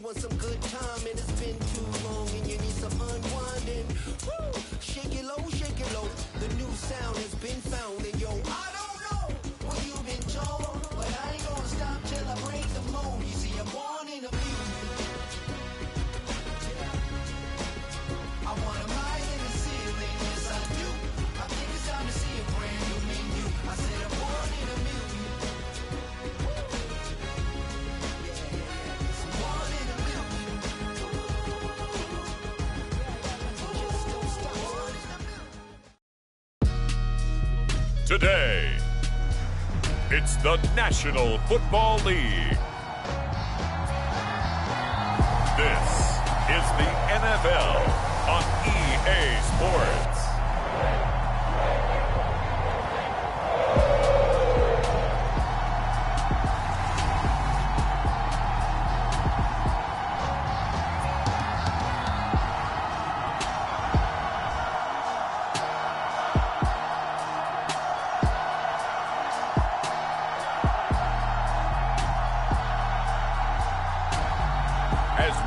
want some good time, and it's been too long, and you need some unwinding. Woo! Shake it low, the new sound has been found, and yo, I don't know what you've been told, but I ain't gonna stop till I break the mold. You see, I'm born in a music. I want a rise in the ceiling, yes I do. I think it's time to see a brand new menu. I said I'm born in a music. Today, it's the National Football League. This is the NFL on EA Sports.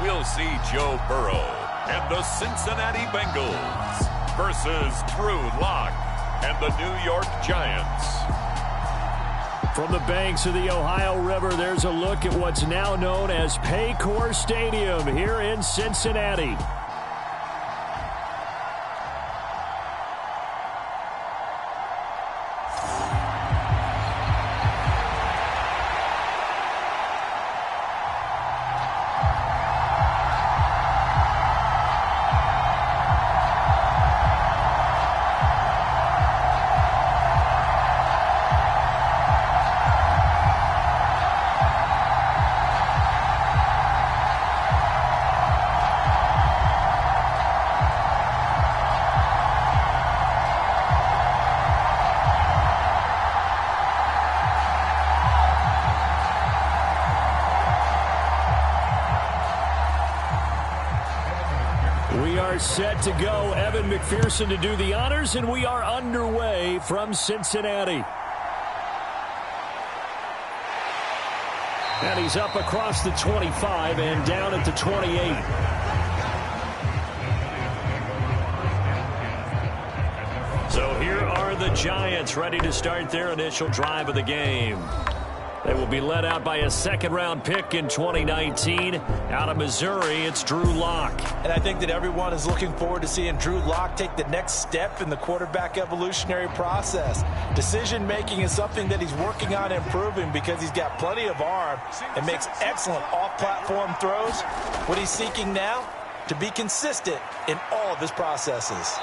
We'll see Joe Burrow and the Cincinnati Bengals versus Drew Lock and the New York Giants. From the banks of the Ohio River, there's a look at what's now known as Paycor Stadium here in Cincinnati. Set to go. Evan McPherson to do the honors, and we are underway from Cincinnati. And he's up across the 25 and down at the 28. So here are the Giants ready to start their initial drive of the game. They will be led out by a second-round pick in 2019. Out of Missouri, it's Drew Lock. And I think that everyone is looking forward to seeing Drew Lock take the next step in the quarterback evolutionary process. Decision-making is something that he's working on improving because he's got plenty of arm and makes excellent off-platform throws. What he's seeking now, to be consistent in all of his processes.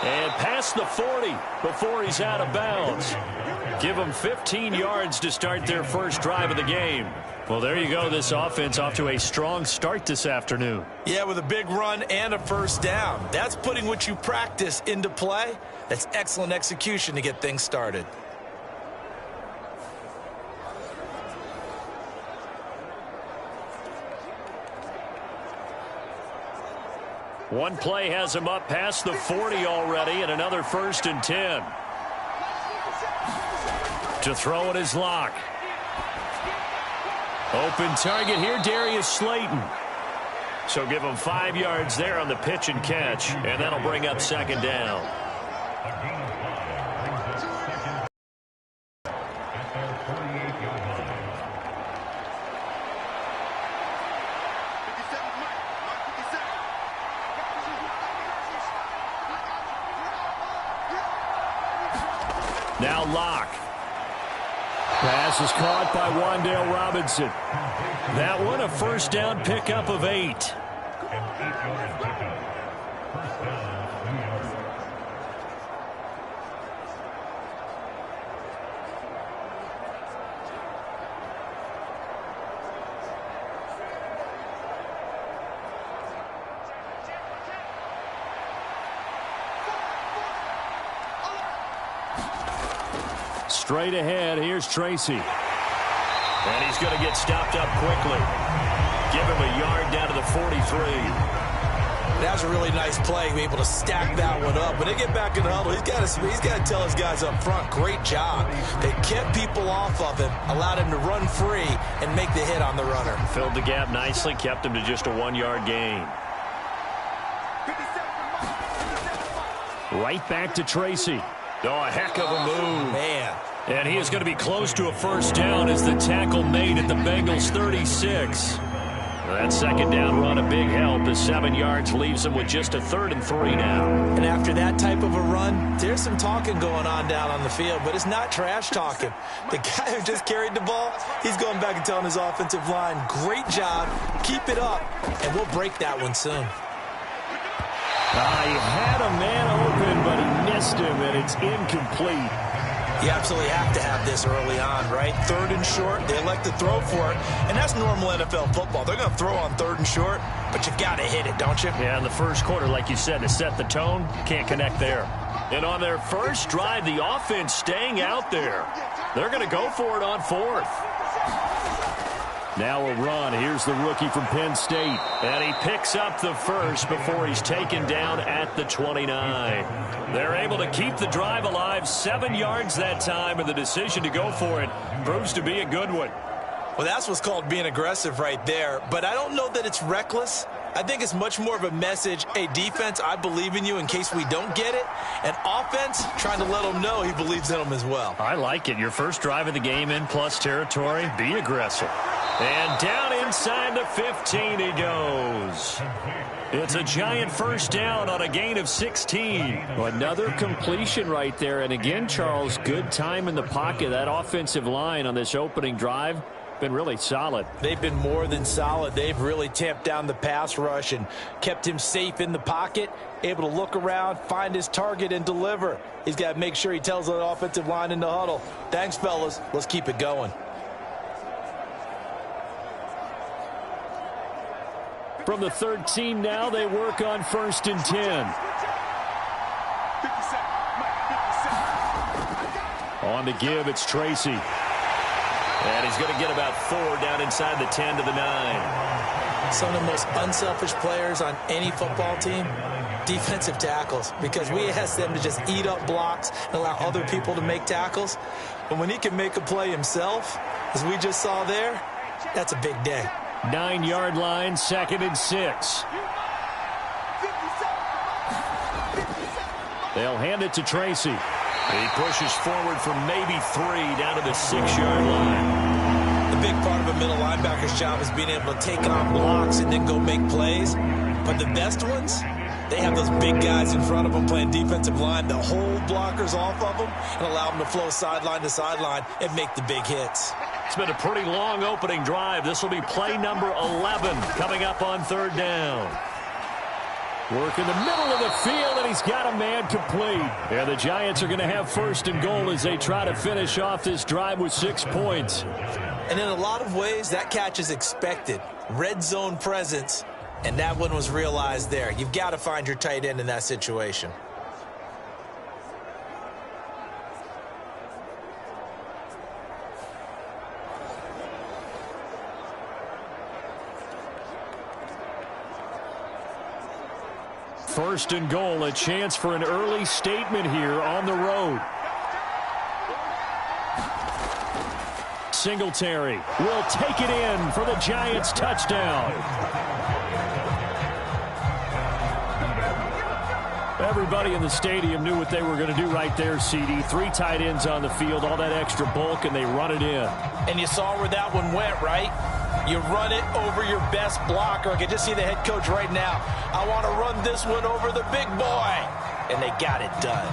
And past the 40 before he's out of bounds. Give them 15 yards to start their first drive of the game. Well, there you go. This offense off to a strong start this afternoon. Yeah, with a big run and a first down. That's putting what you practice into play. That's excellent execution to get things started. One play has him up past the 40 already, and another 1st and 10. To throw it is Lock. Open target here, Darius Slayton. So give him 5 yards there on the pitch and catch, and that'll bring up second down. Now Lock. Pass is caught by Wan'Dale Robinson. That one a first down pickup of 8. Straight ahead, here's Tracy. And he's going to get stopped up quickly. Give him a yard down to the 43. That's a really nice play, be able to stack that one up. When they get back in the huddle, he's got to tell his guys up front, great job. They kept people off of him, allowed him to run free and make the hit on the runner. Filled the gap nicely, kept him to just a 1-yard gain. Right back to Tracy. Oh, a heck of a move. Man. And he is going to be close to a first down as the tackle made at the Bengals 36. That second down run, a big help as 7 yards leaves him with just a 3rd and 3 now. And after that type of a run, there's some talking going on down on the field, but it's not trash talking. The guy who just carried the ball, he's going back and telling his offensive line, great job, keep it up, and we'll break that one soon. He had a man open, but he missed him, and it's incomplete. You absolutely have to have this early on, right? 3rd and short, they elect to throw for it, and that's normal NFL football. They're going to throw on 3rd and short, but you got to hit it, don't you? Yeah, in the first quarter, like you said, to set the tone, can't connect there. And on their first drive, the offense staying out there. They're going to go for it on 4th. Now a run. Here's the rookie from Penn State. And he picks up the first before he's taken down at the 29. They're able to keep the drive alive, 7 yards that time, and the decision to go for it proves to be a good one. Well, that's what's called being aggressive right there. But I don't know that it's reckless. I think it's much more of a message, hey, defense, I believe in you in case we don't get it. And offense, trying to let him know he believes in them as well. I like it. Your first drive of the game in plus territory, be aggressive. And down inside the 15 he goes. It's a giant first down on a gain of 16. Another completion right there. And again, Charles, good time in the pocket. That offensive line on this opening drive been really solid. They've been more than solid. They've really tamped down the pass rush and kept him safe in the pocket, able to look around, find his target, and deliver. He's got to make sure he tells the offensive line in the huddle, thanks, fellas. Let's keep it going. From the 13 now, they work on 1st and 10. On the give, it's Tracy. And he's going to get about 4 down inside the 10 to the 9. Some of the most unselfish players on any football team, defensive tackles, because we ask them to just eat up blocks and allow other people to make tackles. But when he can make a play himself, as we just saw there, that's a big day. 9-yard line, 2nd and 6. They'll hand it to Tracy. He pushes forward for maybe 3 down to the 6-yard line. The big part of a middle linebacker's job is being able to take on blocks and then go make plays. But the best ones, they have those big guys in front of them playing defensive line that hold blockers off of them and allow them to flow sideline to sideline and make the big hits. It's been a pretty long opening drive. This will be play number 11 coming up on 3rd down. Work in the middle of the field, and he's got a man complete. And the Giants are going to have 1st and goal as they try to finish off this drive with 6 points. And in a lot of ways, that catch is expected. Red zone presence, and that one was realized there. You've got to find your tight end in that situation. First and goal, a chance for an early statement here on the road. Singletary will take it in for the Giants touchdown. Everybody in the stadium knew what they were going to do right there, CD. 3 tight ends on the field, all that extra bulk, and they run it in. And you saw where that one went, right? You run it over your best blocker. I can just see the head coach right now. I want to run this one over the big boy. And they got it done.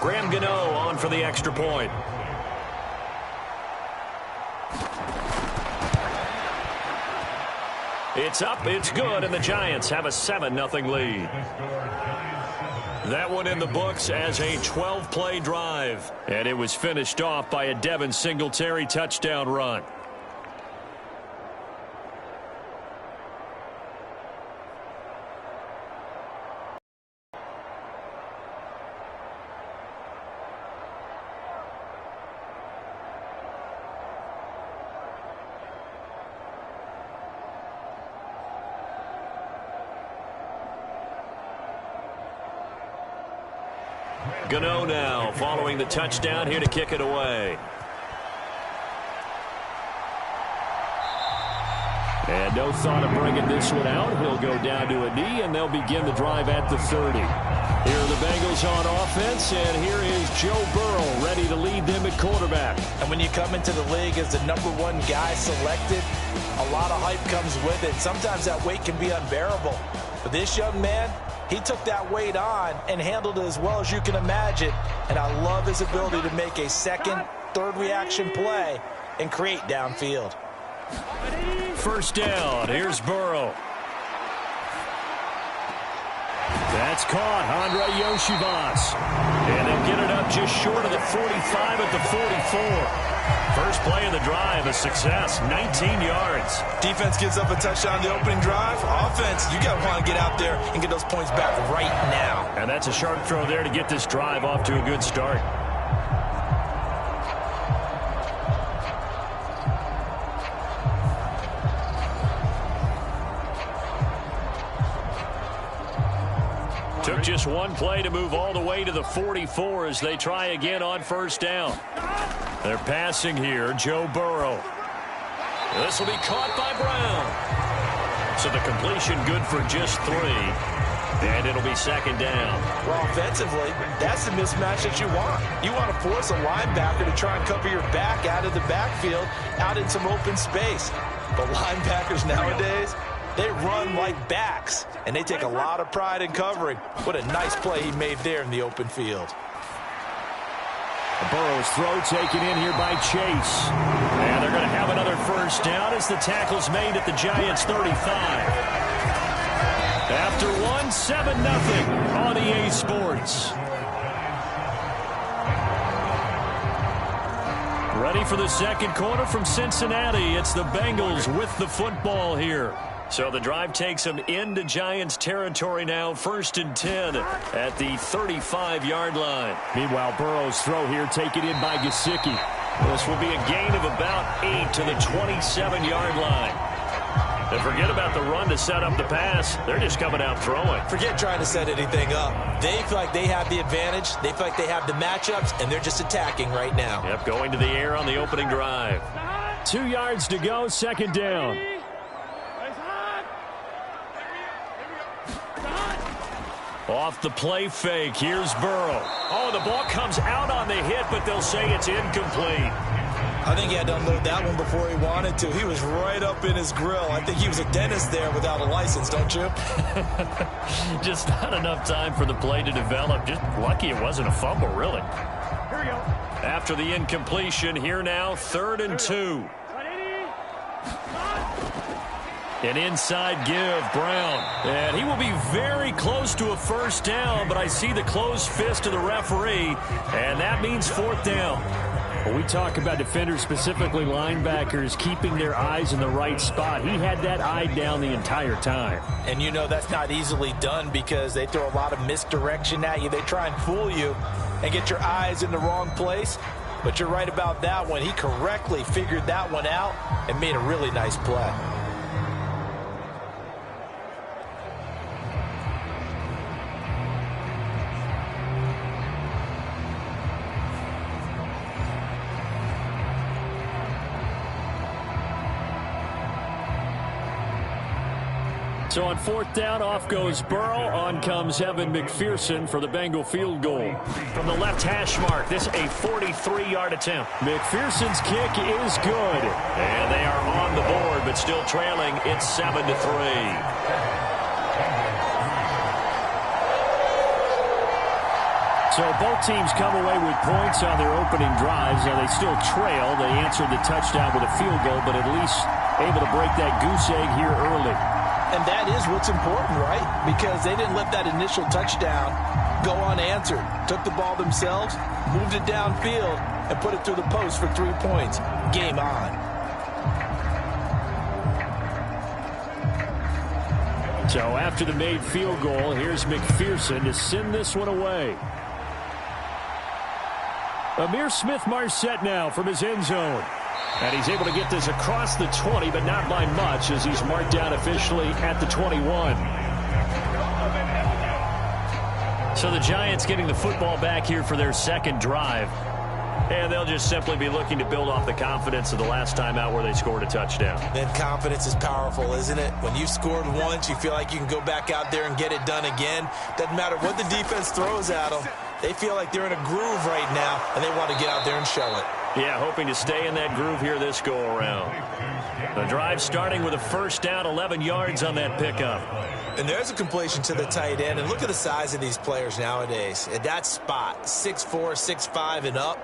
Graham Gano on for the extra point. It's up, it's good, and the Giants have a 7-0 lead. That one in the books as a 12-play drive. And it was finished off by a Devin Singletary touchdown run. Gano now following the touchdown here to kick it away. And no thought of bringing this one out. He'll go down to a knee, and they'll begin the drive at the 30. Here are the Bengals on offense, and here is Joe Burrow ready to lead them at quarterback. And when you come into the league as the #1 guy selected, a lot of hype comes with it. Sometimes that weight can be unbearable. But this young man, he took that weight on and handled it as well as you can imagine. And I love his ability to make a second, third reaction play and create downfield. First down. Here's Burrow. That's caught. Andre Yoshivas. And they'll get it up just short of the 45 at the 44. First play of the drive, a success, 19 yards. Defense gives up a touchdown on the opening drive. Offense, you got to want to get out there and get those points back right now. And that's a sharp throw there to get this drive off to a good start. Took just one play to move all the way to the 44 as they try again on first down. They're passing here, Joe Burrow. This will be caught by Brown. So the completion good for just 3. And it'll be second down. Well, offensively, that's the mismatch that you want. You want to force a linebacker to try and cover your back out of the backfield, out in some open space. But linebackers nowadays, they run like backs, and they take a lot of pride in covering. What a nice play he made there in the open field. Burrow's throw taken in here by Chase. And they're going to have another first down as the tackle's made at the Giants' 35. After one, 7-0 on EA Sports. Ready for the second quarter from Cincinnati. It's the Bengals with the football here. So the drive takes them into Giants territory now, 1st and 10 at the 35-yard line. Meanwhile, Burrow's throw here taken in by Gesicki. This will be a gain of about 8 to the 27-yard line. And forget about the run to set up the pass. They're just coming out throwing. Forget trying to set anything up. They feel like they have the advantage. They feel like they have the matchups, and they're just attacking right now. Yep, going to the air on the opening drive. 2 yards to go, second down. Off the play fake, here's Burrow. Oh, the ball comes out on the hit, but they'll say it's incomplete. I think he had to unload that one before he wanted to. He was right up in his grill. I think he was a dentist there without a license, don't you? Just not enough time for the play to develop. Just lucky it wasn't a fumble, really. Here we go. After the incompletion, here now, 3rd and 2. An inside give, Brown. And he will be very close to a first down, but I see the closed fist of the referee, and that means 4th down. When we talk about defenders, specifically linebackers, keeping their eyes in the right spot, he had that eye down the entire time. And you know that's not easily done because they throw a lot of misdirection at you. They try and fool you and get your eyes in the wrong place. But you're right about that one. He correctly figured that one out and made a really nice play. So on 4th down, off goes Burrow. On comes Evan McPherson for the Bengal field goal. From the left hash mark, this a 43-yard attempt. McPherson's kick is good. And they are on the board, but still trailing. It's 7-3. So both teams come away with points on their opening drives. Now they still trail. They answered the touchdown with a field goal, but at least able to break that goose egg here early. And that is what's important, right? Because they didn't let that initial touchdown go unanswered. Took the ball themselves, moved it downfield, and put it through the post for 3 points. Game on. So after the made field goal, here's McPherson to send this one away. Amir Smith-Marset now from his end zone. And he's able to get this across the 20, but not by much as he's marked down officially at the 21. So the Giants getting the football back here for their second drive. And they'll just simply be looking to build off the confidence of the last time out where they scored a touchdown. And confidence is powerful, isn't it? When you've scored once, you feel like you can go back out there and get it done again. Doesn't matter what the defense throws at them. They feel like they're in a groove right now, and they want to get out there and show it. Yeah, hoping to stay in that groove here this go-around. The drive starting with a first down, 11 yards on that pickup. And there's a completion to the tight end. And look at the size of these players nowadays. At that spot, 6'4", 6'5", and up.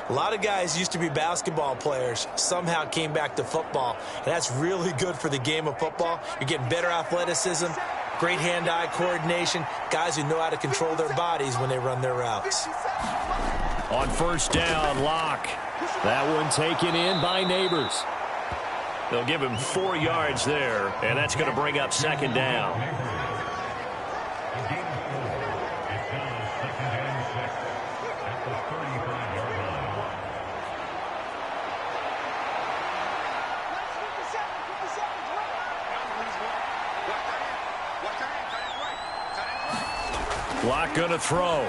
A lot of guys used to be basketball players, somehow came back to football. And that's really good for the game of football. You're getting better athleticism, great hand-eye coordination, guys who know how to control their bodies when they run their routes. On first down, Locke. That one taken in by Neighbors. They'll give him 4 yards there, and that's going to bring up second down. Locke going to throw.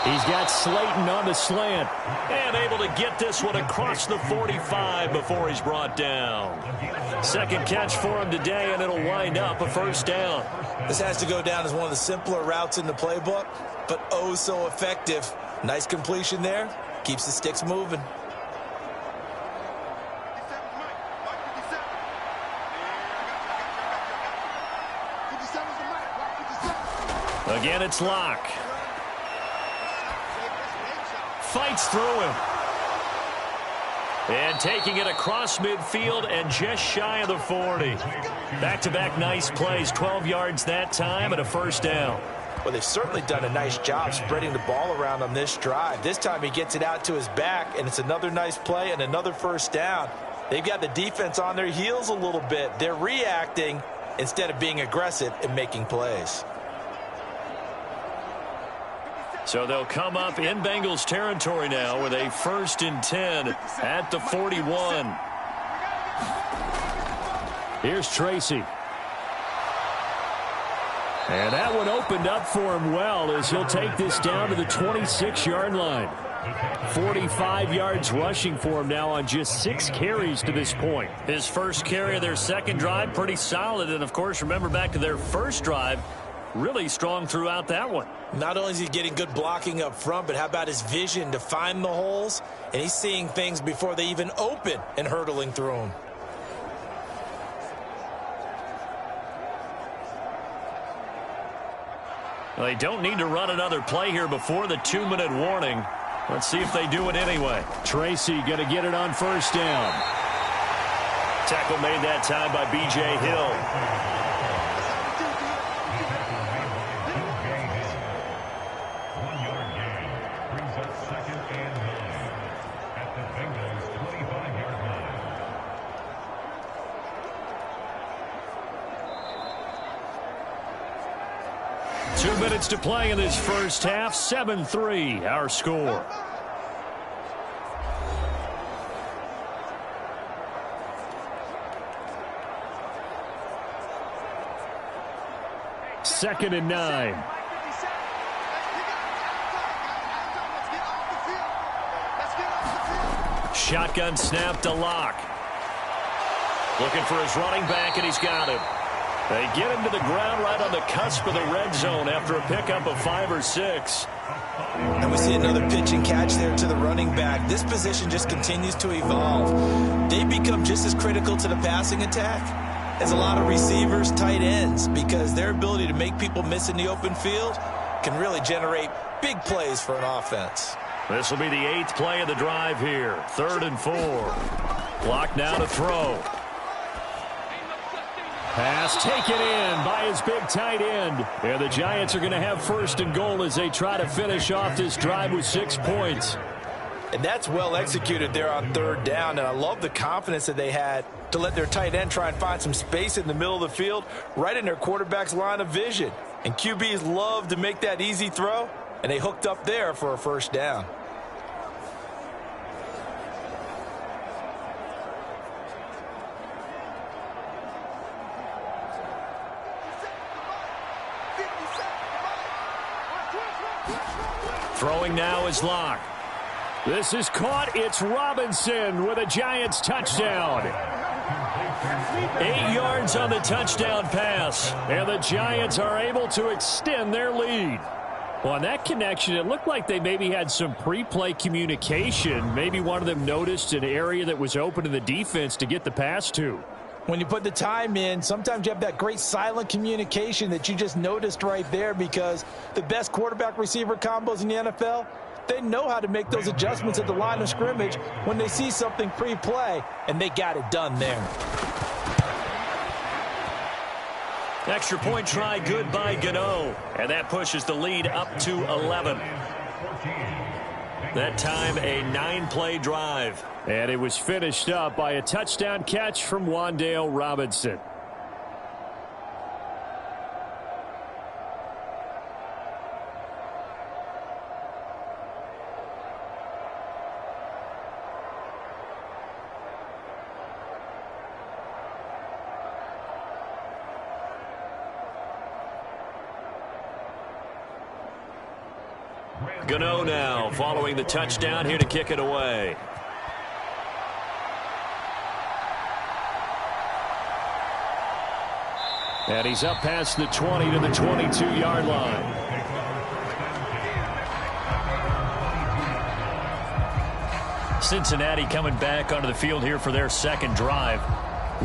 He's got Slayton on the slant and able to get this one across the 45 before he's brought down. Second catch for him today, and it'll wind up a first down. This has to go down as one of the simpler routes in the playbook, but oh so effective. Nice completion there. Keeps the sticks moving. Again, it's Locke. Fights through him. And taking it across midfield and just shy of the 40. Back-to-back nice plays, 12 yards that time and a first down. Well, they've certainly done a nice job spreading the ball around on this drive. This time he gets it out to his back, and it's another nice play and another first down. They've got the defense on their heels a little bit. They're reacting instead of being aggressive and making plays. So they'll come up in Bengals territory now with a 1st and 10 at the 41. Here's Tracy. And that one opened up for him well as he'll take this down to the 26-yard line. 45 yards rushing for him now on just 6 carries to this point. His first carry of their second drive, pretty solid. And, of course, remember back to their first drive, really strong throughout that one. Not only is he getting good blocking up front, but how about his vision to find the holes? And he's seeing things before they even open and hurdling through them. Well, they don't need to run another play here before the 2-minute warning. Let's see if they do it anyway. Tracy going to get it on first down. Tackle made that time by B.J. Hill. To play in this first half, 7-3 our score. Second and 9. Shotgun snap to Locke. Looking for his running back, and he's got him. They get him to the ground right on the cusp of the red zone after a pickup of 5 or 6. And we see another pitch and catch there to the running back. This position just continues to evolve. They become just as critical to the passing attack as a lot of receivers, tight ends, because their ability to make people miss in the open field can really generate big plays for an offense. This will be the 8th play of the drive here. 3rd and 4. Clock now to throw. Pass taken in by his big tight end. And the Giants are going to have 1st and goal as they try to finish off this drive with 6 points. And that's well executed there on 3rd down. And I love the confidence that they had to let their tight end try and find some space in the middle of the field, right in their quarterback's line of vision. And QBs love to make that easy throw, and they hooked up there for a 1st down. Throwing now is Locke. This is caught. It's Robinson with a Giants touchdown. 8 yards on the touchdown pass, and the Giants are able to extend their lead. Well, on that connection, it looked like they maybe had some pre-play communication. Maybe one of them noticed an area that was open in the defense to get the pass to. When you put the time in, sometimes you have that great silent communication that you just noticed right there, because the best quarterback-receiver combos in the NFL, they know how to make those adjustments at the line of scrimmage when they see something pre-play, and they got it done there. Extra point try good by Gano, and that pushes the lead up to 11. That time a 9-play drive, and it was finished up by a touchdown catch from Wan'Dale Robinson. Gano now following the touchdown, here to kick it away. And he's up past the 20 to the 22-yard line. Cincinnati coming back onto the field here for their second drive.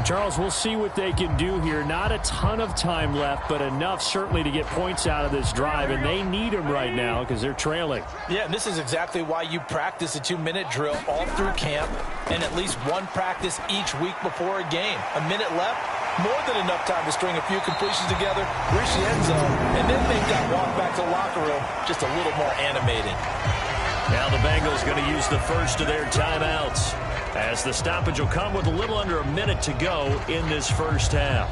Charles, we'll see what they can do here. Not a ton of time left, but enough certainly to get points out of this drive, and they need them right now because they're trailing. Yeah, and this is exactly why you practice a 2-minute drill all through camp and at least one practice each week before a game. A minute left, more than enough time to string a few completions together, reach the end zone, and then make that walk back to the locker room just a little more animated. Now the Bengals going to use the first of their timeouts, as the stoppage will come with a little under a minute to go in this first half.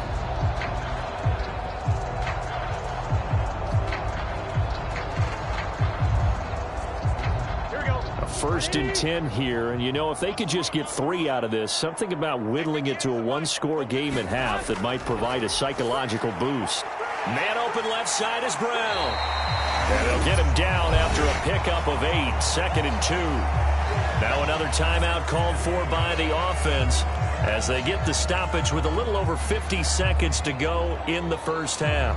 Here we go. A 1st and 10 here, and you know, if they could just get 3 out of this, something about whittling it to a 1-score game at half that might provide a psychological boost. Man open left side is Brown. And they'll get him down after a pickup of 8, 2nd and 2. Now another timeout called for by the offense as they get the stoppage with a little over 50 seconds to go in the first half.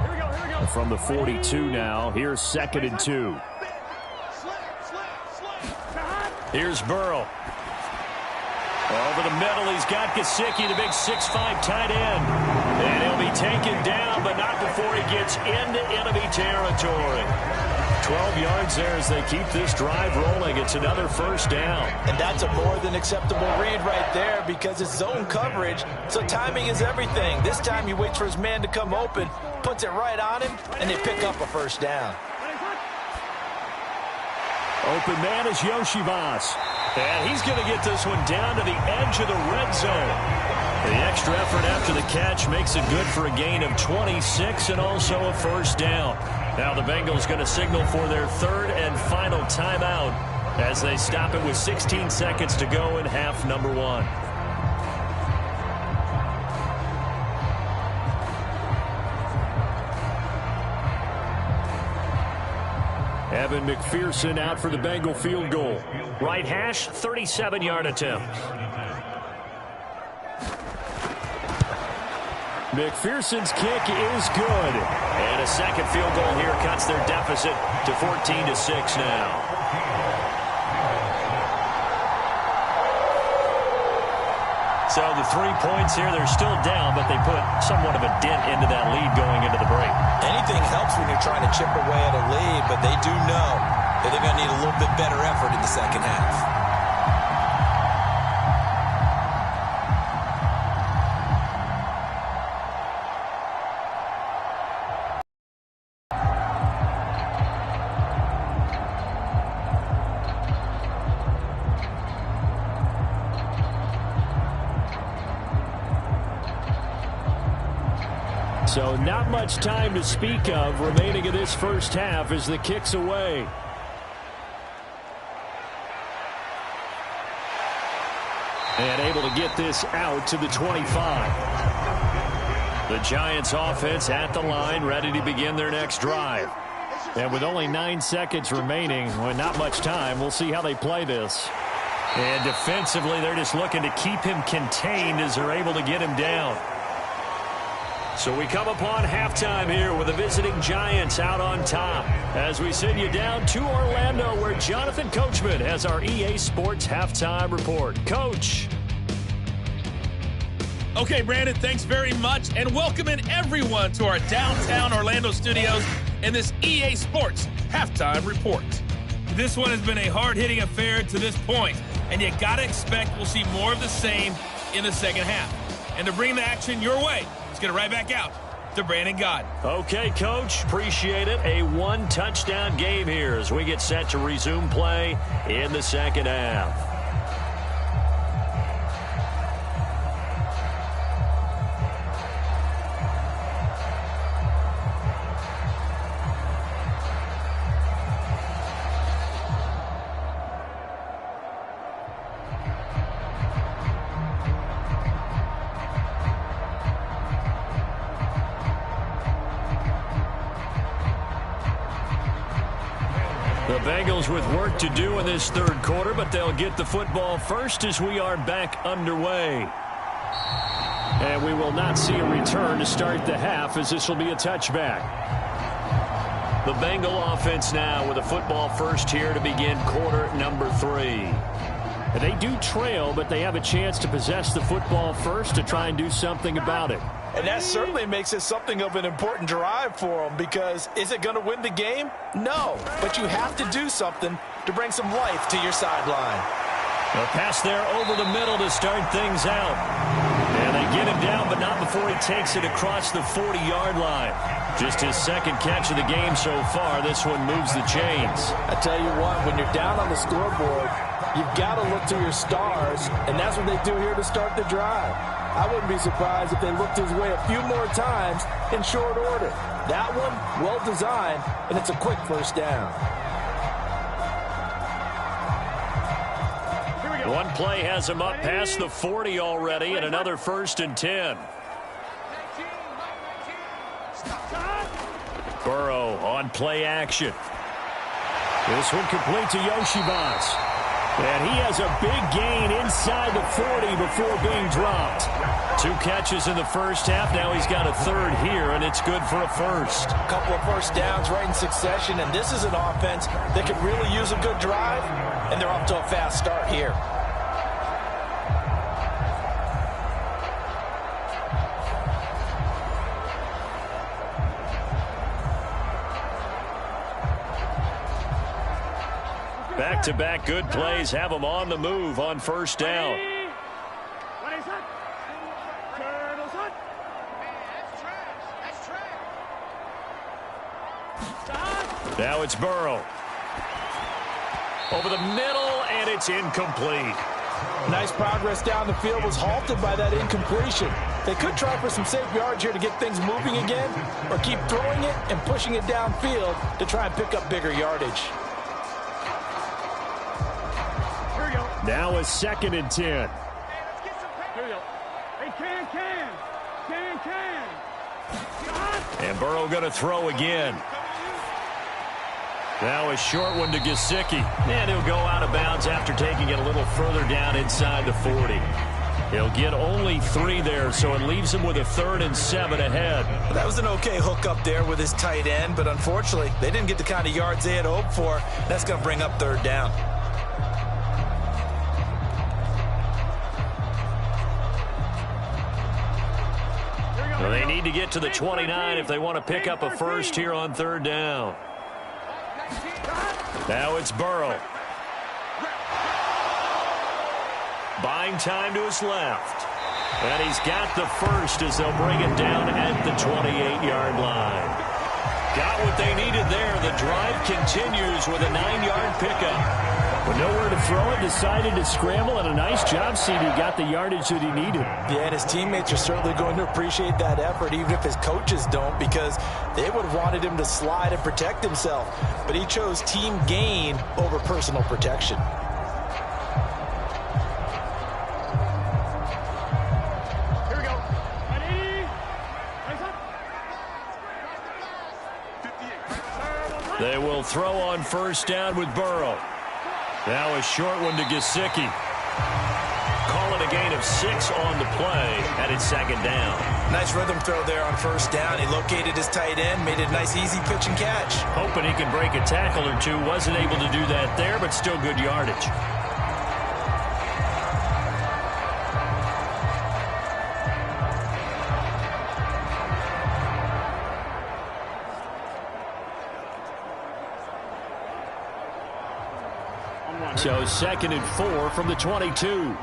Here we go. From the 42 now, here's 2nd and 2. Here's Burrow. Over the middle, he's got Gesicki, the big 6'5" tight end. And he'll be taken down, but not before he gets into enemy territory. 12 yards there as they keep this drive rolling. It's another first down. And that's a more than acceptable read right there, because it's zone coverage, so timing is everything. This time he waits for his man to come open, puts it right on him, and they pick up a first down. Open man is Yoshivas. And he's going to get this one down to the edge of the red zone. The extra effort after the catch makes it good for a gain of 26 and also a first down. Now the Bengals going to signal for their 3rd and final timeout as they stop it with 16 seconds to go in half number 1. Evan McPherson out for the Bengal field goal. Right hash, 37-yard attempt. McPherson's kick is good. And a second field goal here cuts their deficit to 14-6 now. So the 3 points here, they're still down, but they put somewhat of a dent into that lead going into the break. Anything helps when you're trying to chip away at a lead, but they do know that they're going to need a little bit better effort in the second half. So not much time to speak of remaining in this first half as the kick's away. And able to get this out to the 25. The Giants offense at the line, ready to begin their next drive. And with only 9 seconds remaining, well, not much time, we'll see how they play this. And defensively, they're just looking to keep him contained as they're able to get him down. So we come upon halftime here with the visiting Giants out on top. As we send you down to Orlando, where Jonathan Coachman has our EA Sports halftime report. Coach. Okay, Brandon, thanks very much, and welcome in everyone to our downtown Orlando studios and this EA Sports halftime report. This one has been a hard-hitting affair to this point, and you got to expect we'll see more of the same in the second half. And to bring the action your way, let's get it right back out to Brandon Gott. Okay, Coach, appreciate it. A one-touchdown game here as we get set to resume play in the second half. The Bengals with work to do in this third quarter, but they'll get the football first as we are back underway. And we will not see a return to start the half, as this will be a touchback. The Bengal offense now with a football first here to begin quarter number 3. And they do trail, but they have a chance to possess the football first to try and do something about it. And that certainly makes it something of an important drive for them, because is it going to win the game? No, but you have to do something to bring some life to your sideline. A pass there over the middle to start things out. And they get him down, but not before he takes it across the 40-yard line. Just his second catch of the game so far. This one moves the chains. I tell you what, when you're down on the scoreboard, you've got to look to your stars, and that's what they do here to start the drive. I wouldn't be surprised if they looked his way a few more times in short order. That one, well designed, and it's a quick first down. One play has him up past the 40 already, and another 1st and 10. Burrow on play action. This one complete to Yoshibas. And he has a big gain inside the 40 before being dropped. 2 catches in the first half. Now he's got a third here, and it's good for a first. A couple of first downs right in succession, and this is an offense that could really use a good drive, and they're off to a fast start here. Back-to-back good plays have them on the move on first down. Now it's Burrow. Over the middle, and it's incomplete. Nice progress down the field was halted by that incompletion. They could try for some safe yards here to get things moving again, or keep throwing it and pushing it downfield to try and pick up bigger yardage. Now a 2nd and 10. Here we go. Hey, can. And Burrow going to throw again. Now a short one to Gesicki. And he'll go out of bounds after taking it a little further down inside the 40. He'll get only 3 there, so it leaves him with a 3rd and 7 ahead. Well, that was an okay hook up there with his tight end, but unfortunately, they didn't get the kind of yards they had hoped for. That's going to bring up 3rd down. Well, they need to get to the 29 if they want to pick up a first here on 3rd down. Now it's Burrow. Buying time to his left. And he's got the first as they'll bring it down at the 28-yard line. Got what they needed there. The drive continues with a 9-yard pickup. With nowhere to throw it, decided to scramble, and a nice job seeing he got the yardage that he needed. Yeah, and his teammates are certainly going to appreciate that effort, even if his coaches don't, because they would have wanted him to slide and protect himself. But he chose team gain over personal protection. They will throw on first down with Burrow. Now a short one to Gesicki. Call it a gain of 6 on the play, and it's second down. Nice rhythm throw there on first down. He located his tight end, made it a nice easy pitch and catch. Hoping he can break a tackle or two. Wasn't able to do that there, but still good yardage. So 2nd and 4 from the 22.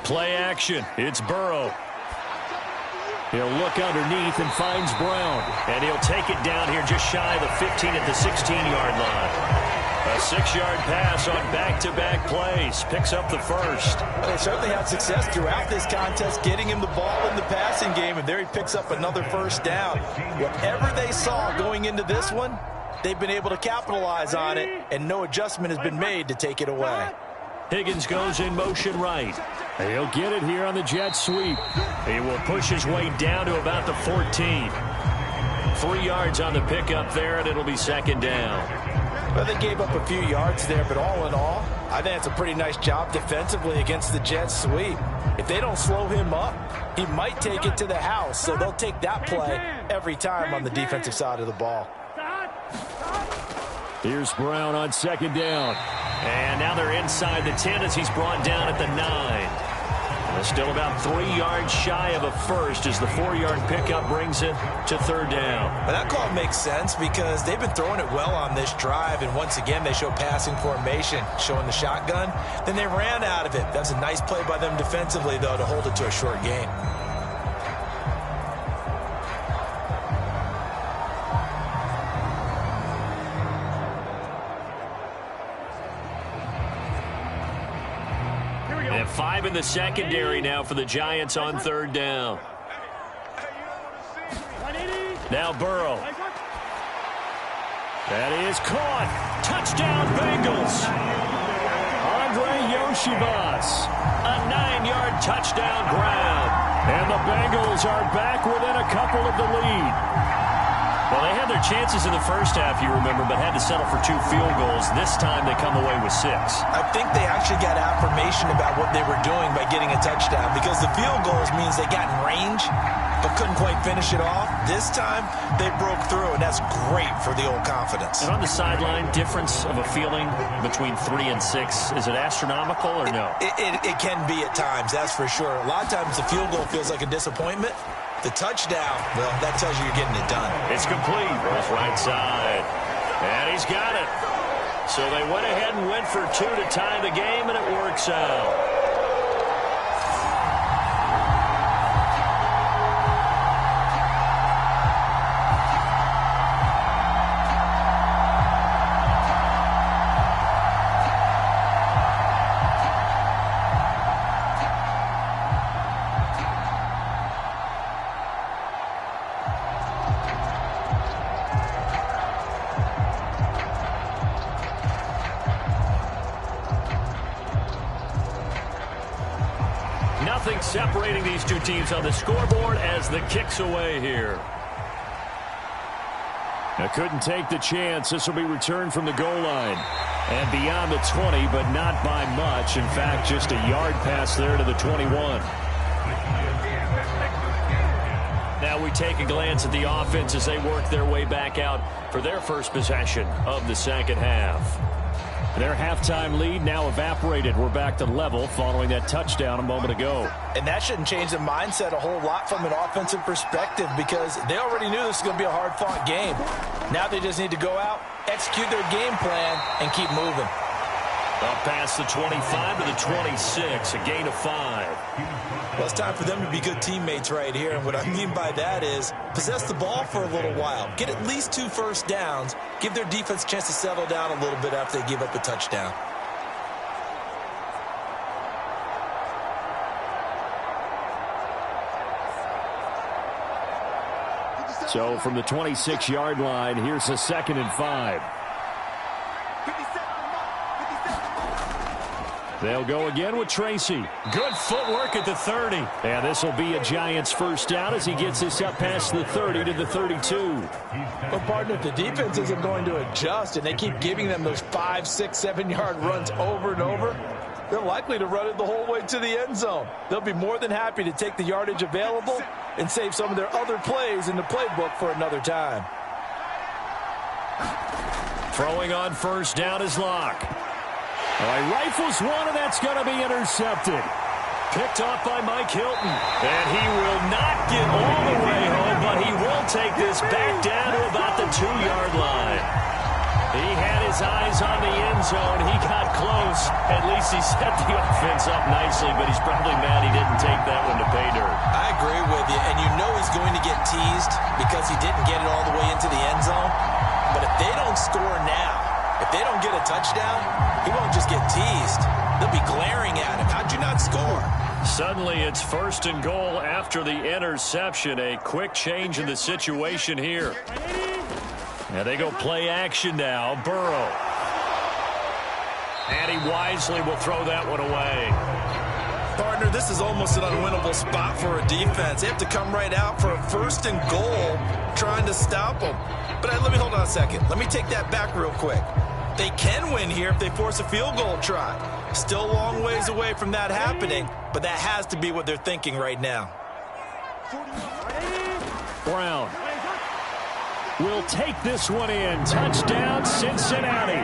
Play action. It's Burrow. He'll look underneath and finds Brown. And he'll take it down here just shy of the 15 at the 16-yard line. A 6-yard pass on back-to-back plays. Picks up the first. They certainly had success throughout this contest, getting him the ball in the passing game, and there he picks up another first down. Whatever they saw going into this one, they've been able to capitalize on it, and no adjustment has been made to take it away. Higgins goes in motion right. He'll get it here on the jet sweep. He will push his way down to about the 14. 3 yards on the pickup there, and it'll be second down. Well, they gave up a few yards there, but all in all, I think it's a pretty nice job defensively against the jet sweep. If they don't slow him up, he might take it to the house, so they'll take that play every time on the defensive side of the ball. Here's Brown on second down. And now they're inside the 10 as he's brought down at the 9. And still about 3 yards shy of a first as the 4-yard pickup brings it to third down. But that call makes sense because they've been throwing it well on this drive, and once again they show passing formation, showing the shotgun. Then they ran out of it. That's a nice play by them defensively, though, to hold it to a short gain. And 5 in the secondary now for the Giants on third down. Now Burrow. That is caught. Touchdown Bengals. Andre Yoshibas. A 9-yard touchdown grab. And the Bengals are back within a couple of the lead. Well, they had their chances in the first half, you remember, but had to settle for 2 field goals. This time they come away with 6. I think they actually got affirmation about what they were doing by getting a touchdown, because the field goals means they got in range but couldn't quite finish it off. This time they broke through, and that's great for the old confidence. And on the sideline, difference of a feeling between 3 and 6, is it astronomical or no? It can be at times, that's for sure. A lot of times the field goal feels like a disappointment. The touchdown, well, that tells you you're getting it done. It's complete. Rolls right side. And he's got it. So they went ahead and went for 2 to tie the game, and it works out. Separating these two teams on the scoreboard as the kick's away here. Now couldn't take the chance. This will be returned from the goal line. And beyond the 20, but not by much. In fact, just a yard pass there to the 21. Now we take a glance at the offense as they work their way back out for their first possession of the second half. Their halftime lead now evaporated. We're back to level following that touchdown a moment ago. And that shouldn't change the mindset a whole lot from an offensive perspective, because they already knew this was going to be a hard-fought game. Now they just need to go out, execute their game plan, and keep moving. Up past the 25 to the 26, a gain of 5. Well, it's time for them to be good teammates right here. And what I mean by that is possess the ball for a little while. Get at least 2 first downs. Give their defense a chance to settle down a little bit after they give up a touchdown. So from the 26-yard line, here's a 2nd and 5. They'll go again with Tracy. Good footwork at the 30. And this will be a Giants first down as he gets this up past the 30 to the 32. Well, partner, if the defense isn't going to adjust and they keep giving them those 5, 6, 7-yard runs over and over, they're likely to run it the whole way to the end zone. They'll be more than happy to take the yardage available and save some of their other plays in the playbook for another time. Throwing on first down is Locke. He rifles one, and that's going to be intercepted. Picked off by Mike Hilton. And he will not get all the way home, but he will take this back down to about the 2-yard line. He had his eyes on the end zone. He got close. At least he set the offense up nicely, but he's probably mad he didn't take that one to pay dirt. I agree with you, and you know he's going to get teased because he didn't get it all the way into the end zone. But if they don't score now, if they don't get a touchdown, he won't just get teased. They'll be glaring at him. How'd you not score? Suddenly it's first and goal after the interception. A quick change in the situation here. And they go play action now. Burrow. And he wisely will throw that one away. Partner, this is almost an unwinnable spot for a defense. They have to come right out for a first and goal trying to stop them. But let me hold on a second. Let me take that back real quick. They can win here if they force a field goal try. Still a long ways away from that happening, but that has to be what they're thinking right now. Brown will take this one in. Touchdown, Cincinnati.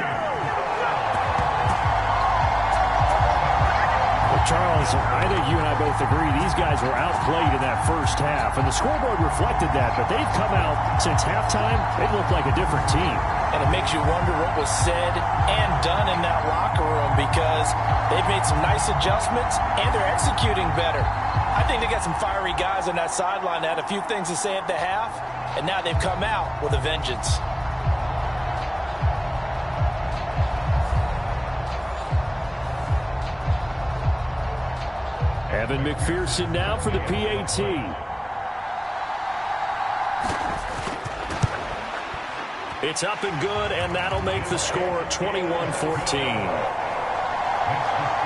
Charles, I think you and I both agree these guys were outplayed in that first half, and the scoreboard reflected that, but they've come out since halftime. They've looked like a different team. And it makes you wonder what was said and done in that locker room because they've made some nice adjustments and they're executing better. I think they got some fiery guys on that sideline that had a few things to say at the half, and now they've come out with a vengeance. Evan McPherson now for the PAT. It's up and good, and that'll make the score 21-14.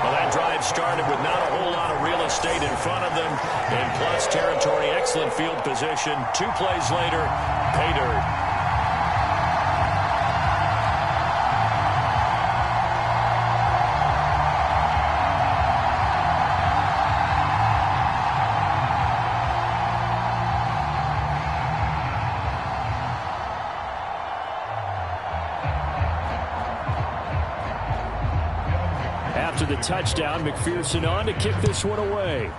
Well, that drive started with not a whole lot of real estate in front of them, and plus territory, excellent field position. 2 plays later, pay dirt. After the touchdown, McPherson on to kick this one away.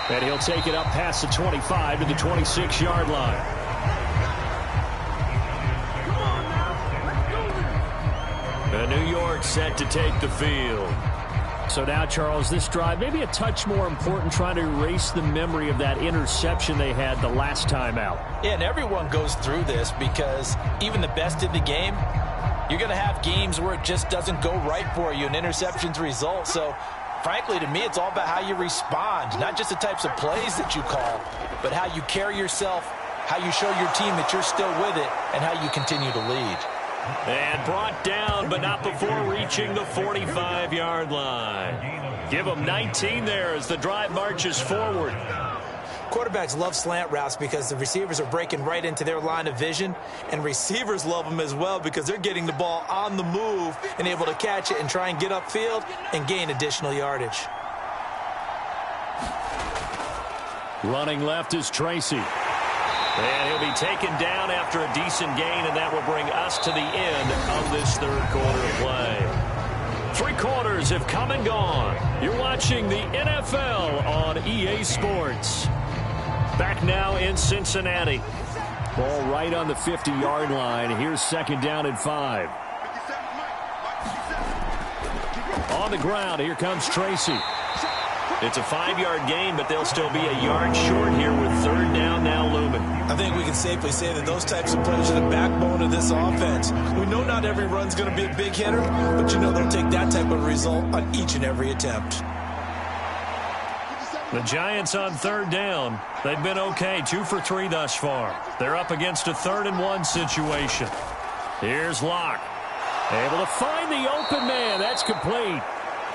And he'll take it up past the 25 to the 26-yard line. And New York set to take the field. So now, Charles, this drive maybe a touch more important, trying to erase the memory of that interception they had the last time out. Yeah, and everyone goes through this because even the best in the game, you're going to have games where it just doesn't go right for you and interceptions result. So, frankly, to me, it's all about how you respond, not just the types of plays that you call, but how you carry yourself, how you show your team that you're still with it, and how you continue to lead. And brought down, but not before reaching the 45-yard line. Give them 19 there as the drive marches forward. Quarterbacks love slant routes because the receivers are breaking right into their line of vision, and receivers love them as well because they're getting the ball on the move and able to catch it and try and get upfield and gain additional yardage. Running left is Tracy. And he'll be taken down after a decent gain, and that will bring us to the end of this third quarter of play. 3 quarters have come and gone. You're watching the NFL on EA Sports. Back now in Cincinnati. Ball right on the 50-yard line. Here's second down and 5. On the ground, here comes Tracy. It's a 5-yard gain, but they'll still be a yard short here with third down now looming. I think we can safely say that those types of plays are the backbone of this offense. We know not every run's going to be a big hitter, but you know they'll take that type of result on each and every attempt. The Giants on third down. They've been okay, 2 for 3 thus far. They're up against a 3rd-and-1 situation. Here's Locke. Able to find the open man. That's complete.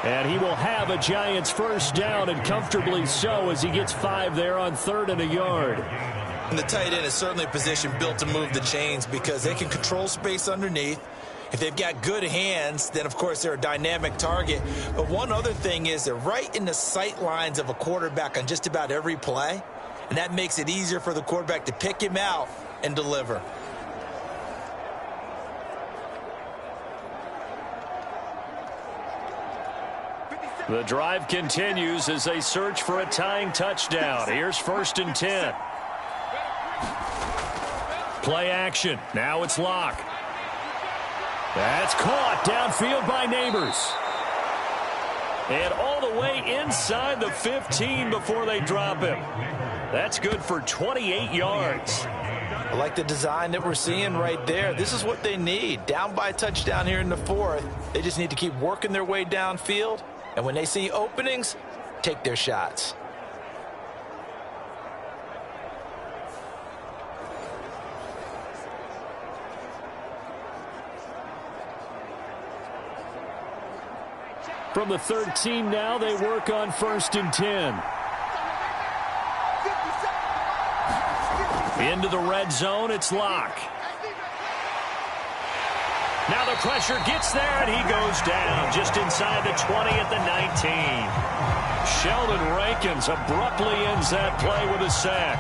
And he will have a Giants first down, and comfortably so, as he gets 5 there on 3rd and a yard. And the tight end is certainly a position built to move the chains because they can control space underneath. If they've got good hands, then, of course, they're a dynamic target. But one other thing is they're right in the sight lines of a quarterback on just about every play, and that makes it easier for the quarterback to pick him out and deliver. The drive continues as they search for a tying touchdown. Here's 1st and 10. Play action. Now it's Locke. That's caught downfield by Neighbors. And all the way inside the 15 before they drop him. That's good for 28 yards. I like the design that we're seeing right there. This is what they need. Down by a touchdown here in the 4th. They just need to keep working their way downfield. And when they see openings, take their shots. From the 13 now, they work on 1st and 10. Into the red zone, it's Locke. Now the pressure gets there, and he goes down just inside the 20 at the 19. Sheldon Rankins abruptly ends that play with a sack.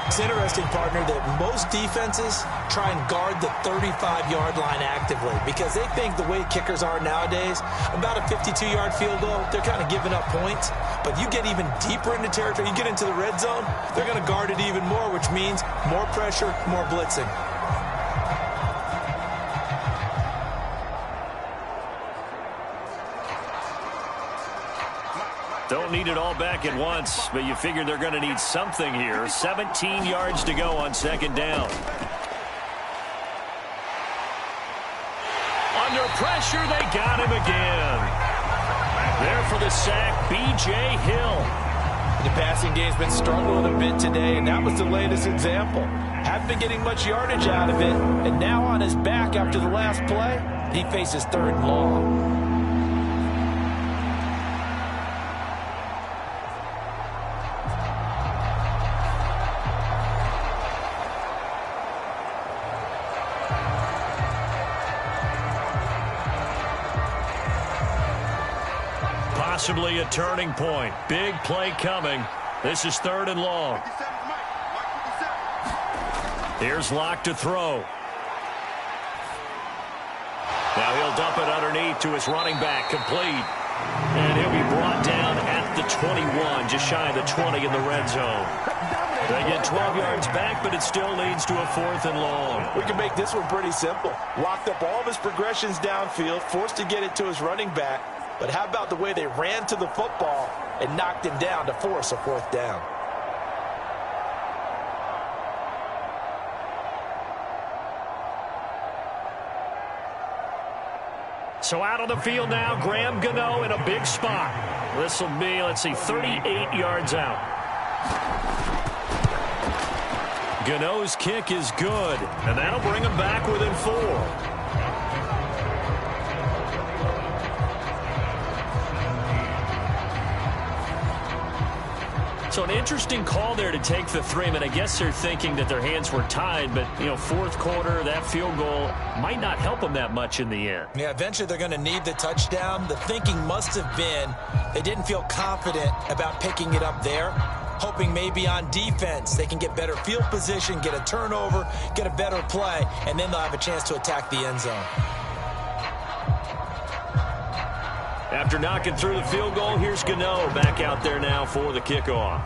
It's interesting, partner, that most defenses try and guard the 35-yard line actively because they think the way kickers are nowadays, about a 52-yard field goal, they're kind of giving up points. But you get even deeper into territory, you get into the red zone, they're going to guard it even more, which means more pressure, more blitzing. Don't need it all back at once, but you figure they're going to need something here. 17 yards to go on 2nd down. Under pressure, they got him again. There for the sack, B.J. Hill. The passing game's been struggling a bit today, and that was the latest example. Haven't been getting much yardage out of it, and now on his back after the last play, he faces 3rd and long. Possibly a turning point. Big play coming. This is 3rd and long. Here's Locke to throw. Now he'll dump it underneath to his running back. Complete. And he'll be brought down at the 21, just shy of the 20 in the red zone. They get 12 yards back, but it still leads to a 4th and long. We can make this one pretty simple. Locked up all of his progressions downfield, forced to get it to his running back. But how about the way they ran to the football and knocked him down to force a 4th down? So out on the field now, Graham Gano in a big spot. This will be, let's see, 38 yards out. Gano's kick is good, and that'll bring him back within 4. So an interesting call there to take the 3. I mean, I guess they're thinking that their hands were tied, but, you know, 4th quarter, that field goal might not help them that much in the end. Yeah, eventually they're going to need the touchdown. The thinking must have been they didn't feel confident about picking it up there, hoping maybe on defense they can get better field position, get a turnover, get a better play, and then they'll have a chance to attack the end zone. After knocking through the field goal, here's Gano back out there now for the kickoff.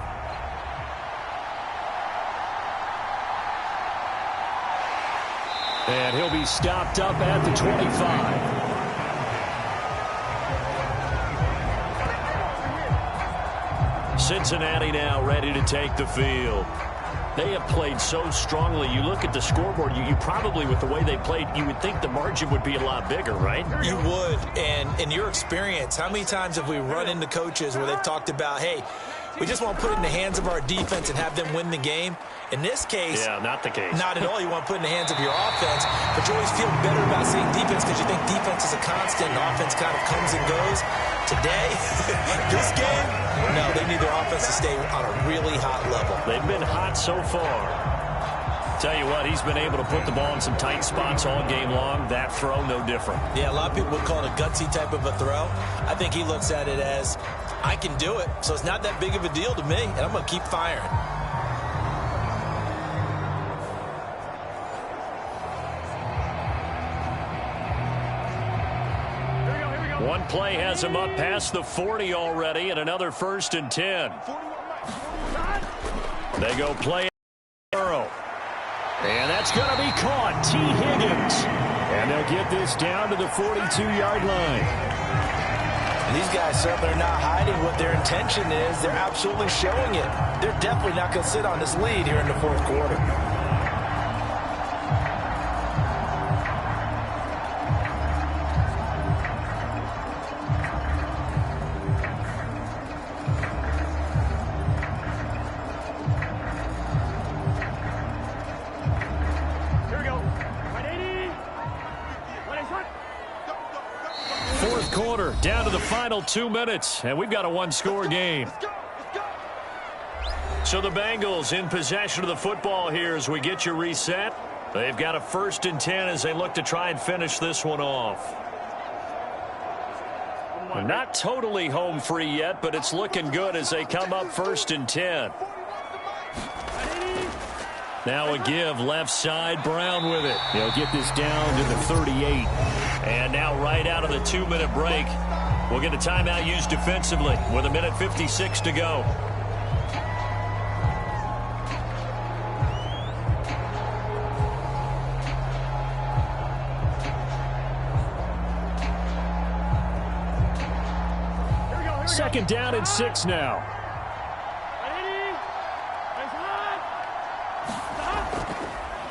And he'll be stopped up at the 25. Cincinnati now ready to take the field. They have played so strongly. You look at the scoreboard, you probably, with the way they played, you would think the margin would be a lot bigger, right? You would. And in your experience, how many times have we run into coaches where they've talked about, hey, We just want to put it in the hands of our defense and have them win the game. In this case, yeah, not the case. Not at all. You want to put it in the hands of your offense, but you always feel better about saying defense because you think defense is a constant and offense kind of comes and goes. Today, this game, no, they need their offense to stay on a really hot level. They've been hot so far. Tell you what, he's been able to put the ball in some tight spots all game long. That throw, no different. Yeah, a lot of people would call it a gutsy type of a throw. I think he looks at it as, I can do it, so it's not that big of a deal to me, and I'm going to keep firing. One play has him up past the 40 already, and another 1st and 10. They go play Burrow. And that's going to be caught. T. Higgins. And they'll get this down to the 42-yard line. These guys certainly are not hiding what their intention is. They're absolutely showing it. They're definitely not going to sit on this lead here in the fourth quarter. Down to the final 2 minutes, and we've got a one-score game. So the Bengals in possession of the football here as we get you reset. They've got a 1st and 10 as they look to try and finish this one off. Not totally home free yet, but it's looking good as they come up 1st and 10. Now a give left side, Brown with it. He'll get this down to the 38. And now right out of the 2-minute break, we'll get a timeout used defensively with 1:56 to go. Second down and 6 now.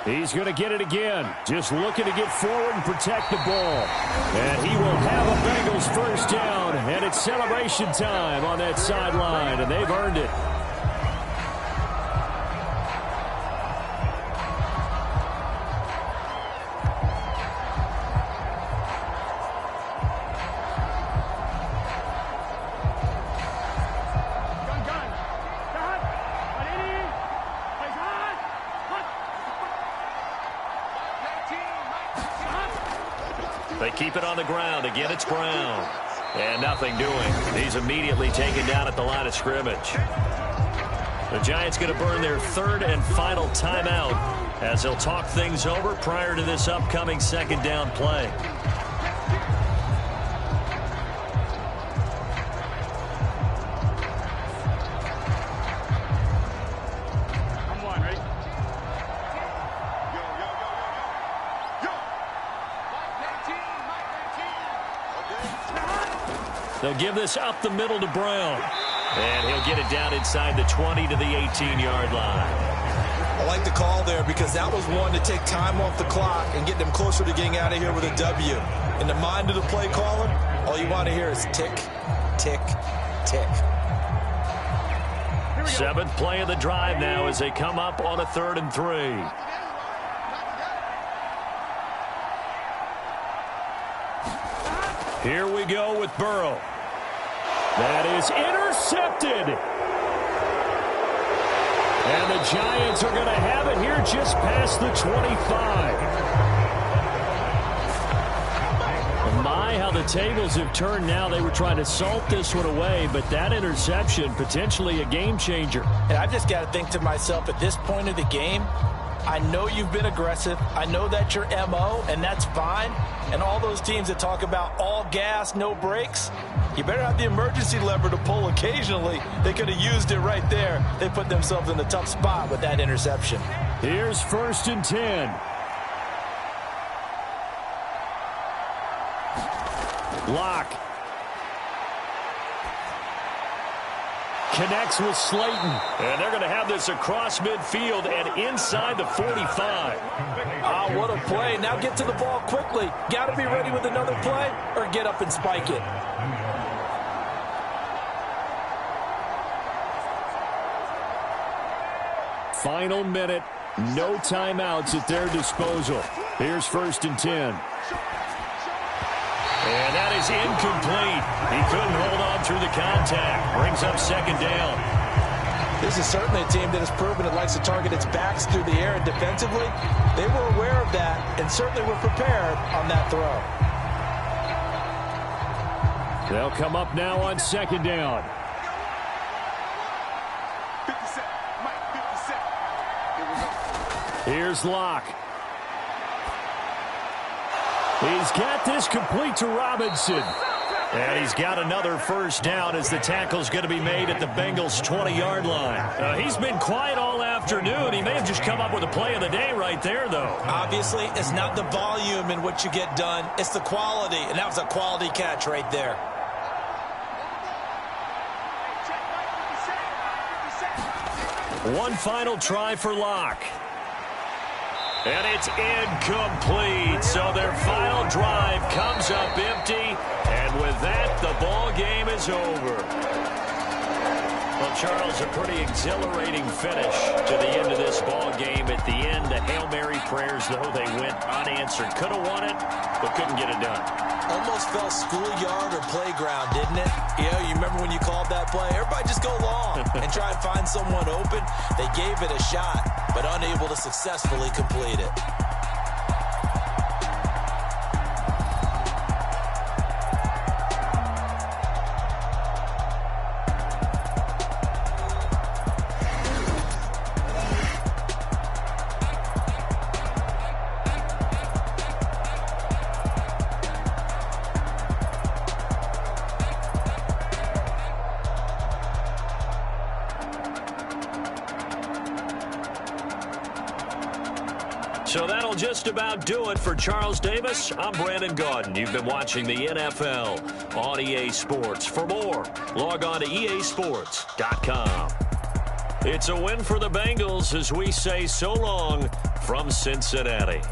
He's going to get it again. Just looking to get forward and protect the ball. And he will have a Bengals 1st down. And it's celebration time on that sideline. And they've earned it. They keep it on the ground. Again, it's Brown. And nothing doing. He's immediately taken down at the line of scrimmage. The Giants going to burn their 3rd and final timeout as they'll talk things over prior to this upcoming 2nd down play. They'll give this up the middle to Brown. And he'll get it down inside the 20 to the 18-yard line. I like the call there because that was one to take time off the clock and get them closer to getting out of here with a W. In the mind of the play caller, all you want to hear is tick, tick, tick. 7th play of the drive now as they come up on a 3rd and 3. Here we go with Burrow. That is intercepted. And the Giants are going to have it here just past the 25. My, how the tables have turned now. They were trying to salt this one away, but that interception, potentially a game changer. And I've just got to think to myself, at this point of the game, I know you've been aggressive. I know that's your MO, and that's fine. And all those teams that talk about all gas, no brakes, you better have the emergency lever to pull occasionally. They could have used it right there. They put themselves in a tough spot with that interception. Here's 1st and 10. Lock. Connects with Slayton. And they're going to have this across midfield and inside the 45. Ah, what a play. Now get to the ball quickly. Got to be ready with another play or get up and spike it. final minute. No timeouts at their disposal. Here's 1st and 10. And that is incomplete. He couldn't hold on through the contact. Brings up 2nd down. This is certainly a team that has proven it likes to target its backs through the air, and defensively, they were aware of that and certainly were prepared on that throw. They'll come up now on 2nd down. 50 Here's Locke. He's got this complete to Robinson. And he's got another 1st down as the tackle's going to be made at the Bengals' 20-yard line. He's been quiet all afternoon. He may have just come up with a play of the day right there, though. Obviously, it's not the volume in what you get done. It's the quality, and that was a quality catch right there. One final try for Locke. And it's incomplete. So their final drive comes up empty. And with that, the ball game is over. Well, Charles, a pretty exhilarating finish to the end of this ball game. At the end, the Hail Mary prayers, though, they went unanswered. Could have won it, but couldn't get it done. Almost felt schoolyard or playground, didn't it? You remember when you called that play? Everybody just go long and try and find someone open. They gave it a shot, but unable to successfully complete it. So that'll just about do it for Charles Davis. I'm Brandon Gaudin. You've been watching the NFL on EA Sports. For more, log on to easports.com. It's a win for the Bengals as we say so long from Cincinnati.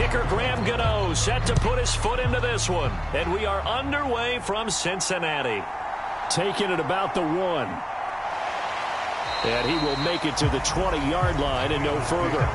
Kicker Graham Gano set to put his foot into this one. And we are underway from Cincinnati. Taking it about the 1. And he will make it to the 20-yard line and no further.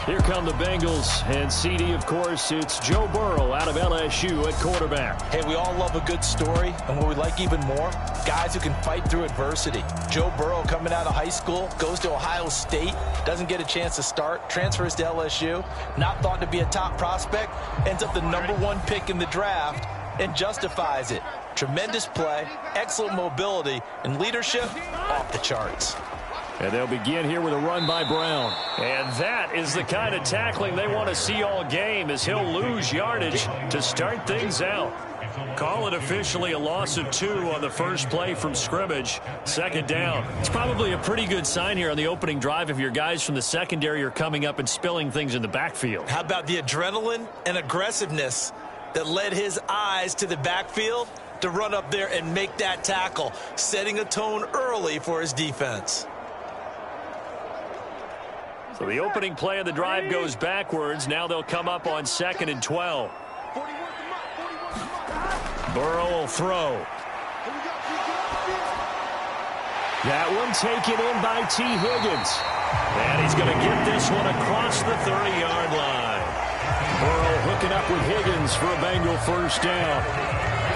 Here come the Bengals, and CD, of course, it's Joe Burrow out of LSU at quarterback. Hey, we all love a good story, and what we like even more, guys who can fight through adversity. Joe Burrow coming out of high school, goes to Ohio State, doesn't get a chance to start, transfers to LSU, not thought to be a top prospect, ends up the #1 pick in the draft, and justifies it. Tremendous play, excellent mobility, and leadership off the charts. And they'll begin here with a run by Brown. And that is the kind of tackling they want to see all game, as he'll lose yardage to start things out. Call it officially a loss of 2 on the first play from scrimmage. Second down. It's probably a pretty good sign here on the opening drive if your guys from the secondary are coming up and spilling things in the backfield. How about the adrenaline and aggressiveness that led his eyes to the backfield to run up there and make that tackle, setting a tone early for his defense. So the opening play of the drive goes backwards. Now they'll come up on 2nd and 12. Burrow will throw. That one taken in by T. Higgins. And he's going to get this one across the 30-yard line. Burrow hooking up with Higgins for a Bengal first down.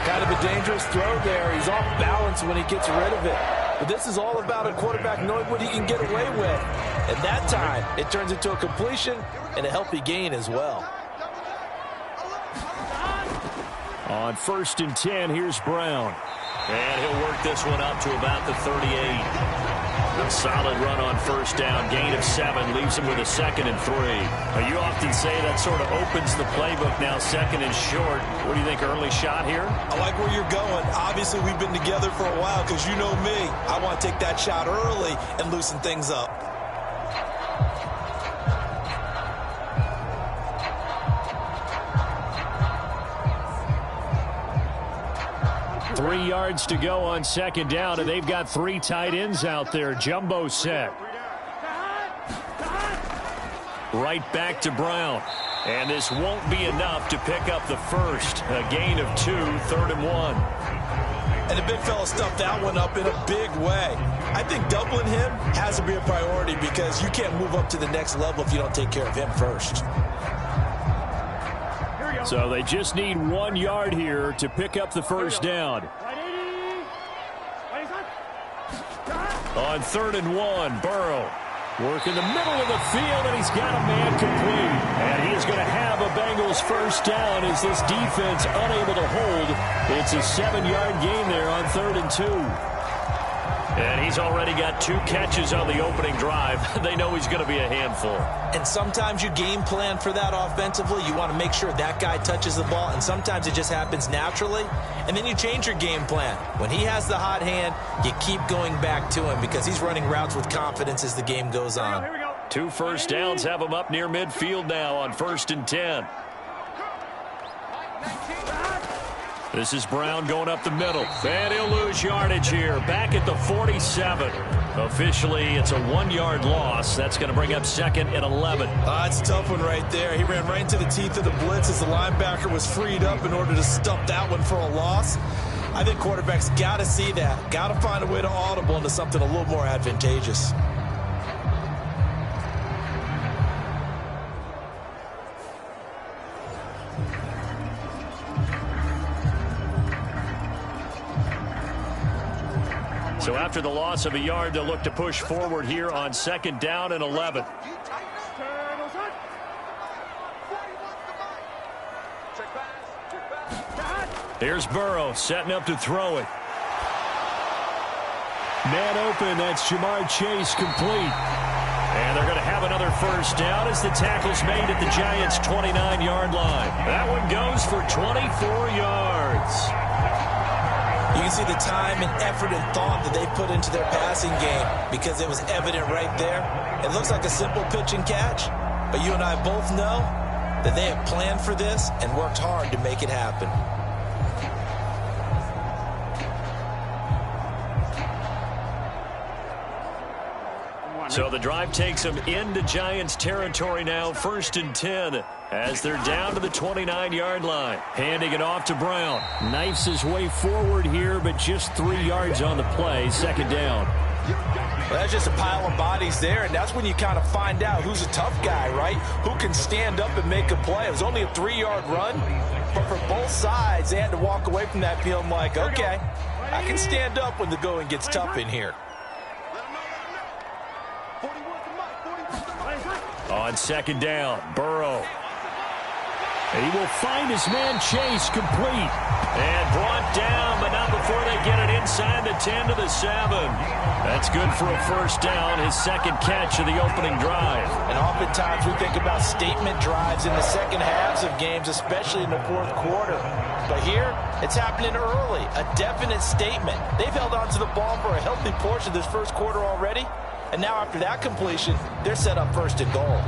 Kind of a dangerous throw there. He's off balance when he gets rid of it. But this is all about a quarterback knowing what he can get away with. And that time, it turns into a completion and a healthy gain as well. On 1st and 10, here's Brown. And he'll work this one up to about the 38. A solid run on first down. Gain of 7 leaves him with a 2nd and 3. Now, you often say that sort of opens the playbook now, 2nd and short. What do you think, early shot here? I like where you're going. Obviously, we've been together for a while because you know me. I want to take that shot early and loosen things up. Three yards to go on second down, and they've got 3 tight ends out there. Jumbo set. Right back to Brown. And this won't be enough to pick up the first. A gain of 2, 3rd and 1. And the big fella stuffed that one up in a big way. I think doubling him has to be a priority because you can't move up to the next level if you don't take care of him first. So they just need 1 yard here to pick up the first down. On 3rd and 1, Burrow. Work in the middle of the field, and he's got a man complete. And he is going to have a Bengals first down as this defense unable to hold. It's a 7-yard gain there on 3rd and 2. And he's already got 2 catches on the opening drive. They know he's going to be a handful. And sometimes you game plan for that offensively. You want to make sure that guy touches the ball, and sometimes it just happens naturally. And then you change your game plan. When he has the hot hand, you keep going back to him because he's running routes with confidence as the game goes on. 2 first downs have him up near midfield now on 1st and 10. This is Brown going up the middle. And he'll lose yardage here. Back at the 47. Officially, it's a 1-yard loss. That's going to bring up 2nd and 11. It's a tough one right there. He ran right into the teeth of the blitz as the linebacker was freed up in order to stuff that one for a loss. I think quarterbacks got to see that. Got to find a way to audible into something a little more advantageous. So after the loss of a yard, they'll look to push forward here on 2nd down and 11. Here's Burrow setting up to throw it. Man open, that's Jamar Chase complete. And they're going to have another first down as the tackle's made at the Giants' 29-yard line. That one goes for 24 yards. You can see the time and effort and thought that they put into their passing game because it was evident right there. It looks like a simple pitch and catch, but you and I both know that they have planned for this and worked hard to make it happen. So the drive takes them into Giants territory now, 1st and 10, as they're down to the 29-yard line. Handing it off to Brown. Knifes his way forward here, but just 3 yards on the play. 2nd down. Well, that's just a pile of bodies there, and that's when you kind of find out who's a tough guy, right? Who can stand up and make a play. It was only a 3-yard run, but for both sides, they had to walk away from that feeling like, okay, I can stand up when the going gets tough in here. On 2nd down, Burrow. He will find his man Chase complete. And brought down, but not before they get it inside the 10 to the 7. That's good for a 1st down, his 2nd catch of the opening drive. And oftentimes we think about statement drives in the second halves of games, especially in the 4th quarter. But here, it's happening early, a definite statement. They've held on to the ball for a healthy portion of this 1st quarter already. And now after that completion, they're set up 1st and goal.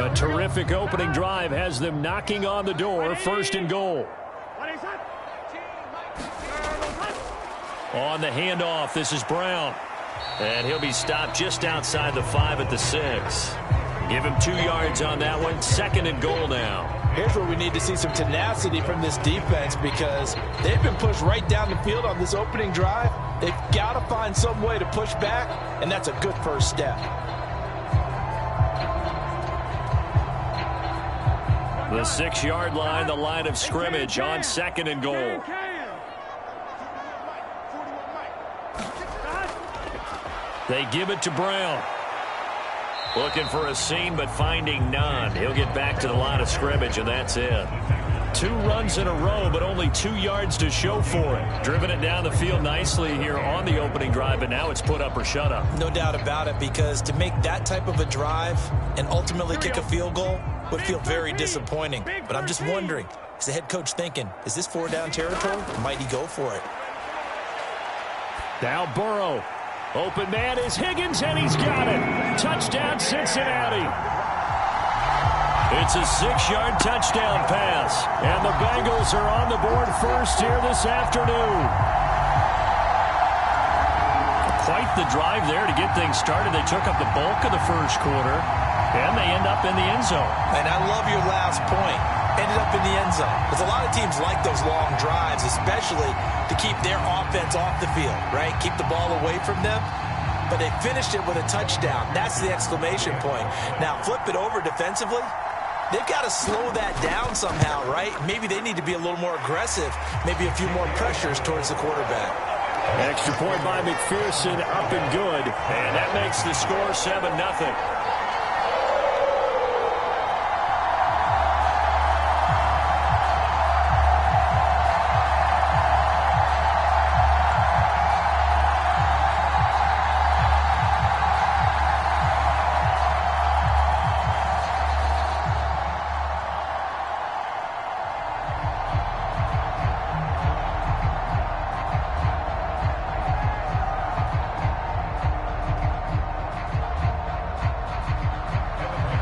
A terrific opening drive has them knocking on the door, 1st and goal. On the handoff, this is Brown. And he'll be stopped just outside the 5 at the 6. Give him 2 yards on that one, 2nd and goal now. Here's where we need to see some tenacity from this defense because they've been pushed right down the field on this opening drive. They've got to find some way to push back, and that's a good 1st step. The 6-yard line, the line of scrimmage on 2nd and goal. They give it to Brown. Looking for a seam, but finding none. He'll get back to the line of scrimmage, and that's it. 2 runs in a row, but only 2 yards to show for it. Driven it down the field nicely here on the opening drive, but now it's put up or shut up. No doubt about it, because to make that type of a drive and ultimately kick a field goal would feel very disappointing. But I'm just wondering, is the head coach thinking, is this 4-down territory, or might he go for it? Now Burrow. Open man is Higgins, and he's got it. Touchdown, Cincinnati. It's a 6-yard touchdown pass, and the Bengals are on the board first here this afternoon. Quite the drive there to get things started. They took up the bulk of the 1st quarter, and they end up in the end zone. And I love your last point. Ended up in the end zone. Because a lot of teams like those long drives, especially to keep their offense off the field, right? Keep the ball away from them. But they finished it with a touchdown. That's the exclamation point. Now, flip it over defensively. They've got to slow that down somehow, right? Maybe they need to be a little more aggressive. Maybe a few more pressures towards the quarterback. Extra point by McPherson, up and good. And that makes the score 7-0.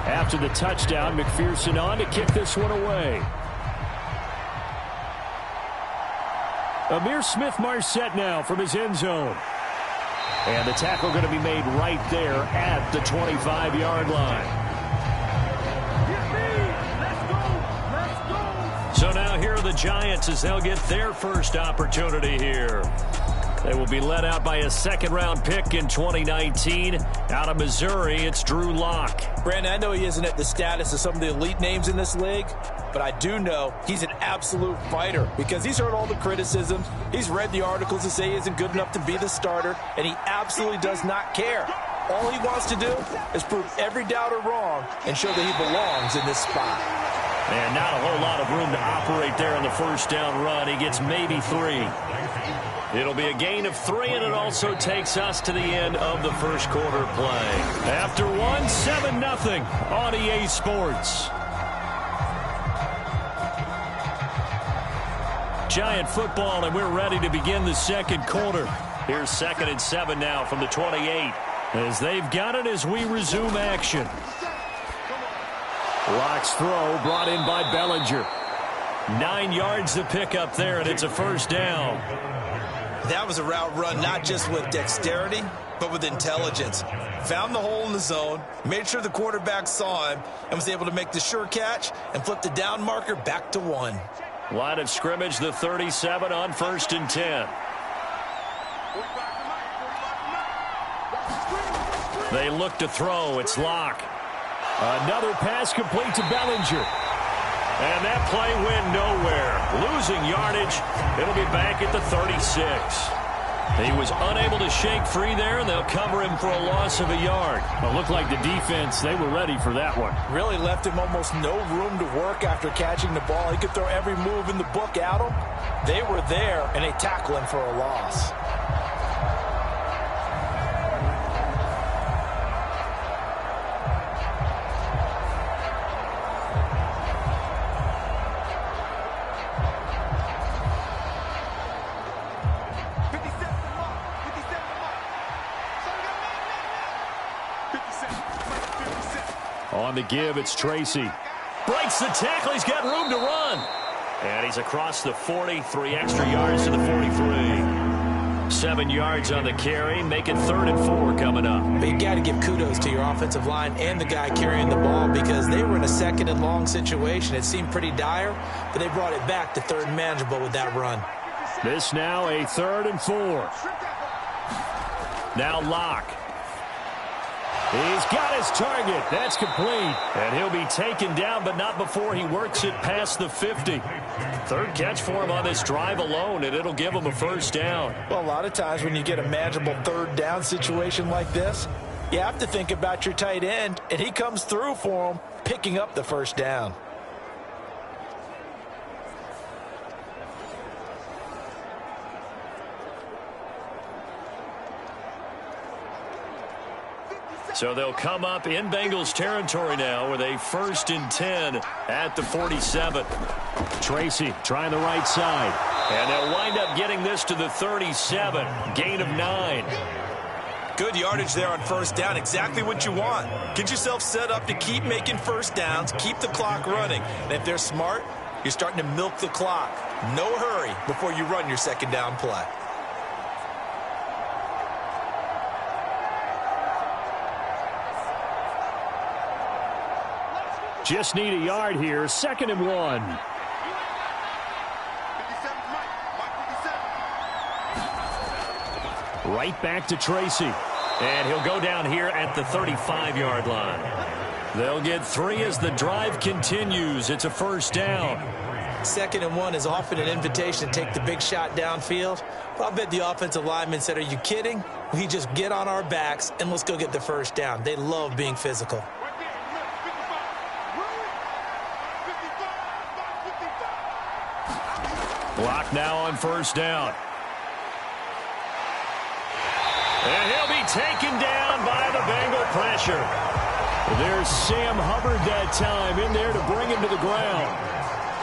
After the touchdown, McPherson on to kick this one away. Amir Smith-Marset now from his end zone. And the tackle going to be made right there at the 25-yard line. So now here are the Giants as they'll get their first opportunity here. They will be led out by a 2nd-round pick in 2019. Out of Missouri, it's Drew Lock. Brandon, I know he isn't at the status of some of the elite names in this league, but I do know he's an absolute fighter because he's heard all the criticisms. He's read the articles that say he isn't good enough to be the starter, and he absolutely does not care. All he wants to do is prove every doubter wrong and show that he belongs in this spot. And not a whole lot of room to operate there on the 1st down run. He gets maybe 3. It'll be a gain of 3, and it also takes us to the end of the 1st quarter play. After 1, 7-0 on EA Sports. Giant football, and we're ready to begin the 2nd quarter. Here's 2nd and 7 now from the 28. As they've got it as we resume action. Lock's throw brought in by Bellinger. 9 yards to pick up there, and it's a 1st down. That was a route run not just with dexterity, but with intelligence. Found the hole in the zone, made sure the quarterback saw him, and was able to make the sure catch and flip the down marker back to 1. Line of scrimmage, the 37 on 1st and 10. They look to throw. It's Locke. Another pass complete to Bellinger. And that play went nowhere. Losing yardage. It'll be back at the 36. He was unable to shake free there, and they'll cover him for a loss of a yard. Well, it looked like the defense, they were ready for that one. Really left him almost no room to work after catching the ball. He could throw every move in the book at him. They were there, and they tackle him for a loss. On the give, it's Tracy. Breaks the tackle. He's got room to run. And he's across the 40. 3 extra yards to the 43. 7 yards on the carry. Make it 3rd and 4 coming up. But you got to give kudos to your offensive line and the guy carrying the ball because they were in a 2nd and long situation. It seemed pretty dire, but they brought it back to 3rd and manageable with that run. This now a 3rd and 4. Now Locke. He's got his target. That's complete. And he'll be taken down, but not before he works it past the 50. 3rd catch for him on this drive alone, and it'll give him a 1st down. Well, a lot of times when you get a manageable 3rd down situation like this, you have to think about your tight end, and he comes through for him, picking up the 1st down. So they'll come up in Bengals territory now with a 1st and 10 at the 47. Tracy trying the right side. And they'll wind up getting this to the 37. Gain of 9. Good yardage there on 1st down. Exactly what you want. Get yourself set up to keep making 1st downs, keep the clock running. And if they're smart, you're starting to milk the clock. No hurry before you run your 2nd down play. Just need a yard here. 2nd and 1. Right back to Tracy. And he'll go down here at the 35-yard line. They'll get 3 as the drive continues. It's a 1st down. 2nd and 1 is often an invitation to take the big shot downfield. But I bet the offensive lineman said, are you kidding? We just get on our backs and let's go get the 1st down. They love being physical. Block now on 1st down. And he'll be taken down by the Bengal pressure. There's Sam Hubbard that time in there to bring him to the ground.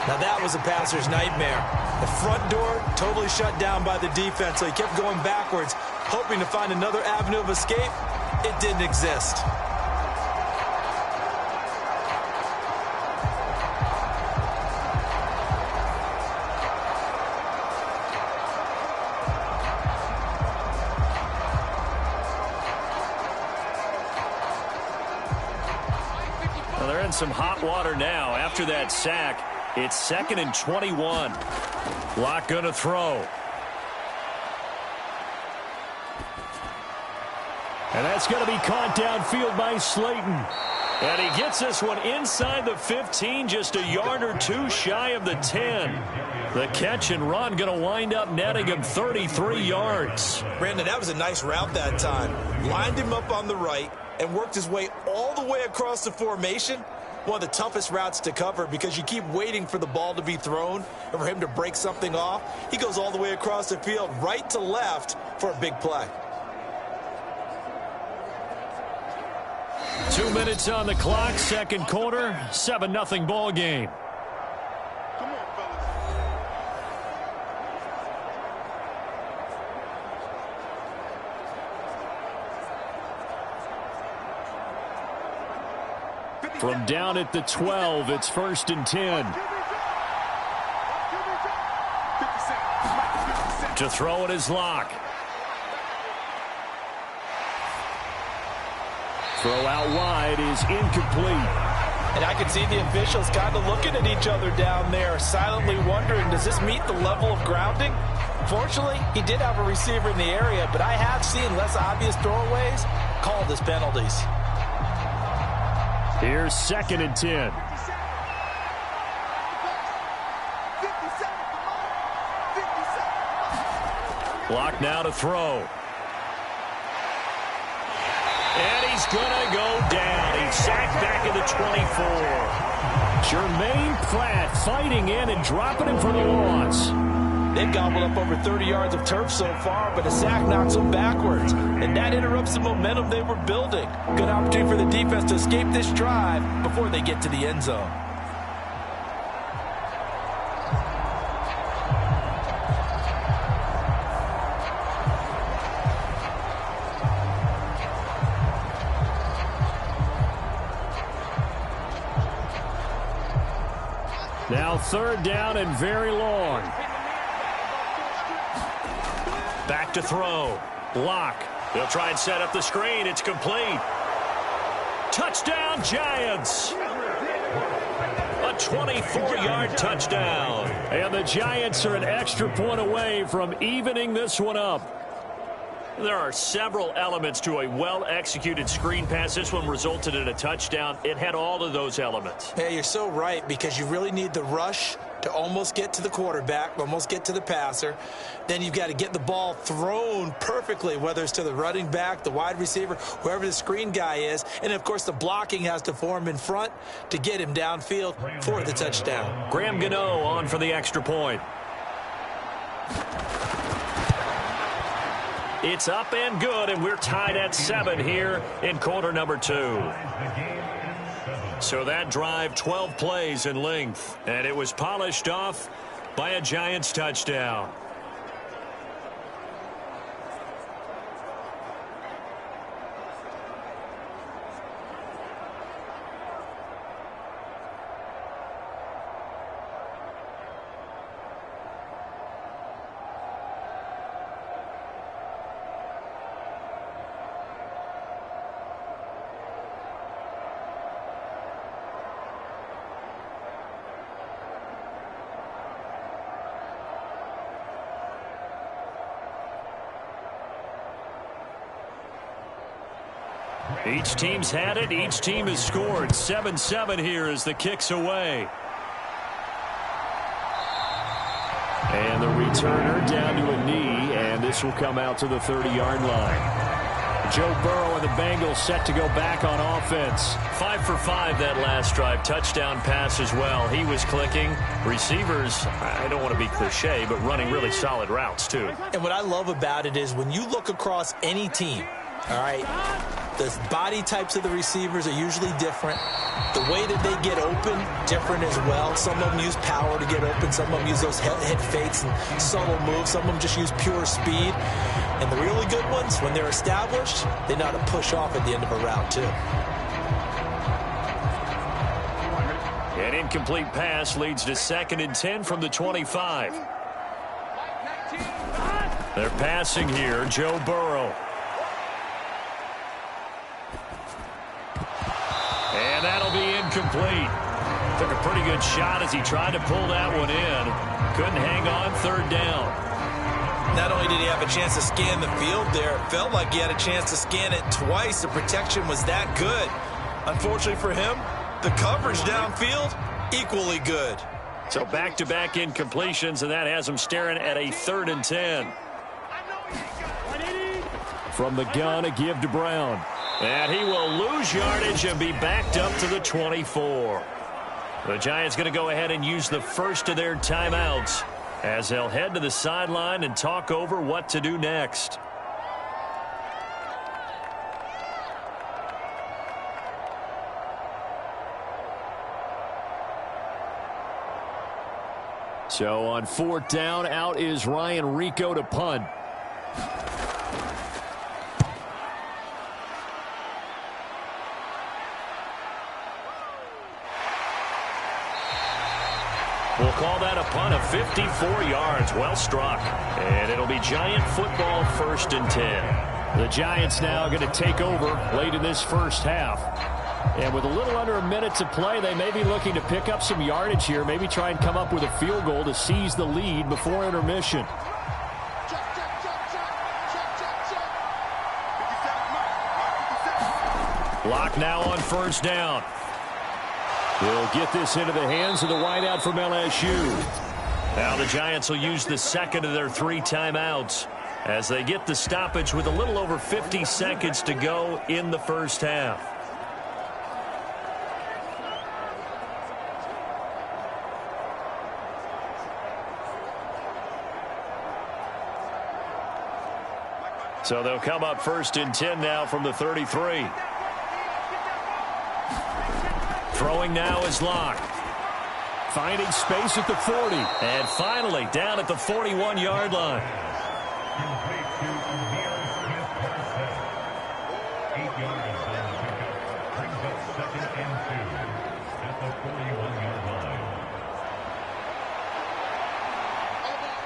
Now that was a passer's nightmare. The front door totally shut down by the defense, so he kept going backwards, hoping to find another avenue of escape. It didn't exist. Some hot water now after that sack. It's 2nd and 21. Locke gonna throw. And that's going to be caught downfield by Slayton. And he gets this one inside the 15, just a yard or 2 shy of the 10. The catch and run going to wind up netting him 33 yards. Brandon, that was a nice route that time. Lined him up on the right and worked his way all the way across the formation. One of the toughest routes to cover because you keep waiting for the ball to be thrown and for him to break something off. He goes all the way across the field, right to left, for a big play. 2 minutes on the clock, 2nd quarter, 7-0 ball game. Come on, fellas. From down at the 12, it's 1st and 10. To throw it is Locke. Throw out wide is incomplete. And I can see the officials kind of looking at each other down there, silently wondering, does this meet the level of grounding? Fortunately, he did have a receiver in the area, but I have seen less obvious throwaways called as penalties. Here's 2nd and 10. Locke now to throw. And he's going to go down. He's sacked back at the 24. Jermaine Pratt fighting in and dropping him for the loss. They've gobbled up over 30 yards of turf so far, but a sack knocks them backwards. And that interrupts the momentum they were building. Good opportunity for the defense to escape this drive before they get to the end zone. Now 3rd down and very long. Back to throw. Locke. They'll try and set up the screen. It's complete. Touchdown, Giants. A 24-yard touchdown. And the Giants are an extra point away from evening this one up. There are several elements to a well-executed screen pass. This one resulted in a touchdown. It had all of those elements. Yeah, you're so right, because you really need the rush to almost get to the quarterback, almost get to the passer. Then you've got to get the ball thrown perfectly, whether it's to the running back, the wide receiver, whoever the screen guy is. And, of course, the blocking has to form in front to get him downfield for the touchdown. Graham Gano on for the extra point. It's up and good, and we're tied at 7 here in quarter number 2. So that drive, 12 plays in length, and it was polished off by a Giants touchdown. Each team's had it. Each team has scored. 7-7 here as the kick's away. And the returner down to a knee, and this will come out to the 30-yard line. Joe Burrow and the Bengals set to go back on offense. 5 for 5 that last drive. Touchdown pass as well. He was clicking. Receivers, I don't want to be cliche, but running really solid routes too. And what I love about it is when you look across any team, all right, the body types of the receivers are usually different. The way that they get open, different as well. Some of them use power to get open. Some of them use those head fakes and subtle moves. Some of them just use pure speed. And the really good ones, when they're established, they know how to push off at the end of a route, too. An incomplete pass leads to 2nd and 10 from the 25. They're passing here, Joe Burrow. And that'll be incomplete. Took a pretty good shot as he tried to pull that one in. Couldn't hang on, 3rd down. Not only did he have a chance to scan the field there, it felt like he had a chance to scan it twice. The protection was that good. Unfortunately for him, the coverage downfield, equally good. So back-to-back incompletions, and that has him staring at a 3rd and 10. From the gun, a give to Brown. And he will lose yardage and be backed up to the 24. The Giants going to go ahead and use the first of their timeouts as they'll head to the sideline and talk over what to do next. So on 4th down, out is Ryan Rico to punt. Will call that a punt of 54 yards. Well struck. And it'll be Giant football, 1st and 10. The Giants now going to take over late in this first half. And with a little under a minute to play, they may be looking to pick up some yardage here, maybe try and come up with a field goal to seize the lead before intermission. Lock now on 1st down. They'll get this into the hands of the wideout from LSU. Now the Giants will use the second of their 3 timeouts as they get the stoppage with a little over 50 seconds to go in the first half. So they'll come up 1st and 10 now from the 33. Throwing now is Locke. Finding space at the 40. And finally down at the 41-yard line.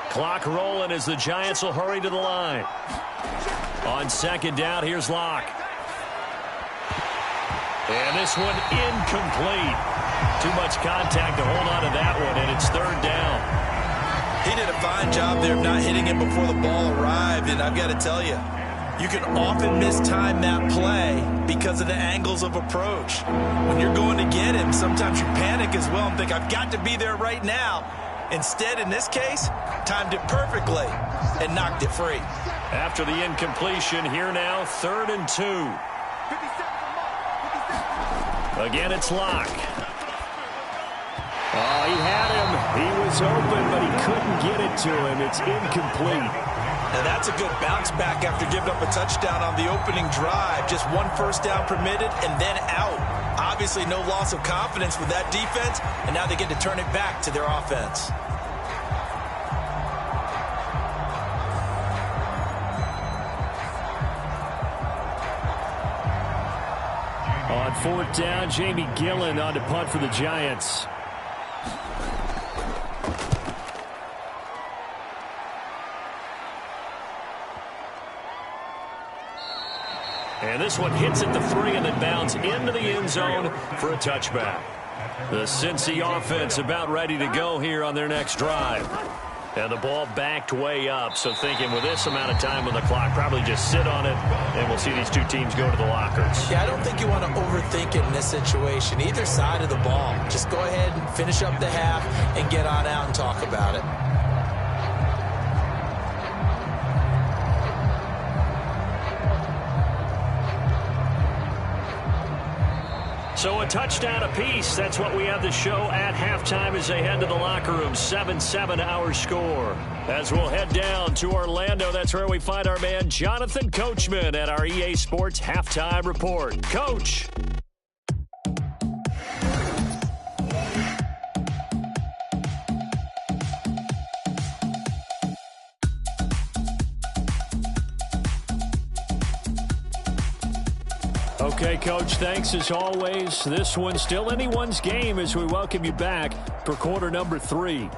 Clock rolling as the Giants will hurry to the line. On 2nd down, here's Locke. And this one incomplete. Too much contact to hold on to that one, and it's 3rd down. He did a fine job there of not hitting him before the ball arrived, and I've got to tell you, you can often mistime that play because of the angles of approach. When you're going to get him, sometimes you panic as well and think, I've got to be there right now. Instead, in this case, timed it perfectly and knocked it free. After the incompletion, here now, 3rd and 2. Again, it's Locke. Oh, he had him. He was open, but he couldn't get it to him. It's incomplete. Now, that's a good bounce back after giving up a touchdown on the opening drive. Just 1 first down permitted and then out. Obviously, no loss of confidence with that defense, and now they get to turn it back to their offense. On 4th down, Jamie Gillen on to punt for the Giants. And this one hits at the 3 and then bounds into the end zone for a touchback. The Cincy offense about ready to go here on their next drive. And the ball backed way up, so thinking with this amount of time on the clock, probably just sit on it, and we'll see these two teams go to the lockers. Yeah, I don't think you want to overthink it in this situation. Either side of the ball. Just go ahead and finish up the half and get on out and talk about it. So a touchdown apiece. That's what we have the show at halftime as they head to the locker room. 7-7 our score. As we'll head down to Orlando, that's where we find our man Jonathan Coachman at our EA Sports Halftime Report. Coach. Okay, Coach, thanks as always. This one's still anyone's game as we welcome you back for quarter number 3.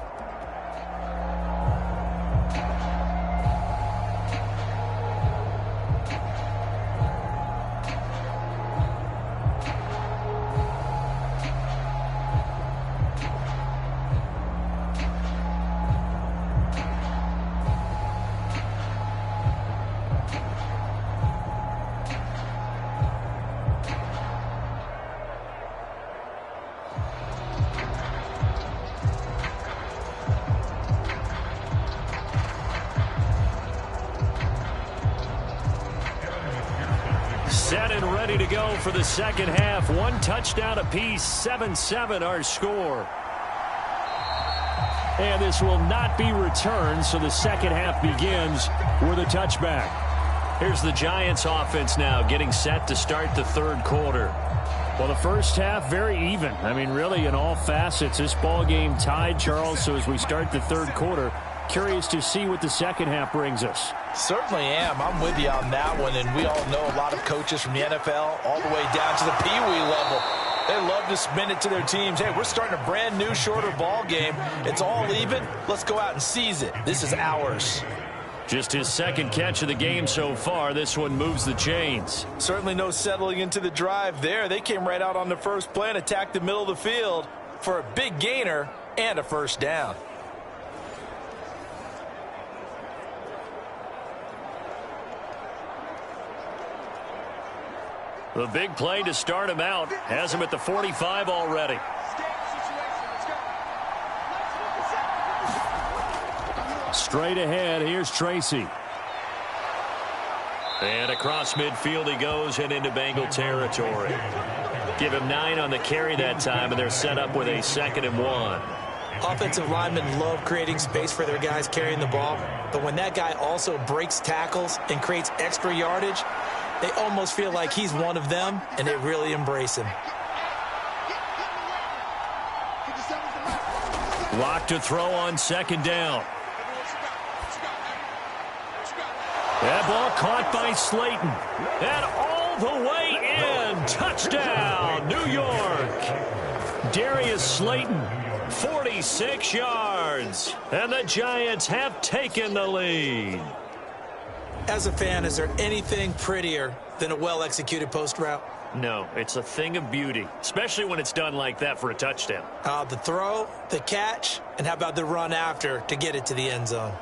Set and ready to go for the second half. 1 touchdown apiece, 7-7 our score. And this will not be returned, so the second half begins with a touchback. Here's the Giants offense now getting set to start the third quarter. Well, the first half, very even. I mean, really, in all facets, this ball game tied, Charles. So as we start the third quarter, curious to see what the second half brings us. Certainly am. I'm with you on that one. And we all know a lot of coaches from the NFL all the way down to the Pee Wee level They love to spin it to their teams. Hey, we're starting a brand new, shorter ball game. It's all even. Let's go out and seize it. This is ours. Just his second catch of the game so far. This one moves the chains. Certainly no settling into the drive there. They came right out on the first play and attacked the middle of the field for a big gainer and a first down. The big play to start him out has him at the 45 already. Straight ahead, here's Tracy. And across midfield he goes and into Bengal territory. Give him 9 on the carry that time, and they're set up with a 2nd and 1. Offensive linemen love creating space for their guys carrying the ball, but when that guy also breaks tackles and creates extra yardage, they almost feel like he's one of them, and they really embrace him. Lock to throw on 2nd down. That ball caught by Slayton. And all the way in. Touchdown, New York. Darius Slayton, 46 yards. And the Giants have taken the lead. As a fan, is there anything prettier than a well-executed post route? No, it's a thing of beauty, especially when it's done like that for a touchdown. The throw, the catch, and how about the run after to get it to the end zone?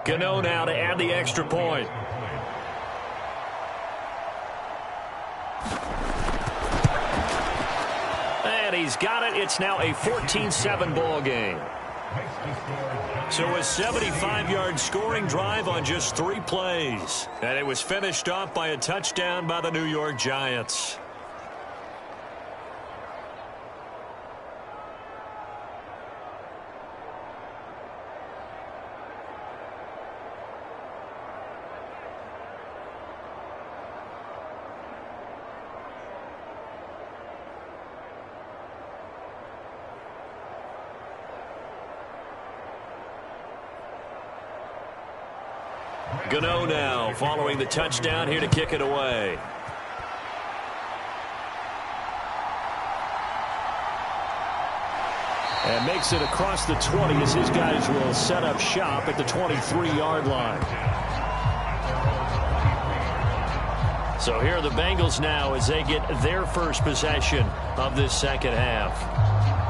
Gano now to add the extra point. And he's got it. It's now a 14-7 ball game. So a 75-yard scoring drive on just 3 plays. And it was finished off by a touchdown by the New York Giants. Gano now following the touchdown here to kick it away. And makes it across the 20 as his guys will set up shop at the 23-yard line. So here are the Bengals now as they get their first possession of this second half.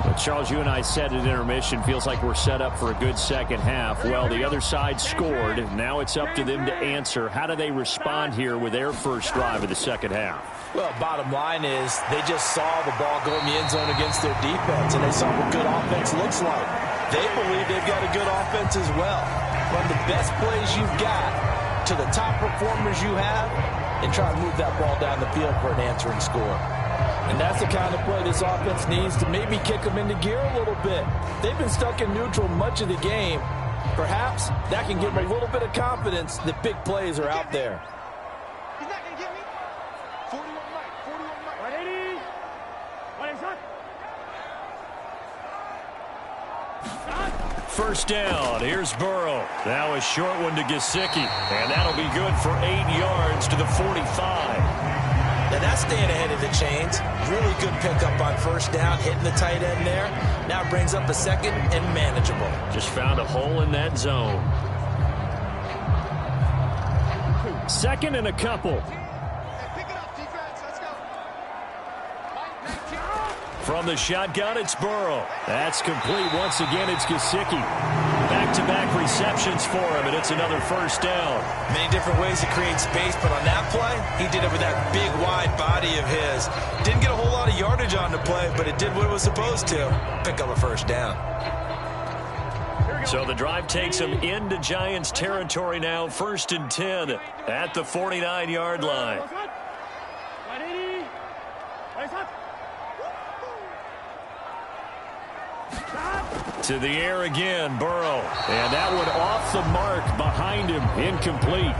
But Charles, you and I said at intermission, feels like we're set up for a good second half. Well, the other side scored. Now it's up to them to answer. How do they respond here with their first drive of the second half? Well, bottom line is they just saw the ball go in the end zone against their defense, and they saw what good offense looks like. They believe they've got a good offense as well. Run the best plays you've got to the top performers you have and try to move that ball down the field for an answering score. And that's the kind of play this offense needs to maybe kick them into gear a little bit. They've been stuck in neutral much of the game. Perhaps that can give them a little bit of confidence that big plays are out there. He's not going to get me. 41 Mike. 41 Mike. 180. First down. Here's Burrow. Now a short one to Gesicki. And that'll be good for 8 yards to the 45. Now that's staying ahead of the chains. Really good pickup on first down, hitting the tight end there. Now brings up a 2nd and manageable. Just found a hole in that zone. 2nd and a couple. Pick it up, defense. Let's go. From the shotgun, it's Burrow. That's complete. Once again, it's Gesicki. Back-to-back receptions for him, and it's another first down. Many different ways to create space, but on that play, he did it with that big, wide body of his. Didn't get a whole lot of yardage on the play, but it did what it was supposed to. Pick up a first down. So the drive takes him into Giants territory now, 1st and 10 at the 49-yard line. To the air again, Burrow. And that one off the mark behind him, incomplete.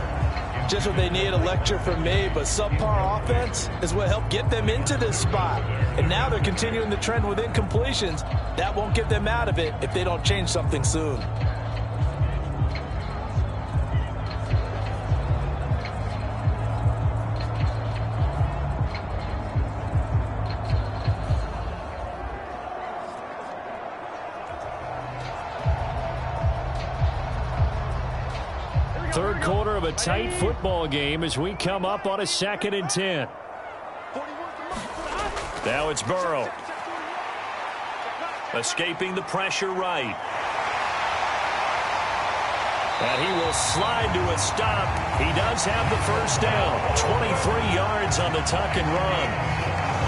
Just what they need, a lecture from me, but subpar offense is what helped get them into this spot. And now they're continuing the trend with incompletions. That won't get them out of it if they don't change something soon. Third quarter of a tight football game as we come up on a 2nd and 10. Now it's Burrow. Escaping the pressure right. And he will slide to a stop. He does have the first down. 23 yards on the tuck and run.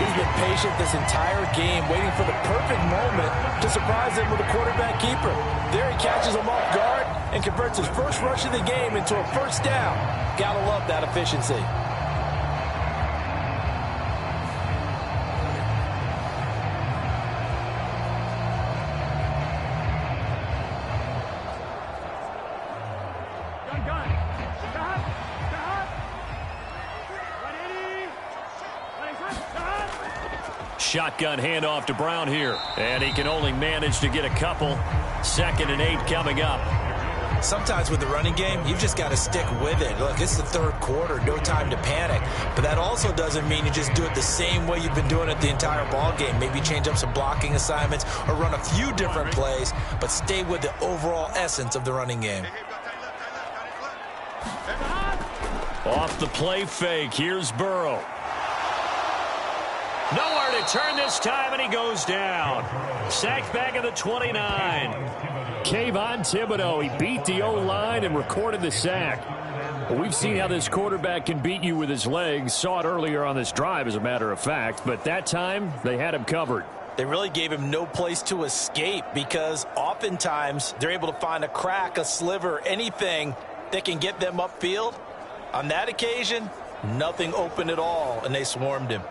He's been patient this entire game, waiting for the perfect moment to surprise him with a quarterback keeper. There he catches him off guard and converts his first rush of the game into a first down. Gotta love that efficiency. Shotgun handoff to Brown here. And he can only manage to get a couple. 2nd and 8 coming up. Sometimes with the running game, you've just got to stick with it. Look, it's the third quarter, no time to panic. But that also doesn't mean you just do it the same way you've been doing it the entire ball game. Maybe change up some blocking assignments or run a few different plays, but stay with the overall essence of the running game. Off the play fake, here's Burrow. Nowhere to turn this time, and he goes down. Sacked back at the 29. Kayvon Thibodeau, he beat the O-line and recorded the sack. Well, we've seen how this quarterback can beat you with his legs. Saw it earlier on this drive, as a matter of fact. But that time, they had him covered. They really gave him no place to escape because oftentimes they're able to find a crack, a sliver, anything that can get them upfield. On that occasion, nothing open at all, and they swarmed him.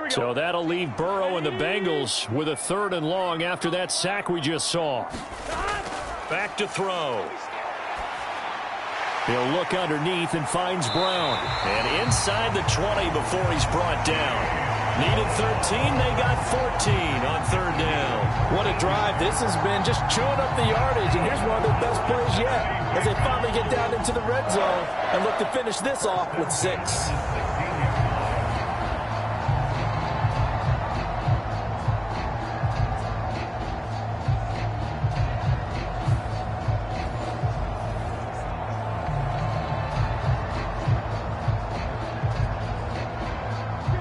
So that'll leave Burrow and the Bengals with a 3rd and long after that sack we just saw. Back to throw. He'll look underneath and finds Brown. And inside the 20 before he's brought down. Needed 13, they got 14 on 3rd down. What a drive this has been, just chewing up the yardage. And here's one of their best plays yet as they finally get down into the red zone and look to finish this off with 6.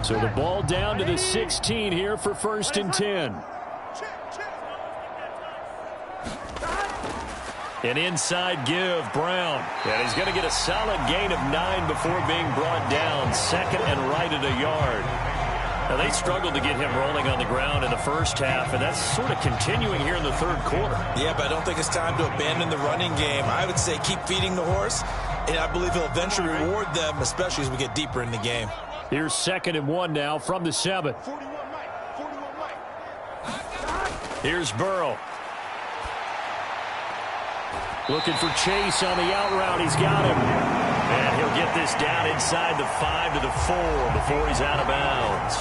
So the ball down to the 16 here for 1st and 10. An inside give, Brown. And he's going to get a solid gain of 9 before being brought down. 2nd and right at a yard. Now, they struggled to get him rolling on the ground in the first half, and that's sort of continuing here in the 3rd quarter. Yeah, but I don't think it's time to abandon the running game. I would say keep feeding the horse, and I believe he'll eventually reward them, especially as we get deeper in the game. Here's 2nd and 1 now from the 7. Here's Burrow. Looking for Chase on the out route. He's got him. And he'll get this down inside the 5 to the 4 before he's out of bounds.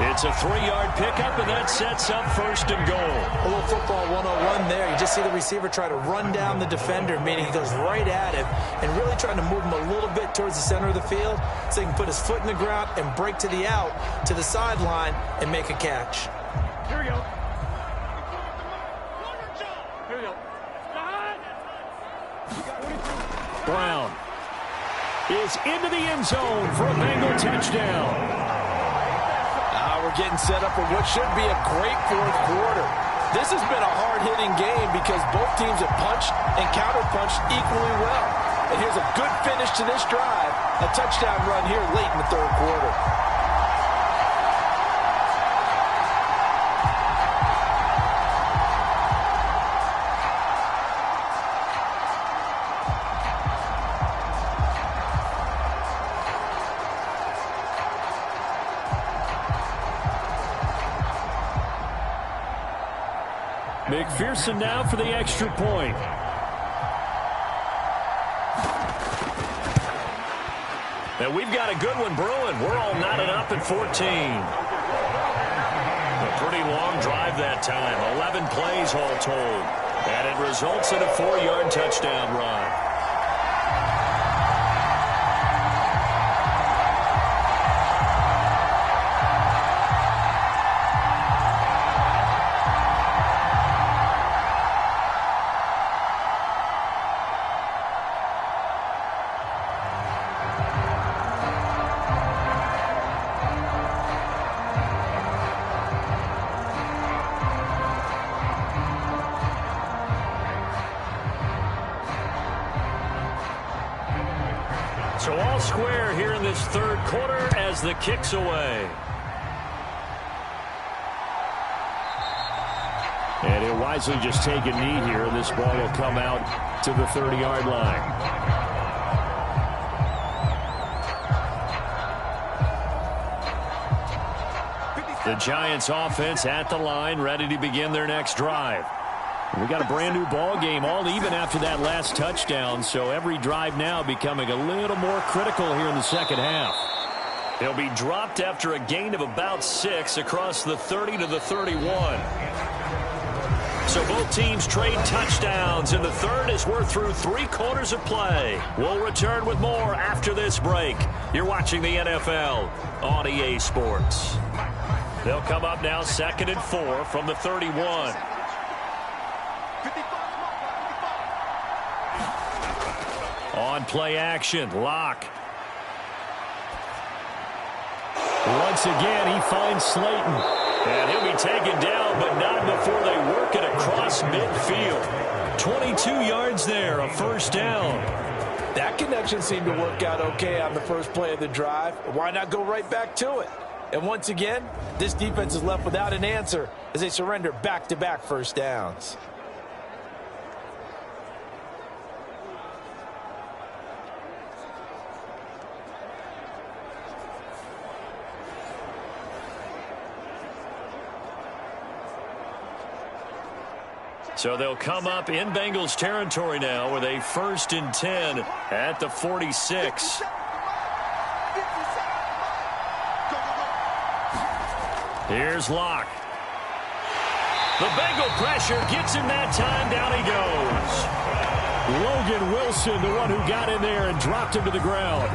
It's a 3-yard pickup, and that sets up 1st and goal. A little football 101 there. You just see the receiver try to run down the defender, meaning he goes right at him and really trying to move him a little bit towards the center of the field so he can put his foot in the ground and break to the out, to the sideline, and make a catch. Here we go. Here we go. Brown is into the end zone for a Bengal touchdown. We're getting set up for what should be a great 4th quarter. This has been a hard-hitting game because both teams have punched and counter-punched equally well. And here's a good finish to this drive, a touchdown run here late in the 3rd quarter. McPherson now for the extra point. And we've got a good one brewing. We're all knotted up at 14. A pretty long drive that time. 11 plays all told. And it results in a 4-yard touchdown run. So all square here in this third quarter as the kick's away. And he'll wisely just take a knee here, and this ball will come out to the 30-yard line. The Giants offense at the line, ready to begin their next drive. We got a brand new ball game, all even after that last touchdown, so every drive now becoming a little more critical here in the second half. He'll be dropped after a gain of about 6 across the 30 to the 31. So both teams trade touchdowns in the third as we're through 3 quarters of play. We'll return with more after this break. You're watching the NFL on EA Sports. They'll come up now 2nd and 4 from the 31. On play action, Locke. Once again, he finds Slayton. And he'll be taken down, but not before they work it across midfield. 22 yards there, a first down. That connection seemed to work out okay on the first play of the drive. Why not go right back to it? And once again, this defense is left without an answer as they surrender back-to-back first downs. So they'll come up in Bengals territory now with a 1st and 10 at the 46. Here's Locke. The Bengal pressure gets him that time. Down he goes. Logan Wilson, the one who got in there and dropped him to the ground.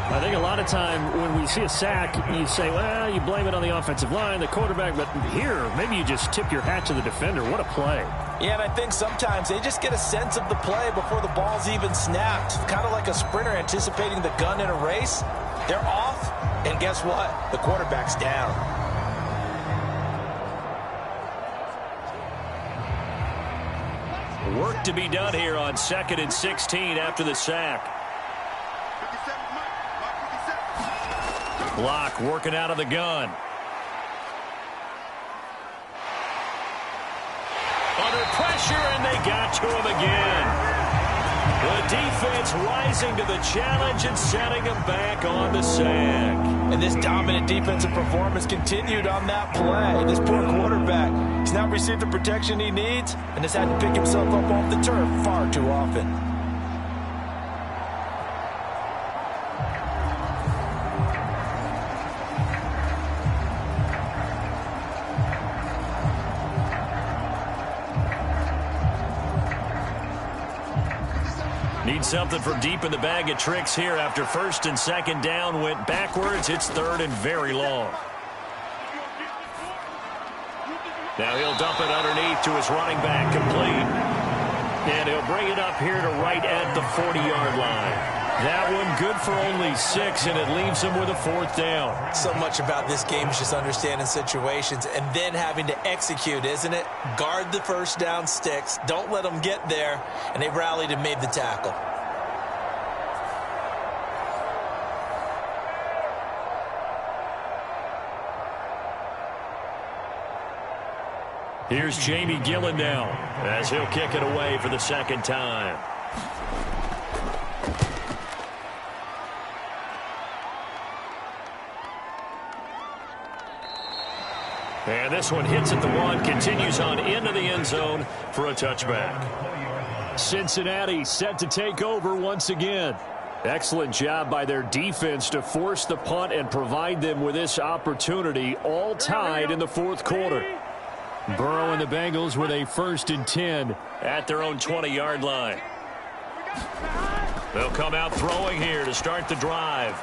I think a lot of time when we see a sack, you say, well, you blame it on the offensive line, the quarterback, but here, maybe you just tip your hat to the defender. What a play. Yeah, and I think sometimes they just get a sense of the play before the ball's even snapped. Kind of like a sprinter anticipating the gun in a race. They're off, and guess what? The quarterback's down. Work to be done here on 2nd and 16 after the sack. Locke working out of the gun. Under pressure, and they got to him again. The defense rising to the challenge and setting him back on the sack. And this dominant defensive performance continued on that play. This poor quarterback, he's not received the protection he needs and has had to pick himself up off the turf far too often. Need something from deep in the bag of tricks here after 1st and 2nd down went backwards. It's 3rd and very long. Now he'll dump it underneath to his running back, complete. And he'll bring it up here to right at the 40-yard line. That one good for only 6, and it leaves him with a 4th down. So much about this game is just understanding situations and then having to execute, isn't it? Guard the first down sticks. Don't let them get there. And they rallied and made the tackle. Here's Jamie Gillen now as he'll kick it away for the 2nd time. And this one hits at the 1, continues on into the end zone for a touchback. Cincinnati set to take over once again. Excellent job by their defense to force the punt and provide them with this opportunity, all tied in the 4th quarter. Burrow and the Bengals with a 1st and 10 at their own 20-yard line. They'll come out throwing here to start the drive.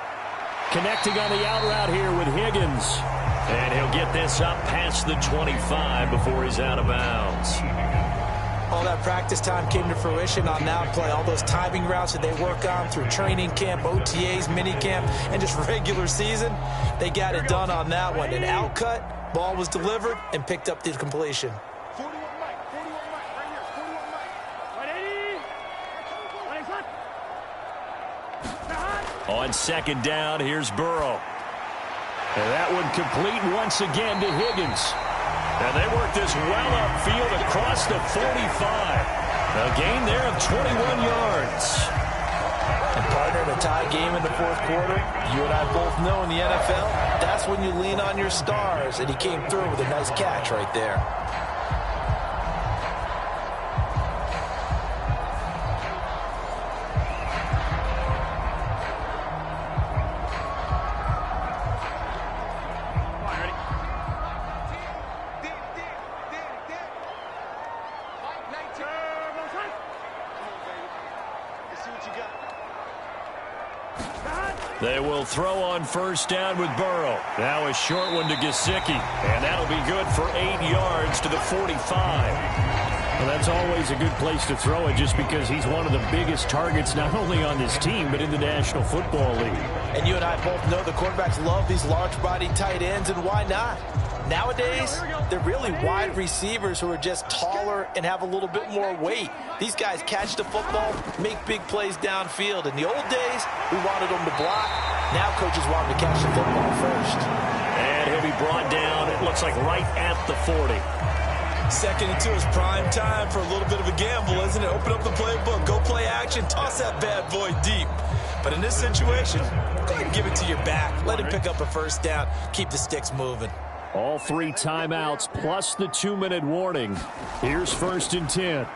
Connecting on the out route here with Higgins. And he'll get this up past the 25 before he's out of bounds. All that practice time came to fruition on that play. All those timing routes that they work on through training camp, OTAs, minicamp, and just regular season, they got it done on that one. An outcut, ball was delivered, and picked up the completion. 41 Mike, right here, 41 Mike. 180, 180. On second down, here's Burrow. And that one complete once again to Higgins. And they work this well upfield across the 45. A gain there of 21 yards. And partner, in a tie game in the fourth quarter, you and I both know in the NFL, that's when you lean on your stars. And he came through with a nice catch right there. They will throw on first down with Burrow. Now a short one to Gesicki. And that'll be good for 8 yards to the 45. Well, that's always a good place to throw it just because he's one of the biggest targets not only on this team but in the National Football League. And you and I both know the quarterbacks love these large-body tight ends, and why not? Nowadays, they're really wide receivers who are just taller and have a little bit more weight. These guys catch the football, make big plays downfield. In the old days, we wanted them to block. Now coaches want them to catch the football first. And he'll be brought down, it looks like right at the 40. 2nd and 2 is prime time for a little bit of a gamble, isn't it? Open up the playbook, go play action, toss that bad boy deep. But in this situation, go ahead and give it to your back. Let him pick up a first down, keep the sticks moving. All 3 timeouts plus the 2-minute warning. Here's 1st and 10.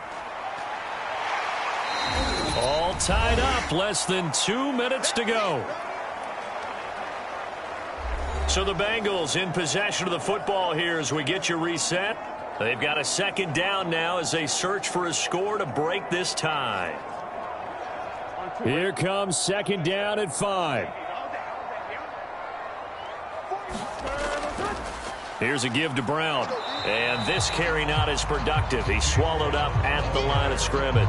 All tied up, less than 2 minutes to go. So the Bengals in possession of the football here as we get you reset. They've got a 2nd down now as they search for a score to break this tie. Here comes 2nd down at 5. Here's a give to Brown. And this carry not as productive. He's swallowed up at the line of scrimmage.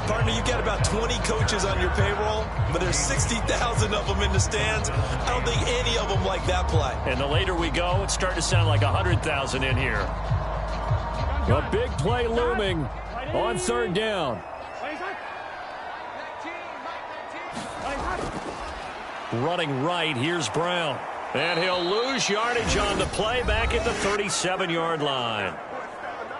Partner, you got about 20 coaches on your payroll, but there's 60,000 of them in the stands. I don't think any of them like that play. And the later we go, it's starting to sound like 100,000 in here. A big play looming on 3rd down. Running right, here's Brown. And he'll lose yardage on the play back at the 37-yard line.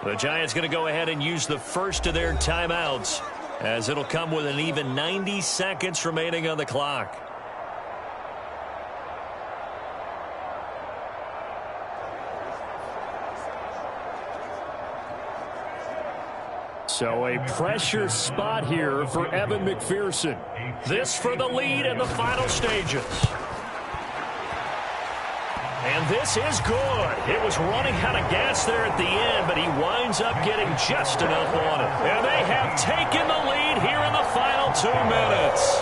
The Giants going to go ahead and use the first of their timeouts as it'll come with an even 90 seconds remaining on the clock. So a pressure spot here for Evan McPherson. This for the lead in the final stages. And this is good. It was running out of gas there at the end, but he winds up getting just enough on it. And they have taken the lead here in the final 2 minutes.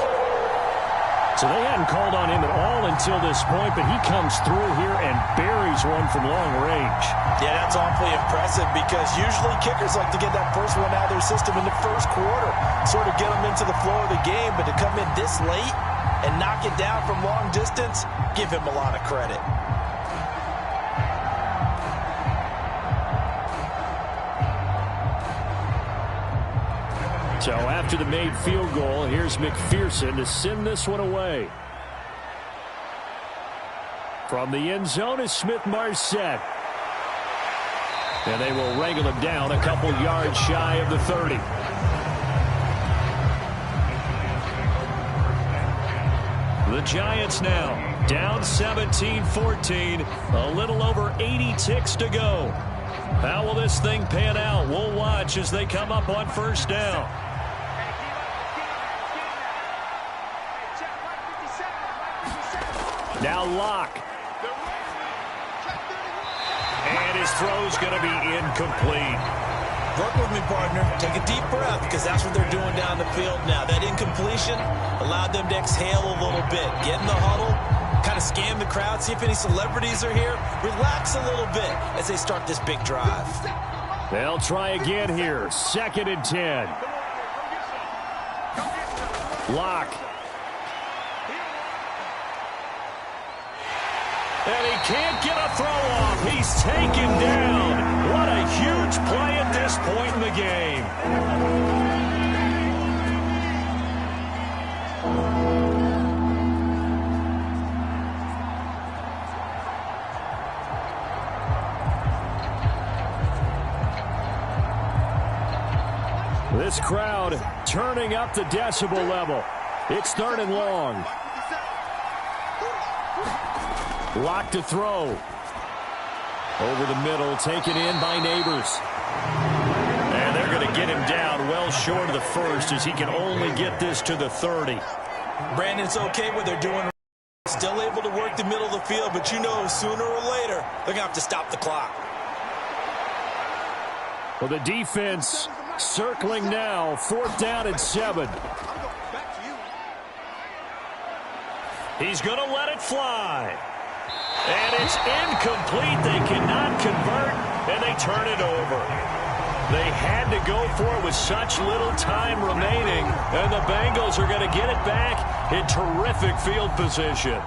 So they hadn't called on him at all until this point, but he comes through here and buries one from long range. Yeah, that's awfully impressive because usually kickers like to get that first one out of their system in the first quarter, sort of get them into the flow of the game, but to come in this late and knock it down from long distance, give him a lot of credit. So after the made field goal, here's McPherson to send this one away. From the end zone is Smith-Marset. And they will wrangle him down a couple yards shy of the 30. The Giants now down 17-14, a little over 80 ticks to go. How will this thing pan out? We'll watch as they come up on first down. Now Locke. And his throw's going to be incomplete. Work with me, partner. Take a deep breath because that's what they're doing down the field now. That incompletion allowed them to exhale a little bit. Get in the huddle, kind of scan the crowd, see if any celebrities are here. Relax a little bit as they start this big drive. They'll try again here. 2nd and 10. Locke. And he can't get a throw off. He's taken down. What a huge play at this point in the game. turning up the decibel level. It's 3rd and long. Lock to throw. Over the middle, taken in by Neighbors. And they're going to get him down well short of the first as he can only get this to the 30. Brandon, it's okay what they're doing. Still able to work the middle of the field, but you know sooner or later they're going to have to stop the clock. Well, the defense circling now. 4th down and 7. He's going to let it fly. And it's incomplete. They cannot convert, and they turn it over. They had to go for it with such little time remaining, and the Bengals are going to get it back in terrific field position.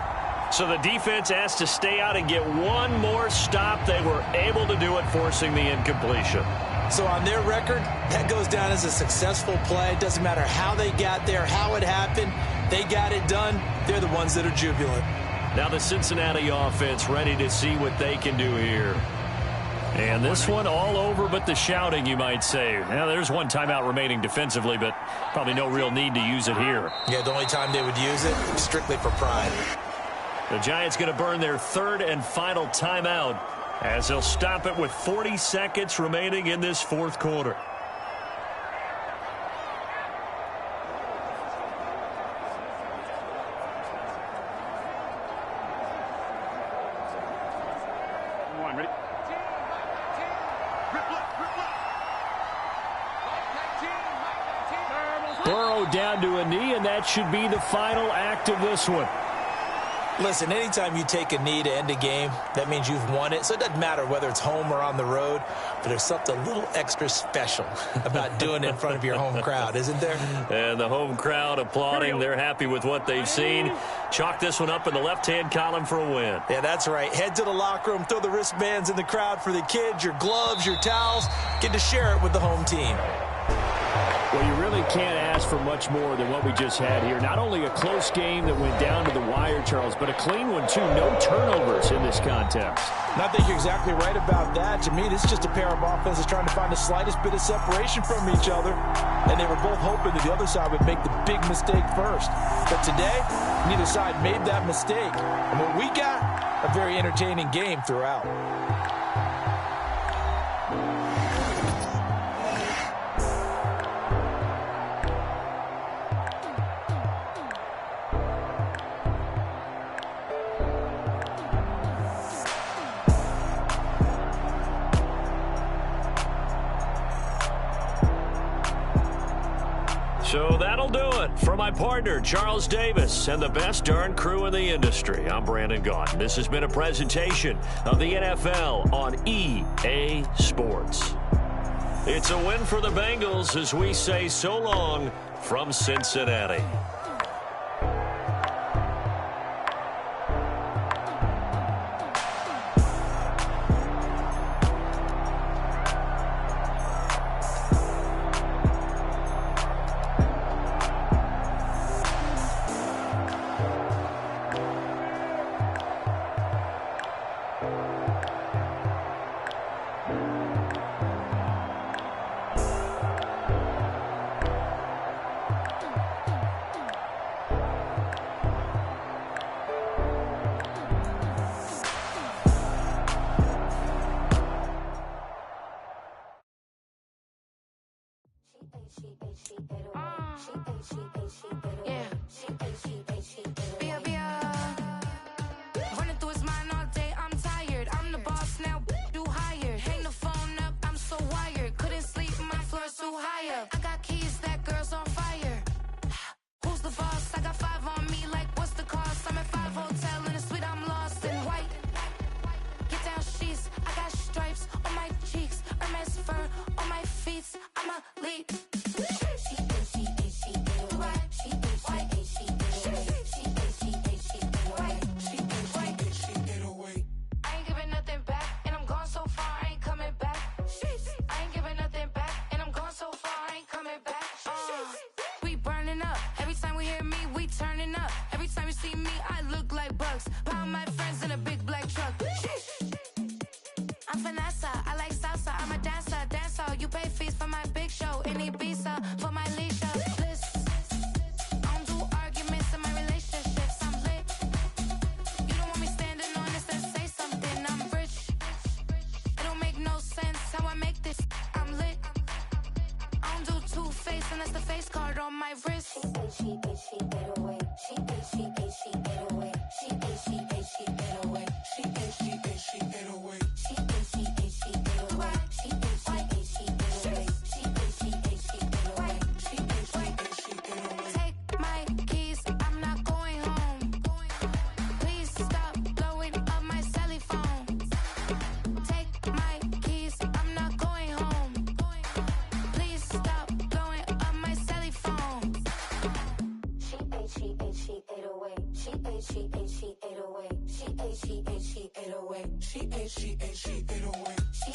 So the defense has to stay out and get one more stop. They were able to do it, forcing the incompletion. So on their record, that goes down as a successful play. It doesn't matter how they got there, how it happened. They got it done. They're the ones that are jubilant. Now the Cincinnati offense ready to see what they can do here. And this one all over but the shouting, you might say. Now there's one timeout remaining defensively, but probably no real need to use it here. Yeah, the only time they would use it, strictly for pride. The Giants going to burn their 3rd and final timeout as they'll stop it with 40 seconds remaining in this 4th quarter. Burrow down to a knee, and that should be the final act of this one. Listen, anytime you take a knee to end a game, that means you've won it. So it doesn't matter whether it's home or on the road, but there's something a little extra special about doing it in front of your home crowd, isn't there? And the home crowd applauding. They're happy with what they've seen. Chalk this one up in the left-hand column for a win. Yeah, that's right. Head to the locker room, throw the wristbands in the crowd for the kids, your gloves, your towels. Get to share it with the home team. Well, you really can't ask for much more than what we just had here. Not only a close game that went down to the wire, Charles, but a clean one, too. No turnovers in this contest. And I think you're exactly right about that. To me, this is just a pair of offenses trying to find the slightest bit of separation from each other. And they were both hoping that the other side would make the big mistake first. But today, neither side made that mistake. And what we got, a very entertaining game throughout. So that'll do it. For my partner, Charles Davis, and the best darn crew in the industry, I'm Brandon Gaudin. This has been a presentation of the NFL on EA Sports. It's a win for the Bengals as we say so long from Cincinnati. 808. She 808. She 808. She 808. She 808. She 808. She 808. She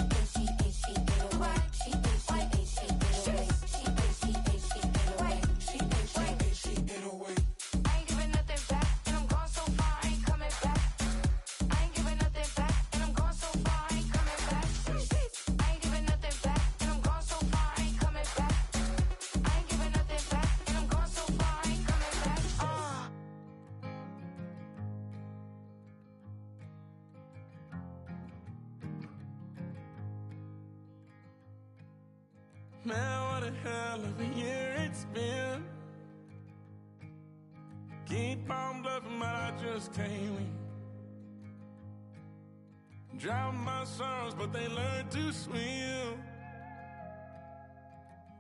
808. She 808. I ain't giving nothing back, and I'm gone so far, I ain't coming back. I ain't giving nothing back, and I'm gone so far, I ain't coming back. I ain't giving nothing back, and I'm gone so far, I ain't coming back. I ain't giving nothing back, and I'm gone so far, I ain't coming back. Man, what a hell of a year it's been. Keep on bluffing, but I just can't win. Drown my sorrows, but they learn to swim.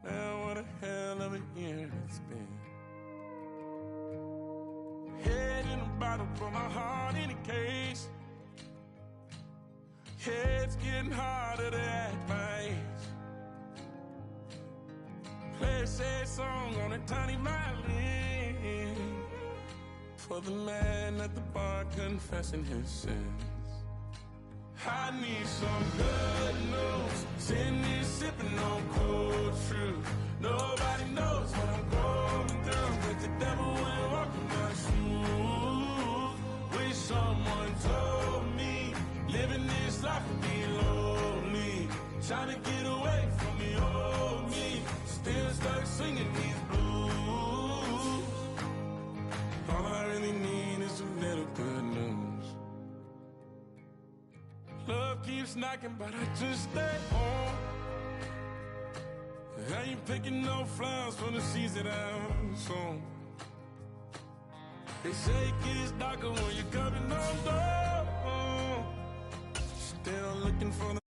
Man, what a hell of a year it's been. Head in a bottle, put my heart in a case. It's getting harder to act my age. Play a sad song on a tiny violin for the man at the bar confessing his sins. I need some good news. Sitting here sipping on cold truth. Nobody knows what I'm going through, but the devil went walking my shoes. Wish someone told me living this life would be lonely. Trying to get away from the old me. Still stuck singing these blues. All I really need is a little good news. Love keeps knocking, but I just stay home. I ain't picking no flowers for the seeds that I'm sown. They say it gets darker when you're coming on door. Still looking for the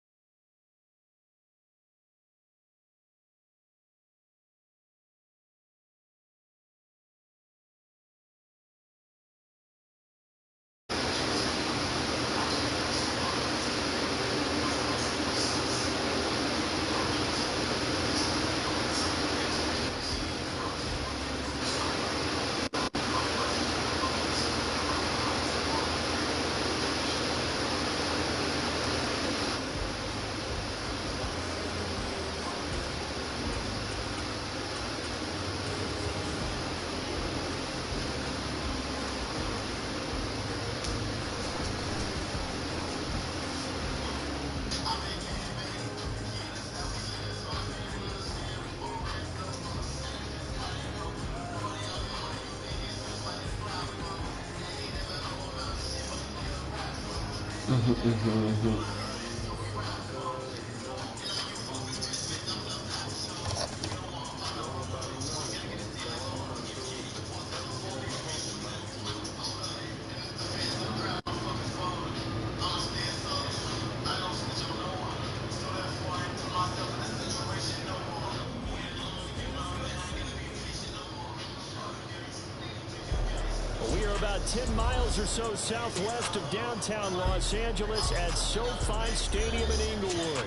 We are about 10 miles or so southwest of downtown Los Angeles at SoFi Stadium in Inglewood.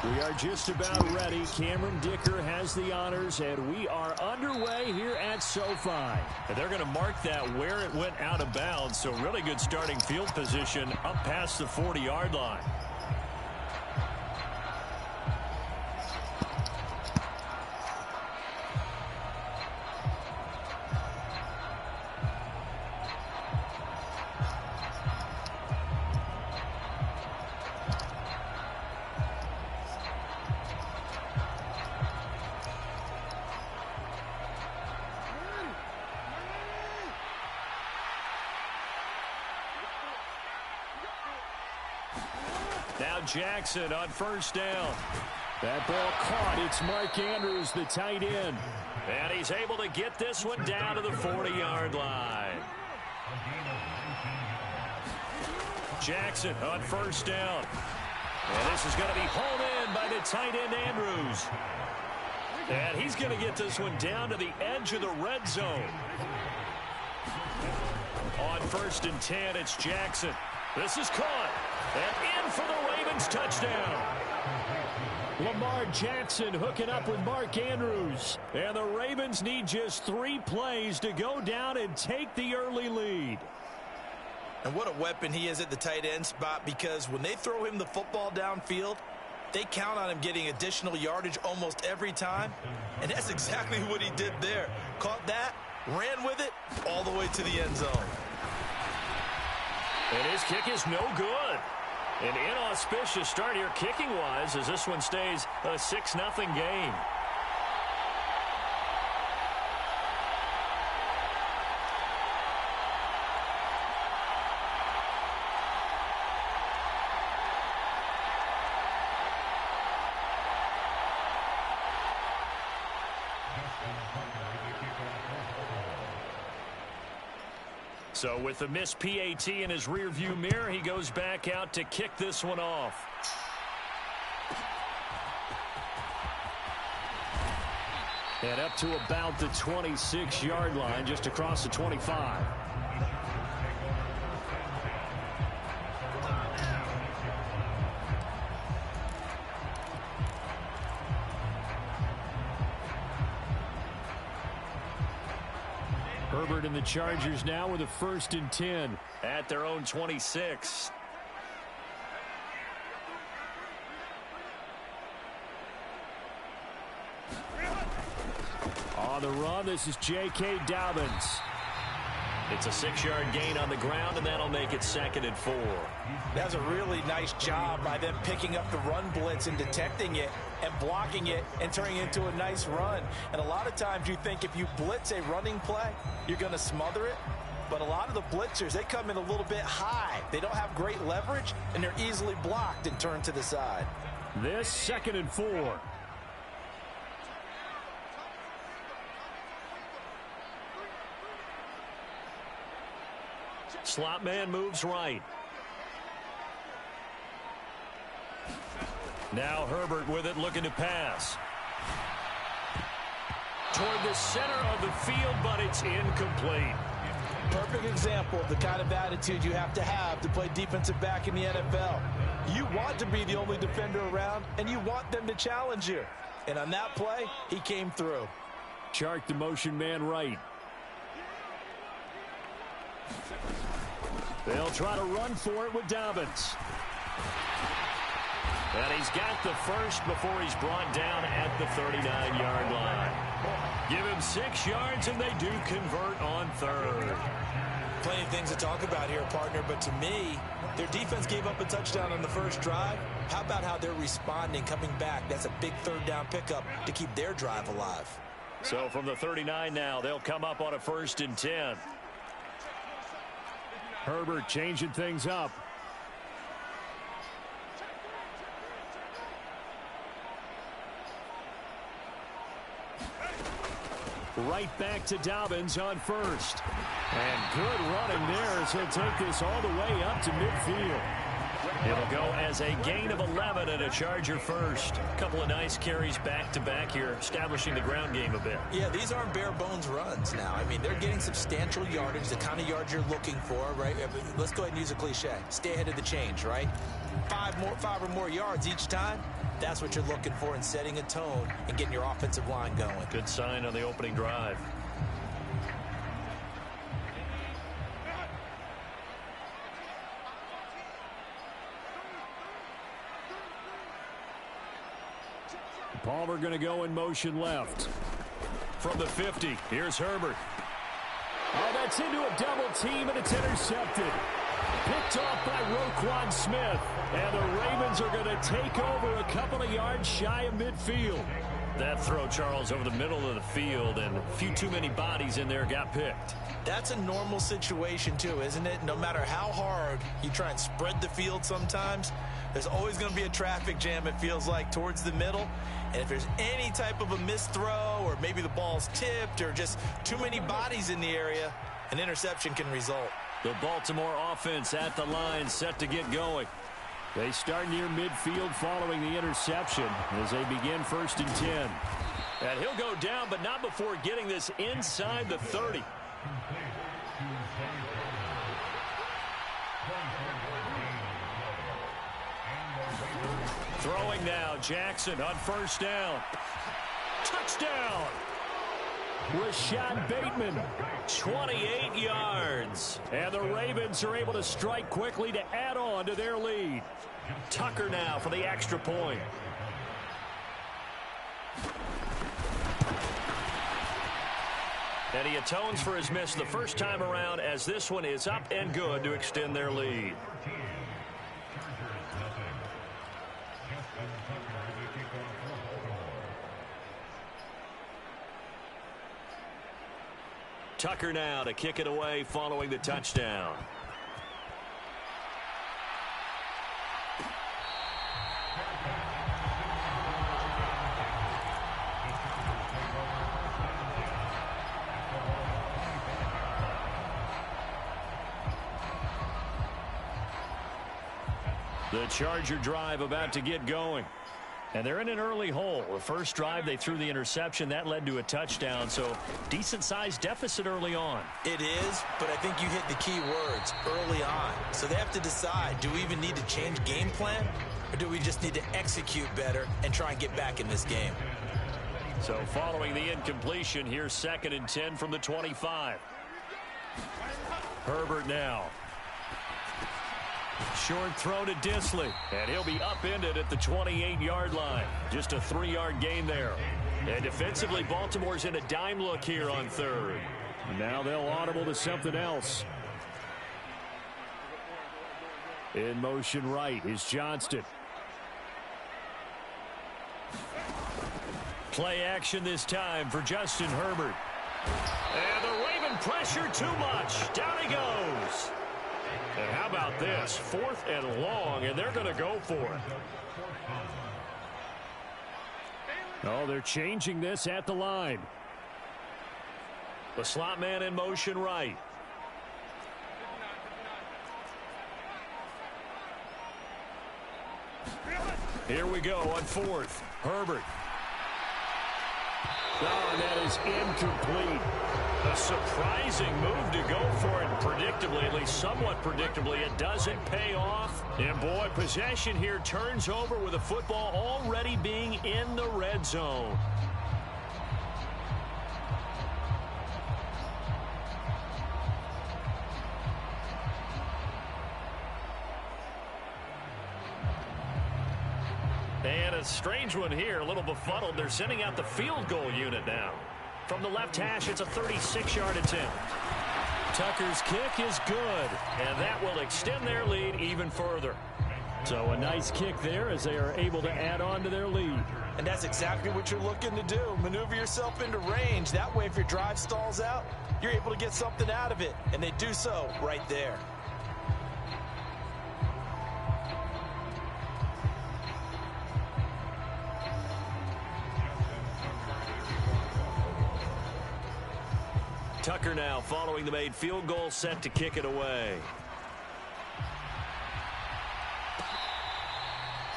We are just about ready. Cameron Dicker has the honors, and we are underway here at SoFi. And they're going to mark that where it went out of bounds, so really good starting field position up past the 40-yard line. now Jackson on first down. That ball caught. It's Mark Andrews, the tight end. And he's able to get this one down to the 40-yard line. Jackson on first down. And this is going to be hauled in by the tight end Andrews. And he's going to get this one down to the edge of the red zone. On first and 10, it's Jackson. This is caught. And in for the Ravens touchdown. Lamar Jackson hooking up with Mark Andrews. And the Ravens need just 3 plays to go down and take the early lead. And what a weapon he is at the tight end spot, because when they throw him the football downfield, they count on him getting additional yardage almost every time. And that's exactly what he did there. Caught that, ran with it, all the way to the end zone. And his kick is no good. An inauspicious start here kicking-wise as this one stays a 6-0 game. So with the missed PAT in his rearview mirror, he goes back out to kick this one off. And up to about the 26-yard line, just across the 25. Herbert and the Chargers now with a 1st and 10 at their own 26. On the run, this is J.K. Dobbins. It's a 6-yard gain on the ground, and that'll make it 2nd and 4. That's a really nice job by them picking up the run blitz and detecting it and blocking it and turning it into a nice run. And a lot of times you think if you blitz a running play, you're going to smother it. But a lot of the blitzers, they come in a little bit high. They don't have great leverage, and they're easily blocked and turned to the side. This 2nd and 4. Slot man moves right. Now Herbert with it, looking to pass. Toward the center of the field, but it's incomplete. Perfect example of the kind of attitude you have to play defensive back in the NFL. You want to be the only defender around, and you want them to challenge you. And on that play, he came through. Chark the motion man right. They'll try to run for it with Dobbins. And he's got the first before he's brought down at the 39-yard line. Give him 6 yards, and they do convert on 3rd. Plenty of things to talk about here, partner, but to me, their defense gave up a touchdown on the first drive. How about how they're responding, coming back? That's a big 3rd down pickup to keep their drive alive. So from the 39 now, they'll come up on a 1st and 10. Herbert changing things up. Right back to Dobbins on 1st. And good running there as he'll take this all the way up to midfield. It'll go as a gain of 11 and a Charger first. A couple of nice carries back-to-back here, establishing the ground game a bit. Yeah, these aren't bare-bones runs now. I mean, they're getting substantial yardage, the kind of yards you're looking for, right? Let's go ahead and use a cliche. Stay ahead of the change, right? 5 or more yards each time. That's what you're looking for in setting a tone and getting your offensive line going. Good sign on the opening drive. Palmer going to go in motion left. From the 50, here's Herbert. Oh, that's into a double team, and it's intercepted. Picked off by Roquan Smith. And the Ravens are going to take over a couple of yards shy of midfield. That throw, Charles, over the middle of the field, and a few too many bodies in there got picked. That's a normal situation, too, isn't it? No matter how hard you try and spread the field sometimes, There's always going to be a traffic jam, it feels like, towards the middle. And if there's any type of a missed throw or maybe the ball's tipped or just too many bodies in the area, an interception can result. The Baltimore offense at the line, set to get going. They start near midfield following the interception as they begin 1st and 10. And he'll go down, but not before getting this inside the 30. Throwing now, Jackson on 1st down. Touchdown! Rashad Bateman, 28 yards. And the Ravens are able to strike quickly to add on to their lead. Tucker now for the extra point. And he atones for his miss the first time around, as this one is up and good to extend their lead. Tucker now to kick it away following the touchdown. The Charger drive about to get going. And they're in an early hole. The first drive, they threw the interception. That led to a touchdown, so decent-sized deficit early on. It is, but I think you hit the key words, early on. So they have to decide, do we even need to change game plan, or do we just need to execute better and try and get back in this game? So following the incompletion, here's 2nd and 10 from the 25. Herbert now. Short throw to Disley, and he'll be upended at the 28-yard line. Just a 3-yard gain there. And defensively, Baltimore's in a dime look here on 3rd. Now they'll audible to something else. In motion right is Johnston. Play action this time for Justin Herbert. And the Raven pressure too much. Down he goes. And how about this? 4th and long, and they're going to go for it. Oh, they're changing this at the line. The slot man in motion right. Here we go on 4th. Herbert. Oh, and that is incomplete. A surprising move to go for it predictably, at least somewhat predictably. It doesn't pay off. And, boy, possession here turns over with the football already being in the red zone. And a strange one here, a little befuddled. They're sending out the field goal unit now. From the left hash, it's a 36-yard attempt. Tucker's kick is good, and that will extend their lead even further. So a nice kick there as they are able to add on to their lead. And that's exactly what you're looking to do. Maneuver yourself into range. That way, if your drive stalls out, you're able to get something out of it. And they do so right there. Tucker now following the made field goal, set to kick it away.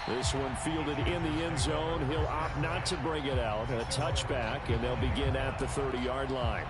This one fielded in the end zone. He'll opt not to bring it out. A touchback, and they'll begin at the 30-yard line.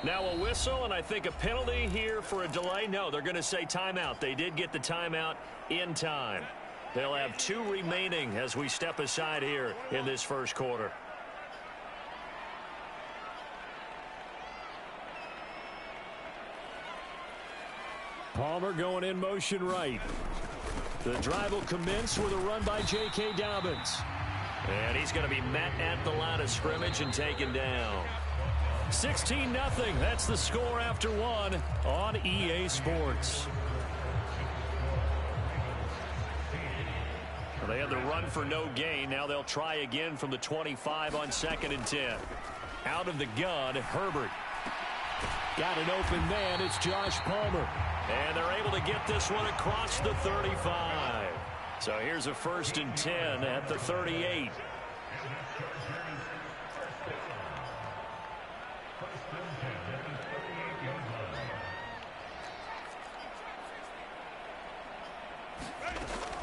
Now a whistle, and I think a penalty here for a delay. No, they're going to say timeout. They did get the timeout in time. They'll have 2 remaining as we step aside here in this first quarter. Palmer going in motion right. The drive will commence with a run by J.K. Dobbins. And he's going to be met at the line of scrimmage and taken down. 16-0. That's the score after one on EA Sports. Well, they had the run for no gain. Now they'll try again from the 25 on 2nd and 10. Out of the gun, Herbert. Got an open man. It's Josh Palmer. And they're able to get this one across the 35. So here's a 1st and 10 at the 38.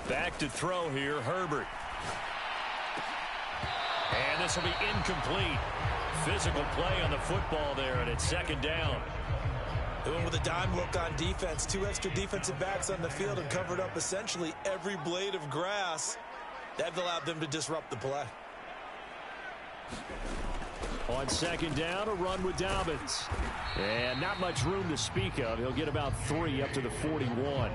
Back to throw here, Herbert. And this will be incomplete. Physical play on the football there, and it's 2nd down. They went with a dime look on defense. 2 extra defensive backs on the field and covered up essentially every blade of grass. That allowed them to disrupt the play. On 2nd down, a run with Dobbins. And not much room to speak of. He'll get about 3 up to the 41.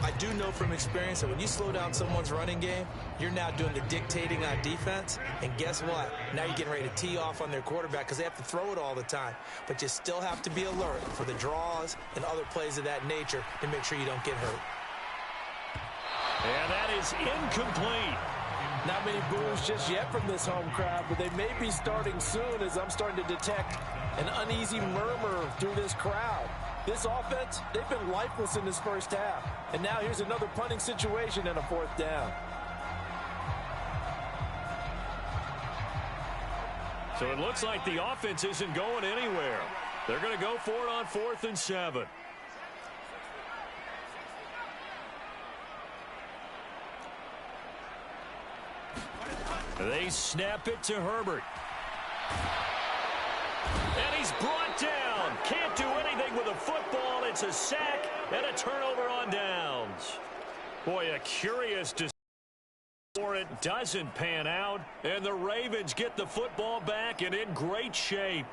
I do know from experience that when you slow down someone's running game, you're now doing the dictating on defense. And guess what? Now you're getting ready to tee off on their quarterback because they have to throw it all the time. But you still have to be alert for the draws and other plays of that nature to make sure you don't get hurt. And that is incomplete. Not many boos just yet from this home crowd, but they may be starting soon as I'm starting to detect an uneasy murmur through this crowd. This offense, they've been lifeless in this first half. And now here's another punting situation and a 4th down. So it looks like the offense isn't going anywhere. They're going to go for it on 4th and 7. They snap it to Herbert. And he's brought down. Can't do anything with a football. It's a sack and a turnover on downs. Boy, a curious decision. Or it doesn't pan out. And the Ravens get the football back and in great shape.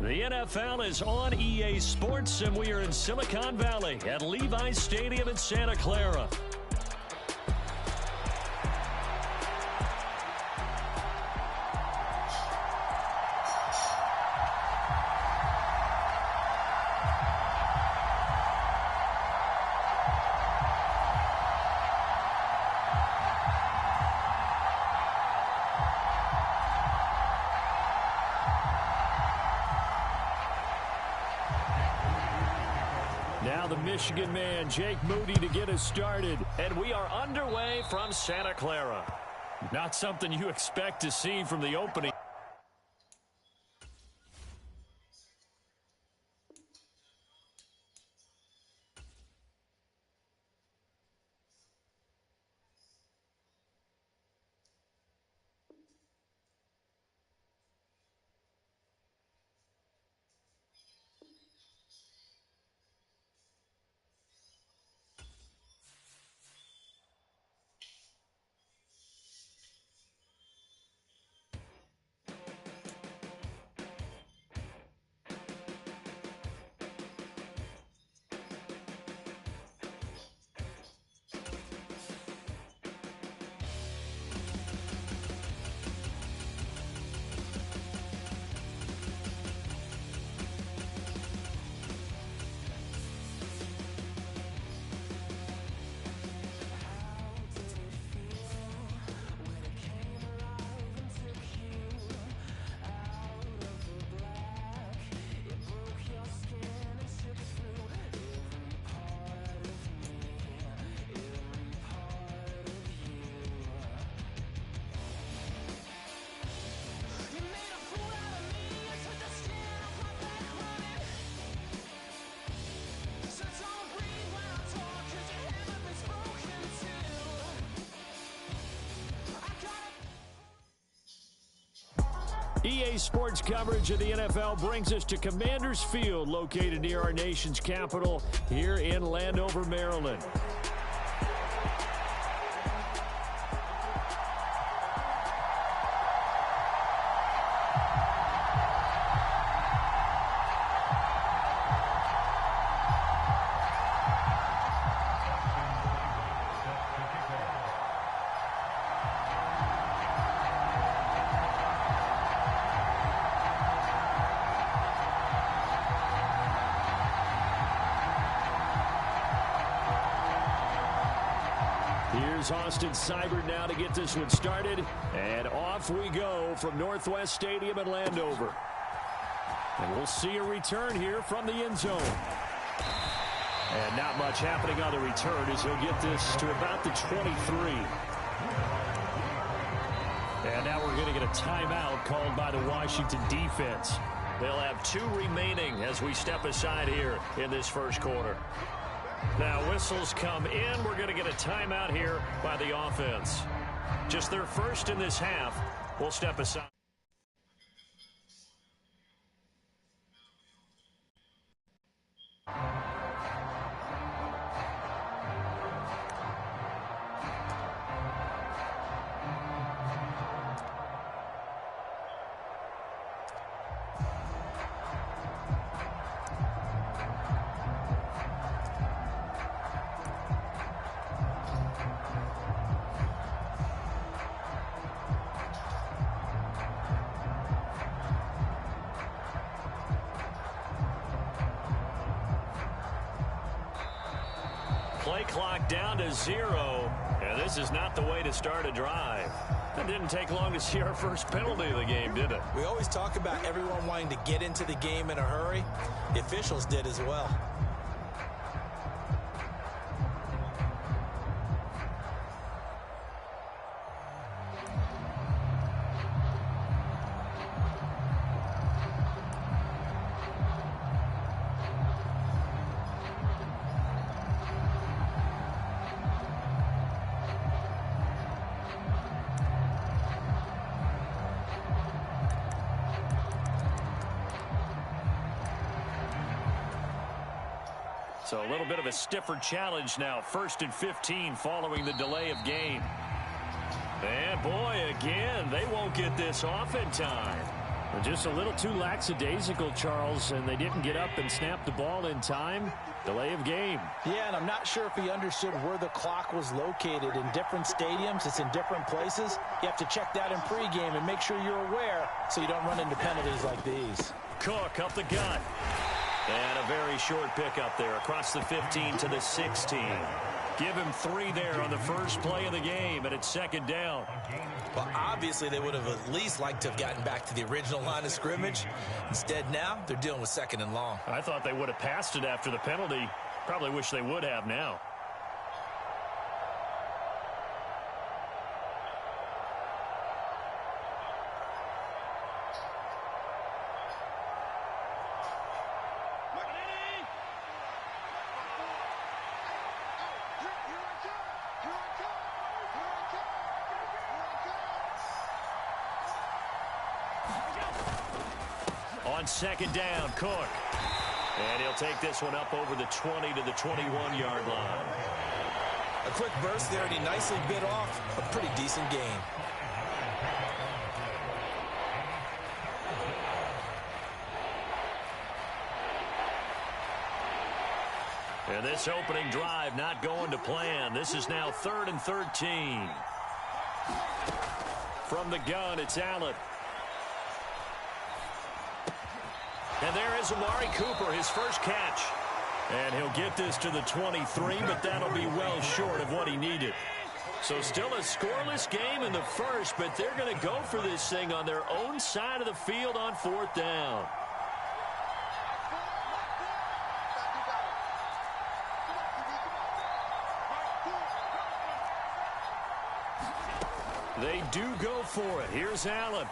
The NFL is on EA Sports, and we are in Silicon Valley at Levi's Stadium in Santa Clara. Now the Michigan man, Jake Moody, to get us started. And we are underway from Santa Clara. Not something you expect to see from the opening. EA Sports coverage of the NFL brings us to Commanders Field, located near our nation's capital here in Landover, Maryland. Here's Austin Seibert now to get this one started. And off we go from Northwest Stadium in Landover. And we'll see a return here from the end zone. And not much happening on the return as he'll get this to about the 23. And now we're going to get a timeout called by the Washington defense. They'll have 2 remaining as we step aside here in this first quarter. Now whistles come in. We're going to get a timeout here by the offense. Just their first in this half. We'll step aside. Play clock down to 0, and this is not the way to start a drive. It didn't take long to see our first penalty of the game, did it? We always talk about everyone wanting to get into the game in a hurry. The officials did as well. So a little bit of a stiffer challenge now. 1st and 15 following the delay of game. And boy, again, they won't get this off in time. Just a little too lackadaisical, Charles, and they didn't get up and snap the ball in time. Delay of game. Yeah, and I'm not sure if he understood where the clock was located. In different stadiums, it's in different places. You have to check that in pregame and make sure you're aware so you don't run into penalties like these. Cook up the gut. And a very short pickup there across the 15 to the 16. Give him 3 there on the first play of the game, and it's 2nd down. Well, obviously, they would have at least liked to have gotten back to the original line of scrimmage. Instead, now they're dealing with 2nd and long. I thought they would have passed it after the penalty. Probably wish they would have now. On 2nd down, Cook. And he'll take this one up over the 20 to the 21-yard line. A quick burst there, and he nicely bit off a pretty decent gain. And this opening drive not going to plan. This is now 3rd and 13. From the gun, it's Allen. And there is Amari Cooper, his first catch. And he'll get this to the 23, but that'll be well short of what he needed. So still a scoreless game in the first, but they're going to go for this thing on their own side of the field on 4th down. They do go for it. Here's Allen.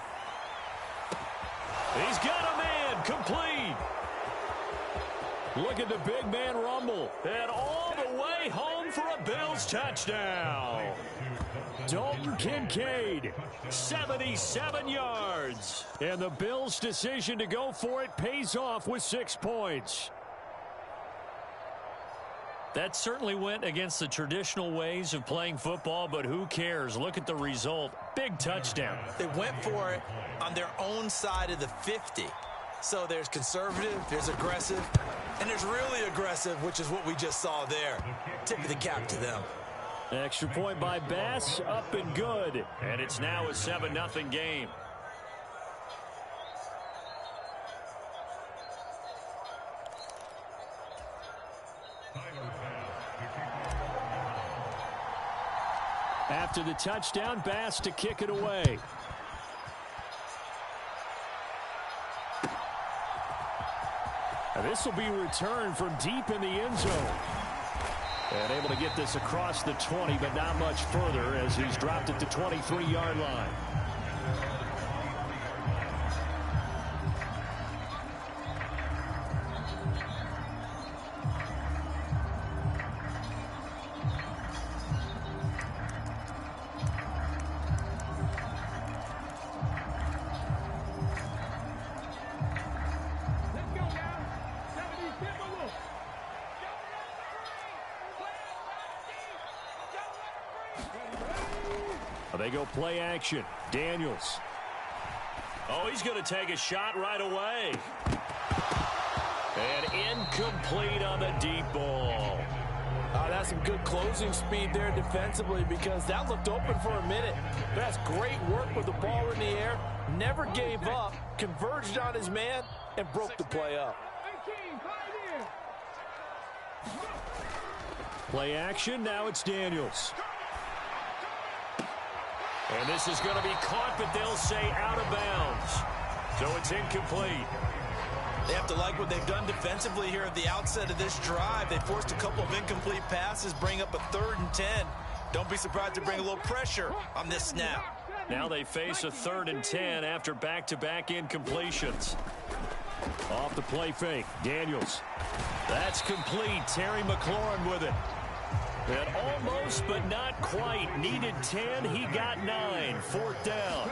He's got a man complete. Look at the big man rumble. And all the way home for a Bills touchdown. Dalton Kincaid, 77 yards. And the Bills' decision to go for it pays off with 6 points. That certainly went against the traditional ways of playing football, but who cares? Look at the result. Big touchdown. They went for it on their own side of the 50. So there's conservative, there's aggressive, and there's really aggressive, which is what we just saw there. Tip of the cap to them. Extra point by Bass, up and good. And it's now a 7-0 game. After the touchdown, Bass to kick it away. This will be returned from deep in the end zone. And able to get this across the 20, but not much further as he's dropped at the 23-yard line. They go play action. Daniels. Oh, he's going to take a shot right away. And incomplete on the deep ball. That's some good closing speed there defensively because that looked open for a minute. That's great work with the ball in the air. Never gave up, converged on his man, and broke the play up. Play action. Now it's Daniels. And this is going to be caught, but they'll say out of bounds. So it's incomplete. They have to like what they've done defensively here at the outset of this drive. They forced a couple of incomplete passes, bring up a 3rd and 10. Don't be surprised to bring a little pressure on this snap. Now they face a 3rd and 10 after back-to-back incompletions. Off the play fake. Daniels. That's complete. Terry McLaurin with it. And almost, but not quite. Needed 10. He got 9. 4th down.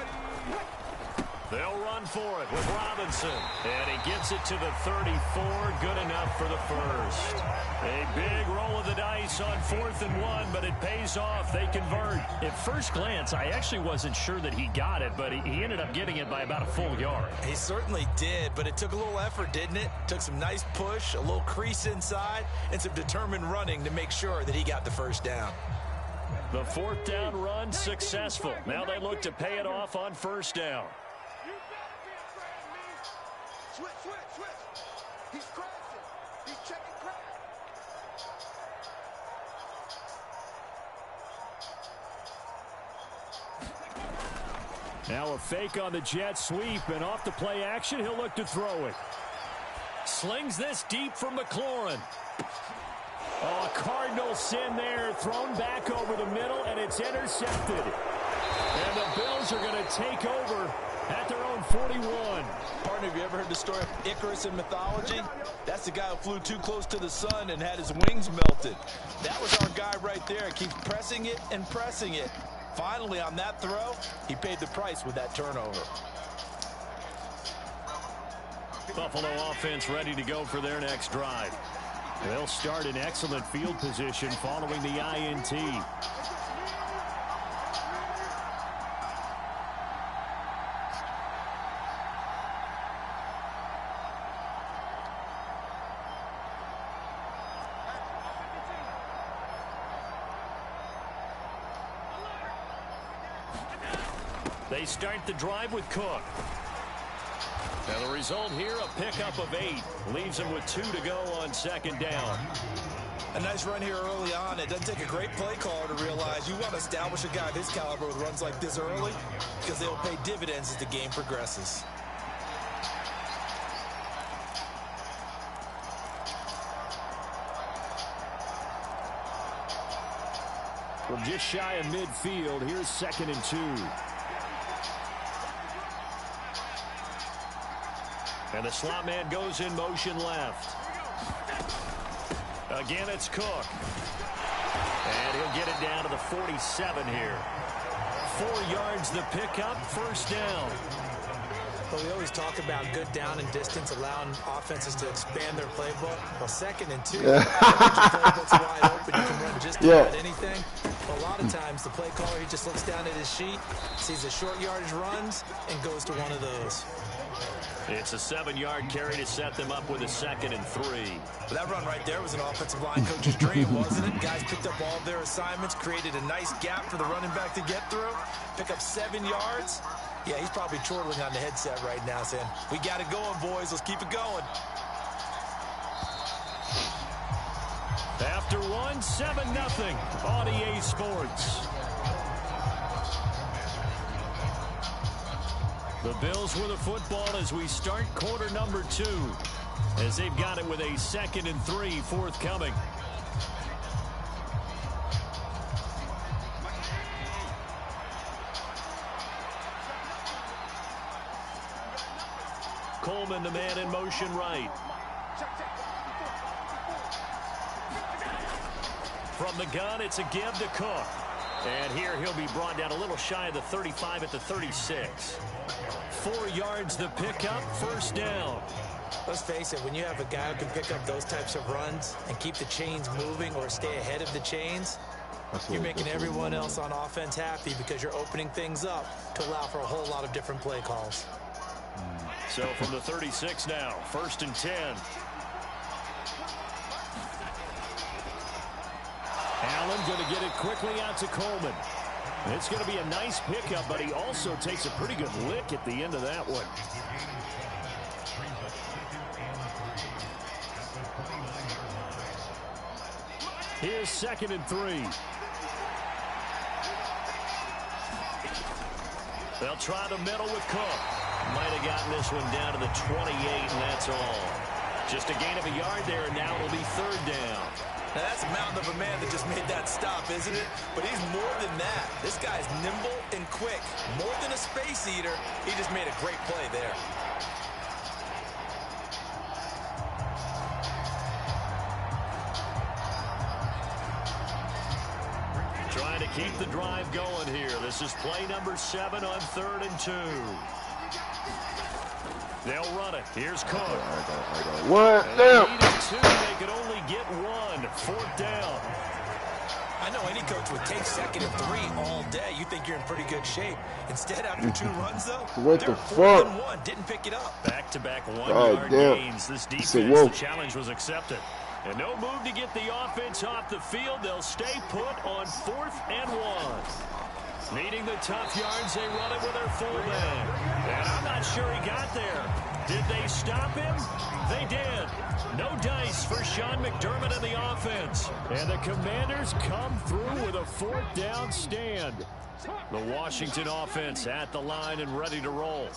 They'll run for it with Robinson. And he gets it to the 34. Good enough for the first. A big roll of the dice on 4th and 1, but it pays off. They convert. At first glance, I actually wasn't sure that he got it, but he ended up getting it by about a full yard. He certainly did, but it took a little effort, didn't it? Took some nice push, a little crease inside, and some determined running to make sure that he got the first down. The 4th down run successful. Now they look to pay it off on 1st down. Switch. He's crashing. He's checking crash. Now a fake on the jet sweep, and off the play action, he'll look to throw it. Slings this deep from McLaurin. Oh, a Cardinal sin there, thrown back over the middle, and it's intercepted. And the Bills are going to take over at their own 41. Partner, have you ever heard the story of Icarus in mythology? That's the guy who flew too close to the sun and had his wings melted. That was our guy right there. Keeps pressing it and pressing it. Finally, on that throw, he paid the price with that turnover. Buffalo offense ready to go for their next drive. They'll start in excellent field position following the INT. They start the drive with Cook. And the result here, a pickup of 8. Leaves them with 2 to go on 2nd down. A nice run here early on. It doesn't take a great play caller to realize you want to establish a guy of his caliber with runs like this early because they will pay dividends as the game progresses. From just shy of midfield, here's 2nd and 2. And the slot man goes in motion left. Again, it's Cook. And he'll get it down to the 47 here. 4 yards the pickup, first down. Well, we always talk about good down and distance, allowing offenses to expand their playbook. Well, 2nd and 2, your playbook's wide open. You can run just about anything. But a lot of times, the play caller, he just looks down at his sheet, sees the short yardage runs, and goes to one of those. It's a 7-yard carry to set them up with a 2nd and 3. But that run right there was an offensive line coach's dream, wasn't it? Guys picked up all of their assignments, created a nice gap for the running back to get through, pick up 7 yards. Yeah, he's probably chortling on the headset right now saying, we got it going, boys. Let's keep it going. After 1, 7-0 on EA Sports. The Bills with the football as we start quarter number 2, as they've got it with a 2nd and 3 forthcoming. Coleman, the man in motion right. From the gun, it's a give to Cook. And here he'll be brought down a little shy of the 35 at the 36. 4 yards the pickup, first down. Let's face it, when you have a guy who can pick up those types of runs and keep the chains moving or stay ahead of the chains, you're making everyone else on offense happy because you're opening things up to allow for a whole lot of different play calls. So from the 36 now, 1st and 10. Allen going to get it quickly out to Coleman. It's going to be a nice pickup, but he also takes a pretty good lick at the end of that one. Here's 2nd and 3. They'll try the middle with Cook. Might have gotten this one down to the 28, and that's all. Just a gain of a yard there, and now it'll be 3rd down. Now, that's a mountain of a man that just made that stop, isn't it? But he's more than that. This guy's nimble and quick. More than a space eater, he just made a great play there. Trying to keep the drive going here. This is play number 7 on 3rd and 2. They'll run it. Here's Cook. What? Damn. They needed 2. They could only get 1. 4th down. I know any coach would take 2nd and 3 all day. You think you're in pretty good shape. Instead, after 2 runs, though, what they're the 4th fuck? and 1. Didn't pick it up. Back-to-back 1-yard gains. This defense, the challenge was accepted. And no move to get the offense off the field. They'll stay put on 4th and 1. Needing the tough yards, they run it with their fullback. And I'm not sure he got there. Did they stop him? They did. No dice for Sean McDermott and the offense. And the Commanders come through with a 4th down stand. The Washington offense at the line and ready to roll.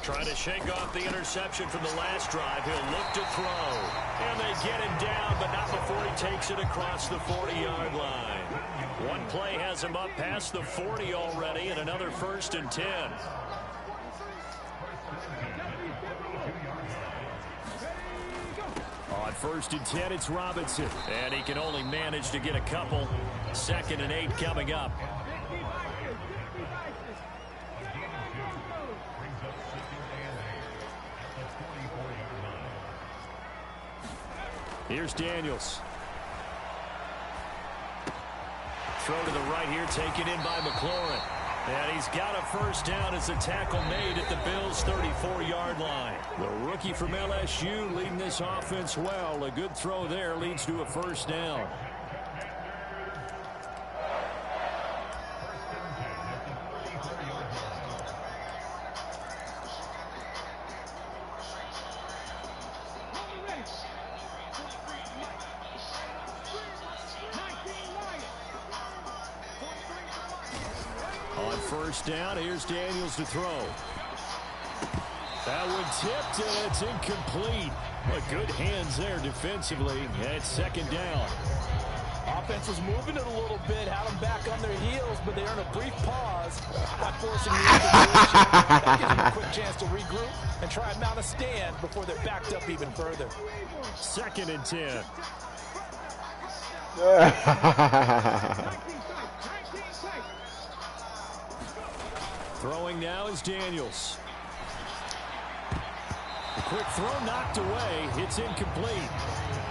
Trying to shake off the interception from the last drive. He'll look to throw. And they get him down, but not before he takes it across the 40-yard line. One play has him up past the 40 already, and another 1st and 10. On 1st and 10, it's Robinson. And he can only manage to get a couple. 2nd and 8 coming up. Here's Daniels. Throw to the right here, taken in by McLaurin. And he's got a 1st down as a tackle made at the Bills' 34-yard line. The rookie from LSU leading this offense well. A good throw there leads to a 1st down. On 1st down, here's Daniels to throw. That one tipped, and it's incomplete. But good hands there defensively at 2nd down. offense was moving it a little bit, had them back on their heels, but they earned a brief pause by forcing the intervention. That gives them a quick chance to regroup and try and mount a stand before they're backed up even further. 2nd and 10. Throwing now is Daniels. The quick throw knocked away. It's incomplete.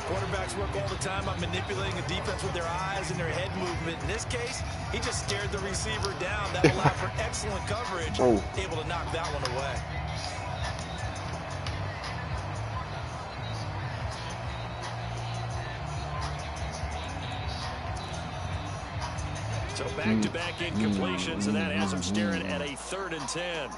Quarterbacks work all the time on manipulating the defense with their eyes and their head movement. In this case, he just scared the receiver down. That allowed for excellent coverage, able to knock that one away. So back-to-back incompletions, and that has him staring at a 3rd and 10.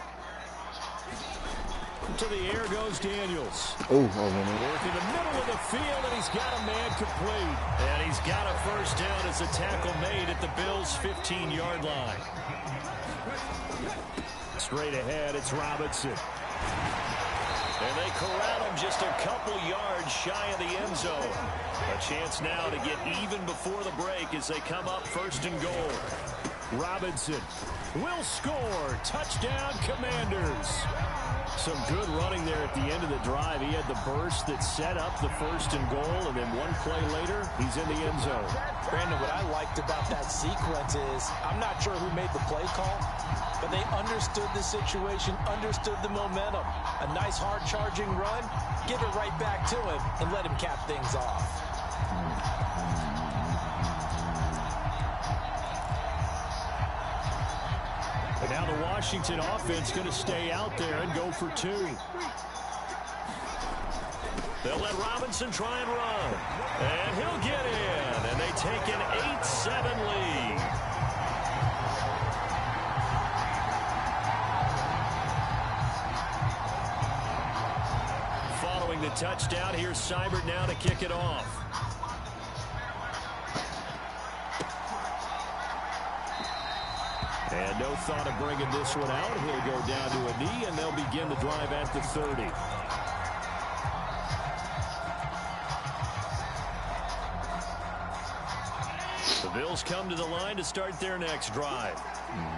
To the air goes Daniels. Working the middle of the field, and he's got a man complete. And he's got a first down as a tackle made at the Bills' 15-yard line. Straight ahead, it's Robinson. And they corral him just a couple yards shy of the end zone. A chance now to get even before the break as they come up 1st and goal. Robinson will score. Touchdown, Commanders. Some good running there at the end of the drive. He had the burst that set up the 1st and goal, and then one play later, he's in the end zone. Brandon, what I liked about that sequence is, I'm not sure who made the play call, but they understood the situation, understood the momentum. A nice hard charging run, give it right back to him, and let him cap things off. And now the Washington offense going to stay out there and go for 2. They'll let Robinson try and run. And he'll get in. And they take an 8-7 lead. Following the touchdown, here's Seibert now to kick it off. And no thought of bringing this one out. He'll go down to a knee, and they'll begin the drive at the 30. The Bills come to the line to start their next drive.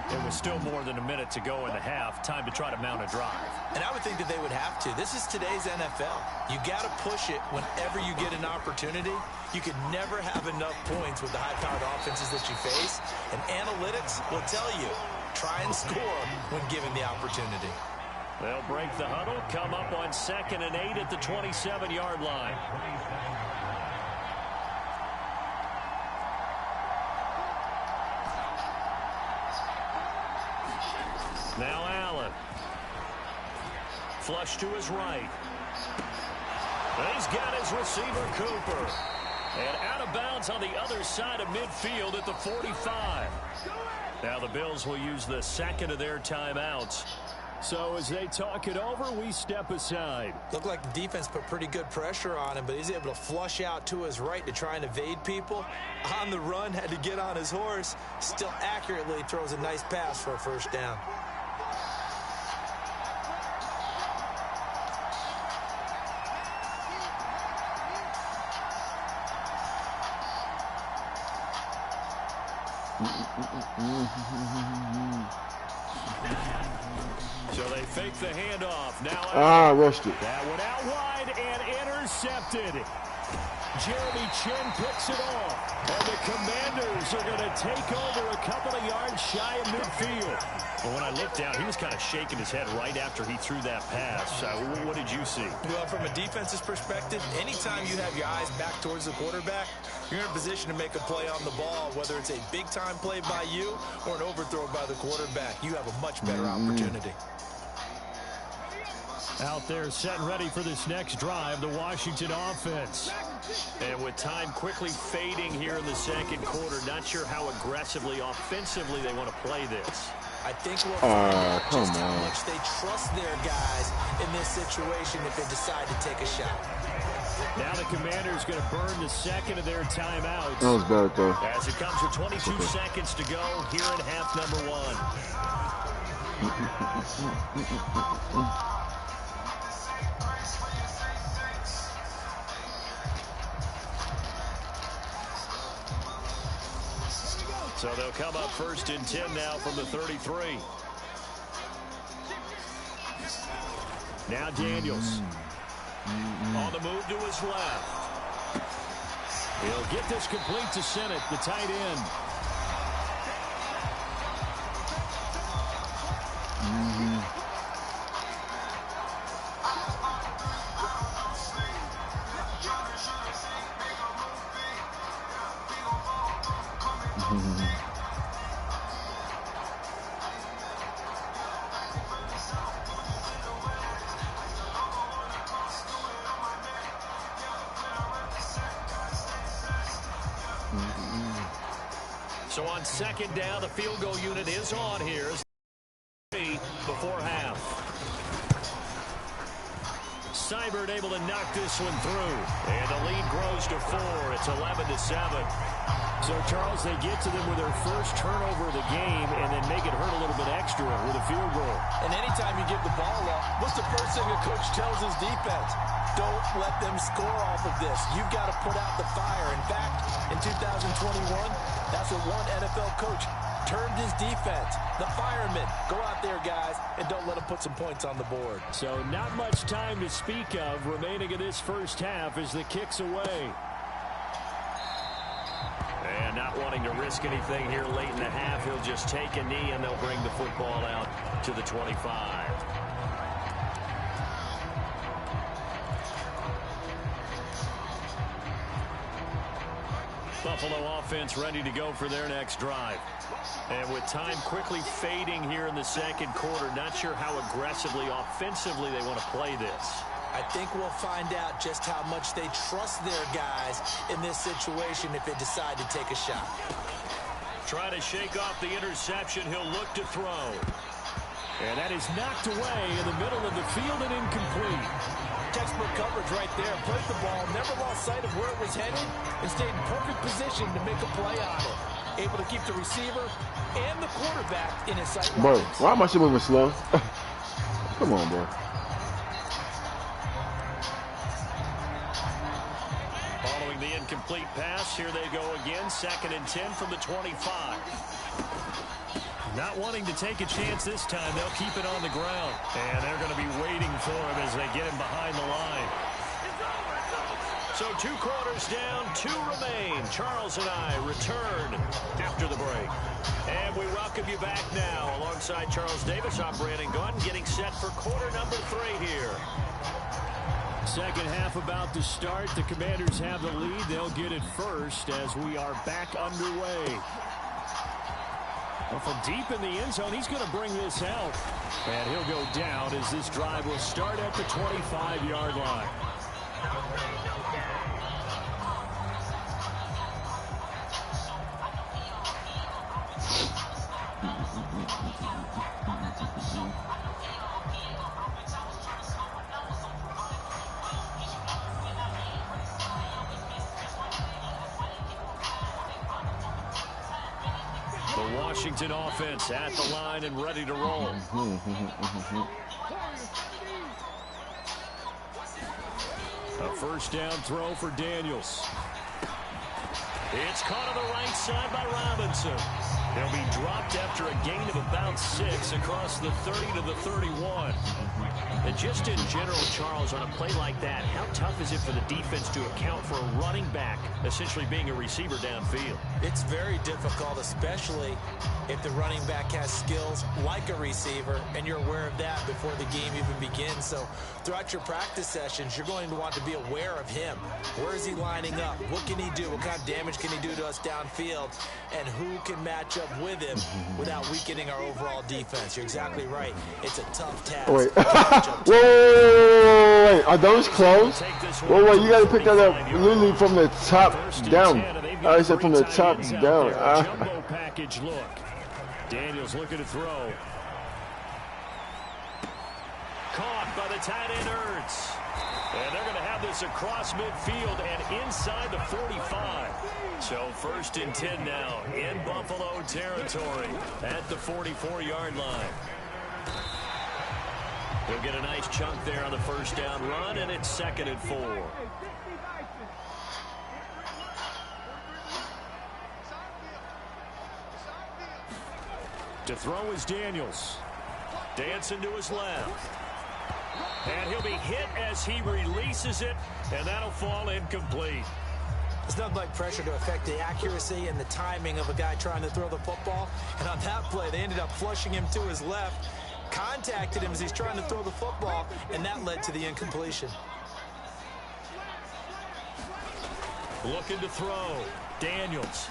It was still more than a minute to go in the half. Time to try to mount a drive. And I would think that they would have to. This is today's NFL. You got to push it whenever you get an opportunity. You could never have enough points with the high-powered offenses that you face. And analytics will tell you, try and score when given the opportunity. They'll break the huddle, come up on 2nd and 8 at the 27-yard line. Now Allen. Flush to his right. And he's got his receiver, Cooper. And out of bounds on the other side of midfield at the 45. Now the Bills will use the 2nd of their timeouts. So as they talk it over, we step aside. Looked like the defense put pretty good pressure on him, but he's able to flush out to his right to try and evade people. On the run, had to get on his horse. Still accurately throws a nice pass for a first down. So they fake the handoff. Now rushed it. That one out wide and intercepted. Jeremy Chin picks it off. And the Commanders are going to take over a couple of yards shy of midfield. But when I looked down, he was kind of shaking his head right after he threw that pass. What did you see? Well, from a defense's perspective, anytime you have your eyes back towards the quarterback, you're in a position to make a play on the ball, whether it's a big-time play by you or an overthrow by the quarterback. You have a much better opportunity. Out there set and ready for this next drive, the Washington offense. And with time quickly fading here in the second quarter, not sure how aggressively, offensively they want to play this. I think we'll find out just how much they trust their guys in this situation if they decide to take a shot. Now the Commanders going to burn the 2nd of their timeouts. That was bad, though. As it comes with 22 seconds to go here in half number 1. So they'll come up 1st and 10 now from the 33. Now Daniels. On the move to his left. He'll get this complete to Sennett, the tight end. So on 2nd down, the field goal unit is on here before half. Seibert able to knock this one through. And the lead grows to 4. It's 11-7. So, Charles, they get to them with their first turnover of the game and then make it hurt a little bit extra with a field goal. And anytime you give the ball up, what's the first thing a coach tells his defense? Don't let them score off of this. You've got to put out the fire. In fact, in 2021, that's what one NFL coach termed his defense. The firemen. Go out there, guys, and don't let them put some points on the board. So not much time to speak of remaining in this first half as the kick's away. And not wanting to risk anything here late in the half, he'll just take a knee and they'll bring the football out to the 25. Buffalo offense ready to go for their next drive. And with time quickly fading here in the second quarter, not sure how aggressively, offensively they want to play this. I think we'll find out just how much they trust their guys in this situation if they decide to take a shot. Trying to shake off the interception, he'll look to throw. And that is knocked away in the middle of the field and incomplete. Textbook coverage right there. Played the ball, never lost sight of where it was headed, and stayed in perfect position to make a play on it. Able to keep the receiver and the quarterback in his sight. Bro, why am I still moving slow? Come on, bro. Following the incomplete pass, here they go again. 2nd and 10 from the 25. Not wanting to take a chance this time, they'll keep it on the ground. And they're going to be waiting for him as they get him behind the line. So 2 quarters down, 2 remain. Charles and I return after the break. And we welcome you back now alongside Charles Davis. I'm Brandon Gunn, getting set for quarter number 3 here. Second half about to start. The Commanders have the lead. They'll get it first as we are back underway. Well, from deep in the end zone, he's going to bring this out. And he'll go down as this drive will start at the 25-yard line. The Washington offense at the line and ready to roll. A first down throw for Daniels. It's caught on the right side by Robinson. They'll be dropped after a gain of about 6 across the 30 to the 31. And just in general, Charles, on a play like that, how tough is it for the defense to account for a running back essentially being a receiver downfield? It's very difficult, especially if the running back has skills like a receiver, and you're aware of that before the game even begins. So throughout your practice sessions, you're going to want to be aware of him. Where is he lining up? What can he do? What kind of damage can he do to us downfield? And who can match up with him without weakening our overall defense? You're exactly right. It's a tough task. Wait. Wait. Are those close? Wait. You got to pick that up literally from the top down. I said from the top down. Jumbo package look. Daniels looking to throw. Caught by the tight end Ertz. And they're going to have this across midfield and inside the 45. So 1st and 10 now in Buffalo territory at the 44-yard line. He'll get a nice chunk there on the first down run, and it's 2nd and 4. To throw is Daniels. Dancing to his left. And he'll be hit as he releases it, and that'll fall incomplete. It's nothing like pressure to affect the accuracy and the timing of a guy trying to throw the football. And on that play, they ended up flushing him to his left, contacted him as he's trying to throw the football, and that led to the incompletion. Looking to throw. Daniels.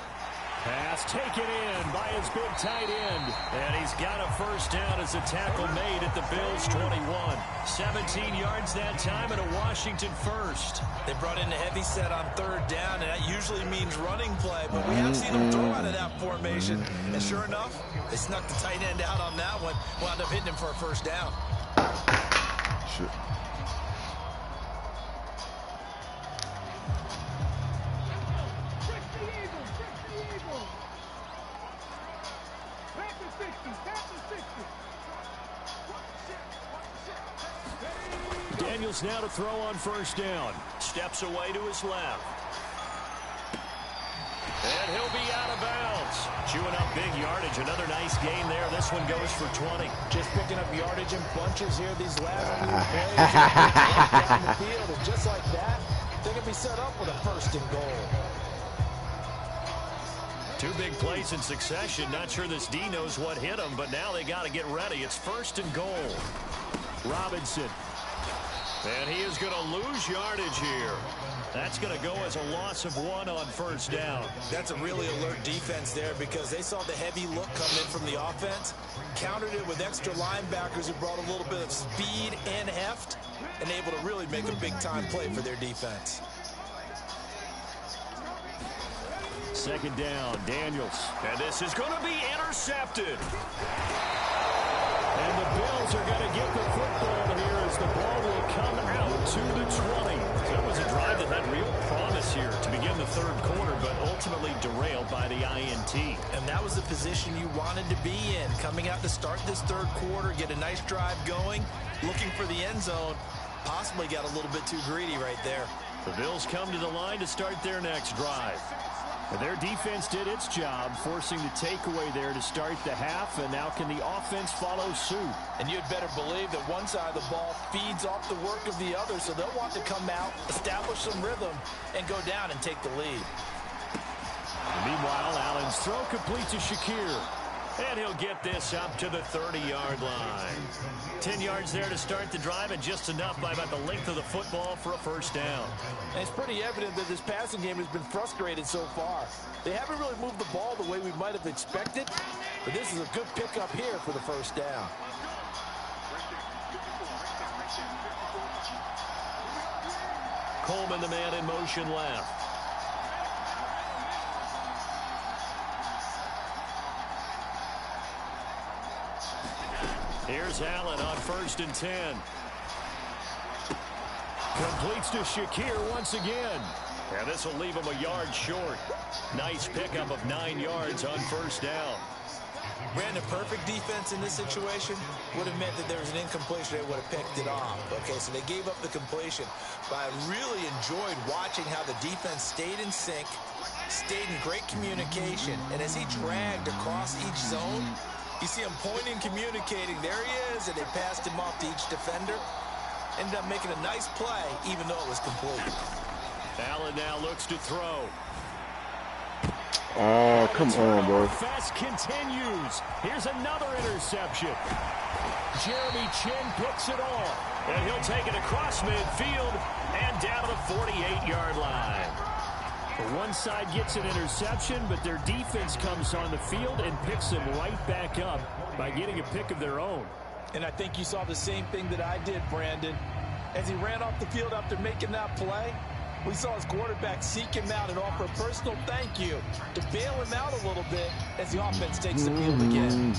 Pass taken in by his big tight end. And he's got a first down as a tackle made at the Bills' 21. 17 yards that time and a Washington first. They brought in a heavy set on third down, and that usually means running play. But we have seen them throw out of that formation. And sure enough, they snuck the tight end out on that one. Wound up hitting him for a first down. Shit. Daniels now to throw on first down. Steps away to his left. And he'll be out of bounds. Chewing up big yardage. Another nice gain there. This one goes for 20. Just picking up yardage in bunches here. These last few plays right down the field. And just like that, they can be set up with a first and goal. Two big plays in succession. Not sure this D knows what hit him, but now they got to get ready. It's first and goal. Robinson. And he is going to lose yardage here. That's going to go as a loss of 1 on first down. That's a really alert defense there because they saw the heavy look come in from the offense, countered it with extra linebackers who brought a little bit of speed and heft, and able to really make a big-time play for their defense. Second down, Daniels. And this is going to be intercepted. And the Bills are going to get the football here as the ball will come out to the 20. So it was a drive that had real promise here to begin the third quarter, but ultimately derailed by the INT. And that was the position you wanted to be in. Coming out to start this third quarter, get a nice drive going, looking for the end zone. Possibly got a little bit too greedy right there. The Bills come to the line to start their next drive. And their defense did its job, forcing the takeaway there to start the half, and now can the offense follow suit? And you'd better believe that one side of the ball feeds off the work of the other, so they'll want to come out, establish some rhythm, and go down and take the lead. Meanwhile, Allen's throw complete to Shakir. And he'll get this up to the 30-yard line. 10 yards there to start the drive, and just enough by about the length of the football for a first down. And it's pretty evident that this passing game has been frustrated so far. They haven't really moved the ball the way we might have expected, but this is a good pickup here for the first down. Coleman, the man in motion left. Here's Allen on 1st and 10. Completes to Shakir once again. And this will leave him a yard short. Nice pickup of 9 yards on first down. Brandon, perfect defense in this situation would have meant that there was an incompletion. They would have picked it off. Okay, so they gave up the completion. But I really enjoyed watching how the defense stayed in sync, stayed in great communication. And as he dragged across each zone, you see him pointing, communicating. There he is, and they passed him off to each defender. Ended up making a nice play, even though it was complete. Allen now looks to throw. Oh, come on, bro. Fest continues. Here's another interception. Jeremy Chin picks it off. And he'll take it across midfield and down to the 48-yard line. One side gets an interception, but their defense comes on the field and picks them right back up by getting a pick of their own. And I think you saw the same thing that I did, Brandon. As he ran off the field after making that play, we saw his quarterback seek him out and offer a personal thank you to bail him out a little bit as the offense takes the field again.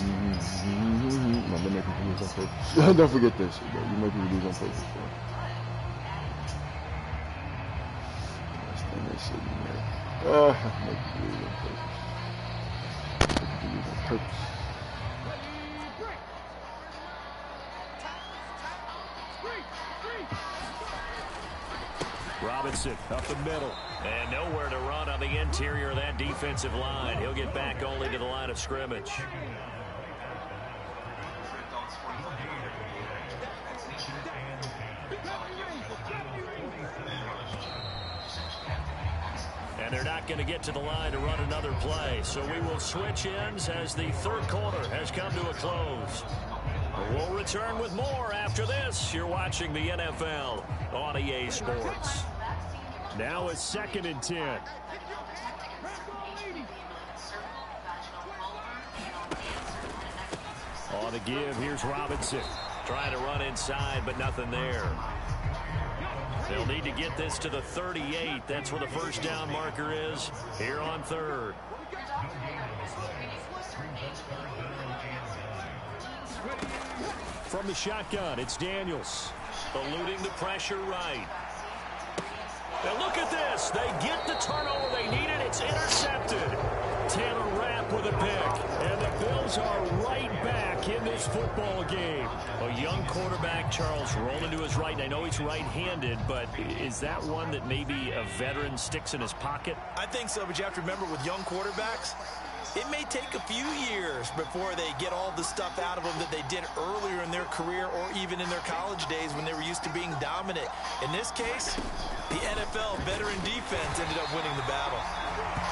Don't forget this, bro. You make me lose on purpose, bro. Robinson up the middle. And nowhere to run on the interior of that defensive line. He'll get back only to the line of scrimmage. And they're not going to get to the line to run another play. So we will switch ends as the third quarter has come to a close. We'll return with more after this. You're watching the NFL on EA Sports. Now it's 2nd and 10. On the give, here's Robinson. Trying to run inside, but nothing there. They'll need to get this to the 38. That's where the first down marker is here on 3rd. From the shotgun, it's Daniels. Eluding the pressure right. Now look at this. They get the turnover they needed. It's intercepted. Taylor Rapp with a pick. And the Bills are right back in this football game. A young quarterback, Charles, rolling to his right. And I know he's right-handed, but is that one that maybe a veteran sticks in his pocket? I think so, but you have to remember with young quarterbacks, it may take a few years before they get all the stuff out of them that they did earlier in their career or even in their college days when they were used to being dominant. In this case, the NFL veteran defense ended up winning the battle.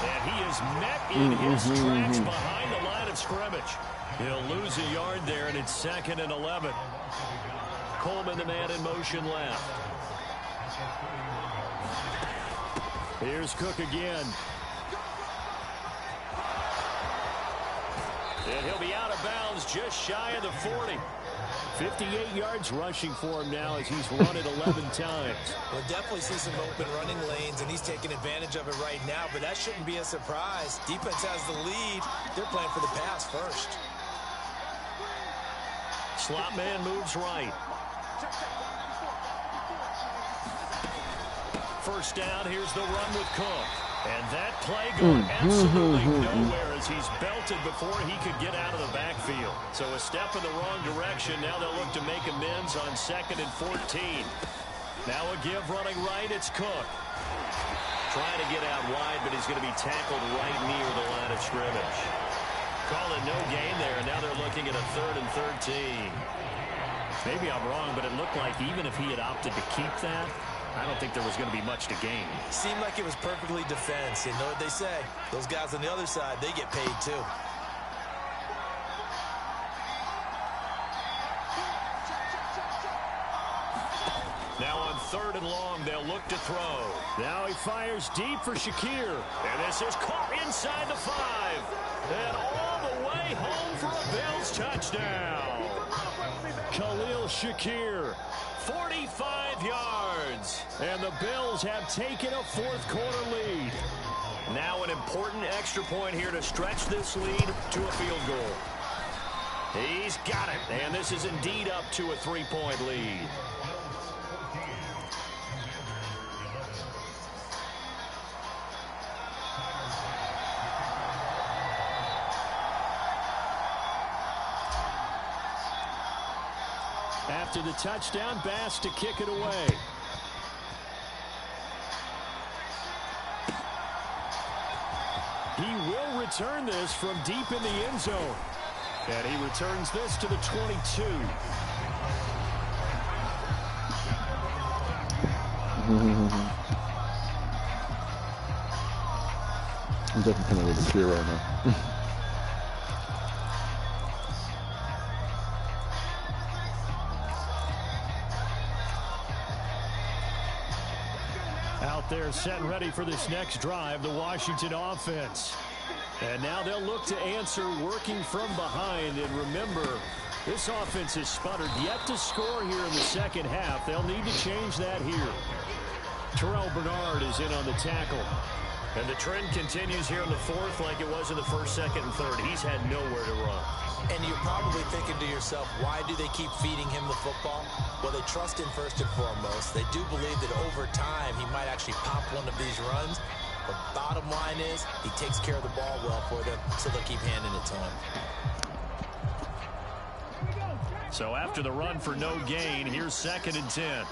And he is met in his tracks behind the line of scrimmage. He'll lose a yard there, and it's 2nd and 11. Coleman, the man in motion left. Here's Cook again. And he'll be out of bounds just shy of the 40. 58 yards rushing for him now as he's run it 11 times. We'll definitely see some open running lanes, and he's taking advantage of it right now, but that shouldn't be a surprise. Defense has the lead. They're playing for the pass first. Slot man moves right. First down, here's the run with Cook. And that play going absolutely nowhere as he's belted before he could get out of the backfield. So a step in the wrong direction. Now they'll look to make amends on 2nd and 14. Now a give running right. It's Cook. Trying to get out wide, but he's going to be tackled right near the line of scrimmage. Call it no gain there, and now they're looking at a 3rd and 13. Maybe I'm wrong, but it looked like even if he had opted to keep that, I don't think there was going to be much to gain. Seemed like it was perfectly defense. You know what they say? Those guys on the other side, they get paid too. Now on 3rd and long, they'll look to throw. Now he fires deep for Shakir. And this is caught inside the 5. And all the way home for a Bills touchdown. Khalil Shakir. 45 yards. And the Bills have taken a 4th quarter lead. Now an important extra point here to stretch this lead to a field goal. He's got it. And this is indeed up to a 3-point lead. After the touchdown, Bass to kick it away. He will return this from deep in the end zone. And he returns this to the 22. I'm definitely kind of with the fear right now. Out there set and ready for this next drive, the Washington offense. And now they'll look to answer working from behind. And remember, this offense has sputtered yet to score here in the second half. They'll need to change that here. Terrell Bernard is in on the tackle. And the trend continues here in the 4th like it was in the 1st, 2nd, and 3rd. He's had nowhere to run. And you're probably thinking to yourself, why do they keep feeding him the football? Well, they trust him first and foremost. They do believe that over time he might actually pop one of these runs. But bottom line is, he takes care of the ball well for them, so they'll keep handing it to him. So after the run for no gain, here's 2nd and 10.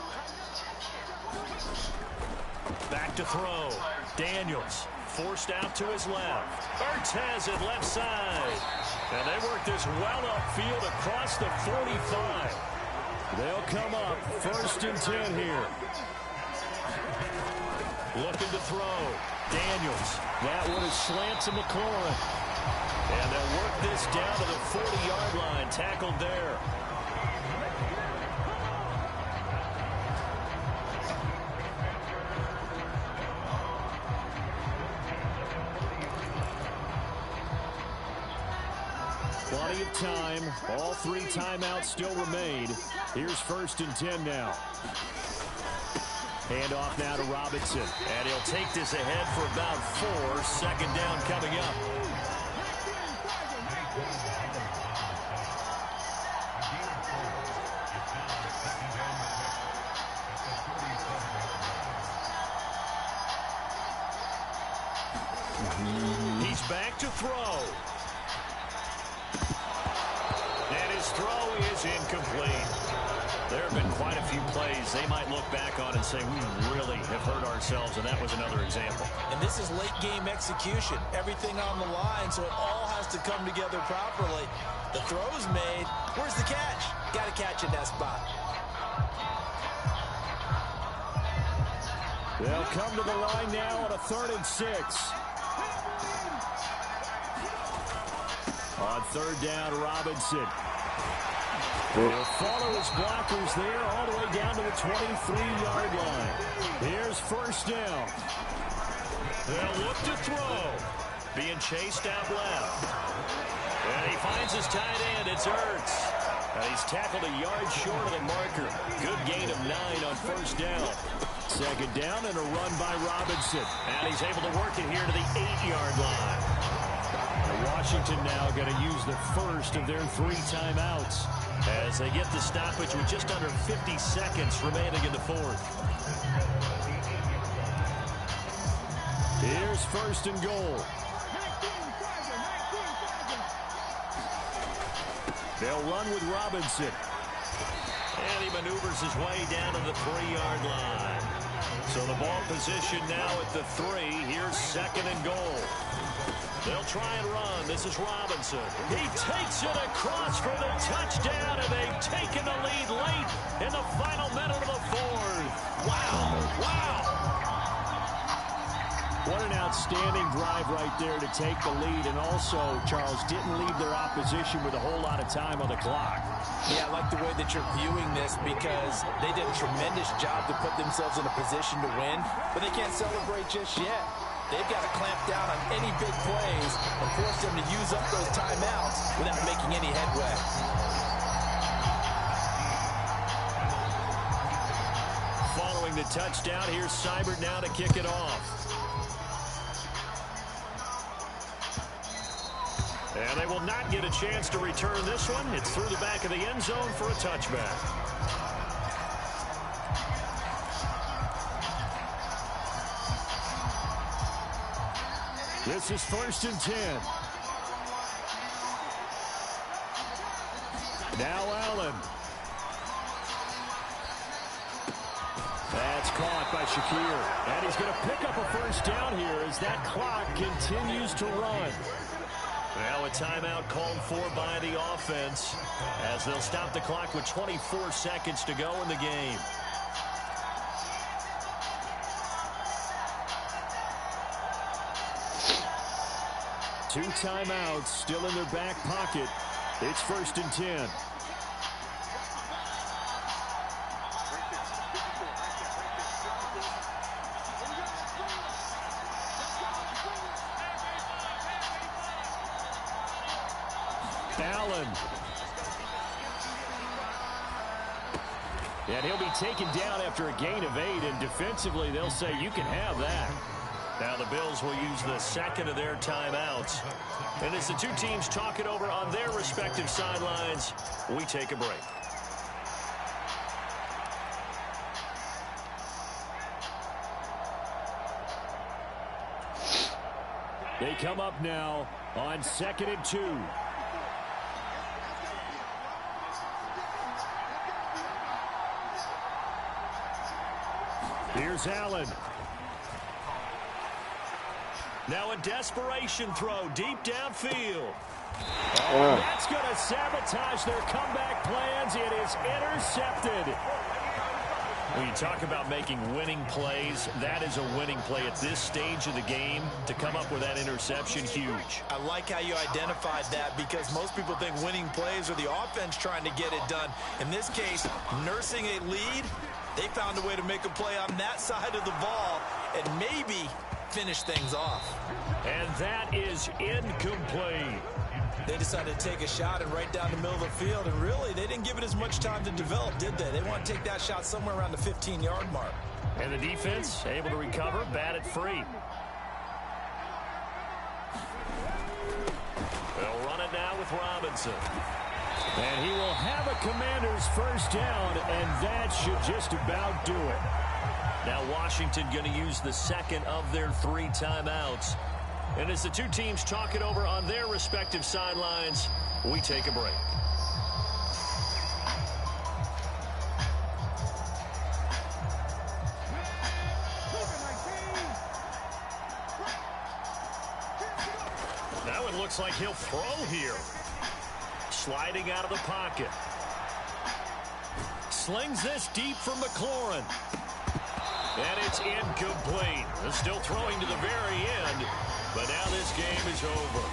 Back to throw. Daniels forced out to his left. Urtez at left side. And they work this well upfield across the 45. They'll come up 1st and 10 here. Looking to throw. McDaniels. That one is slant to McLaurin. And they'll work this down to the 40-yard line. Tackled there. Plenty of time. All 3 timeouts still remain. Here's 1st and 10 now. Hand off now to Robinson. And he'll take this ahead for about 4. 2nd down coming up. He's back to throw. And his throw is incomplete. There have been quite a few plays they might look back on and say, we really have hurt ourselves, and that was another example. And this is late-game execution. Everything on the line, so it all has to come together properly. The throw's made. Where's the catch? Got to catch in that spot. They'll come to the line now on a 3rd and 6. On 3rd down, Robinson. He'll follow his blockers there all the way down to the 23-yard line. Here's 1st down. They'll look to throw. Being chased out left. And he finds his tight end. It's Ertz. And he's tackled a yard short of the marker. Good gain of 9 on 1st down. 2nd down and a run by Robinson. And he's able to work it here to the 8-yard line. Washington now going to use the 1st of their 3 timeouts as they get the stoppage with just under 50 seconds remaining in the 4th. Here's 1st and goal. They'll run with Robinson. And he maneuvers his way down to the 3-yard line. So the ball position now at the 3. Here's 2nd and goal. They'll try and run. This is Robinson. He takes it across for the touchdown, and they've taken the lead late in the final minute of the 4th. Wow. Wow. What an outstanding drive right there to take the lead, and also, Charles, didn't leave their opposition with a whole lot of time on the clock. Yeah, I like the way that you're viewing this because they did a tremendous job to put themselves in a position to win, but they can't celebrate just yet. They've got to clamp down on any big plays and force them to use up those timeouts without making any headway. Following the touchdown, here's Seibert now to kick it off. And they will not get a chance to return this one. It's through the back of the end zone for a touchback. This is 1st and 10. Now Allen. That's caught by Shakir. And he's going to pick up a 1st down here as that clock continues to run. Now a timeout called for by the offense as they'll stop the clock with 24 seconds to go in the game. Two timeouts still in their back pocket. It's 1st and 10. Allen. And he'll be taken down after a gain of 8, and defensively they'll say you can have that. Now the Bills will use the 2nd of their timeouts. And as the two teams talk it over on their respective sidelines, we take a break. They come up now on 2nd and 2. Here's Allen. Now a desperation throw deep downfield. Oh, that's going to sabotage their comeback plans. It is intercepted. When you talk about making winning plays, that is a winning play at this stage of the game. To come up with that interception, huge. I like how you identified that, because most people think winning plays are the offense trying to get it done. In this case, nursing a lead, they found a way to make a play on that side of the ball and maybe finish things off. And that is incomplete. They decided to take a shot and right down the middle of the field, and really, they didn't give it as much time to develop, did they? They want to take that shot somewhere around the 15-yard mark. And the defense able to recover, bat it free. They'll run it now with Robinson. And he will have a Commanders first down, and that should just about do it. Now Washington going to use the second of their 3 timeouts. And as the two teams talk it over on their respective sidelines, we take a break. Now it looks like he'll throw here. Sliding out of the pocket. Slings this deep for McLaurin. And it's incomplete. They're still throwing to the very end, but now this game is over.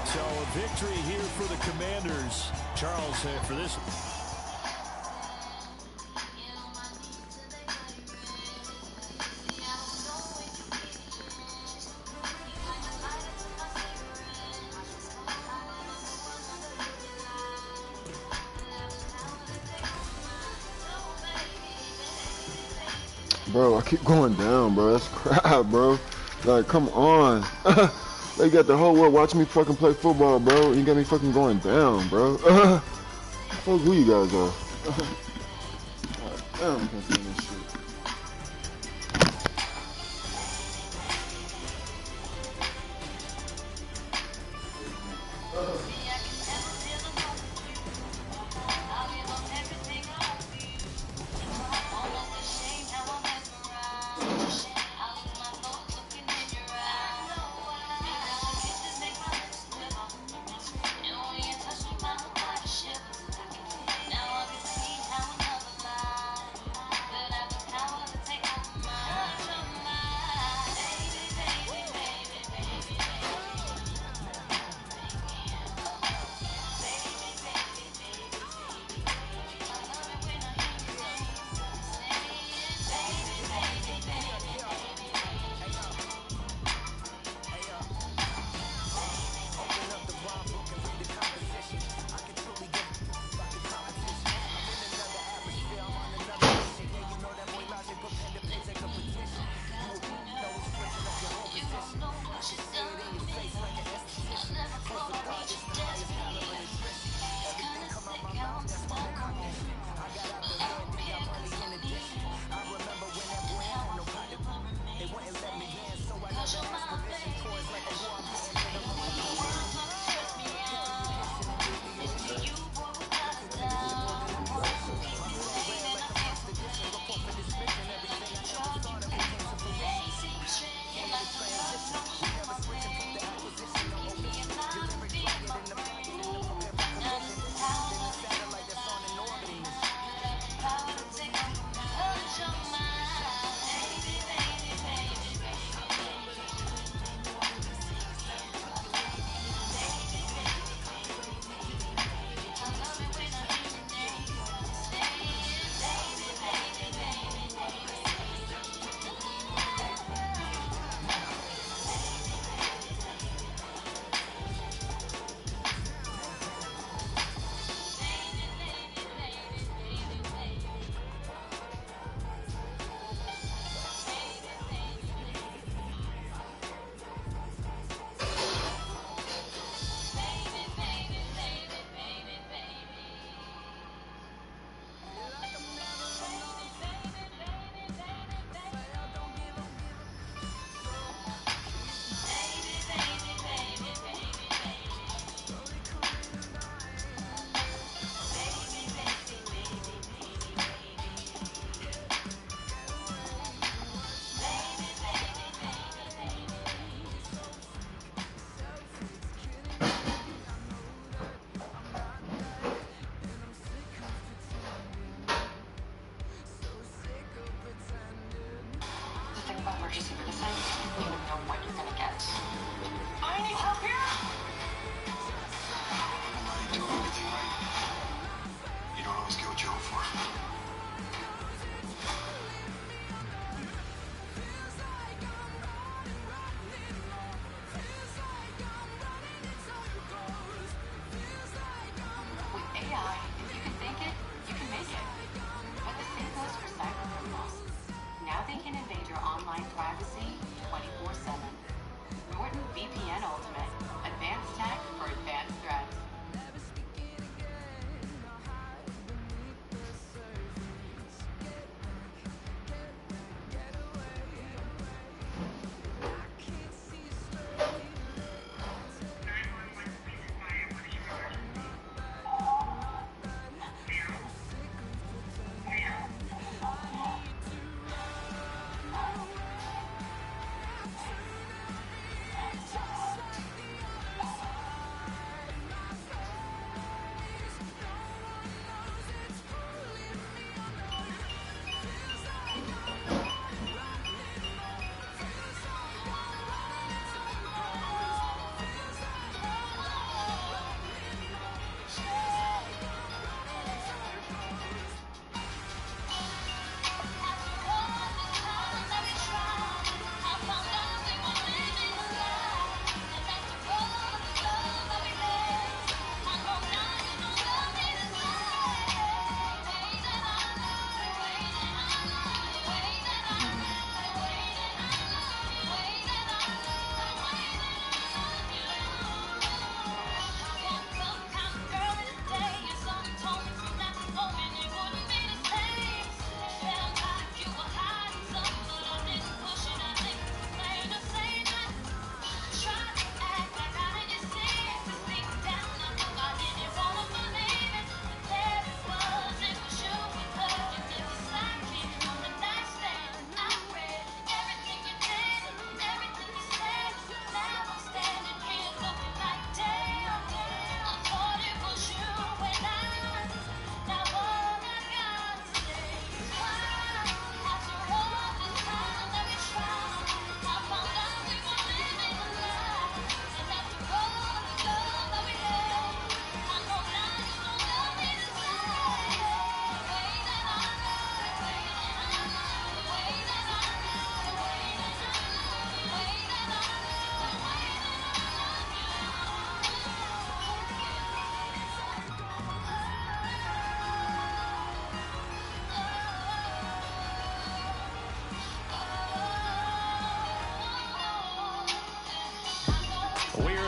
So a victory here for the Commanders. Charles, for this. Bro, I keep going down, bro. That's crap, bro. Like, come on. They got the whole world watching me fucking play football, bro. You got me fucking going down, bro. Fuck who you guys are. Damn, I can't stand this shit.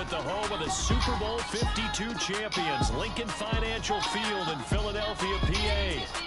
at the home of the Super Bowl 52 champions, Lincoln Financial Field in Philadelphia, PA.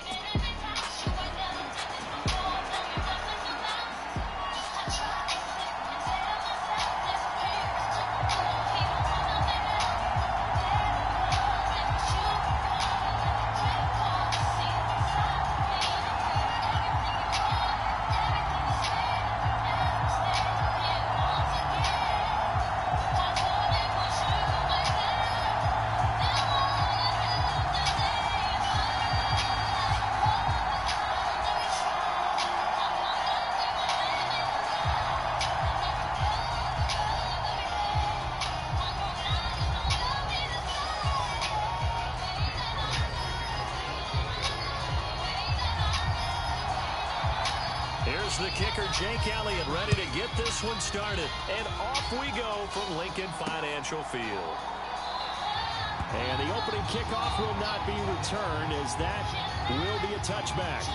Here's the kicker, Jake Elliott, ready to get this one started. And off we go from Lincoln Financial Field. And the opening kickoff will not be returned, as that will be a touchback.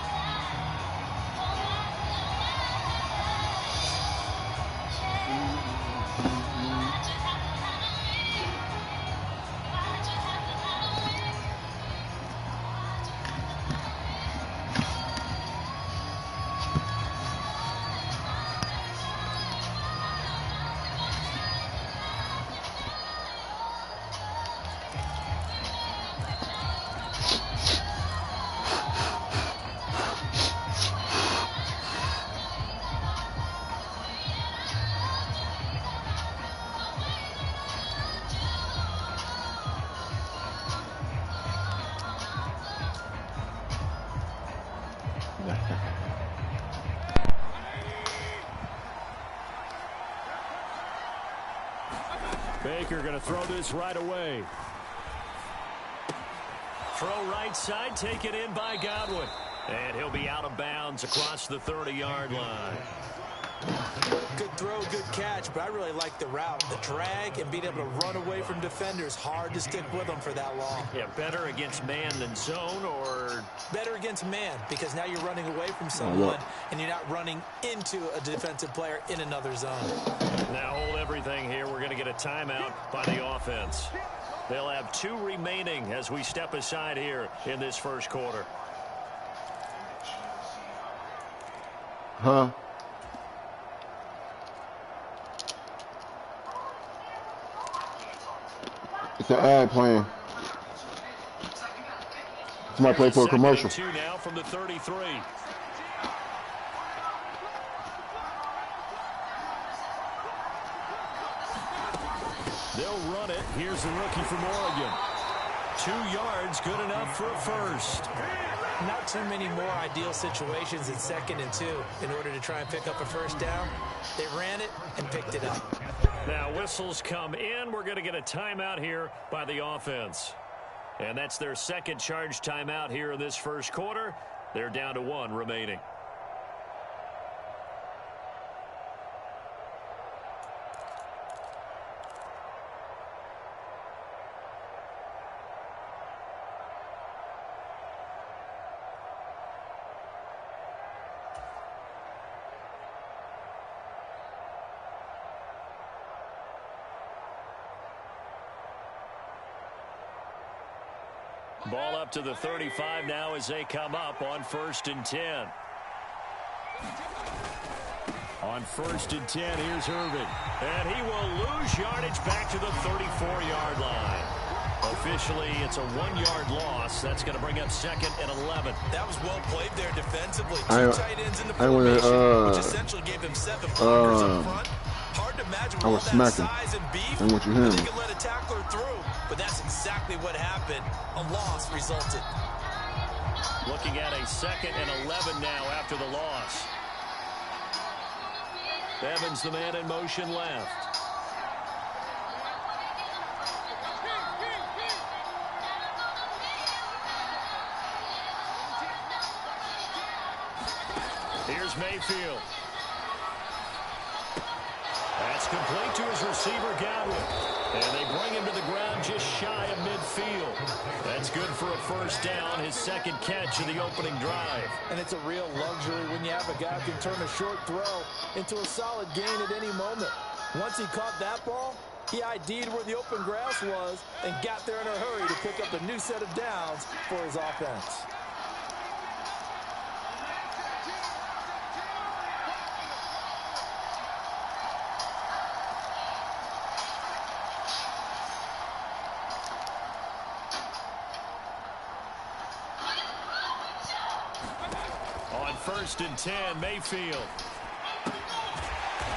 Baker going to throw this right away. Throw right side, taken in by Godwin. And he'll be out of bounds across the 30-yard line. Good throw, good catch, but I really like the route. The drag and being able to run away from defenders. Hard to stick with them for that long. Yeah, better against man than zone, or? Better against man, because now you're running away from someone, and you're not running into a defensive player in another zone. Now hold everything here. We're going to get a timeout by the offense. They'll have 2 remaining as we step aside here in this first quarter. Huh? It's an ad playing. Somebody play for a commercial. 2 now from the 33. They'll run it. Here's the rookie from Oregon. 2 yards, good enough for a first. Not too many more ideal situations in 2nd and 2 in order to try and pick up a first down. They ran it and picked it up. Now whistles come in. We're going to get a timeout here by the offense. And that's their second charge timeout here in this first quarter. They're down to 1 remaining. Ball up to the 35 now as they come up on 1st and 10. On 1st and 10, here's Irvin. And he will lose yardage back to the 34-yard line. Officially, it's a 1-yard loss. That's going to bring up 2nd and 11. That was well played there defensively. 2 tight ends in the formation, which essentially gave them 7 blockers up front. Hard to imagine with all that size and beef, and what you hear. They could let a tackler through, but that's exactly what happened. A loss resulted. Looking at a 2nd and 11 now after the loss. Evans, the man in motion left. Here's Mayfield. That's complete to his receiver, Godwin. And they bring him to the ground just shy of midfield. That's good for a first down, his 2nd catch of the opening drive. And it's a real luxury when you have a guy who can turn a short throw into a solid gain at any moment. Once he caught that ball, He ID'd where the open grass was and got there in a hurry to pick up a new set of downs for his offense. On 1st and 10, Mayfield.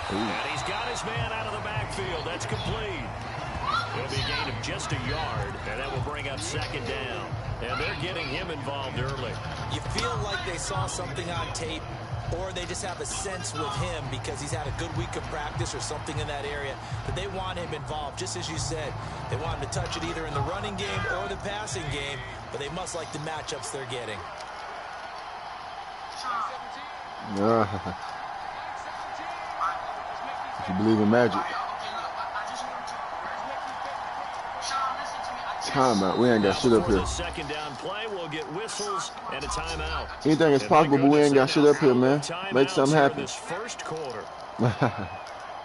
And he's got his man out of the backfield. That's complete. It'll be a gain of just a yard, and that will bring up 2nd down. And they're getting him involved early. You feel like they saw something on tape, or they just have a sense with him because he's had a good week of practice or something in that area that they want him involved. Just as you said, they want him to touch it either in the running game or the passing game, but they must like the matchups they're getting. If you believe in magic. Timeout. We ain't got shit up here. 2nd down play, we'll get whistles and a timeout. Anything is possible, but we ain't got shit up here, man. Make something happen. This 1st quarter.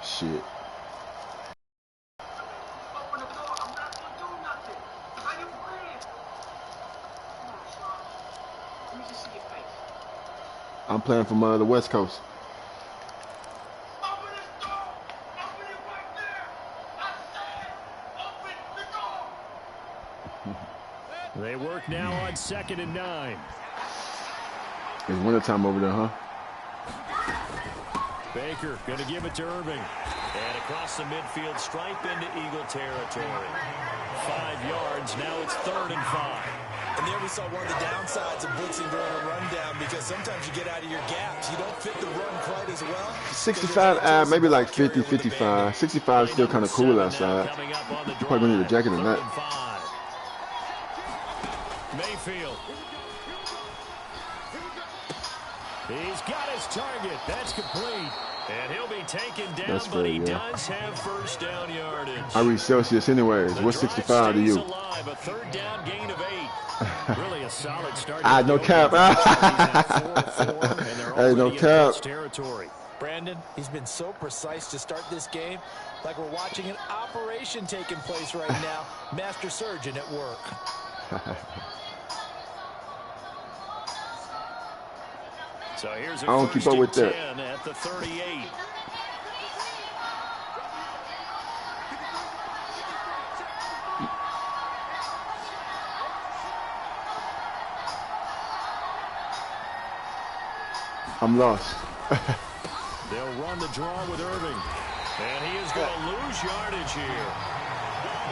Shit. I'm playing from the West Coast. They work now on 2nd and 9. It's wintertime over there, huh? Baker going to give it to Irving. And across the midfield stripe into Eagle territory. 5 yards. Now it's 3rd and 5. And there we saw one of the downsides of blitzing during a rundown because sometimes you get out of your gaps. You don't fit the run quite as well. 65, maybe like 50, 55. 65 is still kind of cool outside. You probably need a jacket in that. Mayfield. He's got his target. That's complete. And he'll be taken down, but he does have 1st down yardage. I read Celsius anyways. What's 65 to you? Alive, a 3rd down gain of 8. Really a solid start. No cap. Hey, no cap. Brandon, he's been so precise to start this game, like we're watching an operation taking place right now. Master surgeon at work. So here's a I don't keep up with that. At the 38. I'm lost. They'll run the draw with Irving. And he is going to lose yardage here.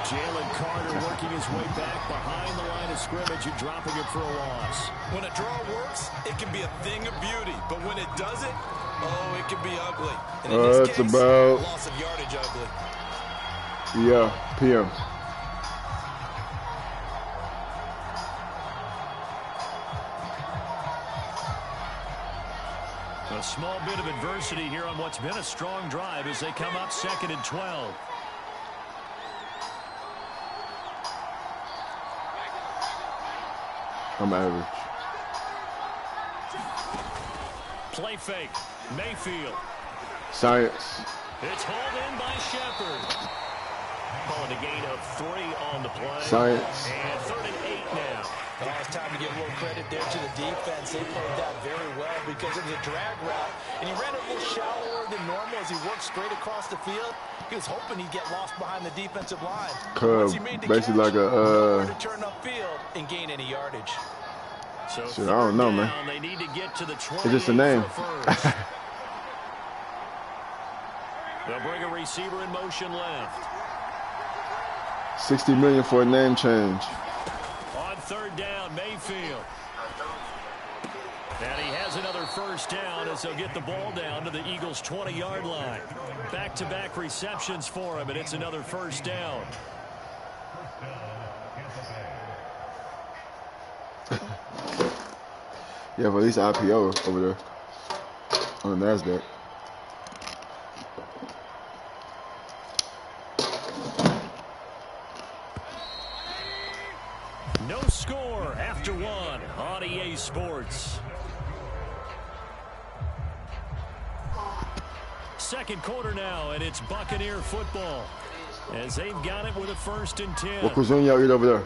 Jalen Carter working his way back behind the line of scrimmage and dropping it for a loss. When a draw works, it can be a thing of beauty. But when it doesn't, oh, it can be ugly. And in this case, about loss of yardage ugly. Yeah, PM. A small bit of adversity here on what's been a strong drive as they come up 2nd and 12. I'm average. Play fake. Mayfield. Science. It's hauled in by Shepard. Calling a gain of 3 on the play. Science. And 3rd and 8 now. Oh, it's time to give a little credit there to the defense. They played that very well because it was a drag route. And he ran it a little shallower than normal as he worked straight across the field. He was hoping he'd get lost behind the defensive line. Basically like a to turn upfield and gain any yardage. So shit, I don't know, man. They need to get to the 20. It's just a name. They'll bring a receiver in motion left. 60 million for a name change. On 3rd down, Mayfield. And he has another 1st down as they'll get the ball down to the Eagles' 20-yard line. Back-to-back receptions for him, and it's another 1st down. Yeah, but at least IPO over there on the NASDAQ. No score after 1 on EA Sports. 2nd quarter now, and it's Buccaneer football. as they've got it with a 1st and 10. What cuisine y'all eat over there?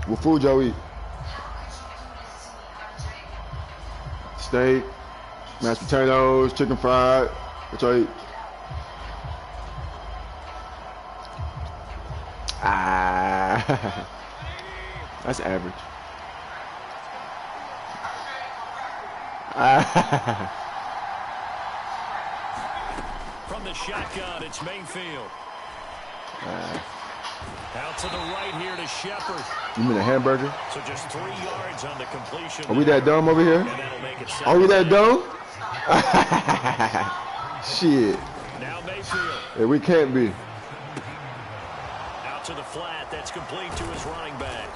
What food y'all eat? Steak, mashed potatoes, chicken fried. What y'all eat? That's average. From the shotgun, it's Mayfield. Out to the right here to Shepard. You mean a hamburger? So just 3 yards on the completion. Are we that dumb over here? Are we that dumb? Shit. Now Mayfield. Yeah, we can't be. Out to the flat. That's complete to his running back.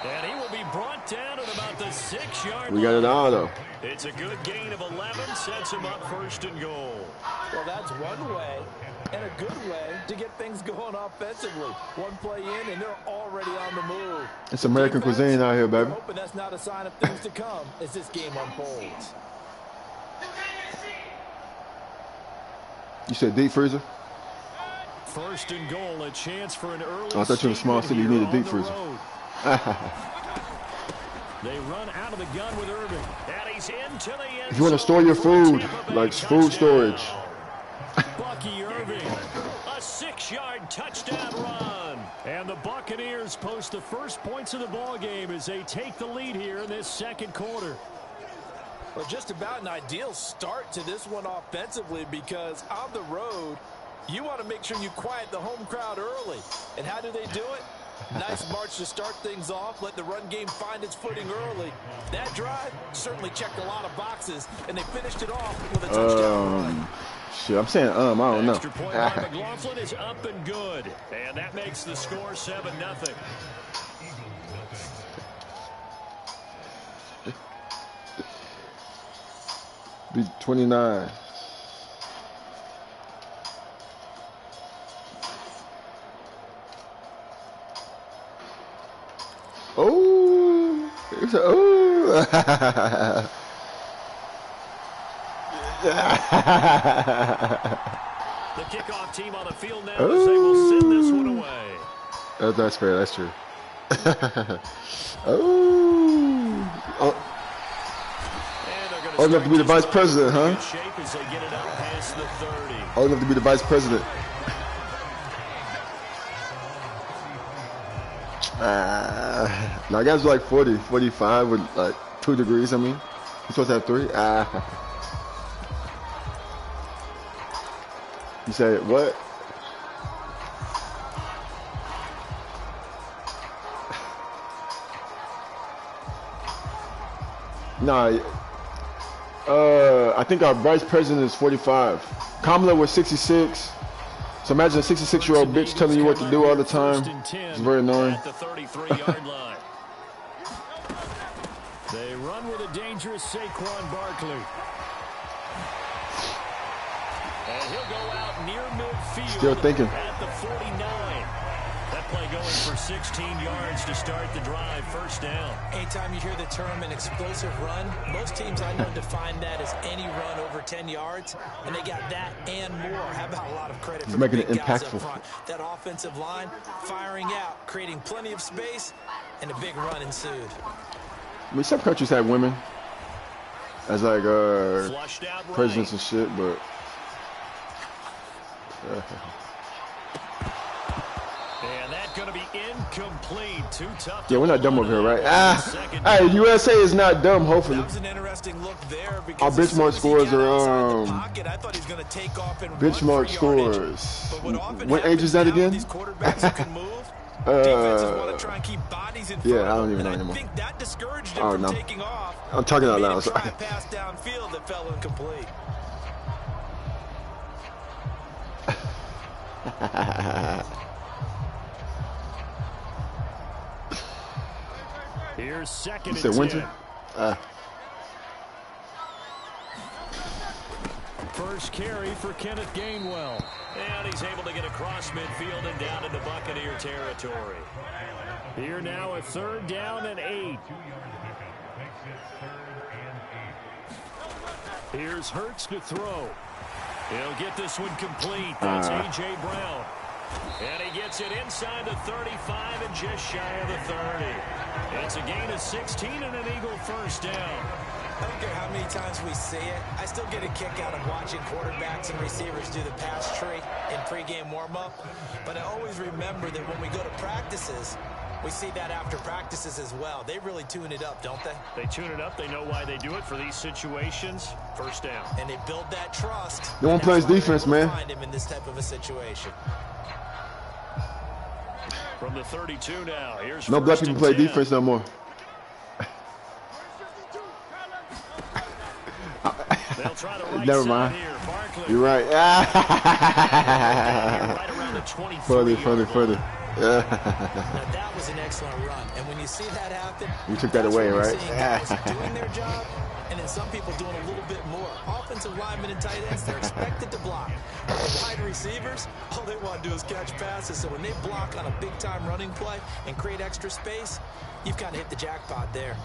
And he will be brought down at about the 6-yard line. We got it all, though. It's a good gain of 11. Sets him up 1st and goal. Well, that's one way and a good way to get things going offensively. One play in, and they're already on the move. It's American cuisine out here, baby. Hoping that's not a sign of things to come as this game unfolds. You said deep freezer? 1st and goal, a chance for an early. Oh, I thought you were in a small city. You need a deep freezer. They run out of the gun with Irving. And he's into the end. If you want to store your food, like food storage. Bucky Irving, a 6-yard touchdown run. And the Buccaneers post the first points of the ball game as they take the lead here in this 2nd quarter. Well, just about an ideal start to this one offensively, because on the road, you want to make sure you quiet the home crowd early. And how do they do it? Nice march to start things off. Let the run game find its footing early. That drive certainly checked a lot of boxes, and they finished it off with a touchdown run. Shit, I'm saying I don't know. Extra point by McLaughlin is up and good. And that makes the score 7-0. Be 29. Oh, it's a, oh. The kickoff team on the field now as they will send this one away. That's fair. That's true. Old enough to be the vice president, huh? Old enough to be the vice president. Now, guys are like 40, 45 with like 2 degrees. I mean, you're supposed to have 3. You say what? Nah, I think our vice president is 45. Kamala was 66. So imagine a 66-year-old bitch telling you what to do all the time. It's very annoying. At the 33-yard line. They run with a dangerous Saquon Barkley. And he'll go out near midfield. Still thinking. At the 49. That play going for 16 yards to start the drive. 1st down. Anytime you hear the term an explosive run, most teams I know define that as any run over 10 yards, and they got that and more. How about a lot of credit for making the it big guys up impactful. front? That offensive line firing out, creating plenty of space, and a big run ensued. I mean, some countries have women as like Flushed out right. presidents and shit, but and that's going to be incomplete. Too tough. yeah, we're not dumb over here, right? Hey, USA is not dumb. Hopefully, That was an interesting look there because our as soon benchmark as he scores got outside are the pocket, I thought he was going to take off and run benchmark for yardage. scores. But what often What age happens is that now again? with these quarterbacks who can move, defenses want to try and keep bodies in front Yeah, I don't of even them, know and anymore. I think that discouraged him Oh, from no. taking off. I'm talking out Made loud. him try Sorry. a pass downfield that fell incomplete. Here's 2nd You and said 10. winter? First carry for Kenneth Gainwell. And he's able to get across midfield and down into Buccaneer territory. Here now a 3rd down and 8. Here's Hurts to throw. He'll get this one complete. That's A.J. Brown. And he gets it inside the 35 and just shy of the 30. It's a gain of 16 and an Eagle first down. I don't care how many times we see it. I still get a kick out of watching quarterbacks and receivers do the pass tree in pregame warm-up. But I always remember that when we go to practices, we see that after practices as well. They really tune it up, don't they? They tune it up. They know why they do it for these situations. First down. And they build that trust. No one plays defense, man. Find him in this type of a situation. From the 32 now. Here's no black people play 10. defense no more. They'll try the right Never side mind. here. Barkley. You're right. Right around the 23 Further. Now that was an excellent run, and when you see that happen, You took that that's away, when you're right? seeing guys doing their job, and then some people doing a little bit more. Offensive linemen and tight ends, they're expected to block. But the wide receivers, all they want to do is catch passes. So when they block on a big-time running play and create extra space, you've kind of hit the jackpot there.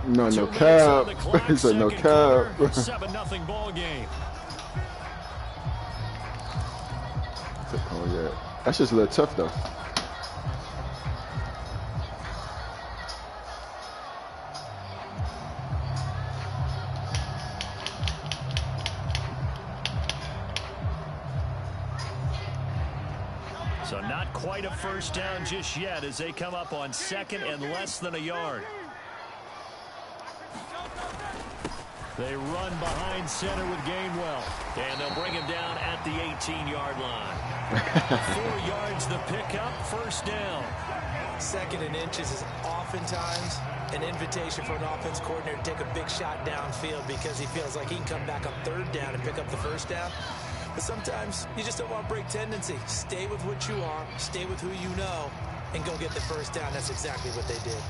No cap. He said no cap. 7-0 ball game. Oh yeah, that's just a little tough though. So not quite a first down just yet as they come up on second and less than a yard. They run behind center with Gainwell. And they'll bring him down at the 18-yard line. 4 yards the pickup, first down. Second and inches is oftentimes an invitation for an offense coordinator to take a big shot downfield because he feels like he can come back on third down and pick up the first down. But sometimes you just don't want to break tendency. Stay with what you are, stay with who you know, and go get the first down. That's exactly what they did.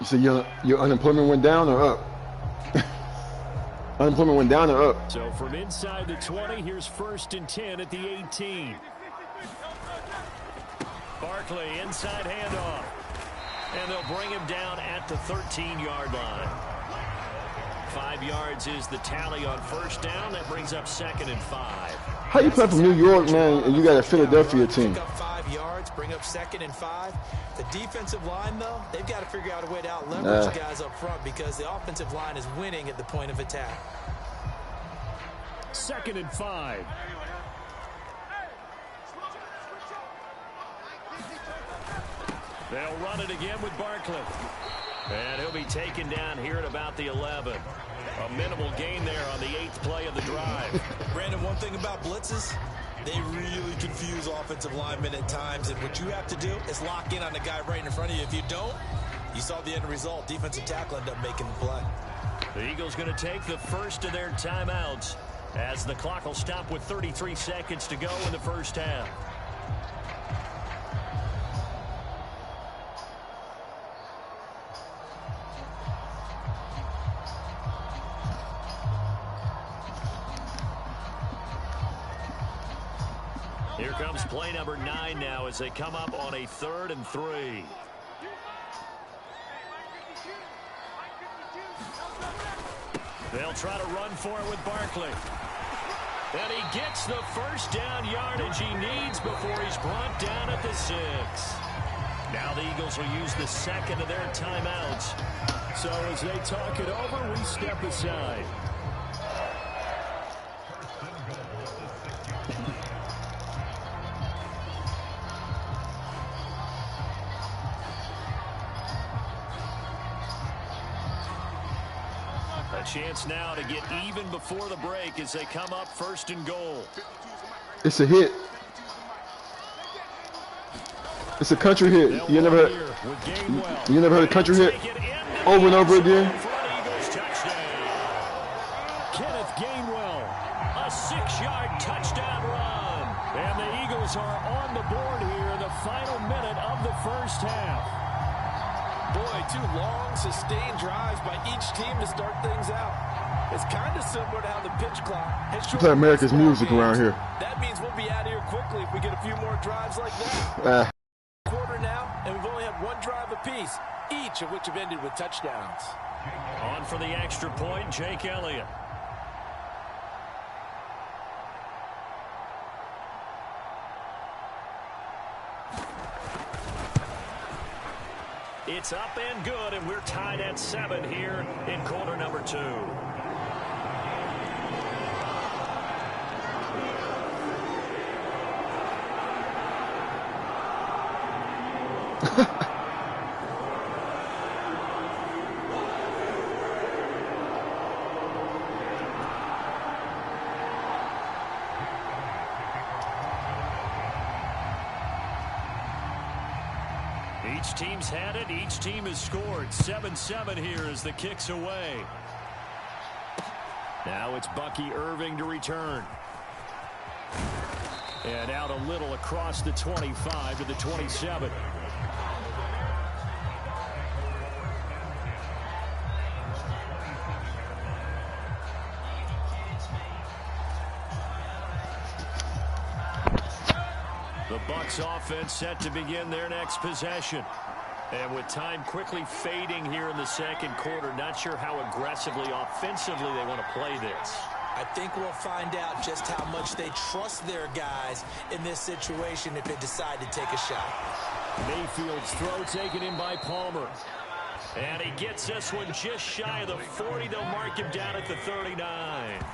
You said your unemployment went down or up? Unemployment went down or up? So from inside the 20, here's 1st and 10 at the 18. Barkley, inside handoff. And they'll bring him down at the 13-yard line. 5 yards is the tally on first down. That brings up 2nd and 5. How you play from New York, man, and you got a Philadelphia team? Pick up 5 yards, bring up 2nd and 5. The defensive line, though, they've got to figure out a way to out-leverage guys up front because the offensive line is winning at the point of attack. 2nd and 5. They'll run it again with Barkley. And he'll be taken down here at about the 11. A minimal gain there on the 8th play of the drive. Brandon, one thing about blitzes, they really confuse offensive linemen at times, and what you have to do is lock in on the guy right in front of you. If you don't, you saw the end result. Defensive tackle ended up making the play. The Eagles going to take the first of their timeouts as the clock will stop with 33 seconds to go in the first half. Here comes play number 9 now as they come up on a 3rd and 3. They'll try to run for it with Barkley. And he gets the first down yardage he needs before he's brought down at the 6. Now the Eagles will use the second of their timeouts. So as they talk it over, we step aside. A chance now to get even before the break as they come up 1st and goal. It's a hit. It's a country hit. You never heard a country hit over and over again? Kenneth Gainwell, a 6-yard touchdown run. And the Eagles are on the board here in the final minute of the first half. Boy, 2 long, sustained drives by each team to start things out. It's kind of similar to how the pitch clock has You play America's music around here. That means we'll be out of here quickly if we get a few more drives like that. apiece, each of which have ended with touchdowns. On for the extra point, Jake Elliott. It's up and good, and we're tied at 7 here in quarter number 2. Each team's had it. Each team has scored. 7-7 here as the kick's away. Now it's Bucky Irving to return. And out a little across the 25 to the 27. The Bucs offense set to begin their next possession. And with time quickly fading here in the second quarter, not sure how aggressively, offensively they want to play this. I think we'll find out just how much they trust their guys in this situation if they decide to take a shot. Mayfield's throw taken in by Palmer. And he gets this one just shy of the 40. They'll mark him down at the 39.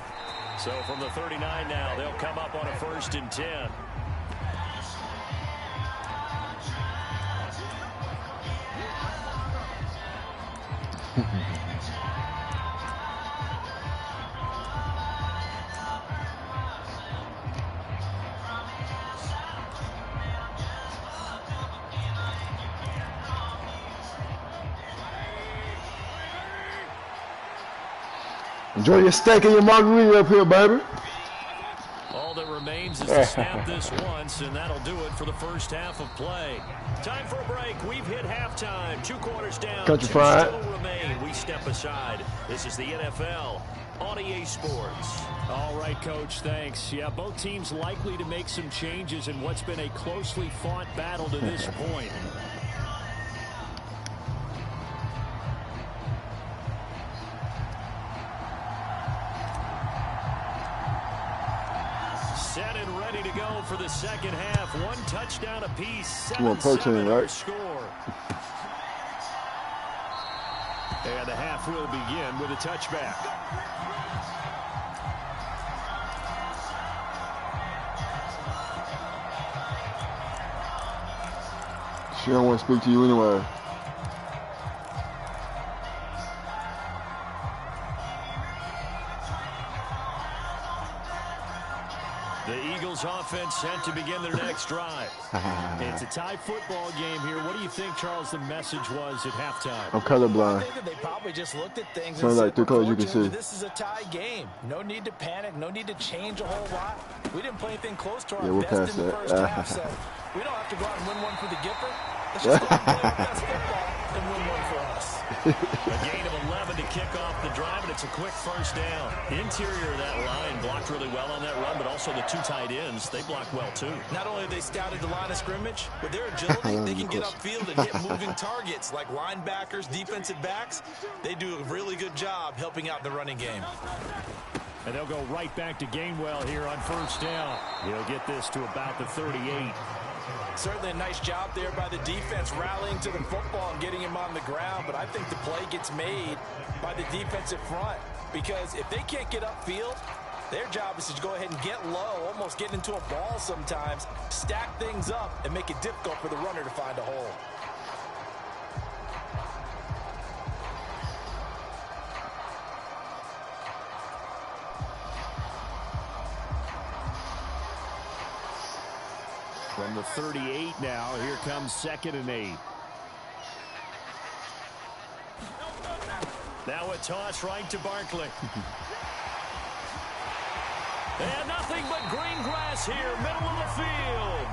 So from the 39 now, they'll come up on a 1st and 10. Enjoy your steak and your margarita up here, baby. All that remains is to snap this once, and that'll do it for the first half of play. Time for a break. We've hit halftime. 2 quarters down. Country 2 fried. still remain. We step aside. This is the NFL on EA Sports. All right, Coach, thanks. Yeah, both teams likely to make some changes in what's been a closely fought battle to this point. Set and ready to go for the second half. 1 touchdown apiece. You want protein, right? Score. And the half will begin with a touchback. She don't want to speak to you anyway. The Eagles offense set to begin their next drive. It's a tie football game here. What do you think, Charles, the message was at halftime? I'm colorblind. I think that they probably just looked at things Sounds and like said, 3 colors you can see. this is a tie game. No need to panic. No need to change a whole lot. We didn't play anything close to our Yeah, we'll best pass in the that. first half, so we don't have to go out and win one for the Gipper. Let's just go out and play our best football and win one for us. A gain of 11 to kick off the drive, and it's a quick first down. Interior of that line blocked really well on that run, but also the 2 tight ends, they blocked well too. Not only have they scouted the line of scrimmage, with their agility, they can get upfield and hit moving targets like linebackers, defensive backs. They do a really good job helping out in the running game. And they'll go right back to Gainwell here on first down. He'll get this to about the 38. Certainly a nice job there by the defense rallying to the football and getting him on the ground, but I think the play gets made by the defensive front because if they can't get upfield, their job is to go ahead and get low, almost get into a ball sometimes, stack things up, and make it difficult for the runner to find a hole. From the 38 now, here comes 2nd and 8. Now a toss right to Barkley. And nothing but green grass here, middle of the field.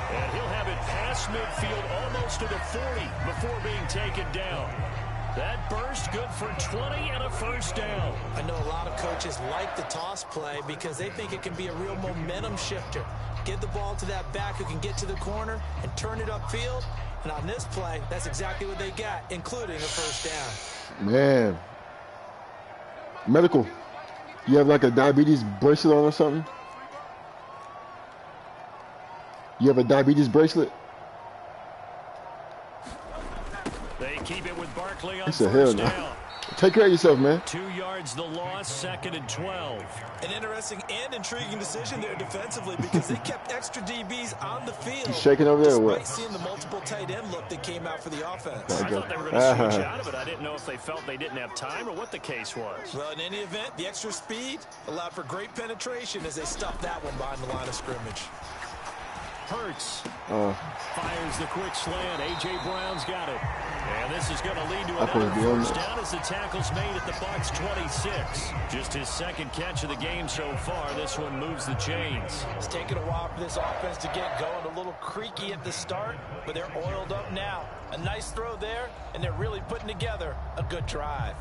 And he'll have it past midfield almost to the 40 before being taken down. That burst good for 20 and a first down. I know a lot of coaches like the toss play because they think it can be a real momentum shifter. Get the ball to that back who can get to the corner and turn it upfield. And on this play, that's exactly what they got, including a first down. Man. Medical. You have like a diabetes bracelet on or something? You have a diabetes bracelet? They keep it with Barkley on He said, hell first no. down. Take care of yourself, man. 2 yards the loss, 2nd and 12. An interesting and intriguing decision there defensively because they kept extra DBs on the field. You shaking over there or what? Despite seeing the multiple tight end look that came out for the offense. I thought they were going to switch out of it. I didn't know if they felt they didn't have time or what the case was. Well, in any event, the extra speed allowed for great penetration as they stuffed that one behind the line of scrimmage. Hurts fires the quick slant. A.J. Brown's got it. And this is going to lead to another first down as the tackle's made at the Bucs 26. Just his 2nd catch of the game so far. This one moves the chains. It's taken a while for this offense to get going. A little creaky at the start, but they're oiled up now. A nice throw there, and they're really putting together a good drive.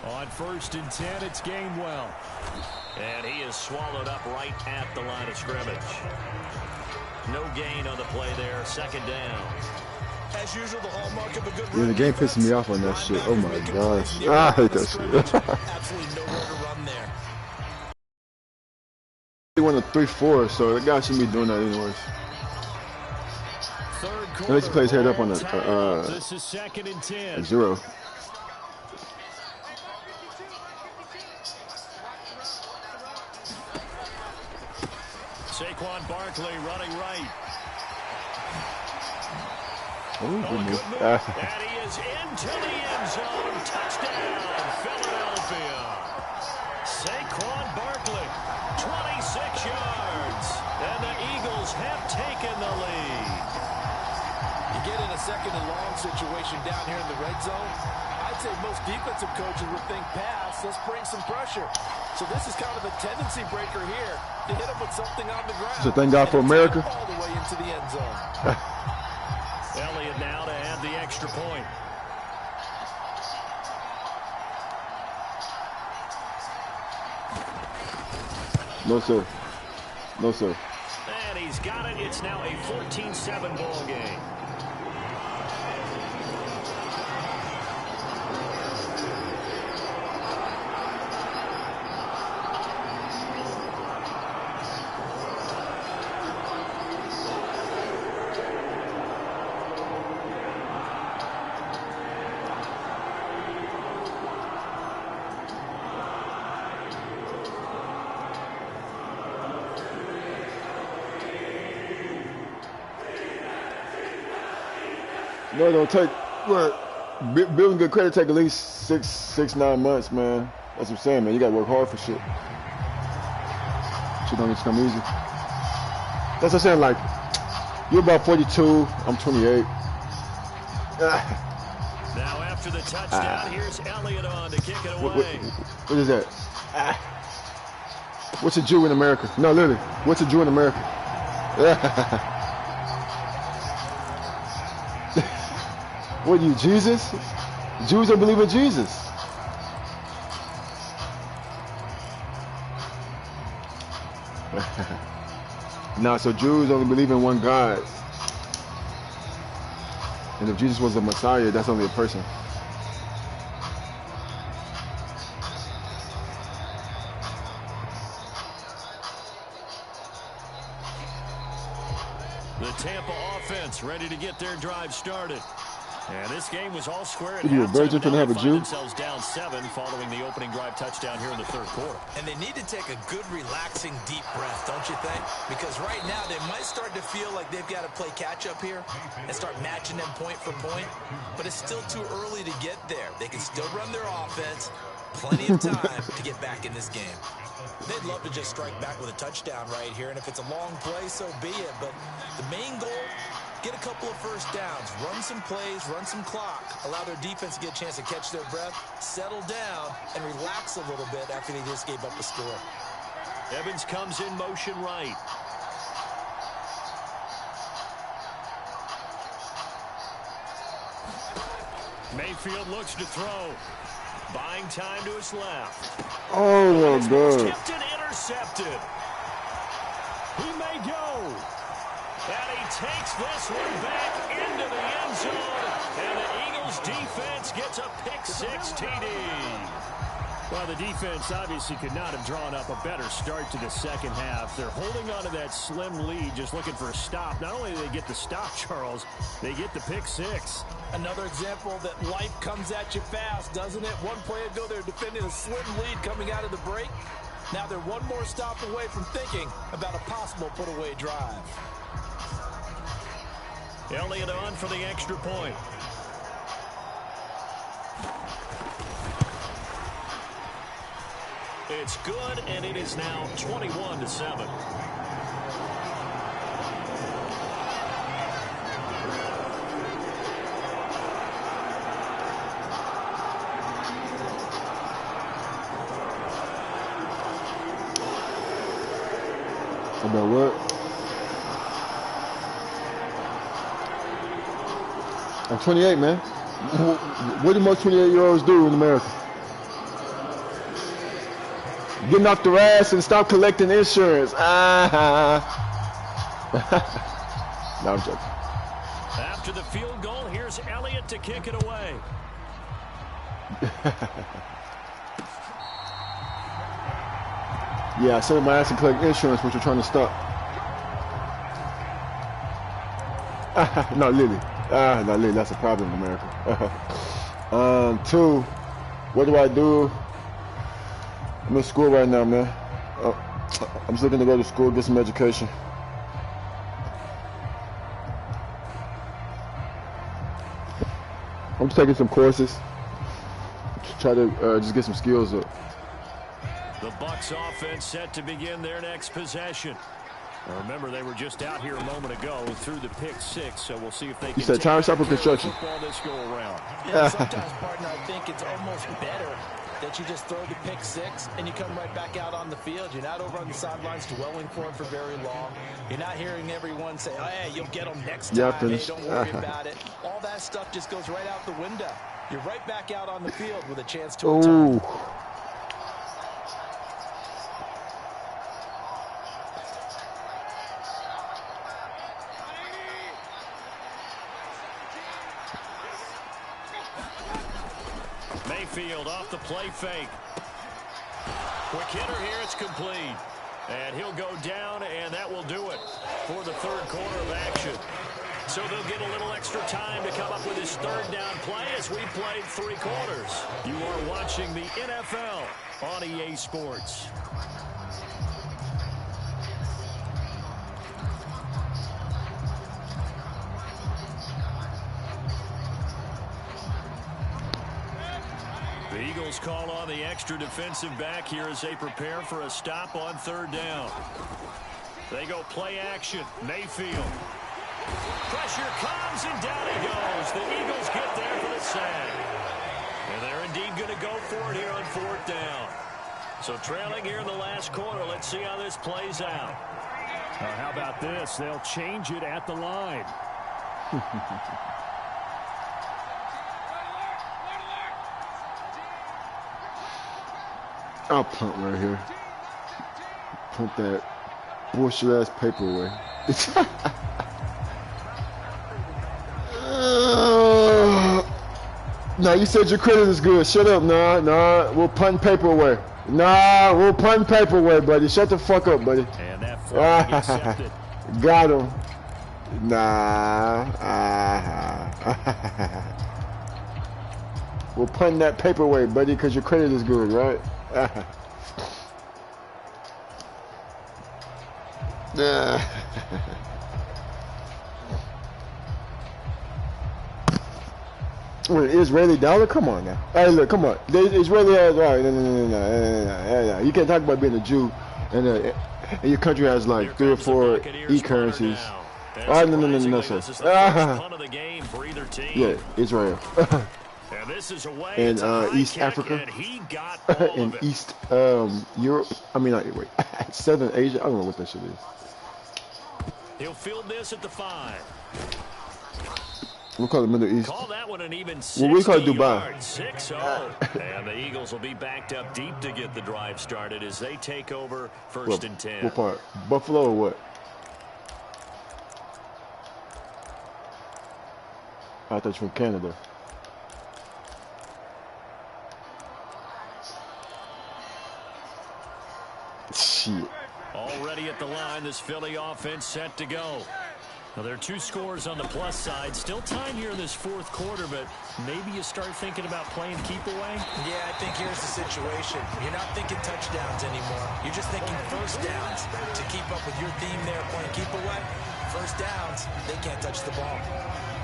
On 1st and 10, it's Gainwell. And he is swallowed up right at the line of scrimmage. No gain on the play there. 2nd down. As usual, the hallmark of a good Yeah, the game pissing me off on that shit. Oh my gosh. I hate that shit. Absolutely nowhere to run there. They won a 3-4, so that guy shouldn't be doing that anyways. Unless he plays head up on the This is 2nd and 10. 0. Saquon Barkley running right. Oh, goodness. And he is into the end zone. Touchdown, Philadelphia. Saquon Barkley, 26 yards. And the Eagles have taken the lead. You get in a 2nd and long situation down here in the red zone. I'd say most defensive coaches would think pass. Let's bring some pressure. So this is kind of a tendency breaker here to hit him with something on the ground. So thank God for America. All the way into the end zone. Elliott now to add the extra point. No, sir. No, sir. And he's got it. It's now a 14-7 ball game. No, it don't take, what, building good credit take at least 9 months, man. That's what I'm saying, man. You gotta work hard for shit. Shit don't just come easy. That's what I'm saying, like, you're about 42, I'm 28. Now after the touchdown, here's Elliott on to kick it away. What is that? What's a Jew in America? No, literally, what's a Jew in America? What are you, Jesus? Jews don't believe in Jesus. Nah, so Jews only believe in one God. And if Jesus was the Messiah, that's only a person. The Tampa offense ready to get their drive started. And this game was all square at halftime. You a virgin finna have a Jew? Themselves down 7 following the opening drive touchdown here in the 3rd quarter. And they need to take a good, relaxing, deep breath, don't you think? Because right now they might start to feel like they've got to play catch-up here and start matching them point for point. But it's still too early to get there. They can still run their offense. Plenty of time to get back in this game. They'd love to just strike back with a touchdown right here. And if it's a long play, so be it. But the main goal, get a couple of first downs, run some plays, run some clock, allow their defense to get a chance to catch their breath, settle down, and relax a little bit after they just gave up a score. Evans comes in motion right. Mayfield looks to throw. Buying time to his left. Oh my God. Tipped and intercepted. He may go. And he takes this one back into the end zone. And the Eagles defense gets a pick-6 TD. Well, the defense obviously could not have drawn up a better start to the second half. They're holding on to that slim lead, just looking for a stop. Not only do they get the stop, Charles, they get the pick-6. Another example that life comes at you fast, doesn't it? One play ago, they're defending a slim lead coming out of the break. Now they're one more stop away from thinking about a possible put-away drive. Elliott on for the extra point. It's good, and it is now 21-7. About what? I'm 28, man. What do most 28-year-olds do in America? Getting off their ass and stop collecting insurance. No, I'm joking. After the field goal, here's Elliott to kick it away. Yeah, I said my ass and collect insurance, which you're trying to stop. Not Lily. Not Lily. That's a problem in America. 2, what do I do? I'm in school right now, man. I'm just looking to go to school, get some education. I'm just taking some courses to try to just get some skills up. The Bucs offense set to begin their next possession. Now remember, they were just out here a moment ago through the pick-6, so we'll see if they can said tire shop or construction? this go around. Yeah, sometimes, partner, I think it's almost better that you just throw the pick-6 and you come right back out on the field. You're not over on the sidelines dwelling for it for very long. You're not hearing everyone say, oh, hey, you'll get them next time. Hey, don't worry about it. All that stuff just goes right out the window. You're right back out on the field with a chance to return. Mayfield off the play fake. Quick hitter here, it's complete. And he'll go down, and that will do it for the third quarter of action. So they'll get a little extra time to come up with his third down play as we played 3 quarters. You are watching the NFL on EA Sports. The Eagles call on the extra defensive back here as they prepare for a stop on third down. They go play action. Mayfield. Pressure comes, and down he goes. The Eagles get there for the sack. And they're indeed going to go for it here on 4th down. So trailing here in the last quarter. Let's see how this plays out. How about this? They'll change it at the line. I'll punt right here. Punt that bullshit-ass paper away. No, you said your credit is good. Shut up. Nah. We'll punt paper away. Nah, we'll punt paper away, buddy. Shut the fuck up, buddy. And that flag accepted. Got him. Nah. We'll punt that paper away, buddy, because your credit is good, right? Wait, Israeli dollar? Come on now. Hey, look, come on. Israeli has, all right, no. You can't talk about being a Jew and your country has like 3 or 4 e-currencies. Oh, no, sir. Yeah, Israel. And this is away. And East Africa. And East Europe. I mean, wait, Southern Asia. I don't know what that shit is. He'll field this at the 5. We call it Middle East. Call that one an even 60 Well, we call it Dubai. yards, 6-0. And the Eagles will be backed up deep to get the drive started as they take over first and 10. What part? Buffalo or what? I thought you from Canada. Shit. Already at the line, this Philly offense set to go. Now, there are 2 scores on the plus side. Still time here in this fourth quarter, but maybe you start thinking about playing keep away? Yeah, I think here's the situation. You're not thinking touchdowns anymore. You're just thinking first downs. To keep up with your theme there, playing keep away, first downs, they can't touch the ball.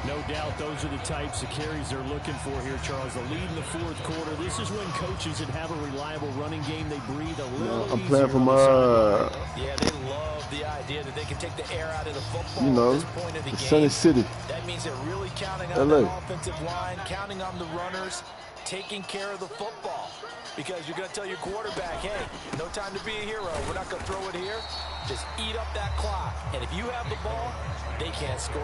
No doubt those are the types of carries they're looking for here, Charles. The lead in the fourth quarter. This is when coaches that have a reliable running game, they breathe a little I'm playing for Yeah, they love the idea that they can take the air out of the football you know, at this point of the game. Sunny City. That means they're really counting on LA. the offensive line, counting on the runners, taking care of the football. Because you're going to tell your quarterback, hey, no time to be a hero. We're not going to throw it here. Just eat up that clock. And if you have the ball, they can't score.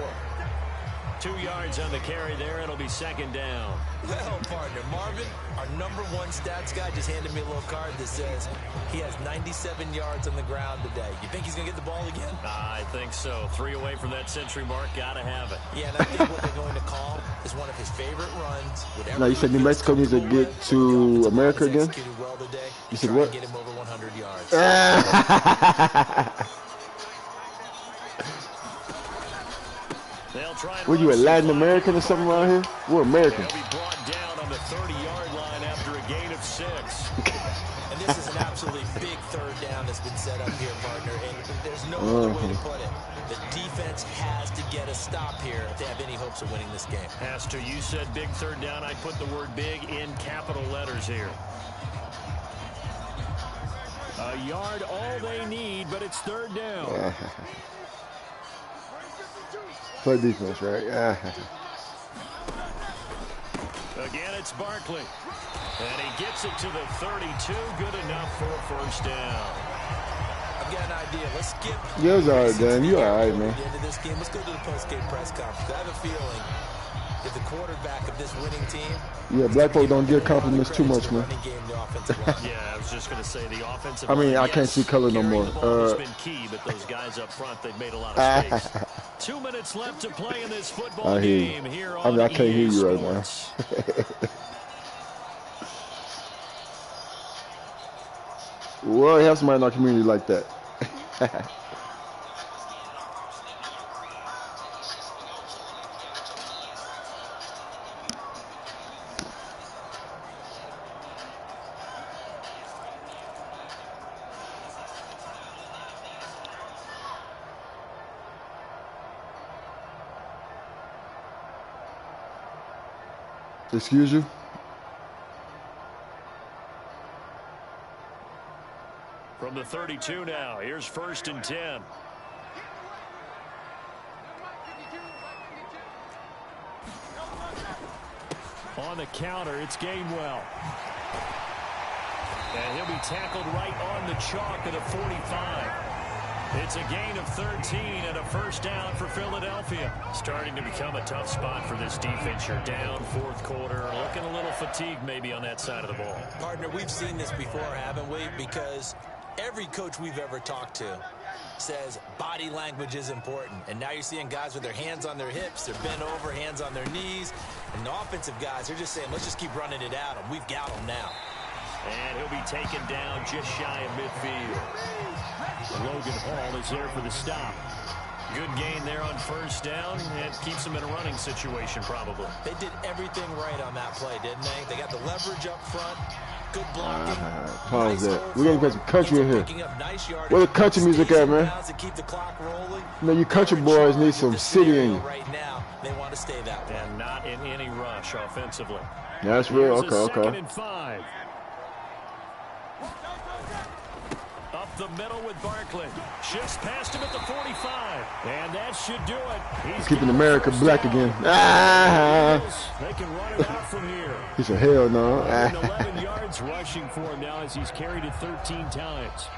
2 yards on the carry there. It'll be second down. Well, partner, Marvin, our #1 stats guy, just handed me a little card that says he has 97 yards on the ground today. You think he's going to get the ball again? I think so. 3 away from that century mark. Got to have it. Yeah, and I think what they're going to call is one of his favorite runs. Now, you said New Mexico needs to get to America again? Well today, you said what? Get him over 100 yards. Were you a Latin American or something around here? We're American. They'll be brought down on the 30-yard line after a gain of 6. And this is an absolutely big third down that's been set up here, partner. And there's no other way to put it. The defense has to get a stop here if they have any hopes of winning this game. Has to. You said big third down. I put the word big in capital letters here. A yard all they need, but it's third down. Play defense, right? Again, it's Barkley. And he gets it to the 32. Good enough for a first down. I've got an idea. Let's skip. Yeah, it's all right, Dan. You all right, man. At the end of this game, let's go to the post-game press conference. I have a feeling that the quarterback of this winning team. Yeah, black folk don't get compliments too much, man. Yeah, I was just going to say the offensive I mean, line, I can't see color no more. Has been key, but those guys up front, they've made a lot of space. 2 minutes left to play in this football game here on I can't hear you right now. Well, we have somebody in our community like that. Excuse you? From the 32 now, here's first and 10. On the counter, it's Gainwell. And he'll be tackled right on the chalk at a 45. It's a gain of 13 and a first down for Philadelphia. Starting to become a tough spot for this defense. You're down fourth quarter. Looking a little fatigued maybe on that side of the ball. Partner, we've seen this before, haven't we? Because every coach we've ever talked to says body language is important. And now you're seeing guys with their hands on their hips. They're bent over, hands on their knees. And the offensive guys, they're just saying, let's just keep running it at them. We've got them now. And he'll be taken down just shy of midfield. Logan Hall is there for the stop. Good gain there on first down. It keeps them in a running situation probably. They did everything right on that play, didn't they? They got the leverage up front. Good blocking. Pause that. We're going to play some country in here. Where the country music at, man? You know, you country boys need some city in you. Right now, they want to stay that way. And not in any rush offensively. Yeah, that's real. Okay, okay. 2nd and 5. Up the middle with Barkley. Shifts past him at the 45. And that should do it. He's keeping America black again. Ah! They can run it out from here. He said, hell no. 11 yards rushing for him now as he's carried it 13 times.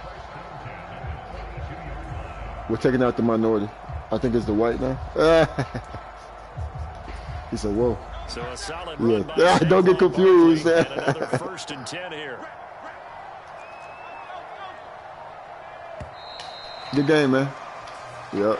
We're taking out the minority. I think it's the white now. He said, whoa. So a solid Yeah. run by Yeah, don't get Saquon confused. Barkley, and another 1st and 10 here. Good game, man. Yep.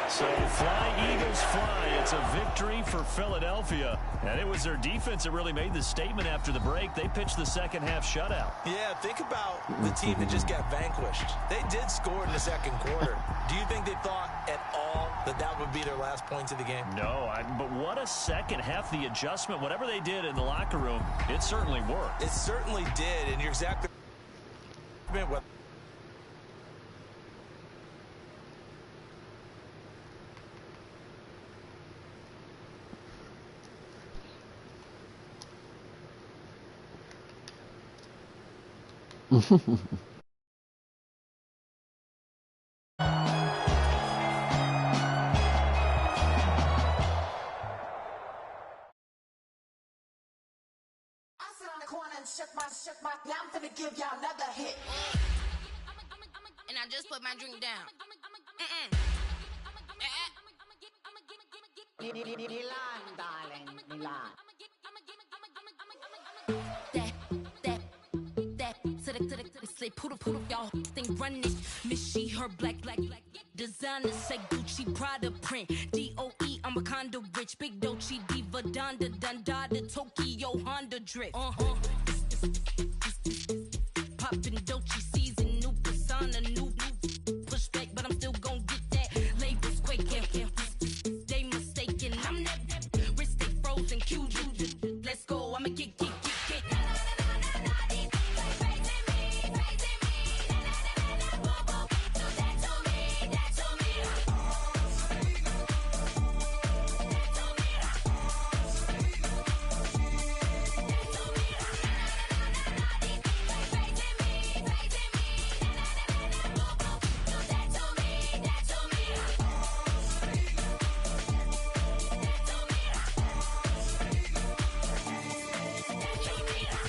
So fly, Eagles, fly. It's a victory for Philadelphia. And it was their defense that really made the statement after the break. They pitched the second half shutout. Yeah, think about the team that just got vanquished. They did score in the second quarter. Do you think they thought at all that that would be their last points of the game? No, but what a second half. The adjustment, whatever they did in the locker room, it certainly worked. It certainly did, and you're exactly right. Yeah, I'm finna give y'all another hit. And I just put my drink down. Milan, darling, Milan. That, to the, say, poodle, y'all, thing running. Miss she, her black, designer, say Gucci, Prada print. DOE, I'm a condo rich, big Dolce, Diva, Donda, Dundada, Tokyo, Honda drip. Poppin' Dolce season, new persona, new pushback, but I'm still gon' get that. Labels quaking, they mistaken. I'm that wrist stay frozen, QU. Let's go, I'ma get.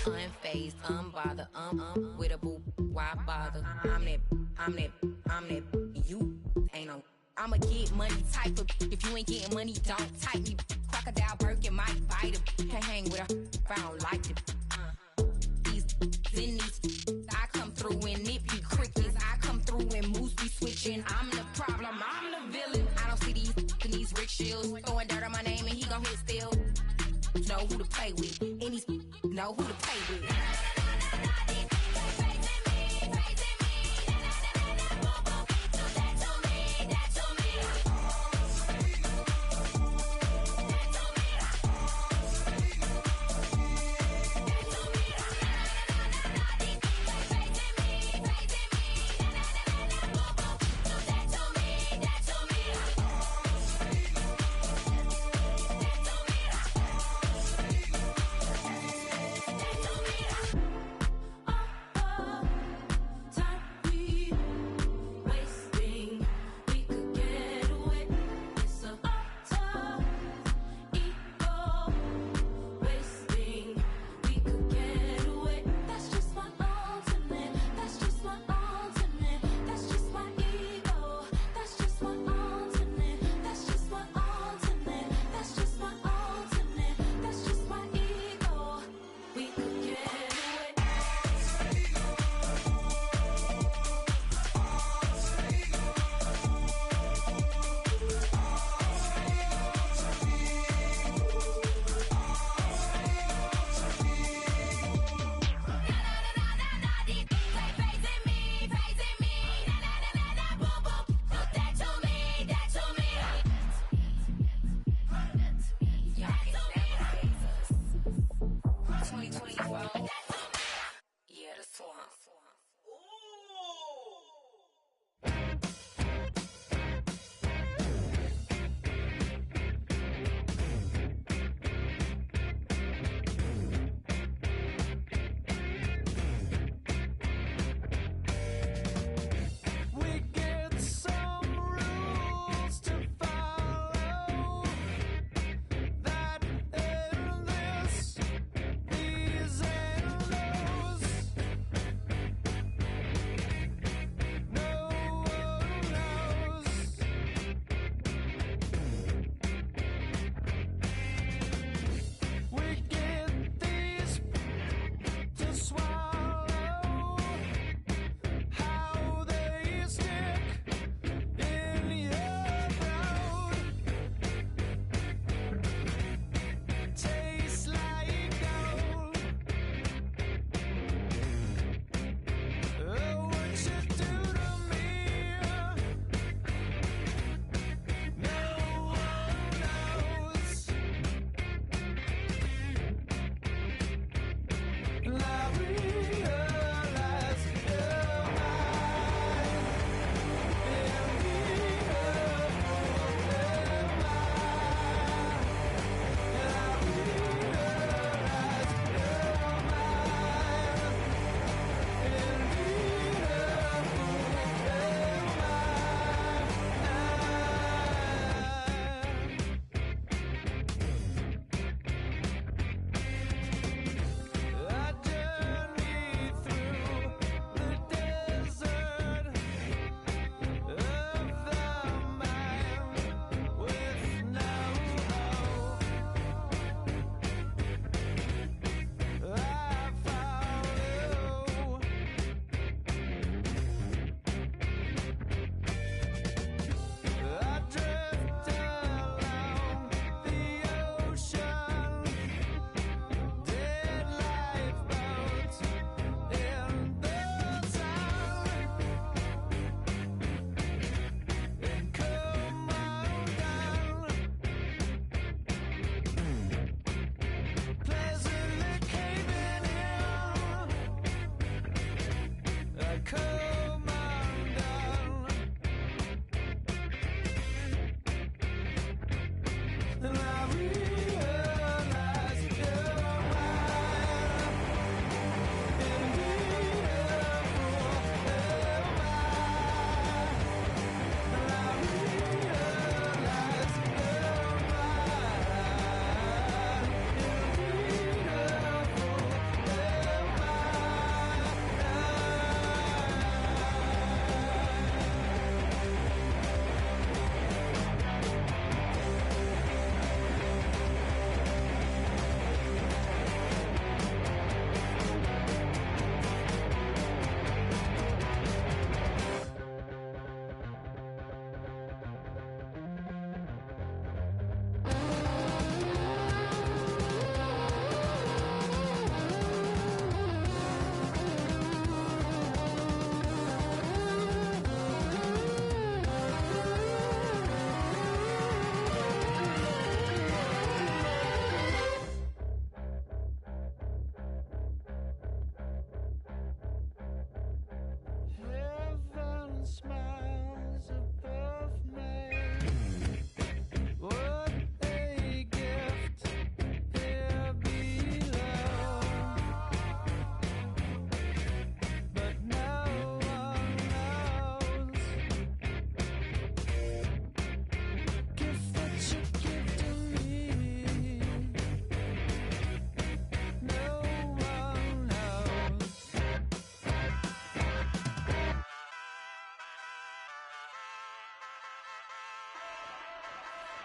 Unfazed, unbothered, with a boo, why bother? I'm that, you ain't no. I'ma get money type of, if you ain't getting money, don't type me. Crocodile Birkin might bite him. Can't hang with her if I don't like it. These, I come through and nip you crickets. I come through and moves be switching. I'm the problem, I'm the villain. I don't see these rickshaws throwing dirt on my name and he gon' hit still. Know who to play with, and he's know who to play with.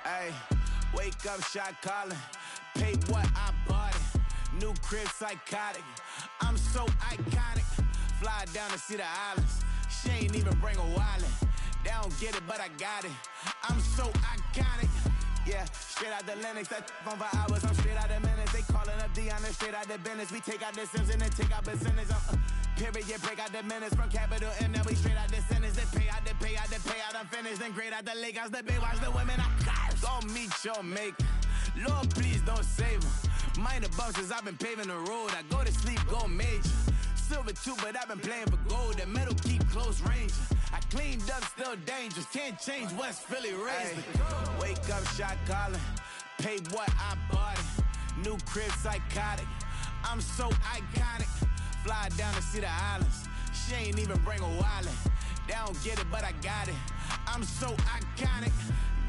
Hey, wake up, shot calling. Paid what I bought it. New crib psychotic. I'm so iconic. Fly down to see the islands. She ain't even bring a wallet. They don't get it, but I got it. I'm so iconic. Yeah, straight out the Linux, that on for hours, I'm straight out the minutes. They calling up Dion, straight out the business. We take out the Sims and then take out percentage. Period, break out the minutes from capital M, now we straight out the sentence. They pay out, I'm finished. Then grade out the Lakers, the bay, watch the women, I got it. Go meet your mate. Lord, please don't save them. Minor bumps as I've been paving the road. I go to sleep, go major. Silver too, but I've been playing for gold. The metal keep close range. I cleaned up, still dangerous. Can't change West Philly raised. Wake up, shot calling. Paid what I bought it. New crib psychotic. I'm so iconic. Fly down to see the islands. She ain't even bring a wallet. They don't get it, but I got it. I'm so iconic.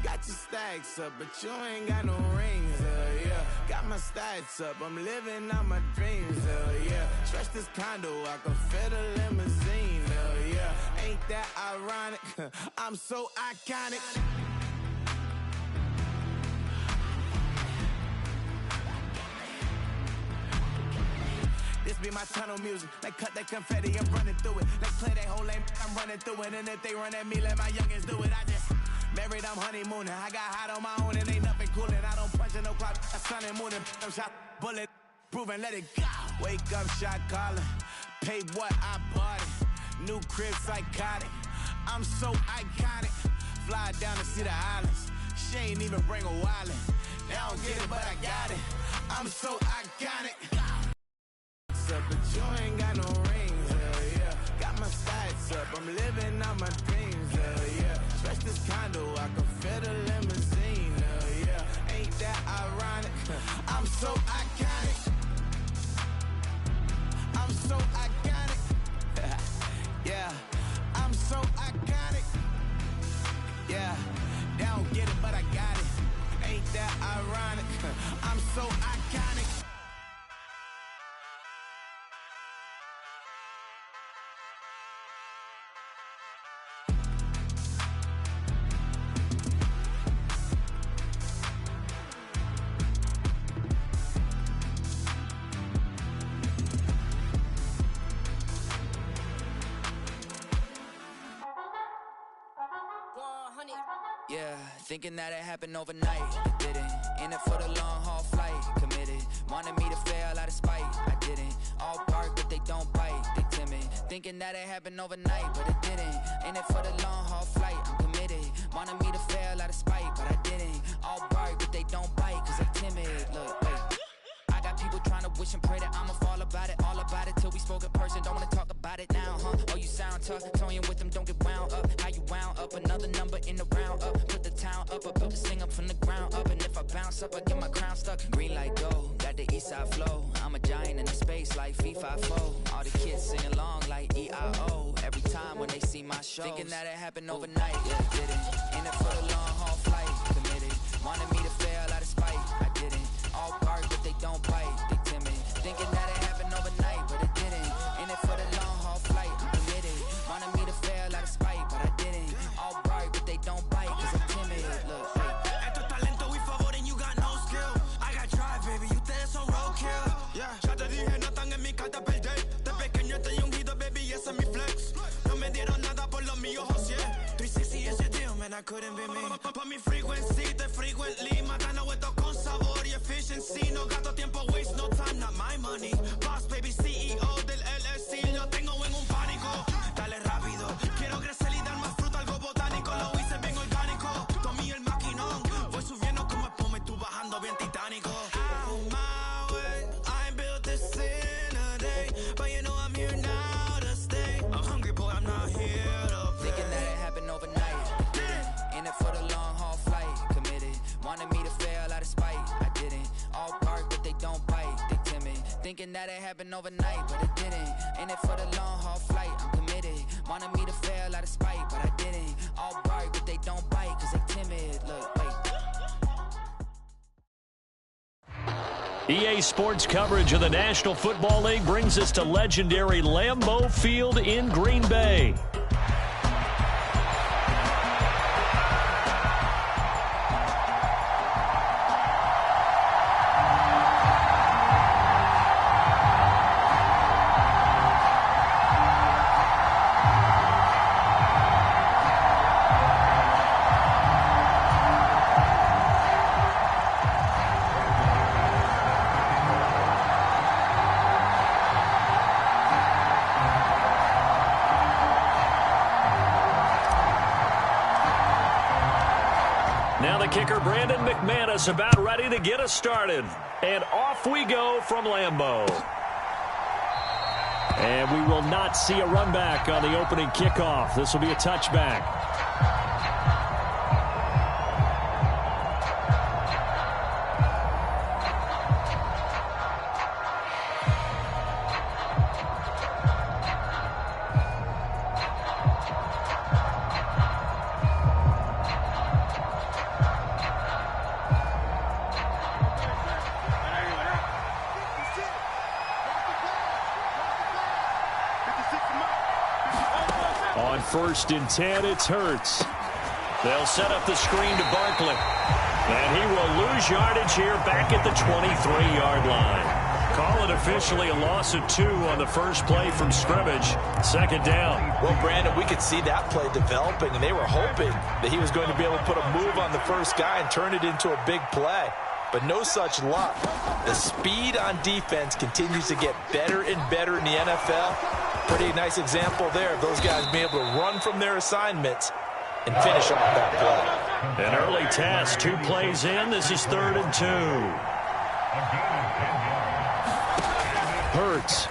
Got your stacks up, but you ain't got no rings, yeah. Got my stats up, I'm living out my dreams, yeah. Stretch this condo, I can fit a limousine, yeah. Ain't that ironic? I'm so iconic. This be my tunnel music. Like cut that confetti, I'm running through it. Like play that whole lane, I'm running through it. And if they run at me, let my youngins do it. I just married, I'm honeymooning. I got hot on my own and ain't nothing coolin'. I don't punch in no clock, a sun and moon. I'm shot, bullet, proven, let it go. Wake up, shot calling. Paid what I bought it. New crib psychotic. I'm so iconic. Fly down to see the islands. She ain't even bring a wallet. They don't get it, but I got it. I'm so iconic. But you ain't got no rings, yeah. Got my stats up, I'm living out my dreams, yeah. Stretch this condo, I can fit a limousine, yeah. Ain't that ironic? I'm so iconic. I'm so iconic. Yeah, I'm so iconic. Yeah, they don't get it, but I got it. Ain't that ironic? I'm so iconic. Yeah, thinking that it happened overnight, it didn't. In it for the long haul flight, committed. Wanted me to fail out of spite, I didn't. All bark, but they don't bite, they timid. Thinking that it happened overnight, but it didn't. In it for the long haul flight, I'm committed. Wanted me to fail out of spite, but I didn't. All bark, but they don't bite, cause they timid. Look, wait. I got people trying to wish and pray that I'ma fall about it, all about it, till we spoke in person. Don't wanna talk about it now, huh? Oh, you sound tough, toying with them, don't get wound up. How you wound up, another number in the round up. Put the town up, I built this thing up from the ground up. And if I bounce up, I get my crown stuck. Green light go, got the east side flow. I'm a giant in the space like FIFA4. All the kids sing along like EIO. Every time when they see my show, thinking that it happened overnight, yeah, it didn't. In it for the long haul flight, committed. Wanted me to fail out of spite, I didn't. All bark, but they don't bite, they timid. Thinking that it happened overnight, but it didn't. In it for the long haul flight, I'm committed. Wanted me to fail out of spite, but I didn't. All bark, but they don't bite, cause I'm timid. Look, wait. Esto es talento, we favor and you got no skill. I got drive, baby, ustedes son roadkill. Yeah, ya te dije, no están en mi carta perder. De pequeño estoy ungido, baby, ese es mi flex. No me dieron nada por los míos, José. 360 is your deal, man, I couldn't be me. Pa' mi frequency, te frequently. Matando esto con sabor y efficiency. No gasto tiempo, waste no time, not my money. Boss, baby, CEO del LLC. Lo tengo en un pánico. Dale rápido, quiero crecer y dar más fruta, algo botánico. Lo hice bien orgánico. Tomé el maquinón. Voy subiendo como espuma y tú bajando bien titánico. Out my way, I ain't built this in a day. But you know I'm here now to stay. I'm hungry, boy, I'm not here to play. Thinking that it happened overnight, it didn't. In it for the long haul flight, committed. Wanted me to fail out of spite, I didn't. All bark, but they don't bite, they timid. Thinking that it happened overnight, but it didn't. In it for the long haul flight, I'm committed. Wanted me to fail out of spite, but I didn't. All bark, but they don't bite, cause they timid. Look, wait. EA Sports coverage of the National Football League brings us to legendary Lambeau Field in Green Bay. kicker Brandon McManus about ready to get us started. And off we go from Lambeau. And we will not see a run back on the opening kickoff. This will be a touchback. On 1st and 10, it's Hurts. They'll set up the screen to Barkley. And he will lose yardage here back at the 23-yard line. Call it officially a loss of 2 on the first play from scrimmage. 2nd down. Well, Brandon, we could see that play developing, and they were hoping that he was going to be able to put a move on the first guy and turn it into a big play. But no such luck. The speed on defense continues to get better and better in the NFL. Pretty nice example there of those guys being able to run from their assignments and finish off that play. An early task, 2 plays in. This is 3rd and 2. Hurts.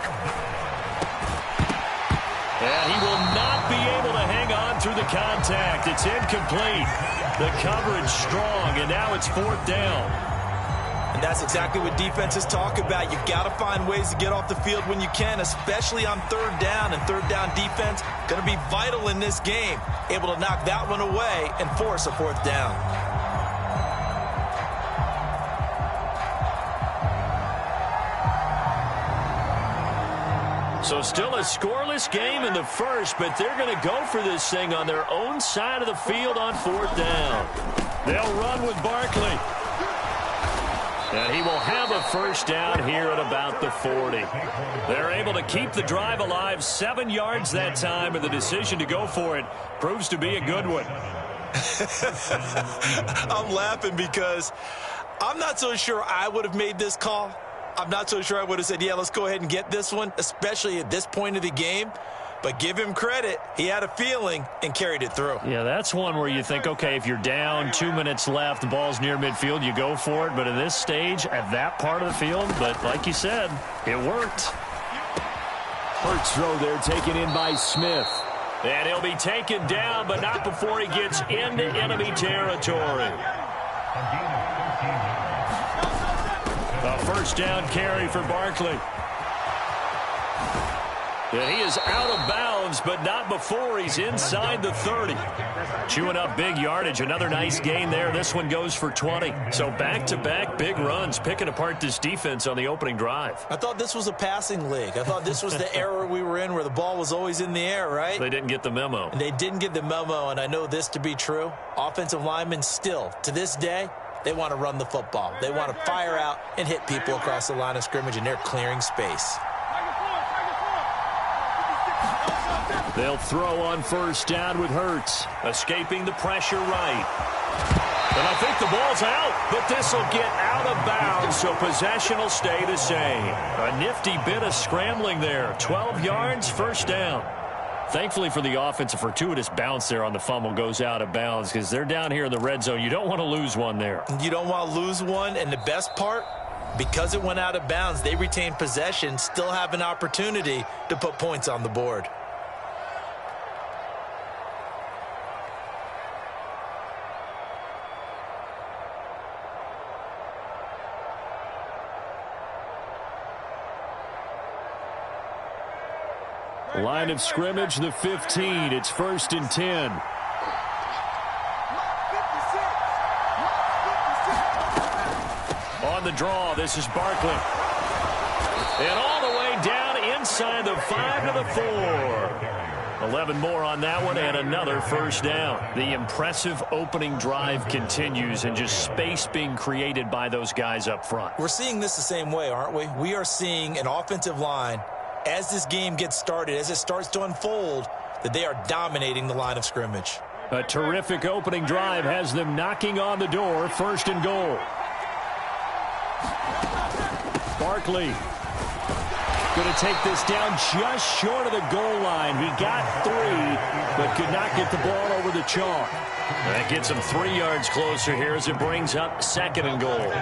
And he will not be able to hang on through the contact. It's incomplete. The coverage strong, and now it's 4th down. And that's exactly what defenses talk about. You've got to find ways to get off the field when you can, especially on 3rd down. And 3rd down defense going to be vital in this game. Able to knock that one away and force a 4th down. So still a scoreless game in the first, but they're going to go for this thing on their own side of the field on 4th down. They'll run with Barkley. And he will have a 1st down here at about the 40. They're able to keep the drive alive, 7 yards that time, and the decision to go for it proves to be a good one. I'm laughing because I'm not so sure I would have made this call. I'm not so sure I would have said, yeah, let's go ahead and get this one, especially at this point of the game. But give him credit. He had a feeling and carried it through. Yeah, that's one where you think, okay, if you're down, 2 minutes left, the ball's near midfield, you go for it. But at this stage, at that part of the field, but like you said, it worked. Hurts throw there taken in by Smith. And he'll be taken down, but not before he gets into enemy territory. A 1st down carry for Barkley. And he is out of bounds, but not before he's inside the 30. Chewing up big yardage. Another nice gain there. This one goes for 20. So back-to-back big runs, picking apart this defense on the opening drive. I thought this was a passing league. I thought this was the era we were in where the ball was always in the air, right? They didn't get the memo. And they didn't get the memo, and I know this to be true. Offensive linemen still, to this day, they want to run the football. They want to fire out and hit people across the line of scrimmage, and they're clearing space. They'll throw on 1st down with Hurts. Escaping the pressure right. And I think the ball's out, but this will get out of bounds, so possession will stay the same. A nifty bit of scrambling there. 12 yards, 1st down. Thankfully for the offense, a fortuitous bounce there on the fumble goes out of bounds because they're down here in the red zone. You don't want to lose one there. You don't want to lose one, and the best part, because it went out of bounds, they retain possession, still have an opportunity to put points on the board. Line of scrimmage, the 15. It's 1st and 10. On the draw, this is Barkley. And all the way down inside the 5 to the 4. 11 more on that one and another 1st down. The impressive opening drive continues and just space being created by those guys up front. We're seeing this the same way, aren't we? We are seeing an offensive line, as this game gets started, as it starts to unfold, that they are dominating the line of scrimmage. A terrific opening drive has them knocking on the door. 1st and goal. Barkley going to take this down just short of the goal line. He got 3, but could not get the ball over the chalk. That gets him 3 yards closer here as it brings up 2nd and goal.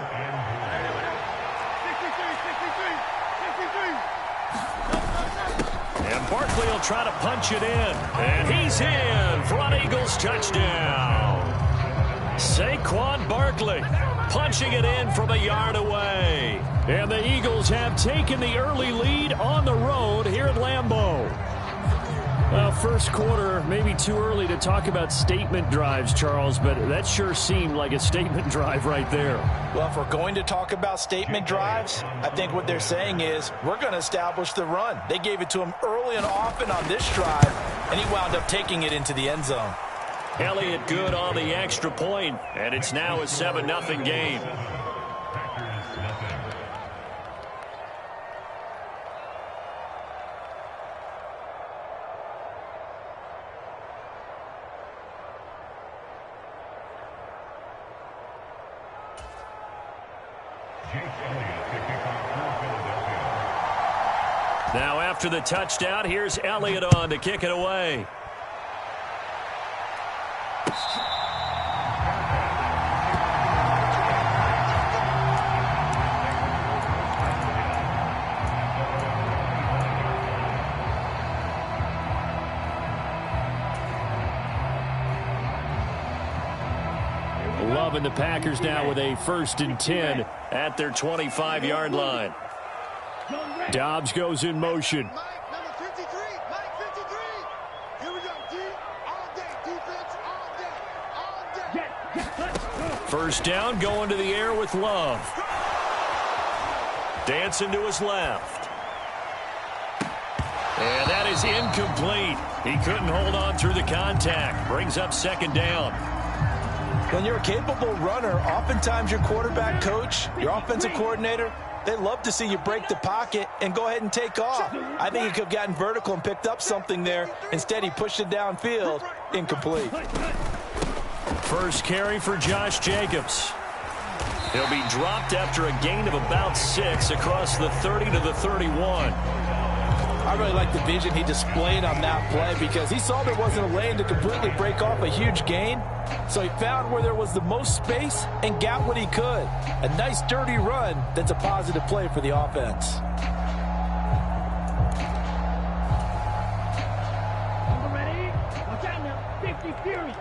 And Barkley will try to punch it in. And he's in for an Eagles touchdown. Saquon Barkley punching it in from a yard away. And the Eagles have taken the early lead on the road here at Lambeau. Well, first quarter, maybe too early to talk about statement drives, Charles, but that sure seemed like a statement drive right there. Well, if we're going to talk about statement drives, I think what they're saying is we're going to establish the run. They gave it to him early and often on this drive, and he wound up taking it into the end zone. Elliott good on the extra point, and it's now a 7-0 game. Now after the touchdown, here's Elliott on to kick it away. Loving the Packers now with a 1st and 10 at their 25-yard line. Dobbs goes in motion. Mike, number 53. Mike, 53. Here we go. D, all day. Defense, all day. All day. First down, going to the air with Love. Dancing to his left. And that is incomplete. He couldn't hold on through the contact. Brings up 2nd down. When you're a capable runner, oftentimes your quarterback coach, your offensive coordinator, they love to see you break the pocket and go ahead and take off. I think he could have gotten vertical and picked up something there. Instead, he pushed it downfield. Incomplete. First carry for Josh Jacobs. He'll be dropped after a gain of about 6 across the 30 to the 31. I really like the vision he displayed on that play because he saw there wasn't a lane to completely break off a huge gain. So he found where there was the most space and got what he could. A nice dirty run that's a positive play for the offense. Ready? Watch out now. 50 Fury. Get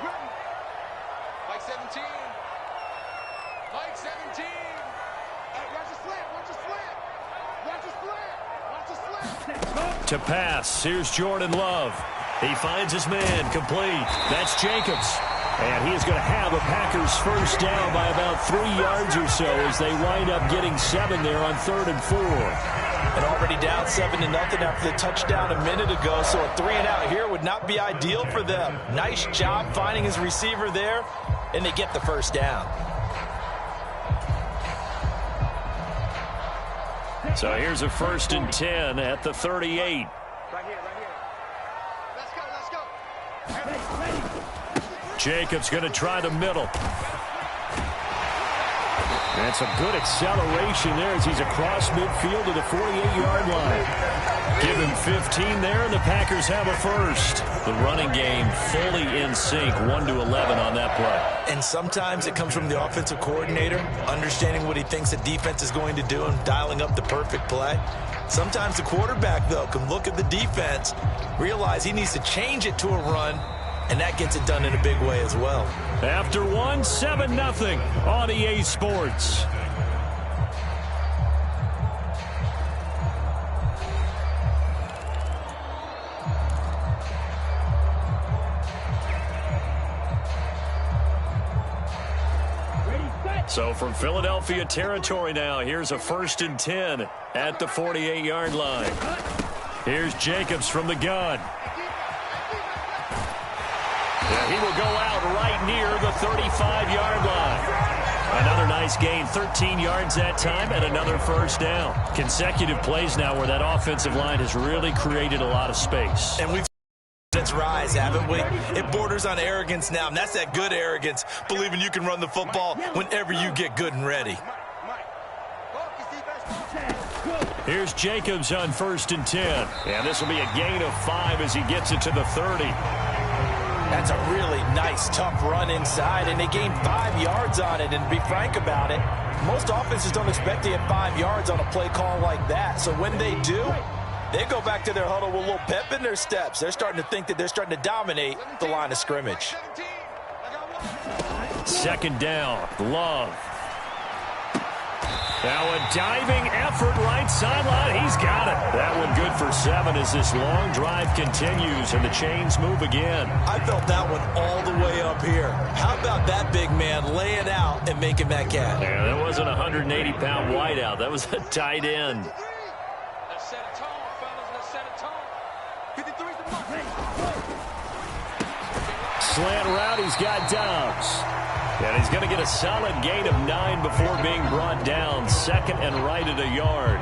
ready. Mike 17. Mike 17. Hey, watch the slant. Watch the slant. Watch the slant. Watch the slant. To pass, here's Jordan Love. He finds his man, complete. That's Jacobs. And he is going to have a Packers first down by about 3 yards or so as they wind up getting 7 there on 3rd and 4. And already down 7-0 after the touchdown a minute ago, so a 3-and-out here would not be ideal for them. Nice job finding his receiver there, and they get the first down. So here's a 1st and 10 at the 38. Right here, right here. Let's go, let's go. Ready. Jacobs going to try the middle. And some good acceleration there as he's across midfield to the 48-yard line. Give him 15 there, and the Packers have a first. The running game fully in sync, 1-11 on that play. And sometimes it comes from the offensive coordinator, understanding what he thinks the defense is going to do and dialing up the perfect play. Sometimes the quarterback, though, can look at the defense, realize he needs to change it to a run, and that gets it done in a big way as well. After 7-0 on EA Sports. So from Philadelphia territory now, here's a 1st and 10 at the 48-yard line. Here's Jacobs from the gun. Yeah, he will go out right near the 35-yard line. Another nice gain, 13 yards that time, and another first down. Consecutive plays now where that offensive line has really created a lot of space. And we've its rise, haven't we? It borders on arrogance now, and that's that good arrogance, believing you can run the football whenever you get good and ready. Here's Jacobs on 1st and 10. And this will be a gain of 5 as he gets it to the 30. That's a really nice, tough run inside, and they gained 5 yards on it. And to be frank about it, most offenses don't expect to get 5 yards on a play call like that. So when they do, they go back to their huddle with a little pep in their steps. They're starting to think that they're starting to dominate the line of scrimmage. Second down, Love. Now a diving effort right sideline. He's got it. That one good for 7 as this long drive continues and the chains move again. I felt that one all the way up here. How about that big man laying out and making that catch? Yeah, that wasn't a 180-pound wideout. That was a tight end. Let's set a tone, fellas. Let's set a tone. 53's the mark. Slant route, he's got Dobbs. And he's going to get a solid gain of 9 before being brought down. Second and right at a yard.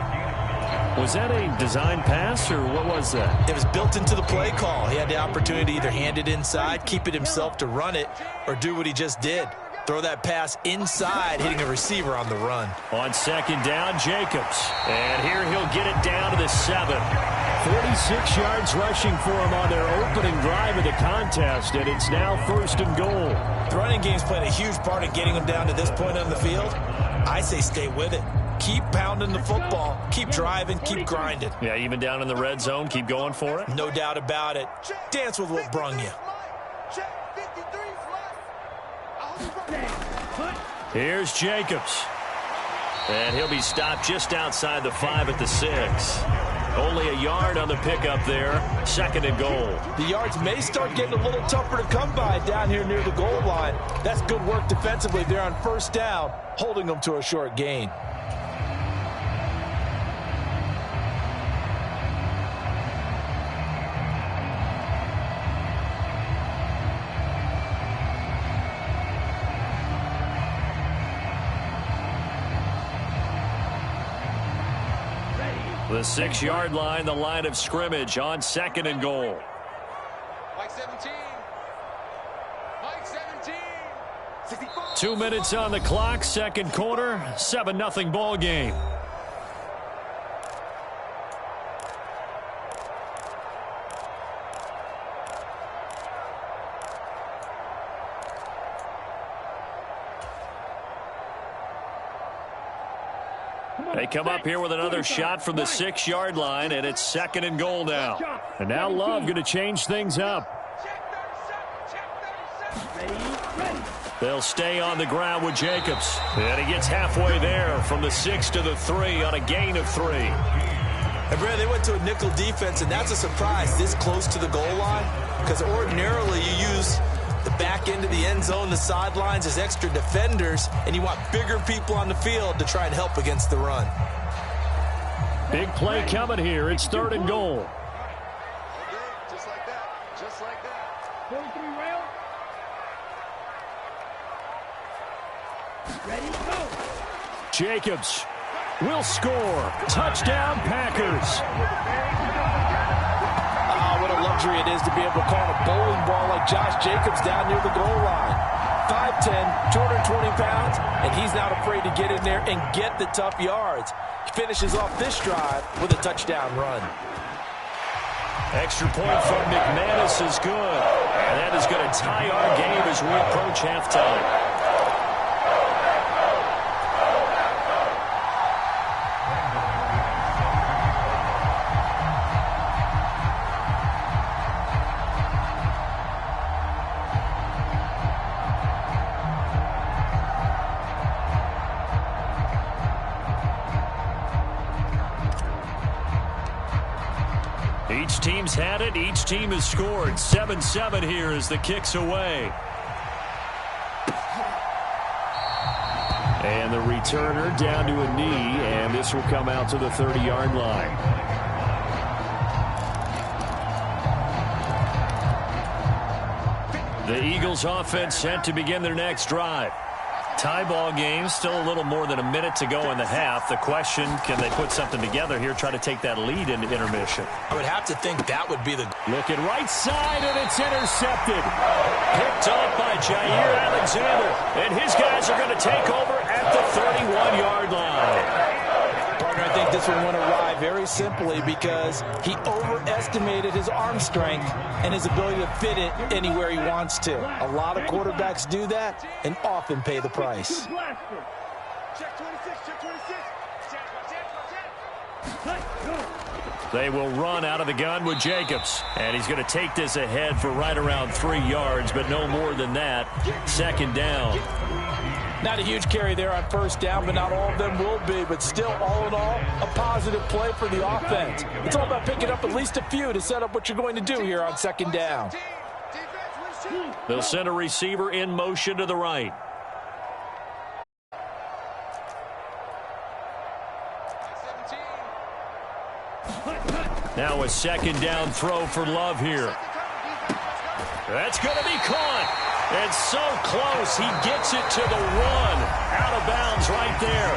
Was that a design pass, or what was that? It was built into the play call. He had the opportunity to either hand it inside, keep it himself to run it, or do what he just did. Throw that pass inside, hitting a receiver on the run. On second down, Jacobs. And here he'll get it down to the 7. 46 yards rushing for him on their opening drive of the contest, and it's now 1st and goal. The running game's playing a huge part in getting them down to this point on the field. I say stay with it. Keep pounding the football. Keep driving. Keep grinding. Yeah, even down in the red zone, keep going for it. No doubt about it. Dance with what brung you. Here's Jacobs. And he'll be stopped just outside the 5 at the 6. Only a yard on the pickup there. 2nd and goal. The yards may start getting a little tougher to come by down here near the goal line. That's good work defensively there on 1st down, holding them to a short gain. The 6-yard line, the line of scrimmage on 2nd and goal. Mike 17. Mike 17. 65. 2 minutes on the clock, 2nd quarter, 7-0 ball game. They come up here with another shot from the 6-yard line, and it's 2nd and goal now. And now Love going to change things up. They'll stay on the ground with Jacobs. And he gets halfway there from the 6 to the 3 on a gain of 3. And Brad, they went to a nickel defense, and that's a surprise this close to the goal line, because ordinarily you use the back end of the end zone, the sidelines as extra defenders, and you want bigger people on the field to try and help against the run. Big play coming here. It's 3rd and goal. Just like that. Just like that. 43 rail. Ready, go. Jacobs will score. Touchdown, Packers. What a luxury it is to be able to call a bowling ball like Josh Jacobs down near the goal line. 5'10", 220 pounds, and he's not afraid to get in there and get the tough yards. He finishes off this drive with a touchdown run. Extra point from McManus is good. And that is going to tie our game as we approach halftime. Each team's had it. Each team has scored. 7-7 here as the kick's away. And the returner down to a knee, and this will come out to the 30-yard line. The Eagles offense set to begin their next drive. Tie ball game, still a little more than a minute to go in the half. The question, can they put something together here, try to take that lead into intermission? I would have to think that would be the... Looking right side, and it's intercepted. Picked off by Jair Alexander, and his guys are going to take over at the 31-yard line. Partner, I think this one went awry very simply because he overestimated his arm strength and his ability to fit it anywhere he wants to. A lot of quarterbacks do that and often pay the price. Check 26, check 26. They will run out of the gun with Jacobs. And he's going to take this ahead for right around 3 yards, but no more than that. Second down. Not a huge carry there on first down, but not all of them will be. But still, all in all, a positive play for the offense. It's all about picking up at least a few to set up what you're going to do here on second down. They'll send a receiver in motion to the right. Now a second down throw for Love here. That's going to be caught. And so close, he gets it to the 1. Out of bounds right there.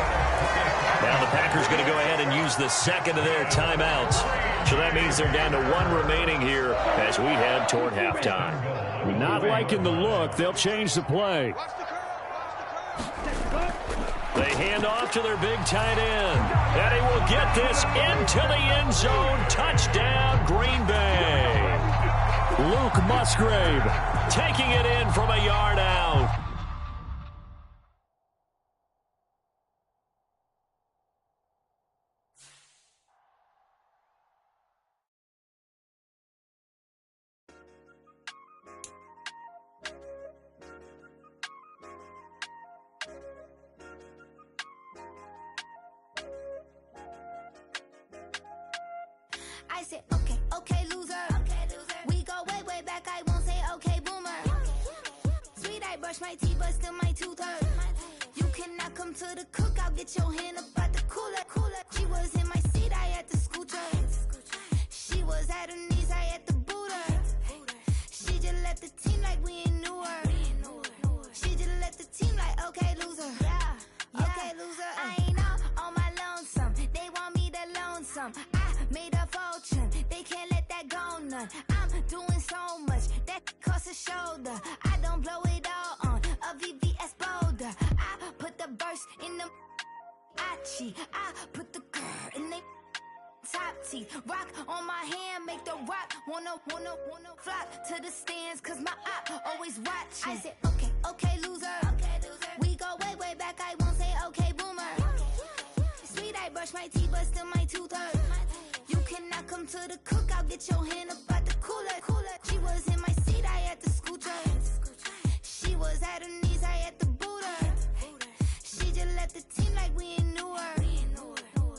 Now the Packers going to go ahead and use the second of their timeouts. So that means they're down to 1 remaining here as we head toward halftime. Not liking the look. They'll change the play. They hand off to their big tight end. And he will get this into the end zone. Touchdown, Green Bay. Luke Musgrave taking it in from a yard out. I said, okay, okay, loser. We go way, way back. I won't say, okay, boomer. Sweet, I brush my teeth, but still my tooth hurt. You cannot come to the cookout. Get your hand up out the cooler. She was in my seat. I had to scoot her. She was at her knees. I had to boot her. She just left the team like we ain't knew her. She just left the team like, okay, loser. Okay, loser. I ain't on my lonesome. They want me to loan some. I made a fortune. They can't let that go none. I'm doing so much that costs a shoulder. I don't blow it all on a VVS boulder. I put the verse in the Achi. I put the girl in the top T. Rock on my hand, make the rock wanna flock to the stands, cause my eye always watching. I said, okay, okay, loser. We go way, way back. I won't say, okay, boomer. Sweet, I brush my teeth, but still my tooth hurt. You cannot come to the cookout. Get your hand up out the cooler. She was in my seat. I had to scoot her. She was at her knees. I had to boot her. She just left the team like we ain't knew her.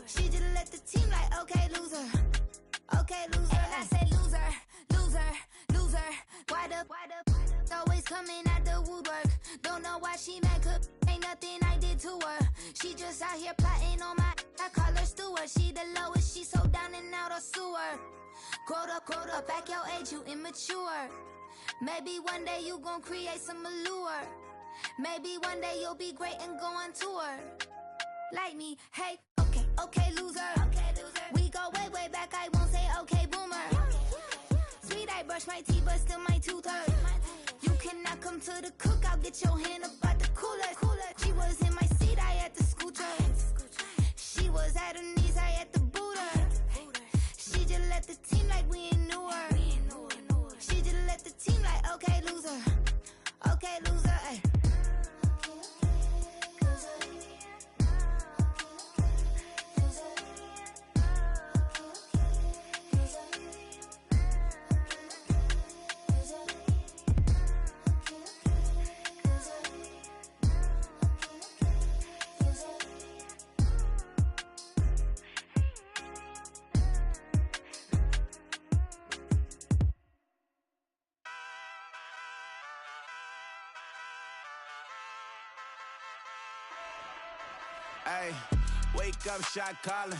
She just left the team like, okay, loser. Okay, loser. And I said, loser, loser, loser. Why the always coming at the woodwork? Don't know why she mad, cause ain't nothing I did to her. She just out here plotting on my, I call her steward. She the lowest, she so down and out of sewer. Growed up, back your age, you immature. Maybe one day you gon' create some allure. Maybe one day you'll be great and go on tour. Like me, hey, okay, okay, loser. We go way, way back, I won't say, okay, boomer. Sweet, I brush my teeth, but still my tooth hurt. You cannot come to the cookout. Get your hand up out the cooler. She was in my seat. I had to scoot her. She was at her knees. I had to boot her. She just left the team like we ain't knew her. She just left the team like, okay, loser. Okay, loser. Ay. Hey, wake up, shot calling.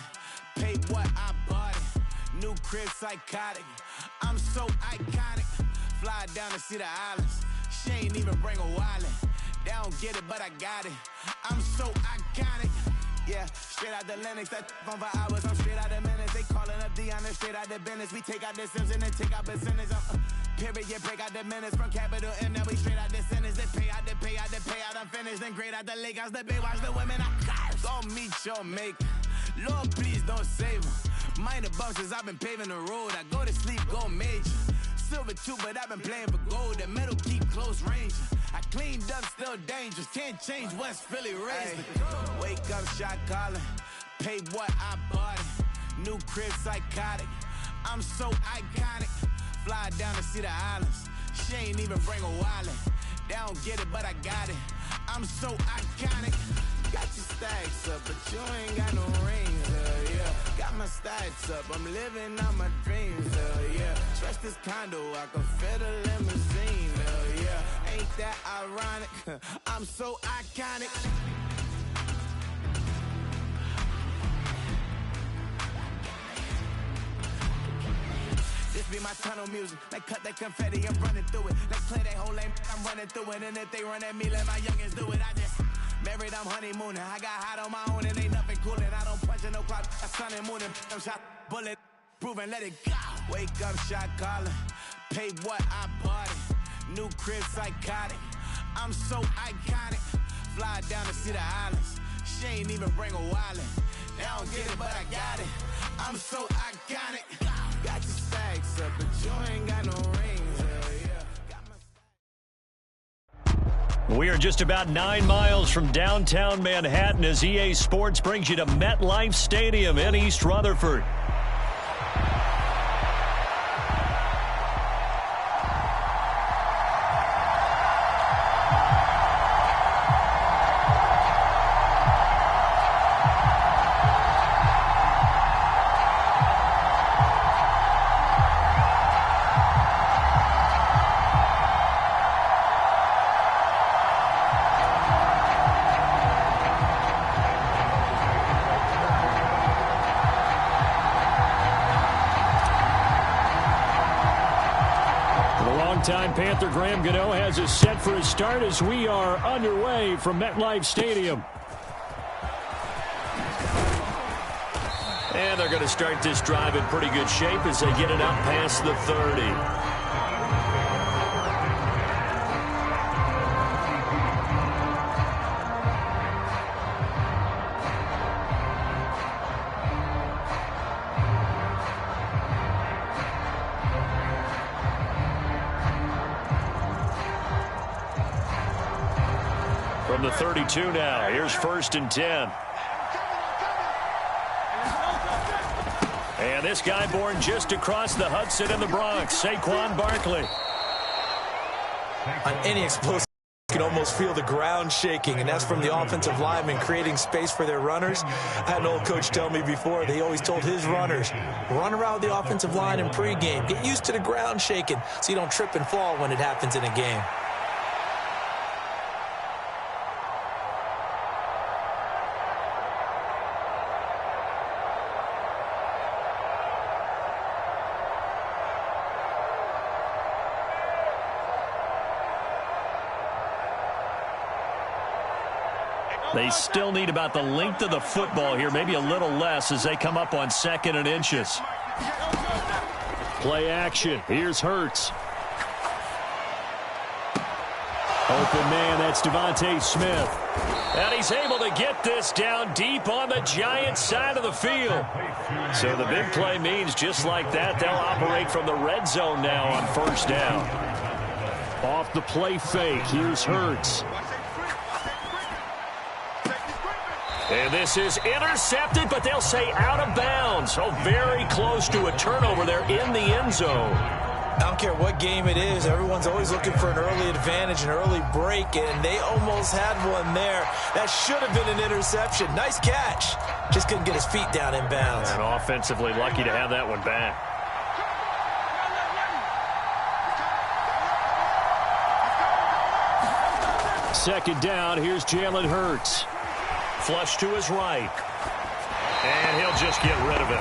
Pay what I bought it. New crib, psychotic. I'm so iconic. Fly down to see the islands. She ain't even bring a wallet. They don't get it, but I got it. I'm so iconic. Yeah, straight out the Linux. That on for hours. I'm straight out the minutes. They calling up Dion, straight out the business. We take out the Sims and then take out percentage. Period, break out the minutes from capital M. Now we straight out the sentence. They pay out, I'm finished. Then grade out the Lakers, the big watch the women. I got go meet your mate. Lord, please don't save them. Minor bumps as I've been paving the road. I go to sleep, go major. Silver too, but I've been playing for gold. The metal keep close range. I cleaned up, still dangerous. Can't change West Philly raised. Wake up, shot calling. Pay what I bought it. New crib, psychotic. I'm so iconic. Fly down to see the islands. She ain't even bring a wallet. They don't get it, but I got it. I'm so iconic. Got your stacks up, but you ain't got no rings, yeah. Got my stacks up, I'm living out my dreams, yeah. Trust this condo, I can fit a limousine, yeah. Ain't that ironic? I'm so iconic. This be my tunnel music. They cut that confetti, I'm running through it. They play that whole lane, I'm running through it. And if they run at me, let my youngins do it. I just married, I'm honeymooning. I got hot on my own and ain't nothing coolin'. I don't punch in no clock, I sun and moonin'. I'm shot, bullet, proven, let it go. Wake up, shot calling. Pay what I bought it. New crib, psychotic. I'm so iconic. Fly down to see the islands. She ain't even bring a wallet. They don't get it, but I got it. I'm so iconic. Got your stacks up, but you ain't got no rings, yeah. We are just about 9 miles from downtown Manhattan as EA Sports brings you to MetLife Stadium in East Rutherford. Time Panther Graham Gano has us set for his start as we are underway from MetLife Stadium. And they're going to start this drive in pretty good shape as they get it out past the 30. From the 32 now, here's 1st and 10. And this guy born just across the Hudson in the Bronx, Saquon Barkley. On any explosive, you can almost feel the ground shaking, and that's from the offensive linemen creating space for their runners. I had an old coach tell me before, they always told his runners, run around the offensive line in pregame. Get used to the ground shaking so you don't trip and fall when it happens in a game. They still need about the length of the football here, maybe a little less as they come up on 2nd and inches. Play action. Here's Hurts. Open man, that's Devontae Smith. And he's able to get this down deep on the Giants' side of the field. So the big play means just like that, they'll operate from the red zone now on 1st down. Off the play fake, here's Hurts. And this is intercepted, but they'll say out of bounds. Oh, very close to a turnover there in the end zone. I don't care what game it is. Everyone's always looking for an early advantage, an early break, and they almost had one there. That should have been an interception. Nice catch. Just couldn't get his feet down in bounds. And offensively lucky to have that one back. Second down, here's Jalen Hurts. Flush to his right. And he'll just get rid of it.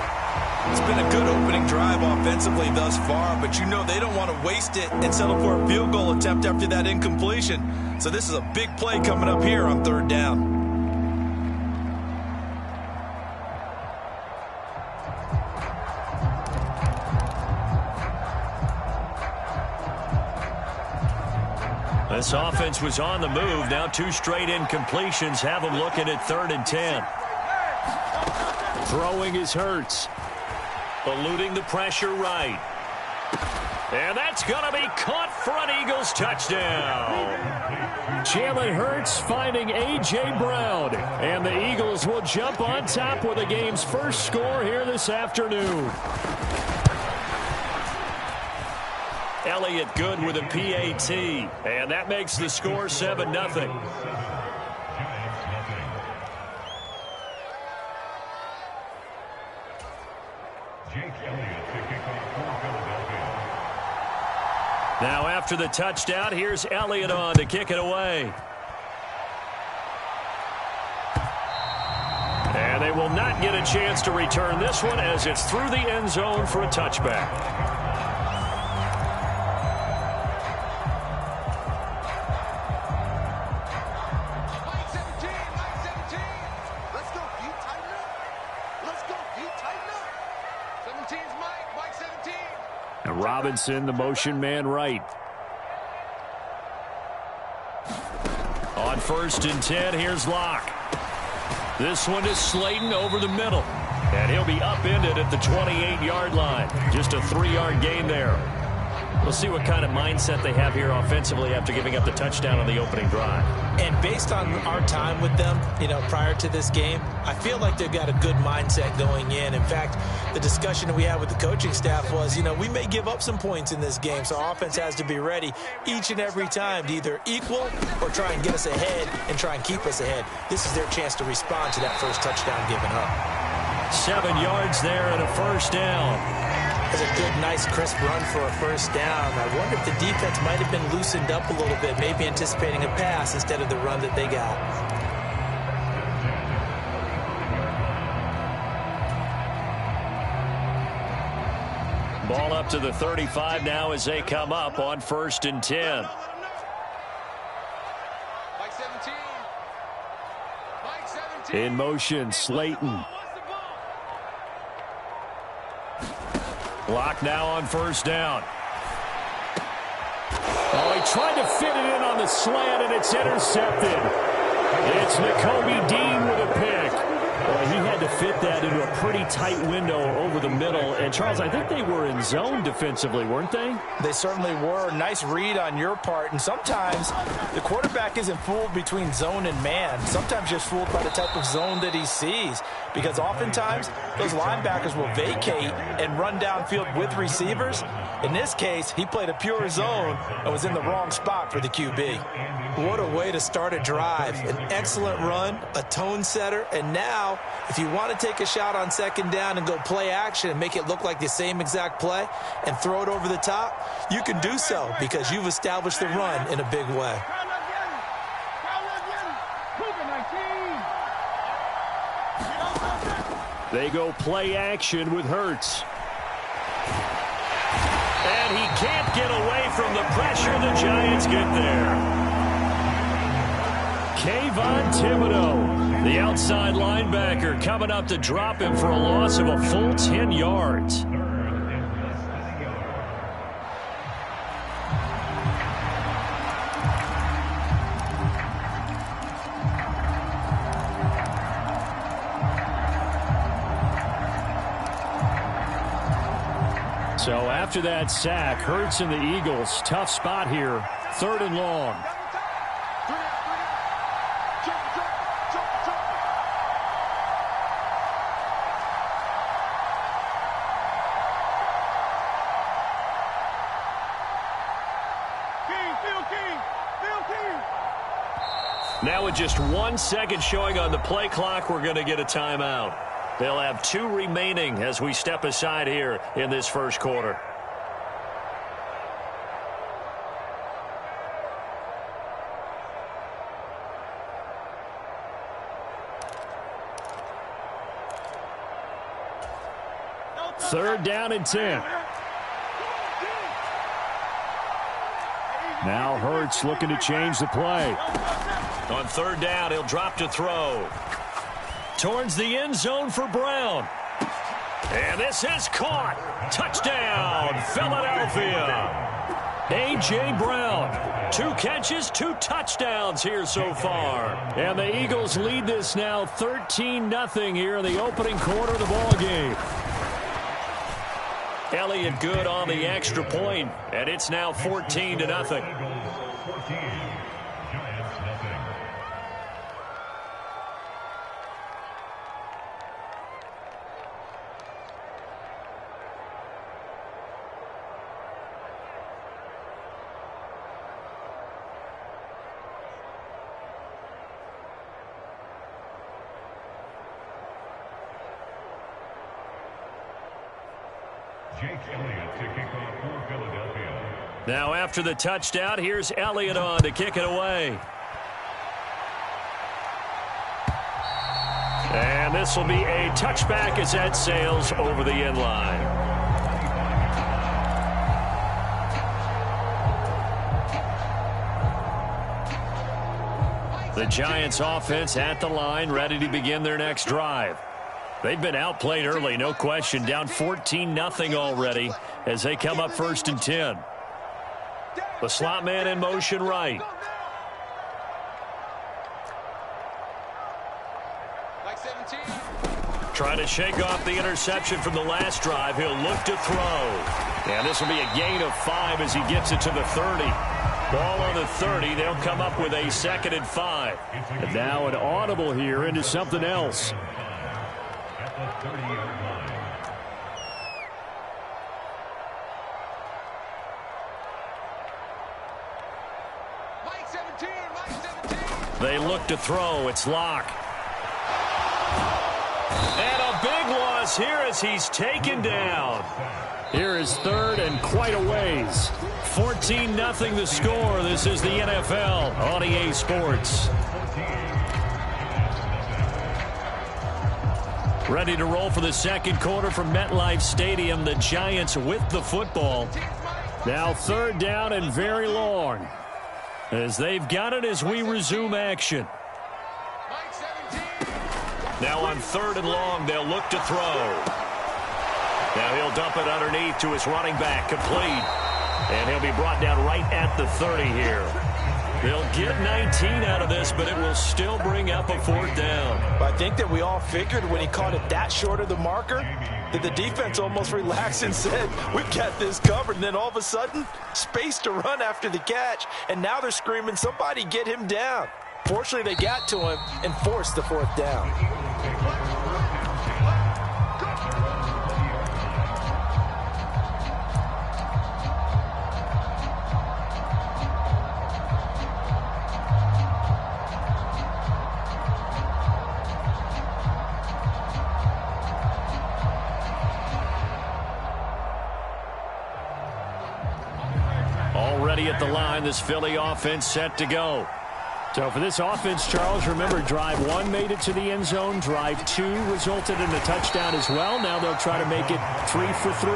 It's been a good opening drive offensively thus far, but you know they don't want to waste it and settle for a field goal attempt after that incompletion. So this is a big play coming up here on 3rd down. This offense was on the move. Now 2 straight incompletions have them looking at 3rd and 10. Throwing is Hurts. Eluding the pressure right. And that's going to be caught for an Eagles touchdown. Jalen Hurts finding A.J. Brown. And the Eagles will jump on top with the game's first score here this afternoon. Elliott good with a PAT. And that makes the score 7-0. Now after the touchdown, here's Elliott on to kick it away. And they will not get a chance to return this one as it's through the end zone for a touchback. Mike 17. Let's go, you tighten up. Let's go, you tighten up. 17's Mike 17. And Robinson, the motion man right. On 1st and 10, here's Locke. This one is Slayton over the middle. And he'll be upended at the 28-yard line. Just a 3-yard gain there. We'll see what kind of mindset they have here offensively after giving up the touchdown on the opening drive. And based on our time with them, prior to this game, I feel like they've got a good mindset going in. In fact, the discussion that we had with the coaching staff was, we may give up some points in this game, so our offense has to be ready each and every time to either equal or try and get us ahead and try and keep us ahead. This is their chance to respond to that first touchdown given up. 7 yards there and a first down. That's a good, nice, crisp run for a first down. I wonder if the defense might have been loosened up a little bit, maybe anticipating a pass instead of the run that they got. Ball up to the 35 now as they come up on 1st and 10. Mike 17. In motion, Slayton. Locke now on 1st down. Oh, he tried to fit it in on the slant, and it's intercepted. It's Nakobe Dean with a pick. Well, he had to fit that into a pretty tight window over the middle. And, Charles, I think they were in zone defensively, weren't they? They certainly were. Nice read on your part. And sometimes the quarterback isn't fooled between zone and man. Sometimes just fooled by the type of zone that he sees. Because oftentimes those linebackers will vacate and run downfield with receivers. In this case, he played a pure zone and was in the wrong spot for the QB. What a way to start a drive. An excellent run, a tone setter, and now if you want to take a shot on 2nd down and go play action and make it look like the same exact play and throw it over the top, you can do so because you've established the run in a big way. They go play action with Hurts. And he can't get away from the pressure. The Giants get there. Kayvon Thibodeau, the outside linebacker, coming up to drop him for a loss of a full 10 yards. So after that sack, Hurts and the Eagles, tough spot here, 3rd and long. Now with just 1 second showing on the play clock, we're going to get a timeout. They'll have 2 remaining as we step aside here in this first quarter. Third down and 10. Now Hurts looking to change the play. On 3rd down, he'll drop to throw. Towards the end zone for Brown. And this is caught. Touchdown, Philadelphia. A.J. Brown, 2 catches, 2 touchdowns here so far. And the Eagles lead this now 13-0 here in the opening quarter of the ball game. Elliott good on the extra point, and it's now 14-0. Now after the touchdown, here's Elliott on to kick it away. And this will be a touchback as that sails over the end line. The Giants offense at the line, ready to begin their next drive. They've been outplayed early, no question, down 14-0 already as they come up 1st and 10. The slot man in motion right. Trying to shake off the interception from the last drive. He'll look to throw. And this will be a gain of 5 as he gets it to the 30. Ball on the 30. They'll come up with a 2nd and 5. And now an audible here into something else. At the 30-yard line. They look to throw. It's Locke. And a big loss here as he's taken down. Here is 3rd and quite a ways. 14-0 the score. This is the NFL on EA Sports. Ready to roll for the second quarter from MetLife Stadium. The Giants with the football. Now 3rd down and very long. As they've got it as we resume action. Now on 3rd and long, they'll look to throw. Now he'll dump it underneath to his running back, complete. And he'll be brought down right at the 30 here. They'll get 19 out of this, but it will still bring up a 4th down. But I think that we all figured when he caught it that short of the marker, that the defense almost relaxed and said, we've got this covered. And then all of a sudden, space to run after the catch. And now they're screaming, somebody get him down. Fortunately, they got to him and forced the 4th down. Already at the line, this Philly offense set to go. So for this offense, Charles, remember, drive 1 made it to the end zone. Drive 2 resulted in a touchdown as well. Now they'll try to make it 3 for 3.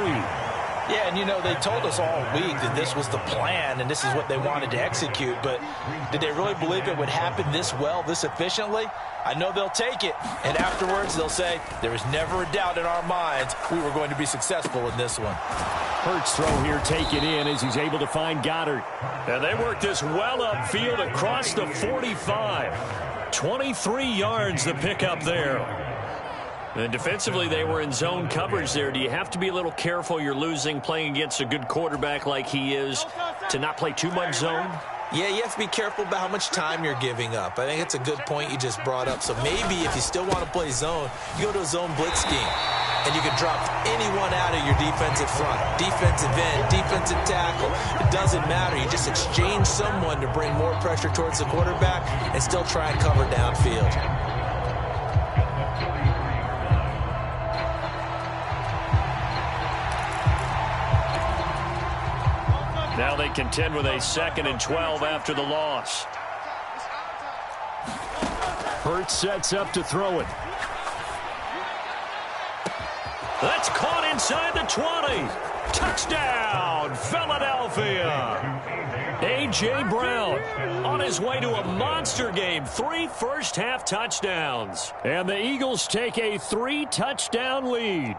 Yeah, and you know, they told us all week that this was the plan and this is what they wanted to execute, but did they really believe it would happen this well, this efficiently? I know they'll take it, and afterwards they'll say, there was never a doubt in our minds we were going to be successful in this one. Hurts throw here taken in as he's able to find Goddard. And they work this well upfield across the 45. 23 yards the pickup there. And defensively, they were in zone coverage there. Do you have to be a little careful? You're losing, playing against a good quarterback like he is, to not play too much zone? Yeah, you have to be careful about how much time you're giving up. I think it's a good point you just brought up. So maybe if you still want to play zone, you go to a zone blitz scheme. And you can drop anyone out of your defensive front. Defensive end, defensive tackle. It doesn't matter. You just exchange someone to bring more pressure towards the quarterback and still try and cover downfield. Now they contend with a 2nd and 12 after the loss. Hurts sets up to throw it. That's caught inside the 20. Touchdown, Philadelphia. A.J. Brown on his way to a monster game. 3 first-half touchdowns. And the Eagles take a 3-touchdown lead.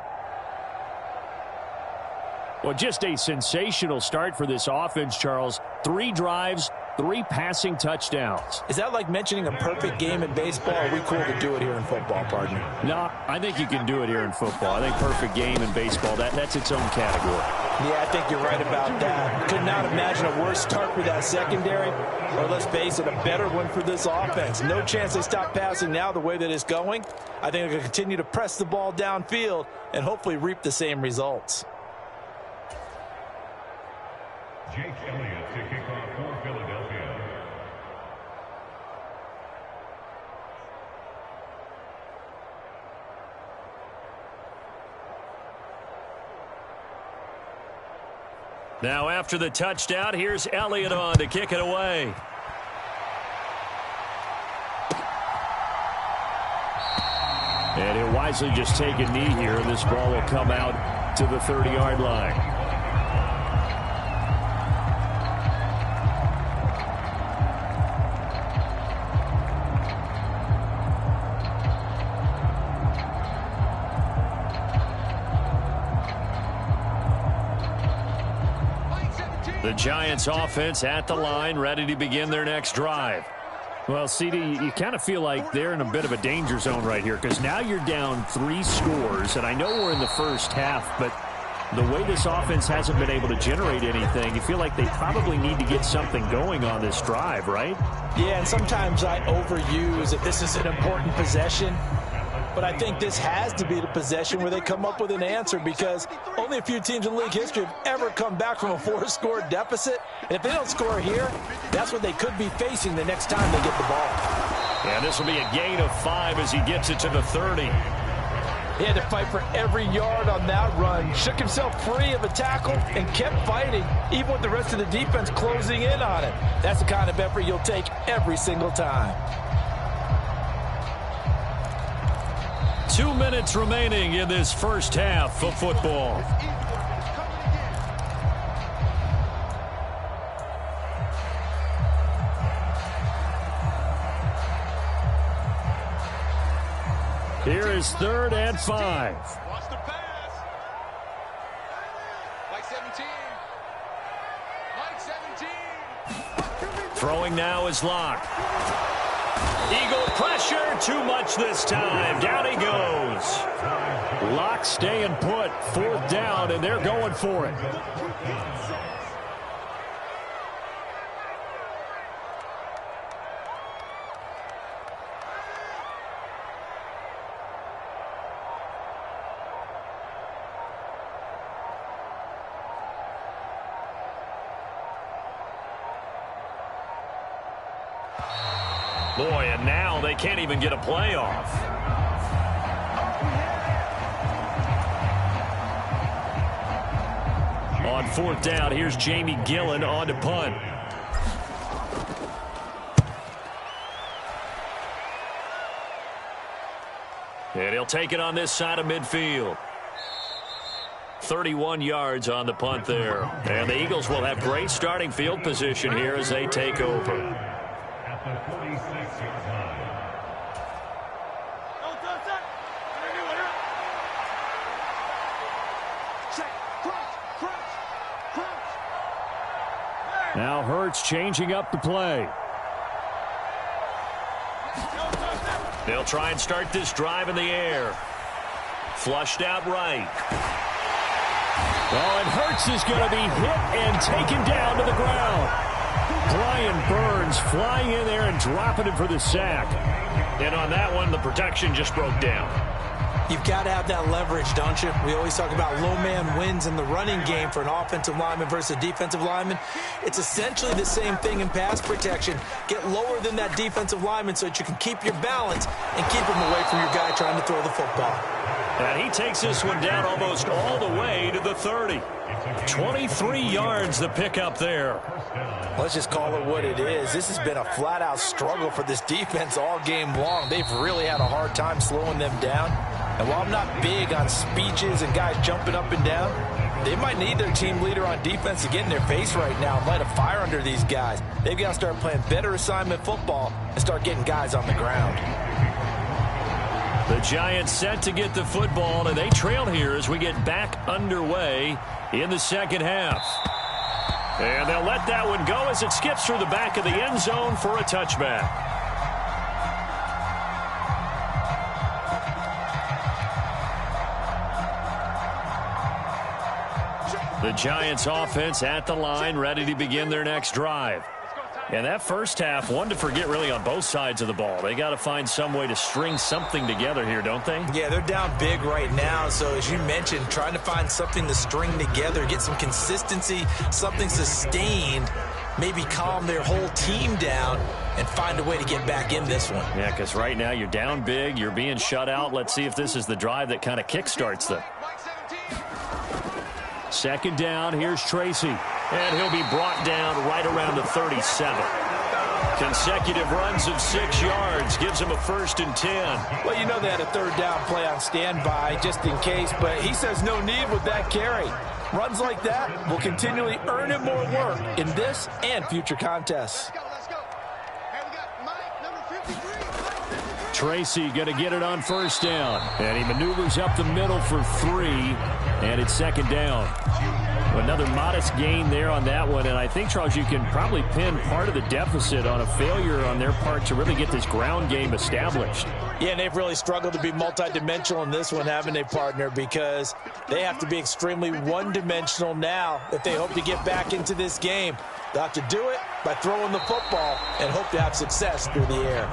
Well, just a sensational start for this offense, Charles. 3 drives, 3 passing touchdowns. Is that like mentioning a perfect game in baseball? Or are we cool to do it here in football, partner? No, I think you can do it here in football. I think perfect game in baseball, that's its own category. Yeah, I think you're right about that. Could not imagine a worse start for that secondary, or let's face it, a better one for this offense. No chance they stop passing now the way that it's going. I think they're going to continue to press the ball downfield and hopefully reap the same results. Jake Elliott to kick off for Philadelphia. Now after the touchdown, here's Elliott on to kick it away. And he'll wisely just take a knee here, and this ball will come out to the 30-yard line. The Giants offense at the line, ready to begin their next drive. Well, CD, you kind of feel like they're in a bit of a danger zone right here because now you're down 3 scores, and I know we're in the first half, but the way this offense hasn't been able to generate anything, you feel like they probably need to get something going on this drive, right? Yeah, and sometimes I overuse that this is an important possession. But I think this has to be the possession where they come up with an answer because only a few teams in league history have ever come back from a 4-score deficit. And if they don't score here, that's what they could be facing the next time they get the ball. Yeah, this will be a gain of 5 as he gets it to the 30. He had to fight for every yard on that run, shook himself free of a tackle, and kept fighting, even with the rest of the defense closing in on him. That's the kind of effort you'll take every single time. 2 minutes remaining in this first half of football. Here is 3rd and 5. Watch the pass. Mike 17. Mike 17. Throwing now is Locke. Eagle pressure, too much this time. Down he goes. Locke staying put, 4th down, and they're going for it. Boy, and now they can't even get a play off. On 4th down, here's Jamie Gillen on to punt. And he'll take it on this side of midfield. 31 yards on the punt there. And the Eagles will have great starting field position here as they take over. Now Hurts changing up the play. They'll try and start this drive in the air. Flushed out right. Oh, and Hurts is going to be hit and taken down to the ground. Brian Burns flying in there and dropping him for the sack. And on that one, the protection just broke down. You've got to have that leverage, don't you? We always talk about low man wins in the running game for an offensive lineman versus a defensive lineman. It's essentially the same thing in pass protection. Get lower than that defensive lineman so that you can keep your balance and keep him away from your guy trying to throw the football. And he takes this one down almost all the way to the 30. 23 yards the pickup there. Let's just call it what it is. This has been a flat-out struggle for this defense all game long. They've really had a hard time slowing them down. And while I'm not big on speeches and guys jumping up and down, they might need their team leader on defense to get in their face right now and light a fire under these guys. They've got to start playing better assignment football and start getting guys on the ground. The Giants set to get the football, and they trail here as we get back underway in the second half. And they'll let that one go as it skips through the back of the end zone for a touchback. The Giants offense at the line, ready to begin their next drive. And that first half, one to forget really on both sides of the ball. They got to find some way to string something together here, don't they? Yeah, they're down big right now. So as you mentioned, trying to find something to string together, get some consistency, something sustained, maybe calm their whole team down and find a way to get back in this one. Yeah, because right now you're down big, you're being shut out. Let's see if this is the drive that kind of kickstarts them. Second down, here's Tracy. And he'll be brought down right around the 37. Consecutive runs of 6 yards gives him a 1st and 10. Well, you know they had a third down play on standby just in case, but he says no need with that carry. Runs like that will continually earn him more work in this and future contests. Tracy going to get it on 1st down. And he maneuvers up the middle for 3. And it's 2nd down. Another modest gain there on that one. And I think, Charles, you can probably pin part of the deficit on a failure on their part to really get this ground game established. Yeah, and they've really struggled to be multidimensional in this one, haven't they, partner? Because they have to be extremely one-dimensional now if they hope to get back into this game. They'll have to do it by throwing the football and hope to have success through the air.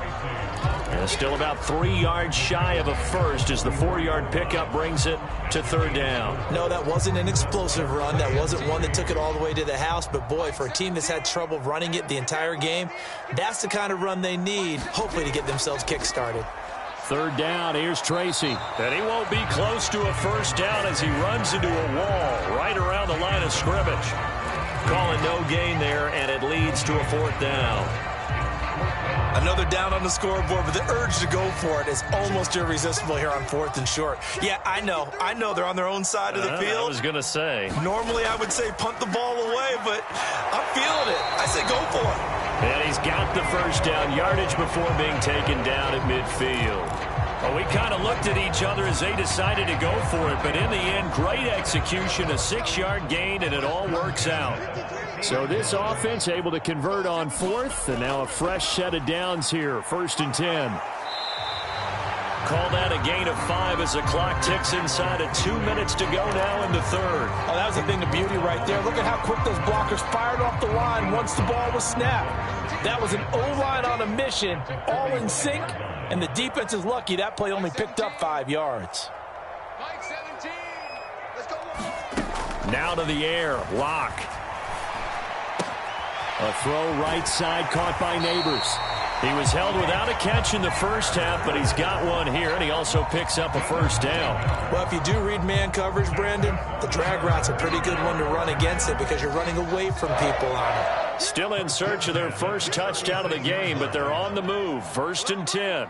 And still about 3 yards shy of a first as the 4-yard pickup brings it to 3rd down. No, that wasn't an explosive run. That wasn't one that took it all the way to the house. But, boy, for a team that's had trouble running it the entire game, that's the kind of run they need, hopefully, to get themselves kick-started. 3rd down, here's Tracy. And he won't be close to a 1st down as he runs into a wall right around the line of scrimmage. Calling no gain there, and it leads to a 4th down. Another down on the scoreboard, but the urge to go for it is almost irresistible here on 4th and short. Yeah, I know they're on their own side of the field. I was going to say. Normally I would say punt the ball away, but I'm feeling it. I say go for it. And he's got the 1st down yardage before being taken down at midfield. Well, we kind of looked at each other as they decided to go for it, but in the end, great execution, a 6-yard gain, and it all works out. So this offense able to convert on 4th, and now a fresh set of downs here, 1st and 10. Call that a gain of 5 as the clock ticks inside of 2 minutes to go now in the 3rd. Oh, that was a thing of beauty right there. Look at how quick those blockers fired off the line once the ball was snapped. That was an O-line on a mission, all in sync, and the defense is lucky that play only picked up 5 yards. Now to the air, Locke. A throw right side caught by Neighbors. He was held without a catch in the first half, but he's got one here, and he also picks up a 1st down. Well, if you do read man coverage, Brandon, the drag route's a pretty good one to run against it because you're running away from people on it. Still in search of their first touchdown of the game, but they're on the move. 1st and 10.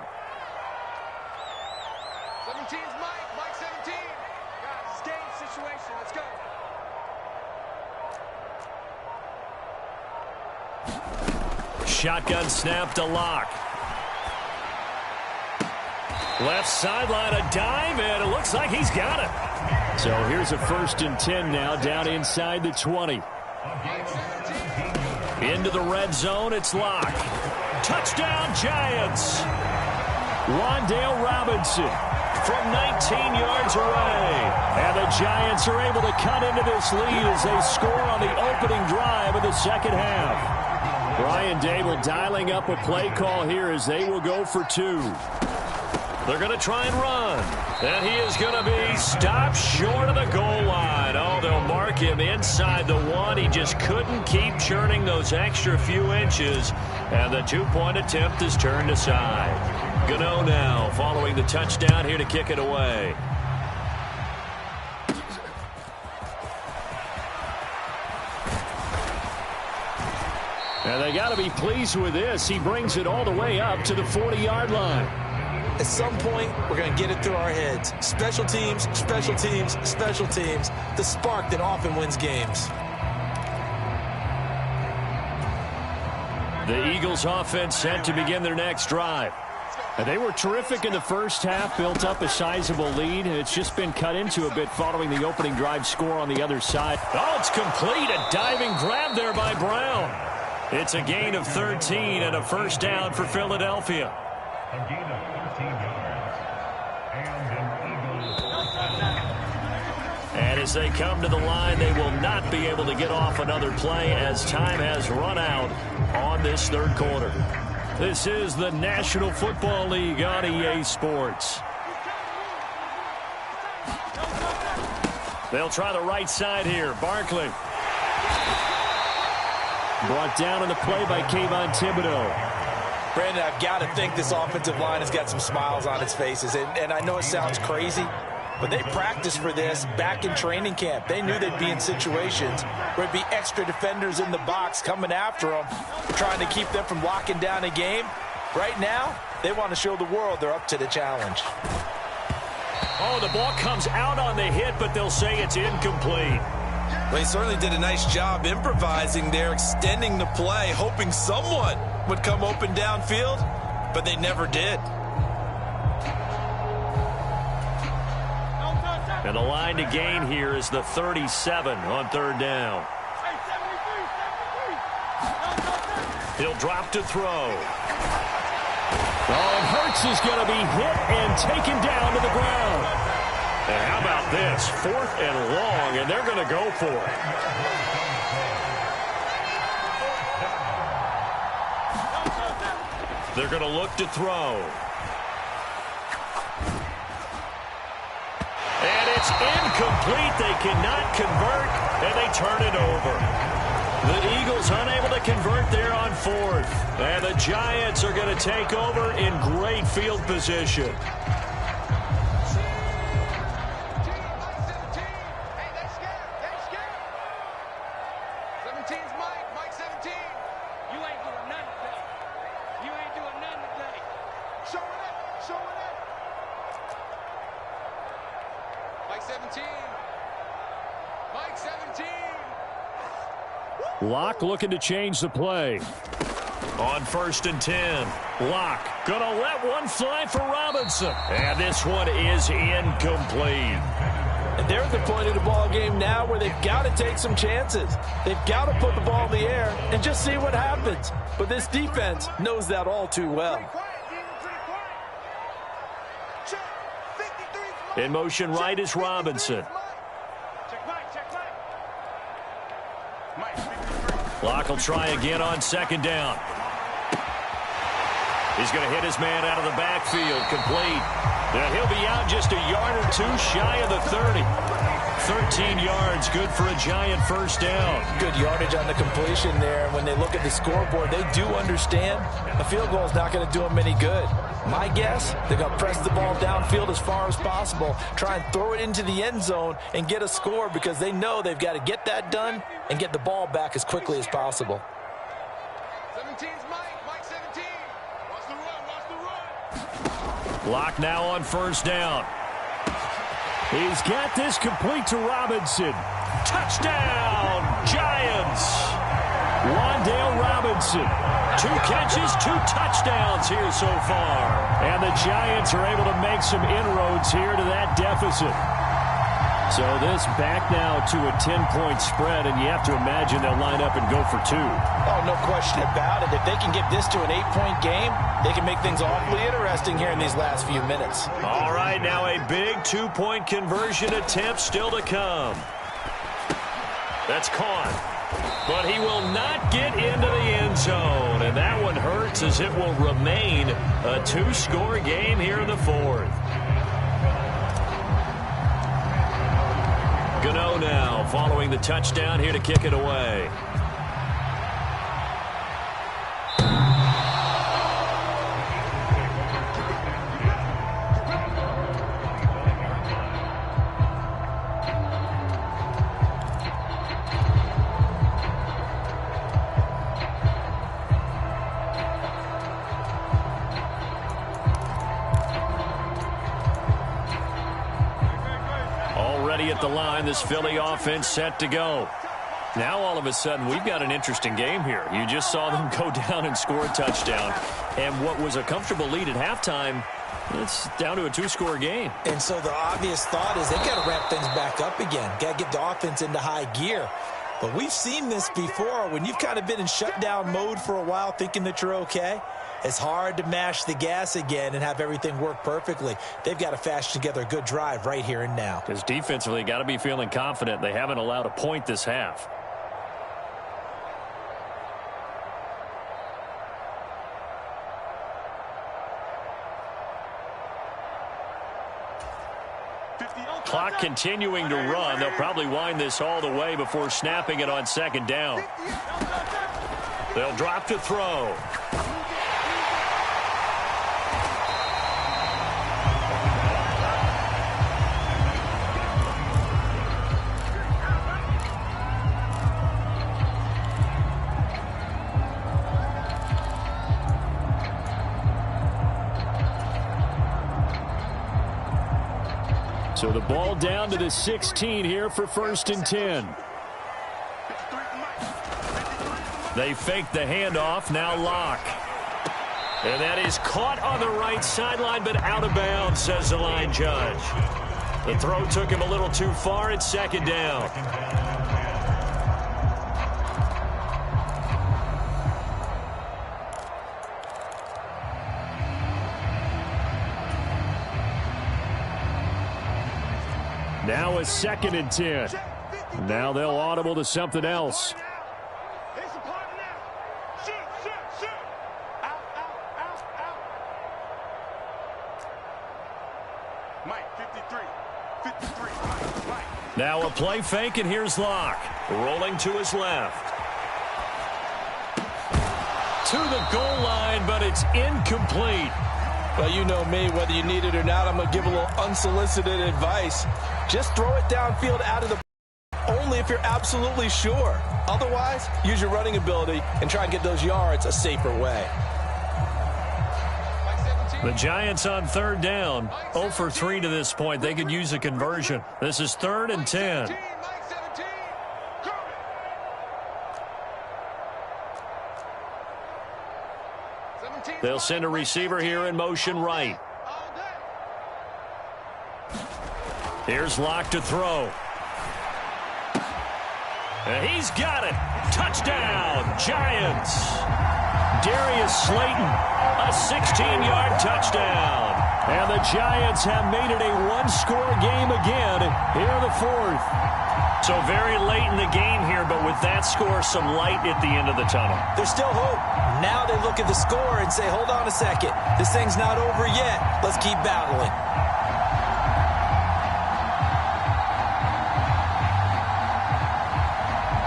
17's Mike 17. Guys, game situation. Let's go. Shotgun snap to Locke. Left sideline, a dive, and it looks like he's got it. So here's a 1st and 10 now, down inside the 20. Into the red zone, it's Locke. Touchdown, Giants. Wandale Robinson from 19 yards away. And the Giants are able to cut into this lead as they score on the opening drive of the second half. Brian Dable dialing up a play call here as they will go for 2. They're going to try and run. And he is going to be stopped short of the goal line. Oh, they'll mark him inside the 1. He just couldn't keep churning those extra few inches. And the 2-point attempt is turned aside. Gano now following the touchdown here to kick it away. And they got to be pleased with this. He brings it all the way up to the 40-yard line. At some point, we're going to get it through our heads. Special teams, special teams, special teams. The spark that often wins games. The Eagles offense set to begin their next drive. And they were terrific in the first half, built up a sizable lead. It's just been cut into a bit following the opening drive score on the other side. Oh, it's complete. A diving grab there by Brown. It's a gain of 13 and a first down for Philadelphia. A gain of 13 yards. And an Eagle. And as they come to the line, they will not be able to get off another play as time has run out on this third quarter. This is the National Football League on EA Sports. They'll try the right side here. Barkley. Brought down in the play by Kayvon Thibodeau. Brandon, I've got to think this offensive line has got some smiles on its faces. And I know it sounds crazy, but they practiced for this back in training camp. They knew they'd be in situations where it'd be extra defenders in the box coming after them, trying to keep them from locking down a game. Right now, they want to show the world they're up to the challenge. Oh, the ball comes out on the hit, but they'll say it's incomplete. Well, he certainly did a nice job improvising there, extending the play, hoping someone would come open downfield, but they never did. And the line to gain here is the 37 on third down. He'll drop to throw. Oh, and Hurts is going to be hit and taken down to the ground. And how about this? 4th and long, and they're going to go for it. They're going to look to throw. And it's incomplete. They cannot convert, and they turn it over. The Eagles unable to convert there on 4th. And the Giants are going to take over in great field position. Locke looking to change the play. On 1st and 10. Locke gonna let one fly for Robinson. And this one is incomplete. And they're at the point of the ball game now where they've got to take some chances. They've got to put the ball in the air and just see what happens. But this defense knows that all too well. In motion right is Robinson. Locke will try again on 2nd down. He's going to hit his man out of the backfield. Complete. Now he'll be out just a yard or two shy of the 30. 13 yards, good for a Giant first down. Good yardage on the completion there. When they look at the scoreboard, they do understand a field goal is not going to do them any good. My guess, they're going to press the ball downfield as far as possible, try and throw it into the end zone and get a score because they know they've got to get that done and get the ball back as quickly as possible. 17's Mike 17. Watch the run. Locke now on 1st down. He's got this complete to Robinson. Touchdown, Giants. Wan'Dale Robinson. 2 catches, 2 touchdowns here so far. And the Giants are able to make some inroads here to that deficit. So this back now to a 10-point spread, and you have to imagine they'll line up and go for 2. Oh, no question about it. If they can get this to an 8-point game, they can make things awfully interesting here in these last few minutes. All right, now a big 2-point conversion attempt still to come. That's caught. But he will not get into the end zone, and that one hurts as it will remain a 2-score game here in the 4th. Gano now following the touchdown here to kick it away. At the line, this Philly offense set to go. Now all of a sudden we've got an interesting game here. You just saw them go down and score a touchdown. And what was a comfortable lead at halftime, it's down to a 2-score game. And so the obvious thought is they got to ramp things back up again. Got to get the offense into high gear. But we've seen this before. When you've kind of been in shutdown mode for a while thinking that you're okay, it's hard to mash the gas again and have everything work perfectly. They've got to fashion together a good drive right here and now. Because defensively, got to be feeling confident. They haven't allowed a point this half. Clock continuing to run. They'll probably wind this all the way before snapping it on second down. They'll drop to throw. So the ball down to the 16 here for 1st and 10. They fake the handoff, now Locke. And that is caught on the right sideline, but out of bounds, says the line judge. The throw took him a little too far. It's 2nd down. Now it's 2nd and 10. Now they'll audible to something else. Now a play fake, and here's Locke. Rolling to his left. To the goal line, but it's incomplete. Well, you know me, whether you need it or not, I'm going to give a little unsolicited advice. Just throw it downfield out of the only if you're absolutely sure. Otherwise, use your running ability and try and get those yards a safer way. The Giants on 3rd down. 0 for 3 to this point. They could use a conversion. This is 3rd and 10. They'll send a receiver here in motion right. Here's Locke to throw. And he's got it. Touchdown, Giants. Darius Slayton, a 16-yard touchdown. And the Giants have made it a 1-score game again here in the 4th. So very late in the game here, but with that score, some light at the end of the tunnel. There's still hope. Now they look at the score and say, hold on a second. This thing's not over yet. Let's keep battling.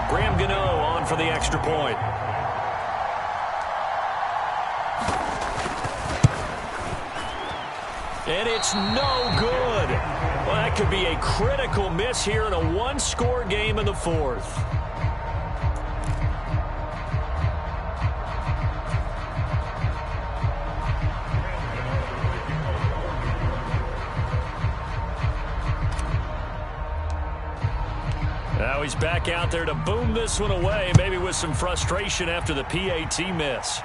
Graham Gano on for the extra point. And it's no good. Well, that could be a critical miss here in a 1-score game in the 4th. Now he's back out there to boom this one away, maybe with some frustration after the PAT miss.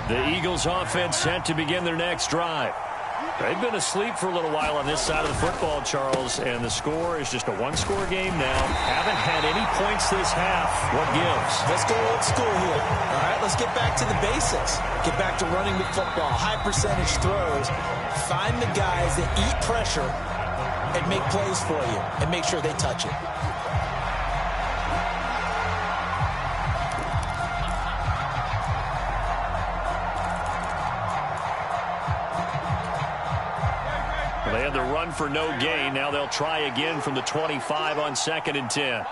The Eagles offense set to begin their next drive. They've been asleep for a little while on this side of the football, Charles, and the score is just a 1-score game now. Haven't had any points this half. What gives? Let's go old school here. All right, let's get back to the basics. Get back to running the football, high percentage throws. Find the guys that eat pressure and make plays for you and make sure they touch it. They had the run for no gain. Now they'll try again from the 25 on 2nd and 10.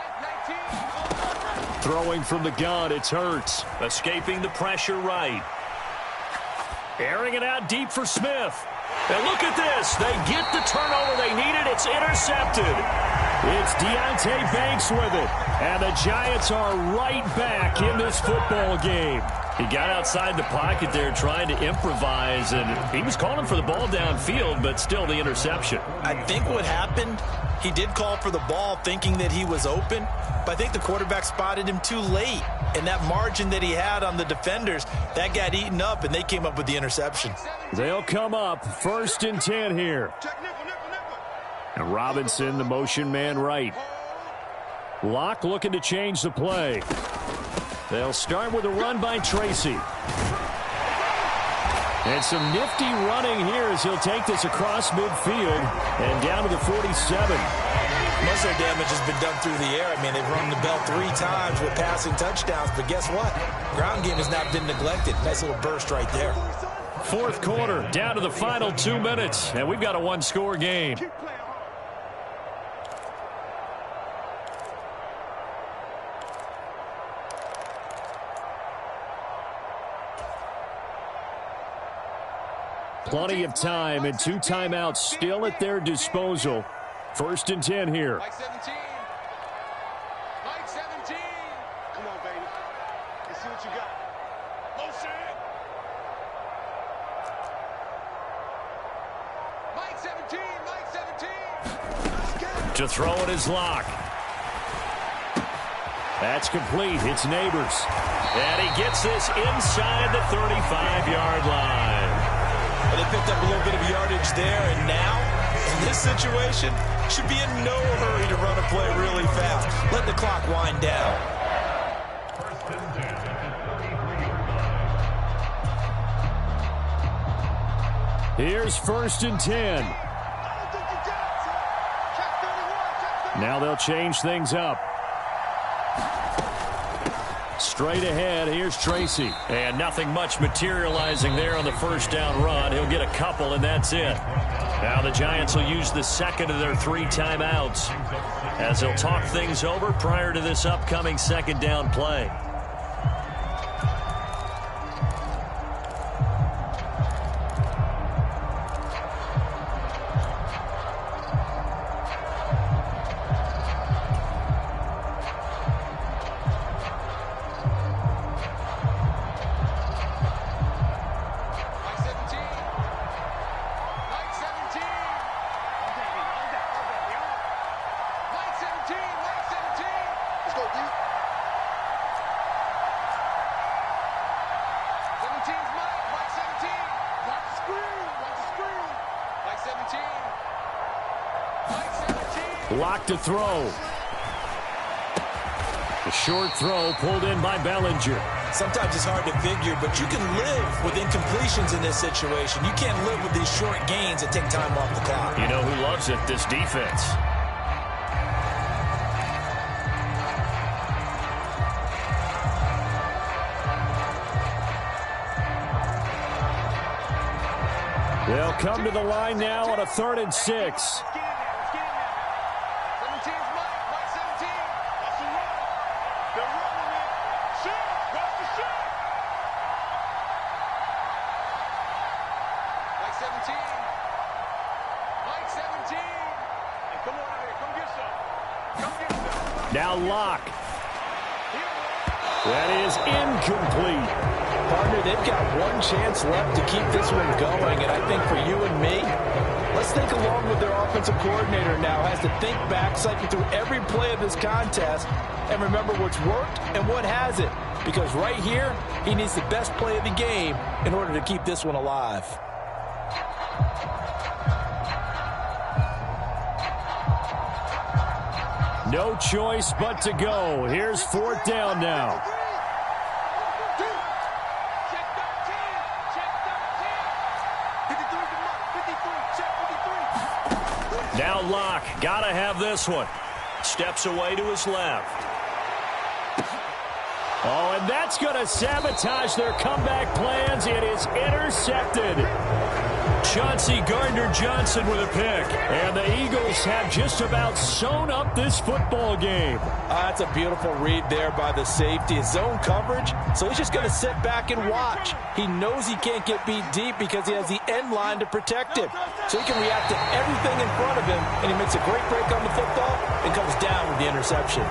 Throwing from the gun, it's Hurts. Escaping the pressure right. Airing it out deep for Smith. And look at this. They get the turnover they needed. It's intercepted. It's Deontay Banks with it. And the Giants are right back in this football game. He got outside the pocket there trying to improvise, and he was calling for the ball downfield, but still the interception. I think what happened, he did call for the ball thinking that he was open, but I think the quarterback spotted him too late. And that margin that he had on the defenders, that got eaten up, and they came up with the interception. They'll come up 1st and 10 here. And Robinson, the motion man right. Locke looking to change the play. They'll start with a run by Tracy. And some nifty running here as he'll take this across midfield and down to the 47. Most of their damage has been done through the air. I mean, they've rung the bell 3 times with passing touchdowns, but guess what? Ground game has not been neglected. Nice little burst right there. 4th quarter, down to the final 2 minutes, and we've got a 1-score game. Plenty of time and 2 timeouts still at their disposal. 1st and 10 here. Mike 17. Mike 17. Come on, baby. Let's see what you got. Motion. Mike 17. Mike 17. To throw it is Locke. That's complete. It's Neighbors. And he gets this inside the 35-yard line. Well, they picked up a little bit of yardage there, and now, in this situation, should be in no hurry to run a play really fast. Let the clock wind down. Here's 1st and 10. Now they'll change things up. Straight ahead, here's Tracy. And nothing much materializing there on the 1st down run. He'll get a couple, and that's it. Now the Giants will use the 2nd of their 3 timeouts as they'll talk things over prior to this upcoming 2nd down play. Locke to throw. The short throw pulled in by Bellinger. Sometimes it's hard to figure, but you can live with incompletions in this situation. You can't live with these short gains that take time off the clock. You know who loves it? This defense. They'll come to the line now on a 3rd and 6. Now Locke. That is incomplete. Partner, they've got one chance left to keep this one going, and I think for you and me, let's think along with their offensive coordinator now has to think back, cycle through every play of this contest, and remember what's worked and what hasn't. Because right here, he needs the best play of the game in order to keep this one alive. No choice but to go. Here's 4th down now. Now Locke, gotta have this one. Steps away to his left. Oh, and that's going to sabotage their comeback plans. It is intercepted. Chauncey Gardner-Johnson with a pick. And the Eagles have just about sewn up this football game. That's a beautiful read there by the safety. It's zone coverage, so he's just going to sit back and watch. He knows he can't get beat deep because he has the end line to protect him. So he can react to everything in front of him, and he makes a great break on the football and comes down with the interception.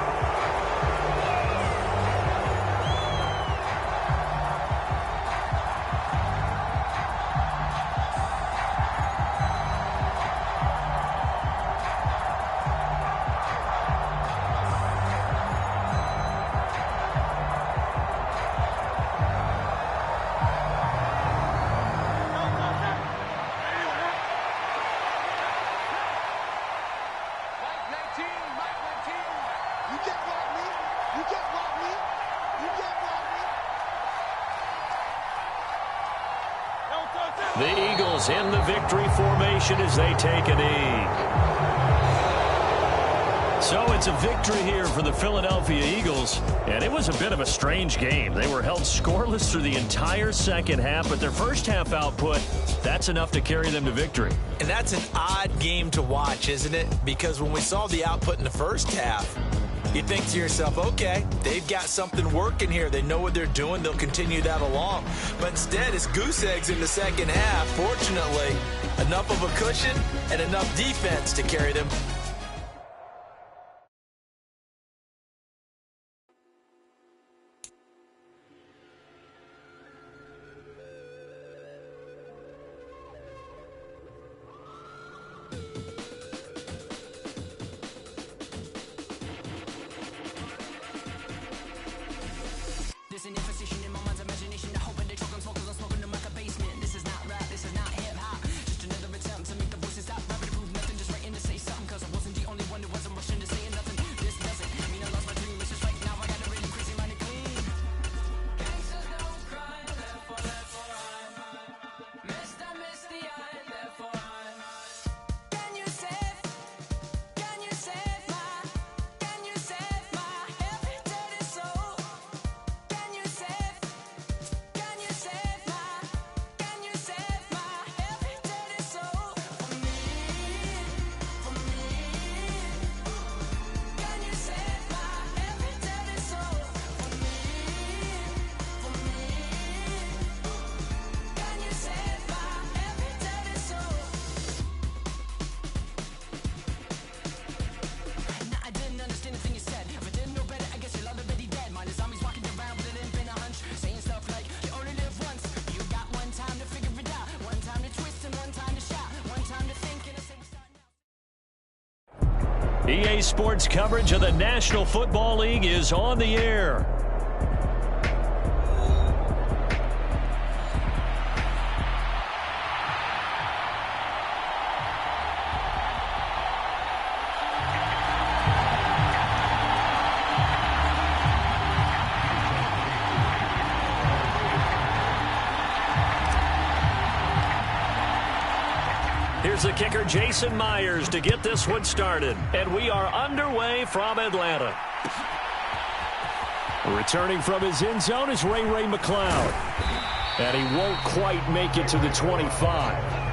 The Eagles in the victory formation as they take a knee. So it's a victory here for the Philadelphia Eagles, and it was a bit of a strange game. They were held scoreless through the entire second half, but their first half output, that's enough to carry them to victory. And that's an odd game to watch, isn't it? Because when we saw the output in the first half, you think to yourself, okay, they've got something working here. They know what they're doing. They'll continue that along. But instead, it's goose eggs in the second half. Fortunately, enough of a cushion and enough defense to carry them. EA Sports coverage of the National Football League is on the air. Here's the kicker, Jason Myers, to get this one started. And we are underway from Atlanta. Returning from his end zone is Ray McLeod. And he won't quite make it to the 25.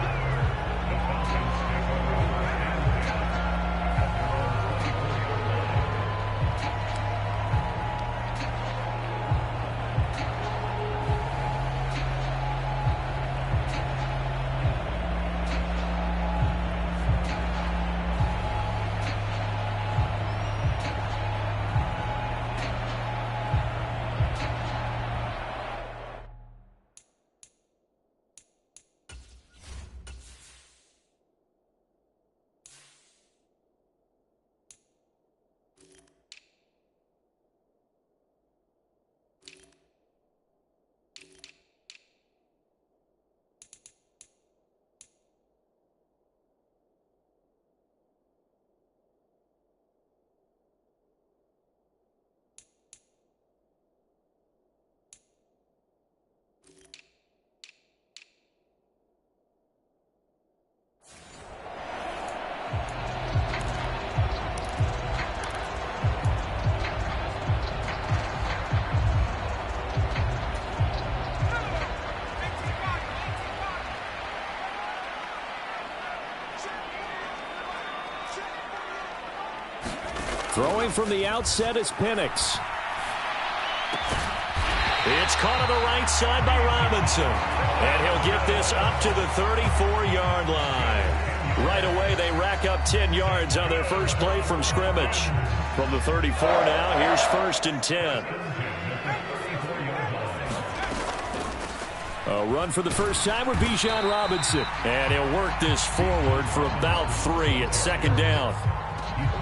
Throwing from the outset is Penix. It's caught on the right side by Robinson. And he'll get this up to the 34-yard line. Right away, they rack up 10 yards on their first play from scrimmage. From the 34 now, here's 1st and 10. A run for the first time with Bijan Robinson. And he'll work this forward for about 3 at 2nd down.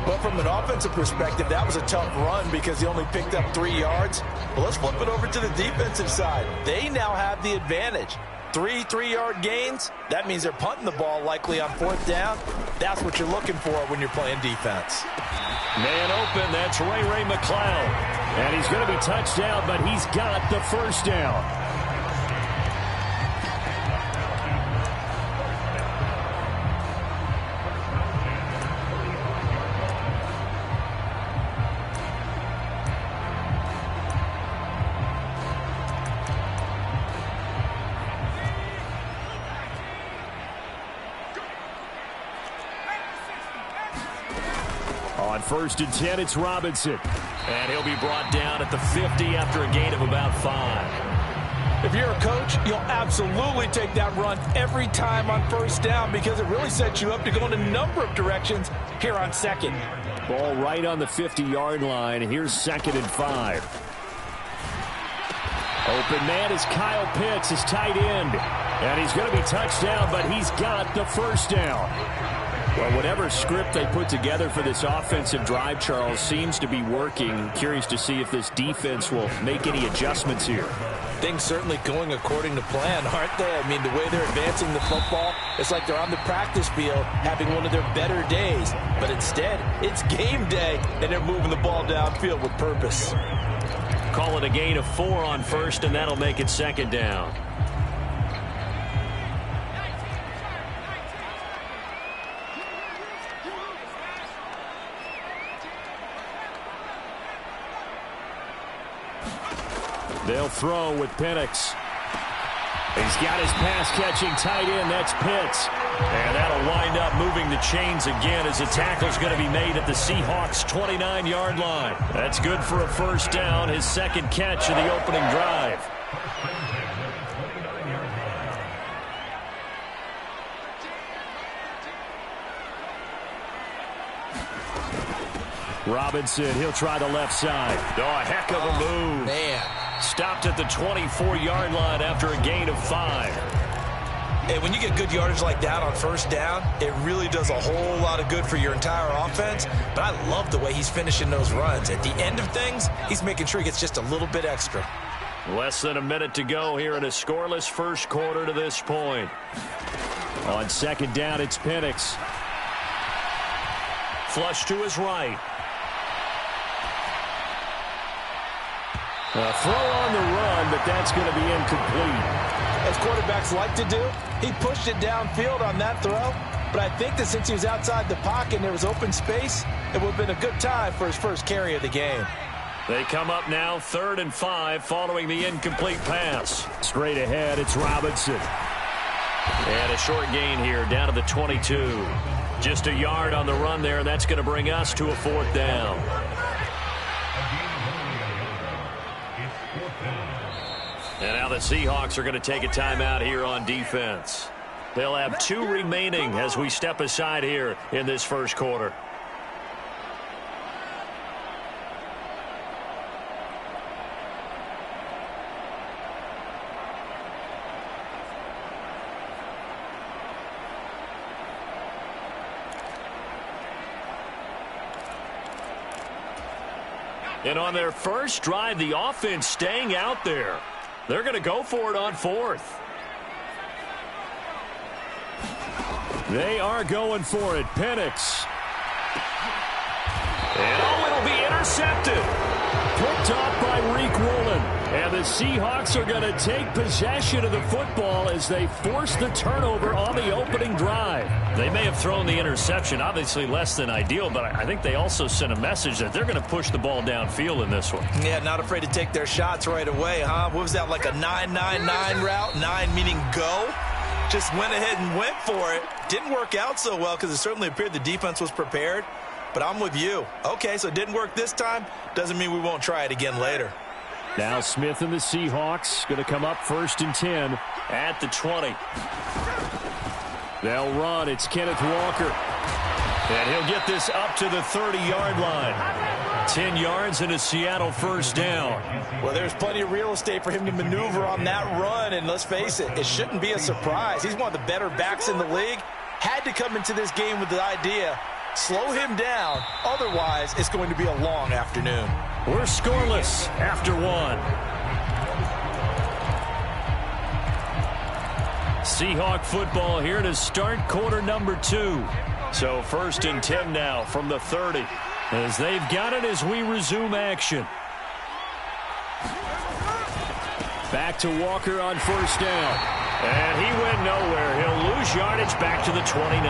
But from an offensive perspective, that was a tough run because he only picked up 3 yards. But let's flip it over to the defensive side. They now have the advantage. 3 3-yard gains, that means they're punting the ball likely on 4th down. That's what you're looking for when you're playing defense. Man open, that's Ray McLeod. And he's going to be touched down, but he's got the first down. On 1st and 10, it's Robinson. And he'll be brought down at the 50 after a gain of about 5. If you're a coach, you'll absolutely take that run every time on 1st down because it really sets you up to go in a number of directions here on 2nd. Ball right on the 50-yard line. Here's 2nd and 5. Open man is Kyle Pitts, his tight end. And he's going to be touched down, but he's got the first down. Well, whatever script they put together for this offensive drive, Charles, seems to be working. Curious to see if this defense will make any adjustments here. Things certainly going according to plan, aren't they? I mean, the way they're advancing the football, it's like they're on the practice field having one of their better days. But instead, it's game day, and they're moving the ball downfield with purpose. Call it a gain of 4 on 1st, and that'll make it 2nd down. They'll throw with Penix. He's got his pass-catching tight end. That's Pitts. And that'll wind up moving the chains again as a tackle's going to be made at the Seahawks' 29-yard line. That's good for a 1st down, his 2nd catch of the opening drive. Robinson, he'll try the left side. Oh, a heck of a move. Man. Stopped at the 24-yard line after a gain of 5. And when you get good yardage like that on 1st down, it really does a whole lot of good for your entire offense. But I love the way he's finishing those runs. At the end of things, he's making sure he gets just a little bit extra. Less than a minute to go here in a scoreless first quarter to this point. On 2nd down, it's Penix. Flush to his right. A throw on the run, but that's going to be incomplete. As quarterbacks like to do, he pushed it downfield on that throw. But I think that since he was outside the pocket and there was open space, it would have been a good time for his first carry of the game. They come up now 3rd and 5 following the incomplete pass. Straight ahead, it's Robinson. And a short gain here down to the 22. Just a yard on the run there, and that's going to bring us to a 4th down. And now the Seahawks are going to take a timeout here on defense. They'll have 2 remaining as we step aside here in this first quarter. And on their first drive, the offense staying out there. They're going to go for it on 4th. They are going for it. Penix. And it'll be intercepted. Picked off by Reek Woolen. And the Seahawks are going to take possession of the football as they force the turnover on the opening drive. They may have thrown the interception, obviously less than ideal, but I think they also sent a message that they're going to push the ball downfield in this one. Yeah, not afraid to take their shots right away, huh? What was that, like a 9-9-9 route? 9 meaning go? Just went ahead and went for it. Didn't work out so well because it certainly appeared the defense was prepared. but I'm with you. Okay, so it didn't work this time. Doesn't mean we won't try it again later. Now Smith and the Seahawks going to come up 1st and 10 at the 20. They'll run. It's Kenneth Walker. And he'll get this up to the 30-yard line. 10 yards and a Seattle 1st down. Well, there's plenty of real estate for him to maneuver on that run, and let's face it, it shouldn't be a surprise. He's one of the better backs in the league. Had to come into this game with the idea, slow him down, otherwise it's going to be a long afternoon. We're scoreless after 1. Seahawk football here to start quarter number 2. So 1st and 10 now from the 30 as they've got it as we resume action. Back to Walker on 1st down. And he went nowhere. He'll lose yardage back to the 29.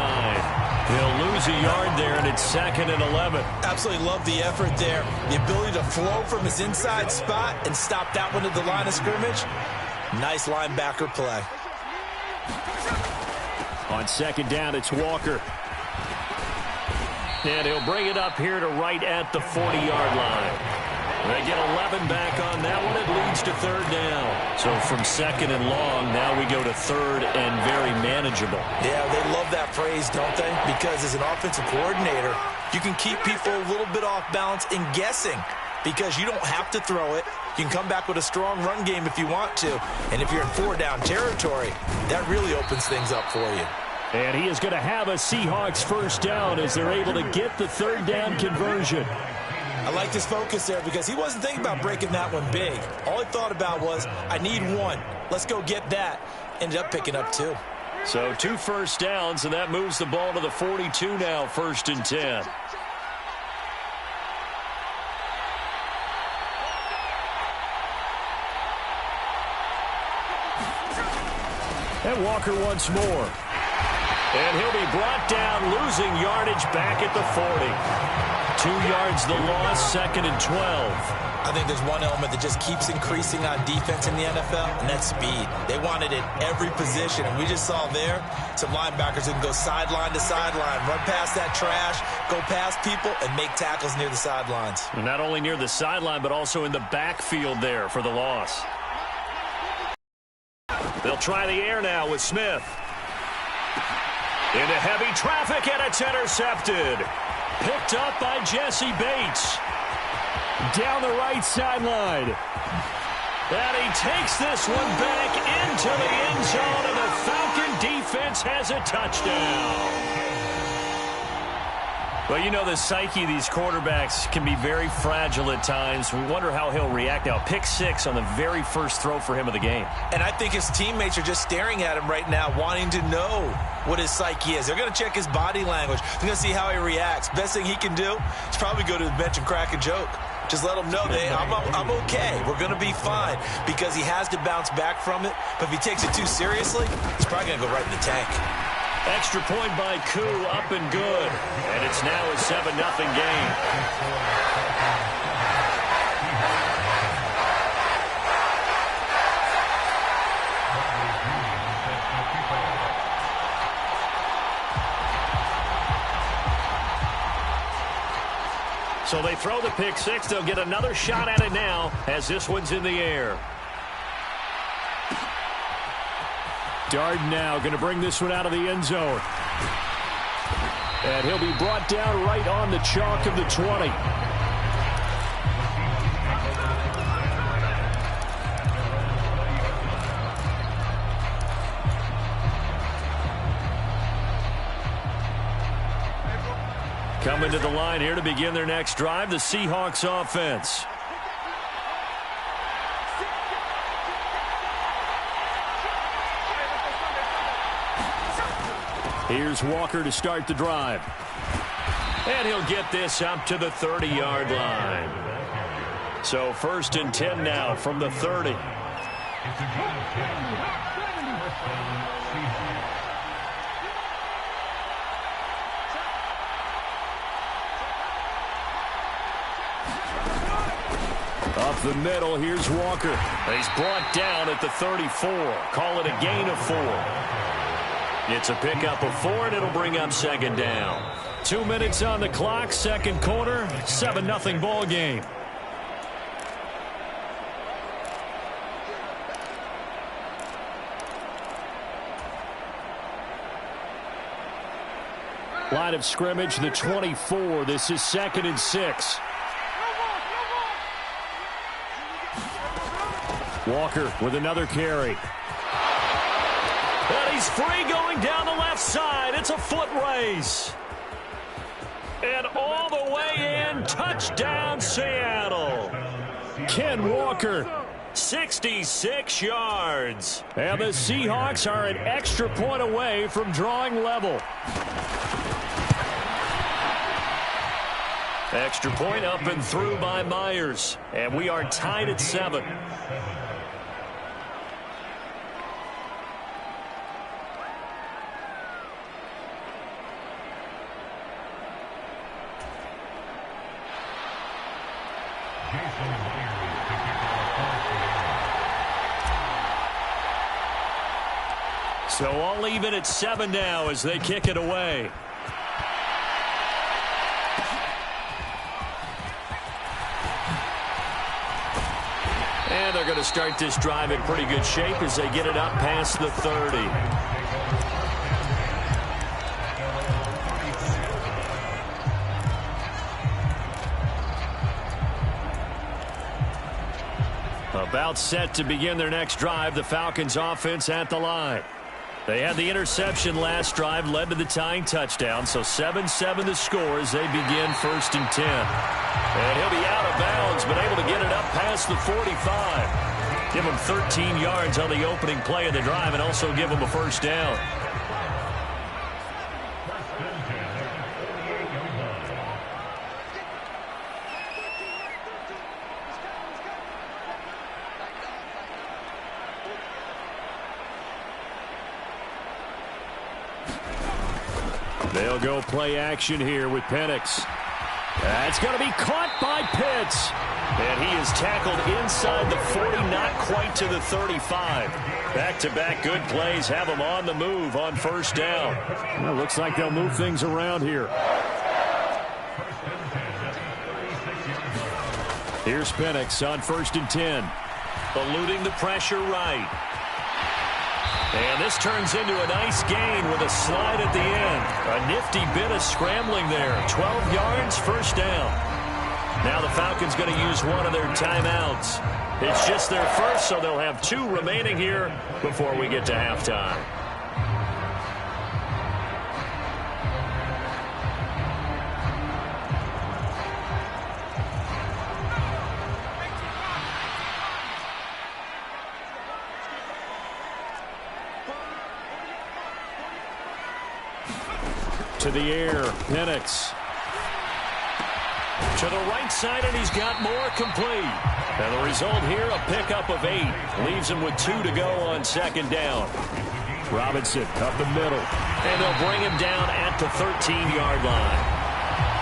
He'll lose a yard there, and it's 2nd and 11. Absolutely love the effort there. The ability to flow from his inside spot and stop that one at the line of scrimmage. Nice linebacker play. On 2nd down, it's Walker. And he'll bring it up here to right at the 40-yard line. They get 11 back on that one. It leads to 3rd down. So from 2nd and long, now we go to 3rd and very manageable. Yeah, they love that phrase, don't they? Because as an offensive coordinator, you can keep people a little bit off balance and guessing because you don't have to throw it. You can come back with a strong run game if you want to. And if you're in 4-down territory, that really opens things up for you. And he is going to have a Seahawks 1st down as they're able to get the 3rd down conversion. I like his focus there because he wasn't thinking about breaking that one big. All he thought about was, I need 1. Let's go get that. Ended up picking up 2. So 2 1st downs, and that moves the ball to the 42 now, 1st and 10. And Walker once more. And he'll be brought down, losing yardage back at the 40. 2 yards the loss, 2nd and 12. I think there's one element that just keeps increasing on defense in the NFL, and that's speed. They want it at every position, and we just saw there some linebackers who can go sideline to sideline, run past that trash, go past people, and make tackles near the sidelines. Not only near the sideline, but also in the backfield there for the loss. They'll try the air now with Smith. Into heavy traffic, and it's intercepted. Picked up by Jesse Bates. Down the right sideline. And he takes this one back into the end zone, and the Falcon defense has a touchdown. Well, you know, the psyche of these quarterbacks can be very fragile at times. We wonder how he'll react now. Pick 6 on the very first throw for him of the game. And I think his teammates are just staring at him right now, wanting to know what his psyche is. They're going to check his body language. They're going to see how he reacts. Best thing he can do is probably go to the bench and crack a joke. Just let him know that I'm okay. We're going to be fine, because he has to bounce back from it. But if he takes it too seriously, it's probably going to go right in the tank. Extra point by Koo, up and good. And it's now a 7-0 game. So they throw the pick 6. They'll get another shot at it now as this one's in the air. Darden now going to bring this one out of the end zone. And he'll be brought down right on the chalk of the 20. Coming to the line here to begin their next drive, the Seahawks offense. Here's Walker to start the drive. And he'll get this up to the 30-yard line. So 1st and 10 now from the 30. Up the middle, here's Walker. He's brought down at the 34. Call it a gain of 4. It's a pickup of 4, and it'll bring up 2nd down. 2 minutes on the clock, second quarter, 7-0 ball game. Line of scrimmage, the 24. This is 2nd and 6. Walker with another carry. And he's free going down the left side. It's a foot race. And all the way in, touchdown Seattle. Ken Walker, 66 yards. And the Seahawks are an extra point away from drawing level. Extra point up and through by Myers. And we are tied at 7. So all even at 7 now as they kick it away. And they're going to start this drive in pretty good shape as they get it up past the 30. About set to begin their next drive, the Falcons offense at the line. They had the interception last drive, led to the tying touchdown, so 7-7 the score as they begin 1st and 10. And he'll be out of bounds, but able to get it up past the 45. Give him 13 yards on the opening play of the drive and also give him a first down. They'll go play action here with Penix. That's going to be caught by Pitts. And he is tackled inside the 40, not quite to the 35. Back-to-back good plays have him on the move on first down. Well, looks like they'll move things around here. Here's Penix on 1st and 10. Eluding the pressure right. And this turns into a nice gain with a slide at the end. A nifty bit of scrambling there. 12 yards, first down. Now the Falcons going to use one of their timeouts. It's just their first, so they'll have 2 remaining here before we get to halftime. To the air, Penix. To the right side, and he's got more complete. And the result here, a pickup of 8. Leaves him with 2 to go on 2nd down. Robinson up the middle. And they'll bring him down at the 13-yard line.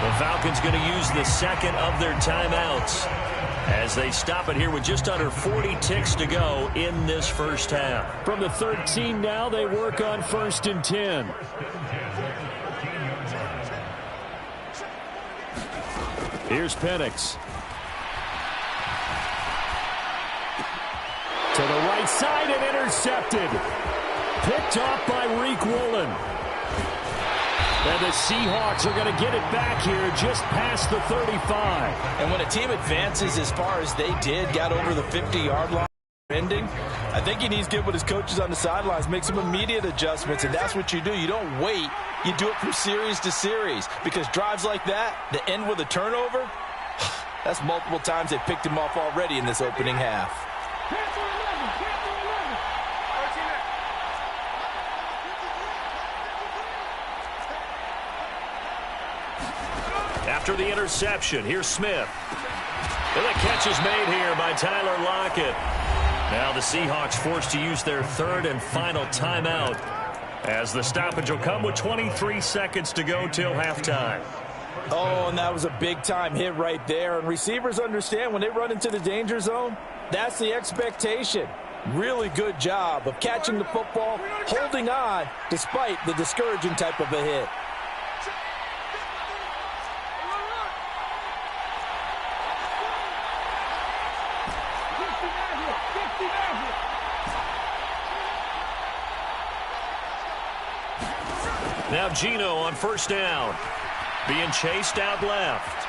The Falcons going to use the 2nd of their timeouts as they stop it here with just under 40 ticks to go in this first half. From the 13 now, they work on 1st and 10. Here's Penix. To the right side and intercepted. Picked off by Reek Woolen. And the Seahawks are going to get it back here just past the 35. And when a team advances as far as they did, got over the 50-yard line, ending, I think he needs to get with his coaches on the sidelines, make some immediate adjustments, and that's what you do. You don't wait. You do it from series to series, because drives like that end with a turnover, that's multiple times they picked him off already in this opening half. After the interception, here's Smith. And the catch is made here by Tyler Lockett. Now the Seahawks forced to use their 3rd and final timeout as the stoppage will come with 23 seconds to go till halftime. Oh, and that was a big-time hit right there. And receivers understand when they run into the danger zone, that's the expectation. Really good job of catching the football, holding on despite the discouraging type of a hit. Now Gino on first down. Being chased out left.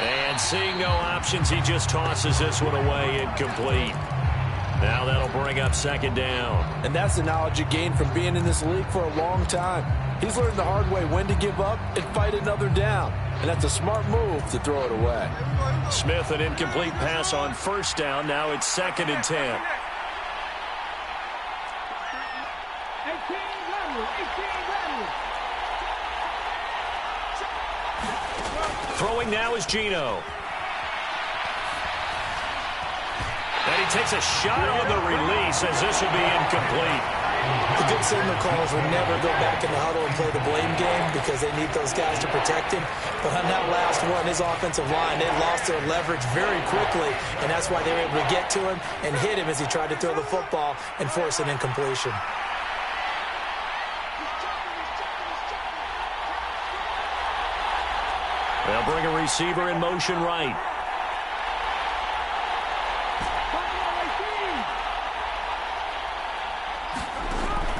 And seeing no options, he just tosses this one away, incomplete. Now that'll bring up second down. And that's the knowledge you gain from being in this league for a long time. He's learned the hard way when to give up and fight another down. And that's a smart move to throw it away. Smith, an incomplete pass on first down. Now it's 2nd and 10. Throwing now is Gino. And he takes a shot on the release as this will be incomplete. The good signal callers will never go back in the huddle and play the blame game because they need those guys to protect him. But on that last one, his offensive line, they lost their leverage very quickly, and that's why they were able to get to him and hit him as he tried to throw the football and force an incompletion. They'll bring a receiver in motion right.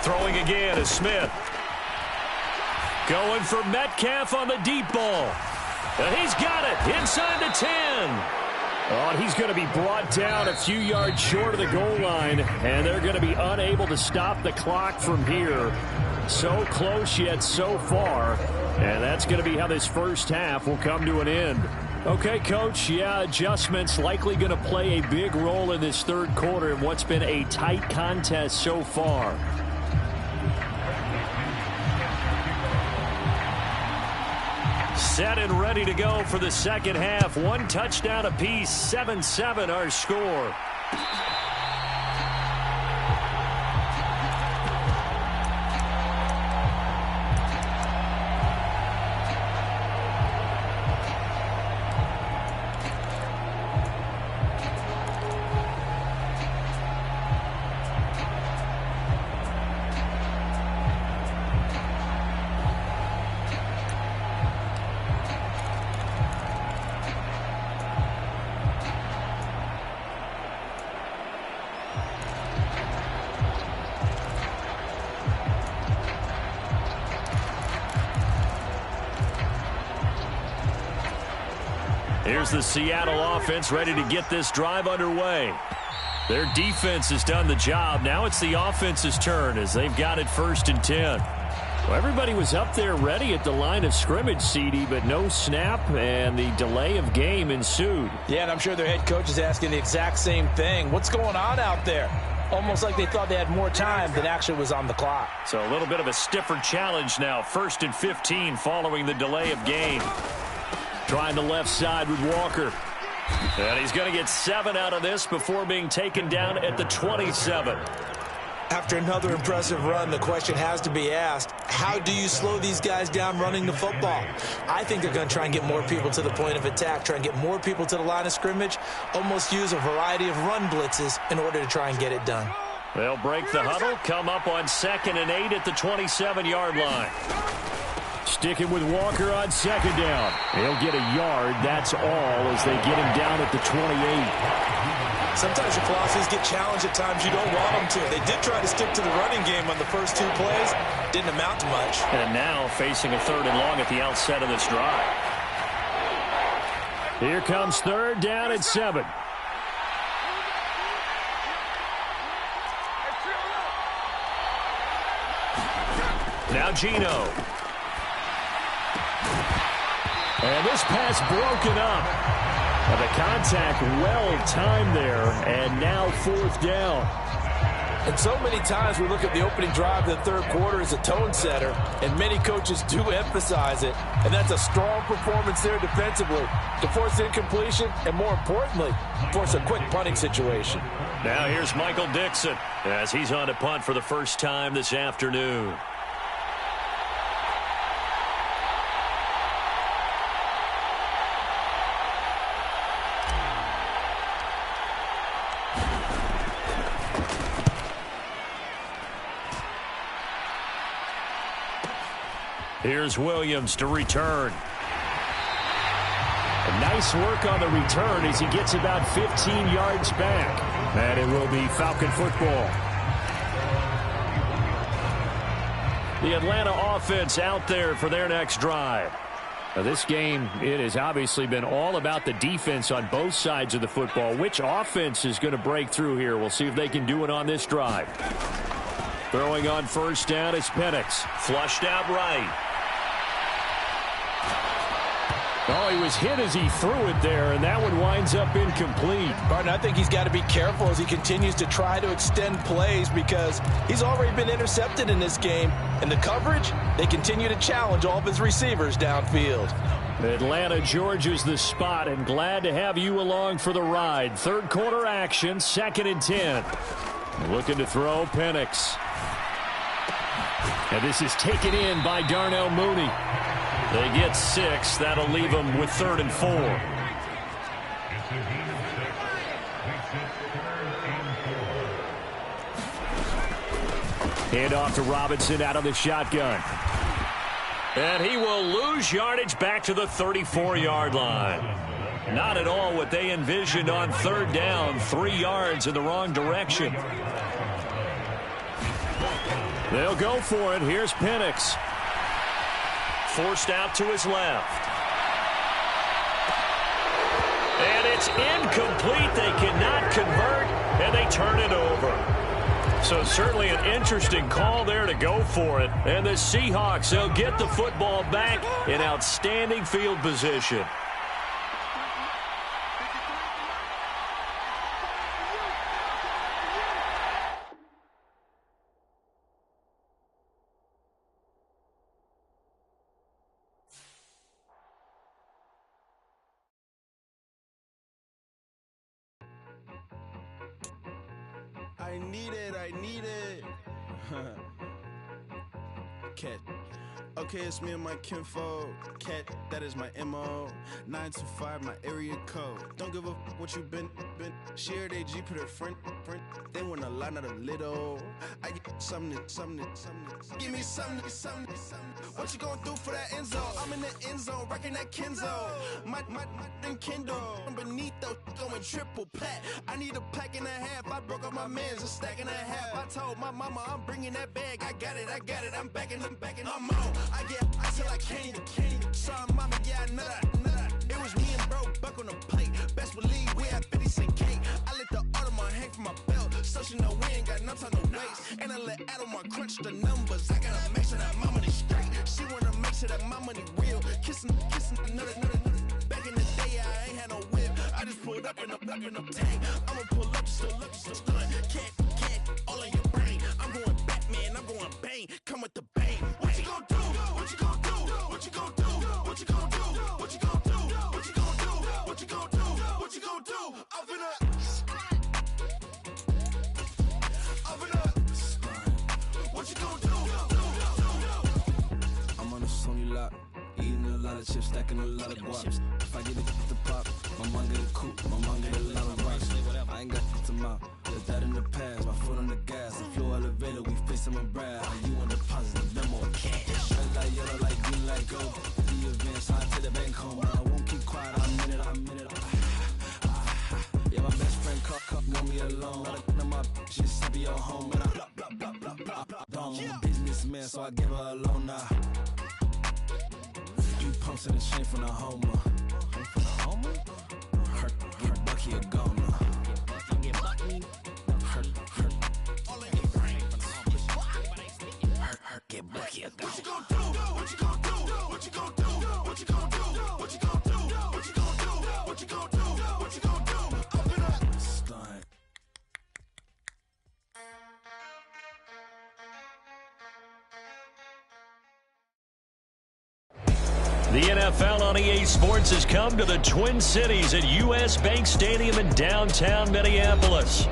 Throwing again is Smith. Going for Metcalf on the deep ball. And he's got it inside the 10. Oh, and he's going to be brought down a few yards short of the goal line, and they're going to be unable to stop the clock from here. So close yet so far, and that's going to be how this first half will come to an end. Okay, Coach, yeah, adjustments likely going to play a big role in this third quarter in what's been a tight contest so far. Set and ready to go for the second half. One touchdown apiece, 7-7 our score. Here's the Seattle offense ready to get this drive underway. Their defense has done the job. Now it's the offense's turn as they've got it 1st and 10. Well, everybody was up there ready at the line of scrimmage, CD, but no snap, and the delay of game ensued. Yeah, and I'm sure their head coach is asking the exact same thing. What's going on out there? Almost like they thought they had more time than actually was on the clock. So a little bit of a stiffer challenge now. 1st and 15 following the delay of game. Trying the left side with Walker. And he's going to get 7 out of this before being taken down at the 27. After another impressive run, the question has to be asked, how do you slow these guys down running the football? I think they're going to try and get more people to the point of attack, try and get more people to the line of scrimmage, almost use a variety of run blitzes in order to try and get it done. They'll break the huddle, come up on 2nd and 8 at the 27-yard line. Sticking with Walker on 2nd down. He'll get a yard, that's all, as they get him down at the 28. Sometimes your philosophies get challenged at times you don't want them to. They did try to stick to the running game on the first 2 plays. Didn't amount to much. And now facing a 3rd and long at the outset of this drive. Here comes 3rd down and 7. Now Gino. And this pass broken up. And the contact well-timed there, and now 4th down. And so many times we look at the opening drive of the third quarter as a tone setter, and many coaches do emphasize it. And that's a strong performance there defensively to force incompletion and, more importantly, force a quick punting situation. Now here's Michael Dixon as he's on to punt for the first time this afternoon. Here's Williams to return. A nice work on the return as he gets about 15 yards back. And it will be Falcon football. The Atlanta offense out there for their next drive. Now, this game, it has obviously been all about the defense on both sides of the football. Which offense is going to break through here? We'll see if they can do it on this drive. Throwing on first down is Penix. Flushed out right. Oh, he was hit as he threw it there, and that one winds up incomplete. Barton, I think he's got to be careful as he continues to try to extend plays because he's already been intercepted in this game. And the coverage, they continue to challenge all of his receivers downfield. Atlanta, Georgia's the spot, and glad to have you along for the ride. Third quarter action, 2nd and 10. Looking to throw, Penix. And this is taken in by Darnell Mooney. They get 6. That'll leave them with 3rd and 4. Hand off to Robinson out of the shotgun. And he will lose yardage back to the 34-yard line. Not at all what they envisioned on 3rd down. 3 yards in the wrong direction. They'll go for it. Here's Penix. Forced out to his left. And it's incomplete. They cannot convert, and they turn it over. So certainly an interesting call there to go for it. And the Seahawks, they'll get the football back in outstanding field position. I need it. Cat. Okay, it's me and my kinfolk. Cat, that is my MO. 925, my area code. Don't give a what you been. Shared AG, put her friend. They want a lot, not a little. I get something. Give me something. What you gonna do for that end zone? I'm in the end zone, rocking that Kenzo. My Kindle. Beneath though, going triple plat. I need a pack and a half. I broke up my man's a stack and a half. I told my mama I'm bringing that bag. I got it. I'm backing. I'm on. I get till I can't. Sorry, mama, yeah, I know that. It was me and bro, buck on the plate. Best believe we had 50 cent cake. I let the Audemars hang from my belt, so she know we ain't got no time to waste. And I let Audemars crunch the numbers. I gotta make sure that my money straight. She wanna make sure that my money real. Kissing another. Back in the day, I ain't had no whip. I just pulled up in a tank. I'ma pull up just to stun. Can't, all in your brain. I'm going Batman, I'm going bang. Come with the bang. What you gonna do? What you gonna do? What you gonna do? What you gonna do? What you gonna do? What you gonna do? What you gonna do? What you gonna do? I'm finna. What you gonna do? I'm on the Sony lot, eating a lot of chips, stacking a lot of guaps. If I get it to pop, my mom get a coupe, my mom get a lot of rocks. I ain't got to mouth, there's that in the past. My foot on the gas, the floor elevator, we face them and brad. How you on the positive, no more cash. Red like yellow, like green, like gold. The events, I to the bank home, but I won't keep quiet. I'm in it. Yeah, my best friend cup, want me alone. None of my bitches, I be your home, and I blah. I'm a businessman, so I give her a loan now. You pumps in the chain from the homer. Her Bucky a goner. Get Bucky a goner. What you gonna do? What you gonna do? What you gonna do? What you gonna do? What you gonna do? What you gonna do? What you gonna do? What you gonna do? Open up. Stunt. The NFL on EA Sports has come to the Twin Cities at US Bank Stadium in downtown Minneapolis.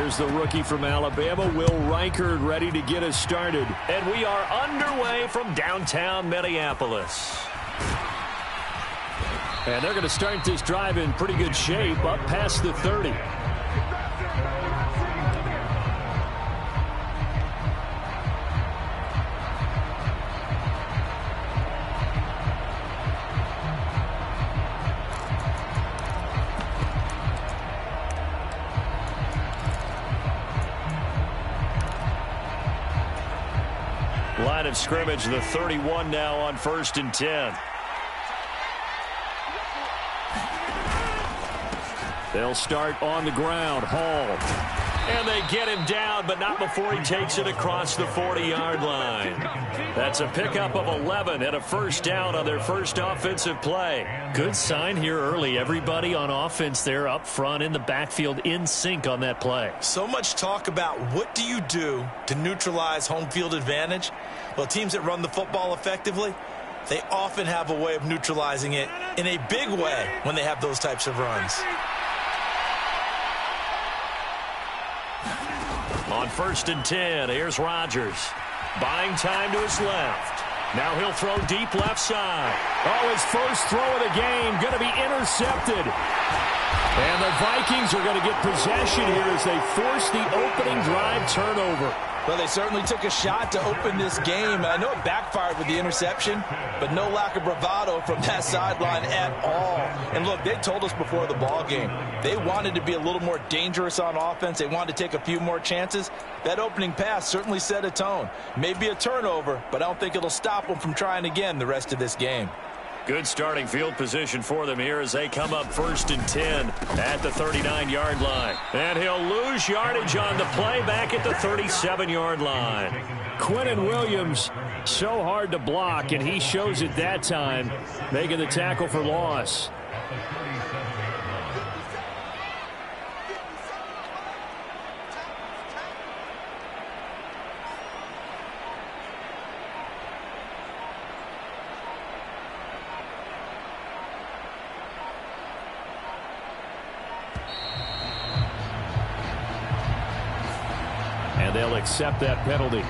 There's the rookie from Alabama, Will Reichard, ready to get us started. And we are underway from downtown Minneapolis. And they're going to start this drive in pretty good shape, up past the 30. Line of scrimmage, the 31 now on 1st and 10. They'll start on the ground. Hall. And they get him down, but not before he takes it across the 40-yard line. That's a pickup of 11 and a first down on their first offensive play. Good sign here early. Everybody on offense there up front in the backfield in sync on that play. So much talk about what do you do to neutralize home field advantage. Well, teams that run the football effectively, they often have a way of neutralizing it in a big way when they have those types of runs. On 1st and 10, here's Rodgers. Buying time to his left. Now he'll throw deep left side. Oh, his first throw of the game going to be intercepted. And the Vikings are going to get possession here as they force the opening drive turnover. Well, they certainly took a shot to open this game. I know it backfired with the interception, but no lack of bravado from that sideline at all. And look, they told us before the ball game, they wanted to be a little more dangerous on offense. They wanted to take a few more chances. That opening pass certainly set a tone. Maybe a turnover, but I don't think it'll stop them from trying again the rest of this game. Good starting field position for them here as they come up 1st and 10 at the 39-yard line. And he'll lose yardage on the play back at the 37-yard line. Quinnen Williams, so hard to block, and he shows it that time, making the tackle for loss. And they'll accept that penalty.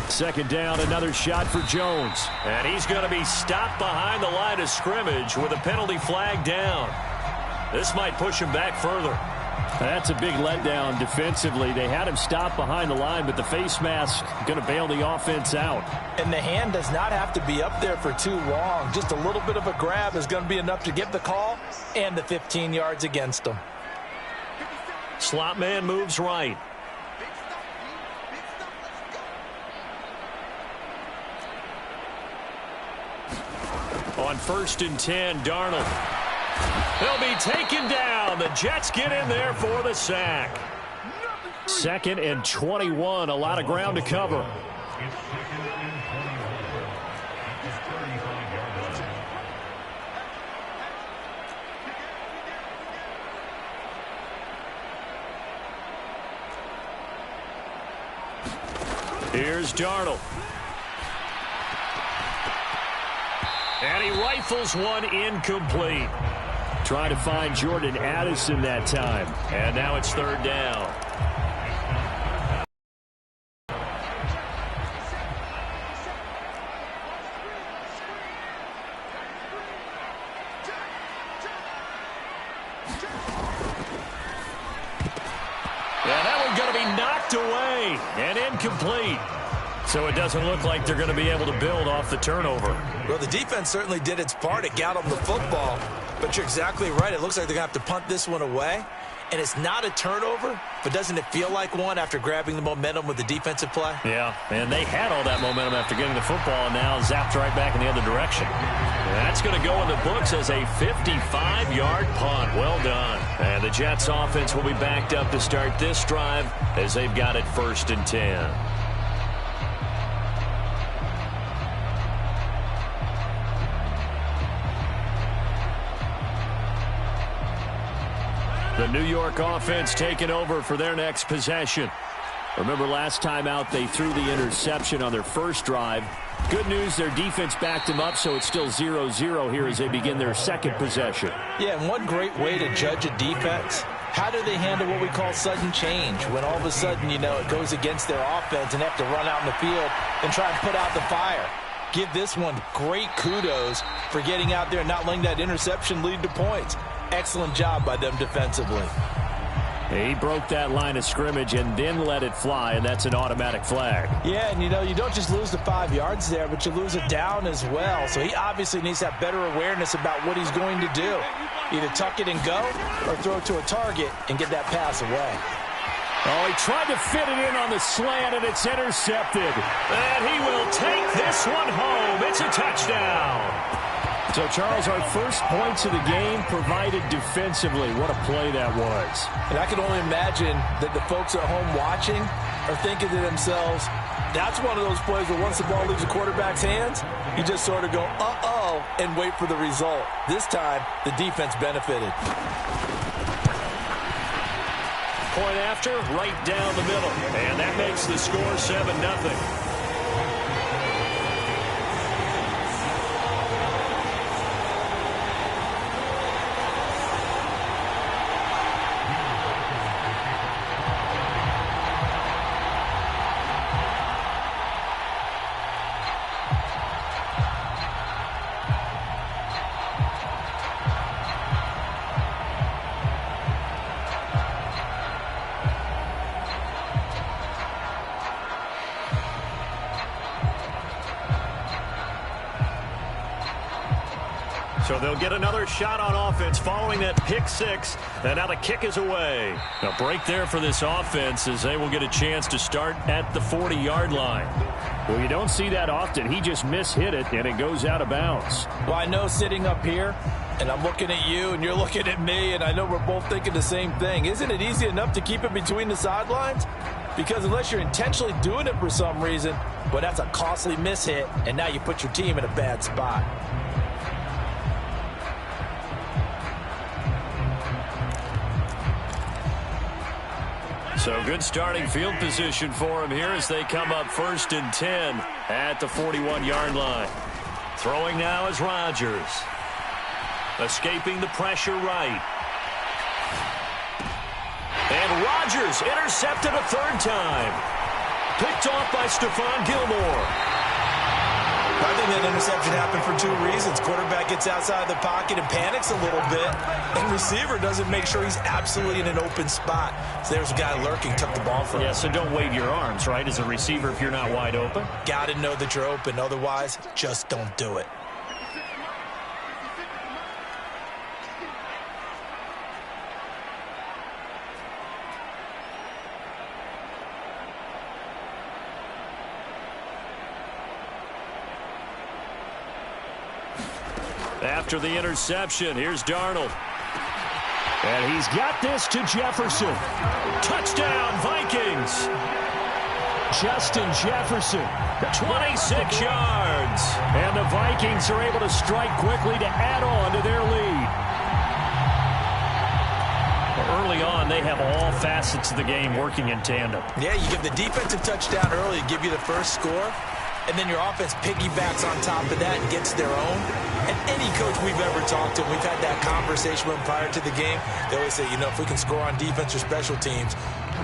Second down, another shot for Jones. And he's going to be stopped behind the line of scrimmage with a penalty flag down. This might push him back further. That's a big letdown defensively. They had him stopped behind the line, but the face mask going to bail the offense out. And the hand does not have to be up there for too long. Just a little bit of a grab is going to be enough to get the call and the 15 yards against them. Slot man moves right. On 1st and 10, Darnold. He'll be taken down. The Jets get in there for the sack. 2nd and 21, a lot of ground to cover. Here's Darnold. And he rifles one incomplete. Trying to find Jordan Addison that time. And now it's 3rd down. And that one's going to be knocked away and incomplete. So it doesn't look like they're going to be able to build off the turnover. Well, the defense certainly did its part. It got them the football. But you're exactly right. It looks like they're going to have to punt this one away. And it's not a turnover, but doesn't it feel like one after grabbing the momentum with the defensive play? Yeah, and they had all that momentum after getting the football and now zapped right back in the other direction. And that's going to go in the books as a 55-yard punt. Well done. And the Jets offense will be backed up to start this drive as they've got it 1st and 10. The New York offense taking over for their next possession. Remember last time out they threw the interception on their first drive. Good news, their defense backed them up, so it's still 0-0 here as they begin their second possession. Yeah, and one great way to judge a defense, how do they handle what we call sudden change? When all of a sudden, it goes against their offense and they have to run out in the field and try and put out the fire. Give this one great kudos for getting out there and not letting that interception lead to points. Excellent job by them defensively. He broke that line of scrimmage and then let it fly, and that's an automatic flag. Yeah, and you don't just lose the 5 yards there, but you lose it down as well. So he obviously needs to have better awareness about what he's going to do. Either tuck it and go or throw it to a target and get that pass away. Oh, he tried to fit it in on the slant, and it's intercepted. And he will take this one home. It's a touchdown. So, Charles, our first points of the game provided defensively. What a play that was. And I can only imagine that the folks at home watching are thinking to themselves, that's one of those plays where once the ball leaves the quarterback's hands, you just sort of go, uh-oh, and wait for the result. This time, the defense benefited. Point after, right down the middle. And that makes the score 7-0. So they'll get another shot on offense following that pick six. And now the kick is away. A break there for this offense as they will get a chance to start at the 40-yard line. Well, you don't see that often. He just mishit it, and it goes out of bounds. Well, I know sitting up here, and I'm looking at you, and you're looking at me, and I know we're both thinking the same thing. Isn't it easy enough to keep it between the sidelines? Because unless you're intentionally doing it for some reason, well, that's a costly mishit, and now you put your team in a bad spot. So good starting field position for him here as they come up 1st and 10 at the 41-yard line. Throwing now is Rodgers. Escaping the pressure right. And Rodgers intercepted a third time. Picked off by Stephon Gilmore. I think that interception happened for 2 reasons. Quarterback gets outside of the pocket and panics a little bit, and receiver doesn't make sure he's absolutely in an open spot. So there's a guy lurking, took the ball from him. Yeah, so don't wave your arms, right, as a receiver if you're not wide open. Got to know that you're open. Otherwise, just don't do it. After the interception, here's Darnold. And he's got this to Jefferson. Touchdown, Vikings. Justin Jefferson, 26 yards. And the Vikings are able to strike quickly to add on to their lead. Early on, they have all facets of the game working in tandem. Yeah, you give the defensive touchdown early, give you the first score, and then your offense piggybacks on top of that and gets their own. And any coach we've ever talked to, we've had that conversation with them prior to the game. They always say, if we can score on defense or special teams,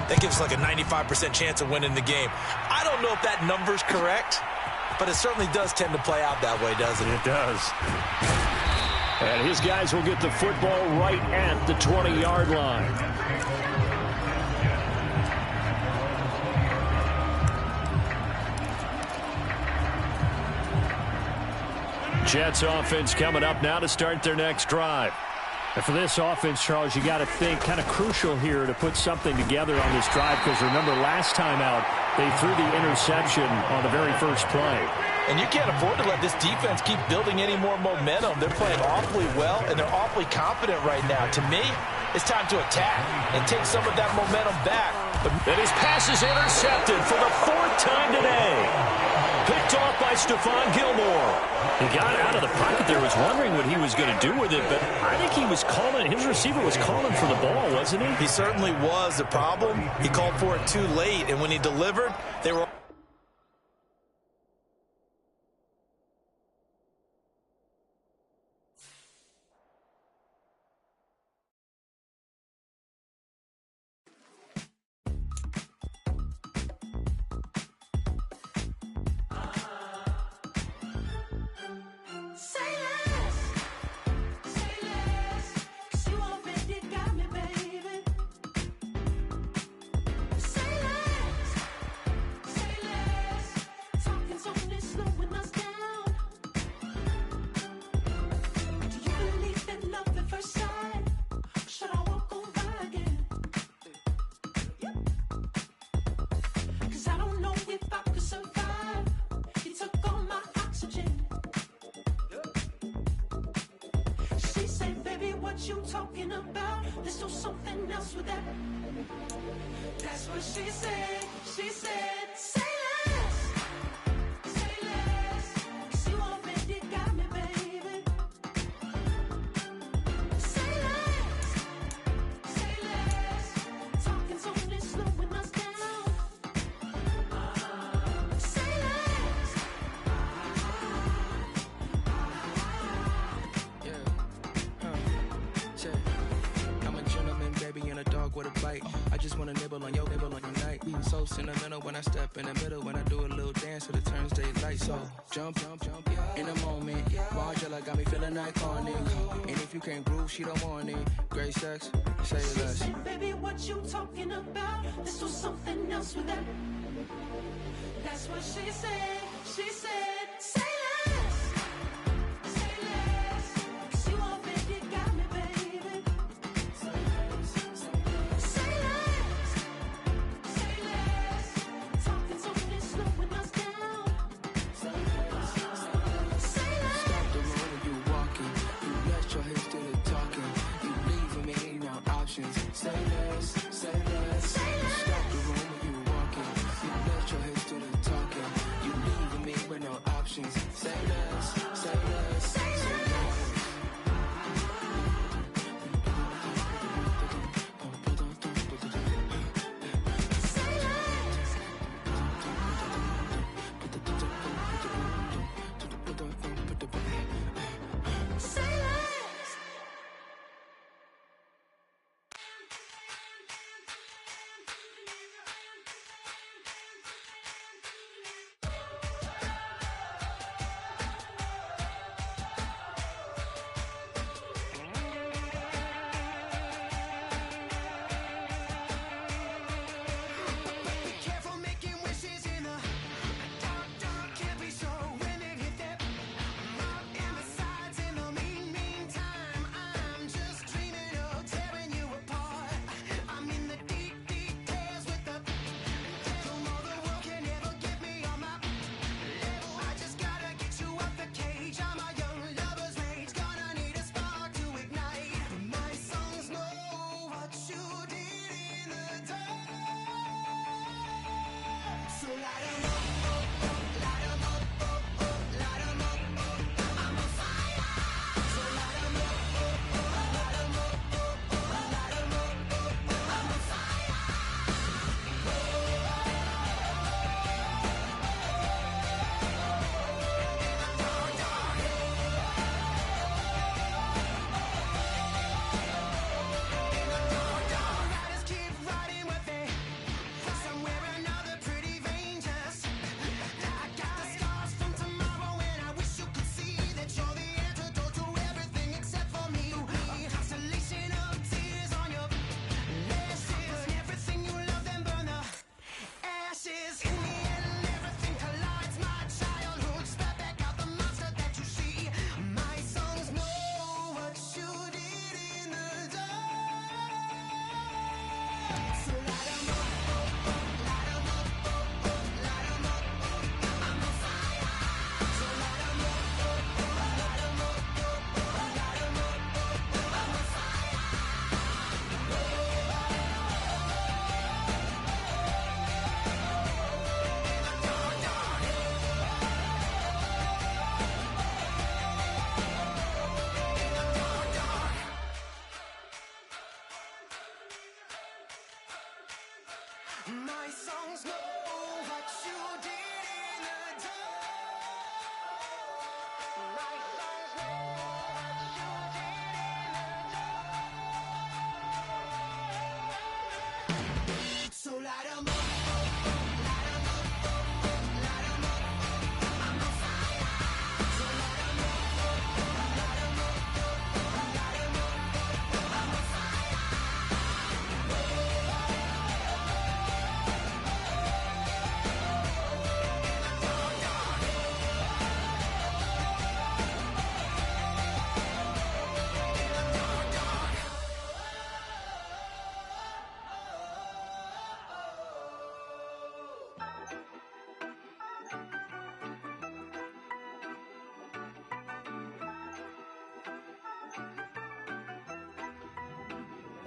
that gives us like a 95% chance of winning the game. I don't know if that number's correct, but it certainly does tend to play out that way, doesn't it? It does. And his guys will get the football right at the 20-yard line. Jets offense coming up now to start their next drive. And for this offense, Charles, you got to think kind of crucial here to put something together on this drive, because remember last time out, they threw the interception on the very first play. And you can't afford to let this defense keep building any more momentum. They're playing awfully well, and they're awfully confident right now. To me, it's time to attack and take some of that momentum back. And his pass is intercepted for the 4th time today. Picked off by Stephon Gilmore. He got out of the pocket there, was wondering what he was going to do with it, but I think he was calling, his receiver was calling for the ball, wasn't he? He certainly was. The problem, he called for it too late, and when he delivered, they were... You talking about? Let's do something else with that. That's what she said. She said, say less. Say less. 'Cause you already got me, baby. Say less. Say less. Talking's only slowing us down. Say less. I'm a gentleman, baby, and a dog with a bite. I just wanna nibble on your night. So sentimental when I step in the middle, when I do a little dance till it turns daylight. So jump, in a moment. Margella got me feeling iconic. And if you can't groove, she don't want it. Great sex, say less. Say, baby, what you talking about? Let's do something else with that. That's what she said. She said, say less. Say less. 'Cause you already got me, baby. Say less. Say less. Talking's only slowing us down. Say less. Say less. Stop the road when you walking. You let your hips do the talking. You leaving me no options. Say less. Say less. Stop the road when you walking. You let your hips do the talking. You leaving me with no options. Say less. Say less. Say less. Say less.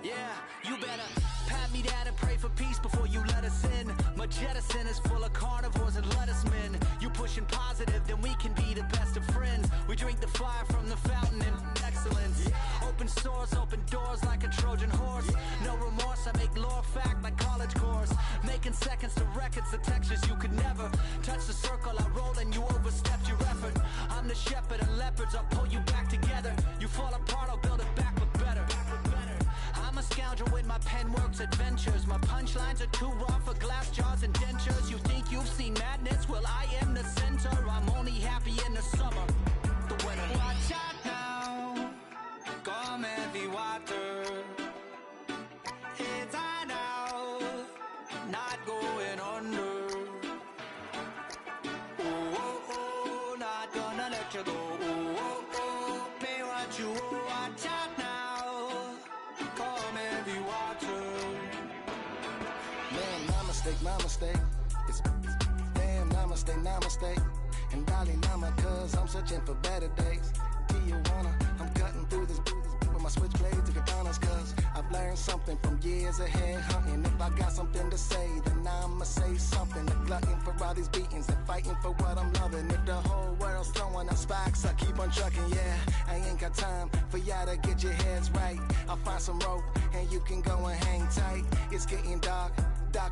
Yeah, you better pat me down and pray for peace before you let us in. My jettison is full of carnivores and lettuce men. You pushing positive, then we can be the best of friends. We drink the fire from the fountain in excellence. Open sores, open doors like a Trojan horse. No remorse, I make lore fact like college course. Making seconds to records, the textures you could never touch the circle I roll and you overstepped your effort. I'm the shepherd of leopards, I'll pull you back together. You fall apart, I'll build it back but better. I'm a scoundrel with my pen works adventures. My punchlines are too raw for glass jars and dentures. You think you've seen madness? Well, I am the center. I'm only happy in the summer. The winter. Watch out now. Come heavy water. It's high now. Not going under. Oh, oh, oh. Not gonna let you go. Oh, oh, oh. Pay what you owe. Watch out now. My mistake. It's damn namaste. And darling, nama, cause I'm searching for better days. Tijuana, I'm cutting through this with my switchblade to katanas, cause I've learned something from years ahead hunting. If I got something to say, then I'ma say something. A glutton for all these beatings and fighting for what I'm loving. If the whole world's throwing out sparks, I keep on trucking, yeah. I ain't got time for y'all to get your heads right. I'll find some rope and you can go and hang tight. It's getting dark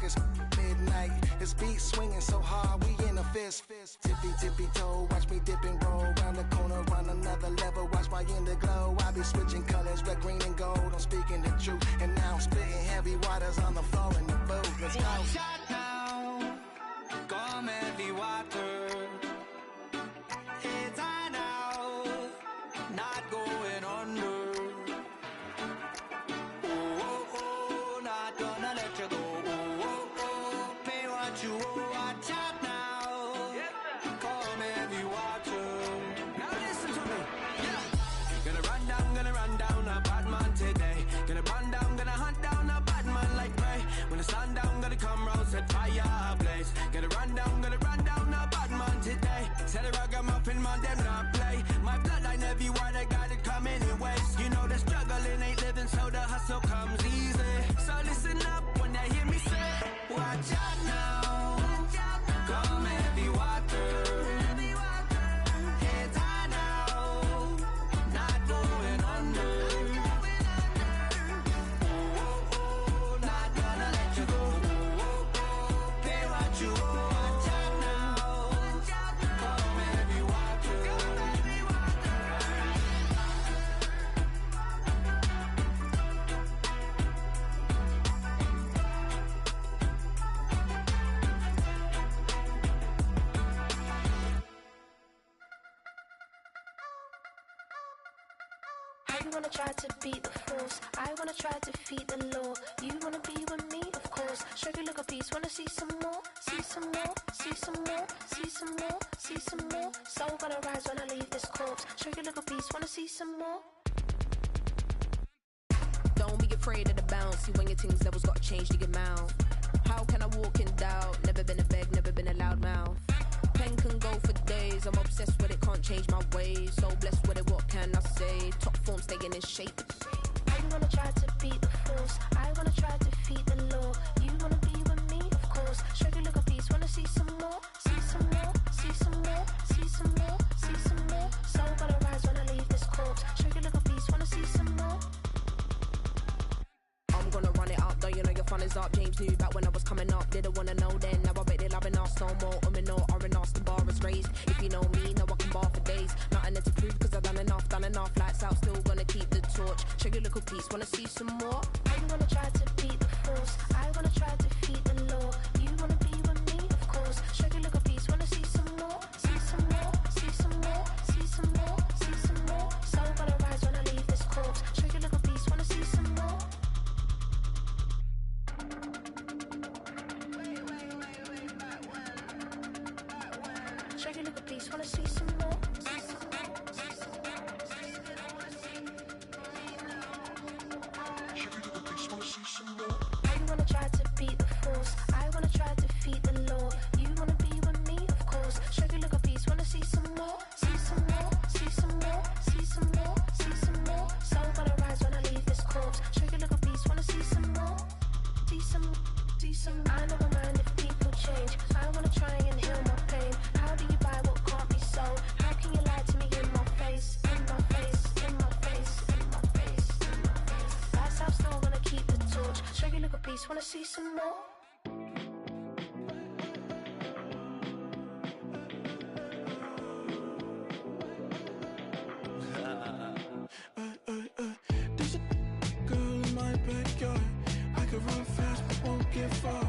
as midnight. This beat swinging so hard, we in a fist. Tippy toe, watch me dip and roll. Round the corner, run another level, watch my glow. I be switching colors, red, green, and gold. I'm speaking the truth, and now I'm spitting heavy waters on the floor in the booth. Let's go. Watch out now, come heavy water. It's high now, not going under. Oh, oh, oh, not gonna let you go. You watch out now. Come heavy water. Now listen to me. Yeah. Gonna run down a bad man today. Gonna hunt down a bad man like me. When the sun down, gonna come round, set fire ablaze. Gonna run down a bad man today. Set a ragamuffin man, them not play. My bloodline everywhere, they got it coming in waves. You know the struggling ain't living, so the hustle comes easy. So listen up when they hear me say, watch out now. Come heavy water. It's high now, not going under. Oh, oh, oh, not gonna let you go. Oh, oh, oh, pay what you owe. Watch out now. Come heavy water. You wanna try to beat the force, I wanna try to defeat the law. You wanna be with me, of course. Show you look a piece, wanna see some more, see some more, see some more, see some more, see some more. Soul gonna rise when I leave this corpse. Show you look a piece, wanna see some more. Don't be afraid of the bounce. See when your things levels gotta change to get mouth. How can I walk in doubt? Never been a beg, never been a loud mouth. Pen can go for days. I'm obsessed with it, can't change my ways. So blessed with it, what can I say? Top form staying in shape. I wanna try to beat the force, I wanna try to defeat the law. You wanna be with me, of course. Show you look a piece, wanna see some more, see some more, see some more, see some more, see some more. Soul gonna rise when I leave this corpse. Show you look a piece, wanna see some more. I'm gonna run it up, though you know your fun is up. James knew back when I was coming up, didn't wanna know then. Now I bet they're loving us no more. No R&R, the bar is raised. If you know me, know I can bar for days. Nothing to prove, cause I've done enough. Lights out, still gonna keep the torch. Show you little piece, wanna see some more? I wanna try to beat the force, I wanna try to defeat the law. You wanna be with me, of course. Show you little piece, wanna see some more, see some more, see some more, see some more, see some more. Soul gonna rise when I leave this corpse. Show you little piece, wanna see some more. Show you little piece, wanna see some more. I wanna try to beat the force, I wanna try to defeat the law. You wanna be with me, of course. Show you look a piece, wanna see some more, see some more, see some more, see some more, see some more. Soul gonna rise when I leave this corpse. Show you look a piece, piece, wanna see some more? There's a girl in my backyard. I could run fast but won't get far.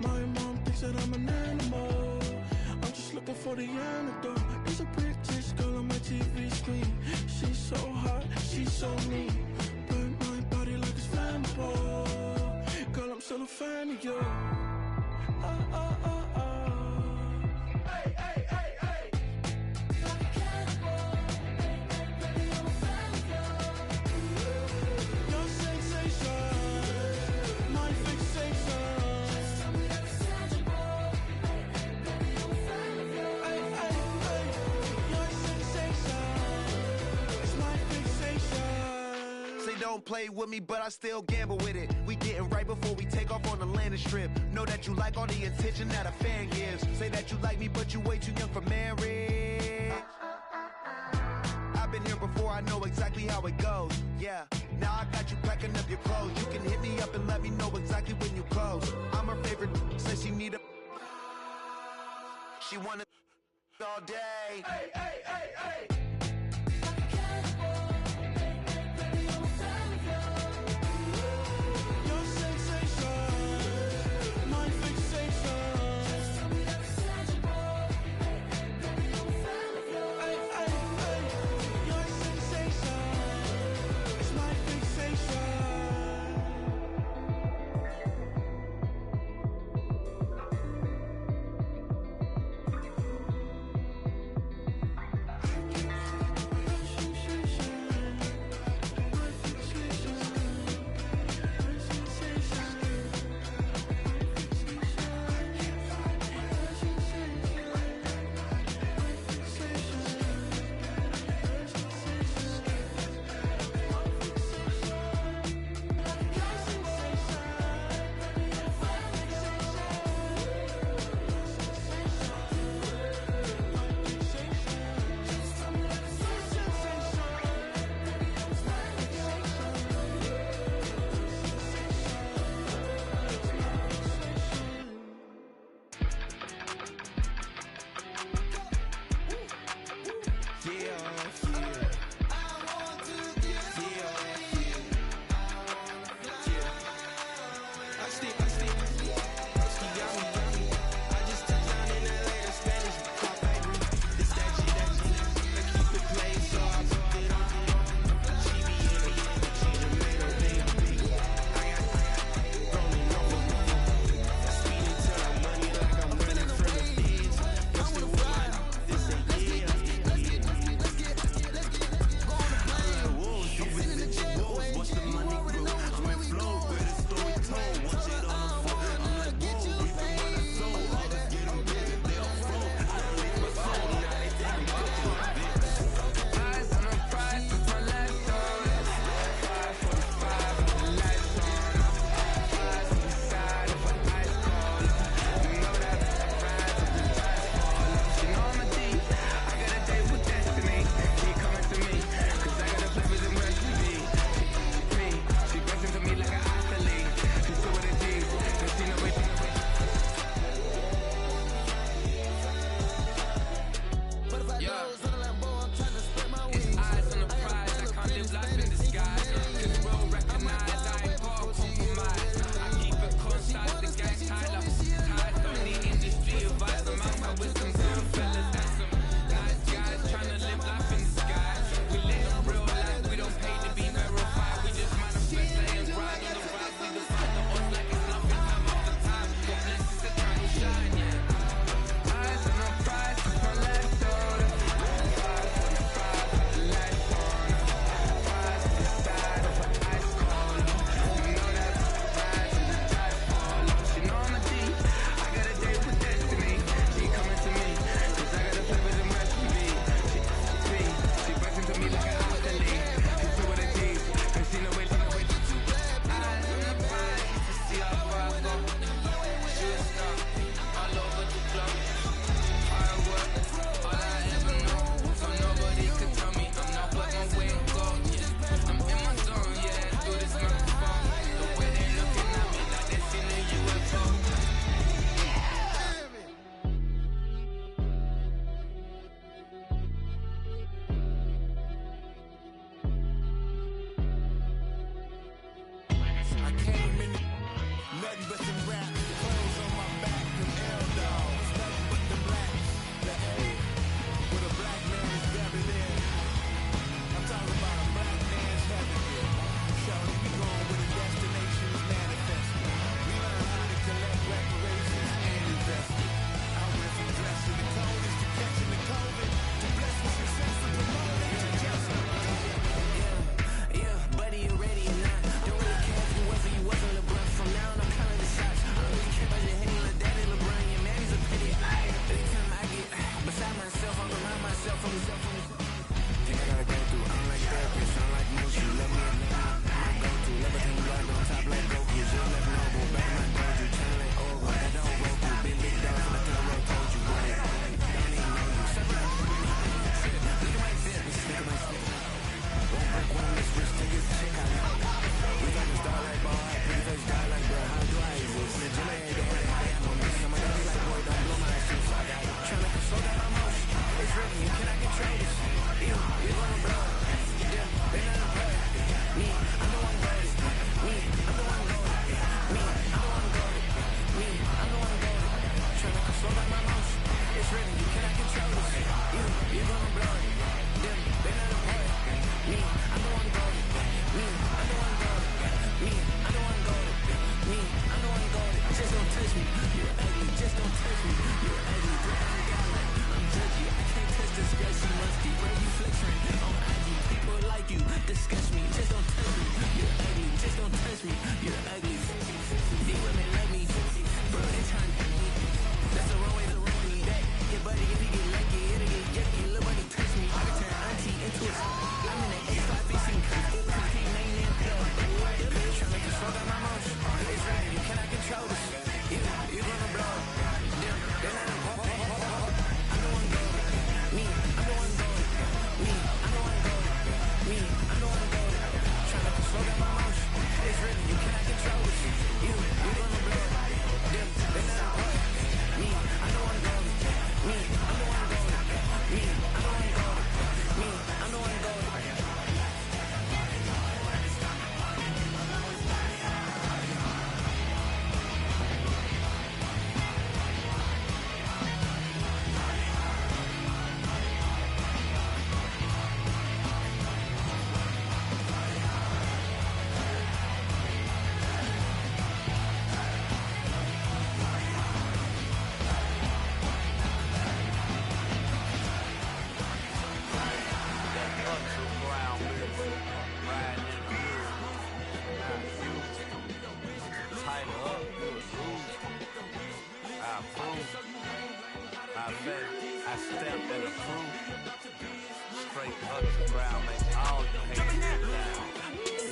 My mom thinks that I'm an animal. I'm just looking for the antidote. There's a British girl on my TV screen. She's so hot, she's so mean. Burn my body like it's flammable. Girl, I'm still a fan of you. Hey, hey, hey, hey. Like a cannibal. Baby, I'm a fan of you. Your sensation, my fixation. Just tell me that it's tangible. Baby, I'm a fan of you. Hey, hey, hey. Your sensation is my fixation. Say don't play with me, but I still gamble with it. We getting right before we take off on the landing strip. Know that you like all the attention that a fan gives. Say that you like me, but you way too young for marriage. I've been here before, I know exactly how it goes. Yeah, now I got you packing up your clothes. You can hit me up and let me know exactly when you close. I'm her favorite, says she need a... She wanna all day. Hey, hey, hey, hey. Your sensation, my fixation. Just tell me that it's tangible. Baby, I'm a fan of you. Hey, hey, hey. Your sensation is my fixation.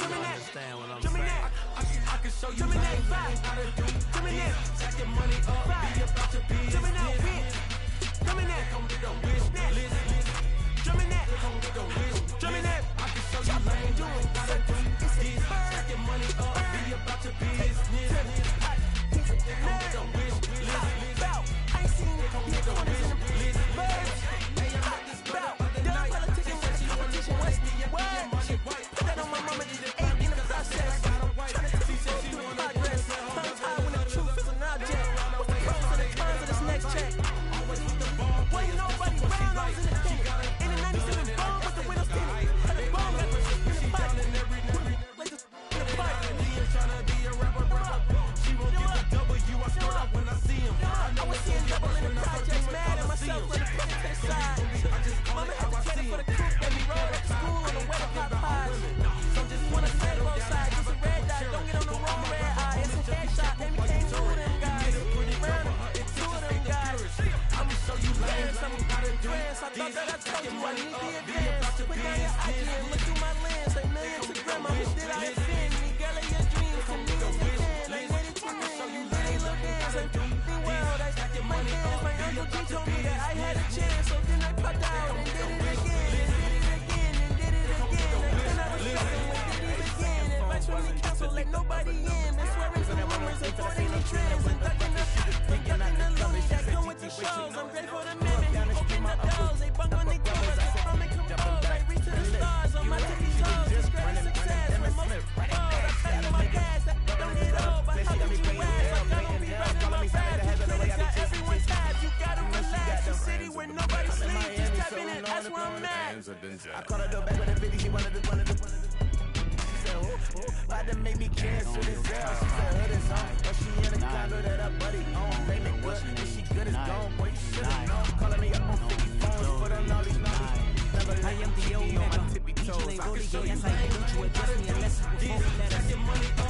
Understand what I'm saying? I can show you how to do this. Stack your money up, be about your business. Come get the wish list. Come get the wish list. I can show you how to do this. Stack your money up, be about your business. Come get the wish list. I ain't seen it. Come get the wish list. Hey, I met this girl the other night. She said she wanted to waste me. Put that on my mama, did it ain't in the process. She said she wanted progress. Tongue tied when the truth is an object. What's the pros and the cons of this next check? Well, you know, buddy, brown nose in the thing. In the 97 bone with the windows tinted. And the bone got the in the pot. Like the in the pot. Trying to be a rapper. She won't give a W. I score out when I see him. I was seeing double in the projects. Mad at myself, let me put it to the side. Mama had to cater for the cook. Let me roll up to school on the way to pop pies. So just wanna say both sides. Just a red dot. Don't get on the wrong red eye. It's a headshot. Let me came two of them guys. Two of them guys. I'ma show you lands. I'm out of France. I thought that I told you I need the advance. Put down your IG and look through my lens. Like million to grandma. Who did I offend me? Girl, of your dreams to me is your fan. Like let it to me. And then they look dance. Like the world. I got my fans. My Uncle G told me that I had a chance. So then I popped out and did it again. When we cancel, let nobody in. Been swearing to the rumors and forwarding the trends. And ducking the loony that come with the shows. I'm grateful to men. Open the doors. They bunk on their toes. They come and compose. I reach to the stars on my tippy toes. It's great success. When most I cut on my gas. Don't get old. But how could you ask? Like I don't be running my rap. You critics got everyone tapped. You gotta relax. The city where nobody sleeps. Just tap in and that's where I'm at. I caught her door back with a 50. She wanted to. Why they make me cancel this girl? She said hood is on, but she in the condo that her buddy on. They make good, and she good as gone. Boy, you should've known. Calling me up on 50 phones, put on all these numbers. I am the Omega. DJ Rolly, yes, I need you address me unless it's with 4 letters.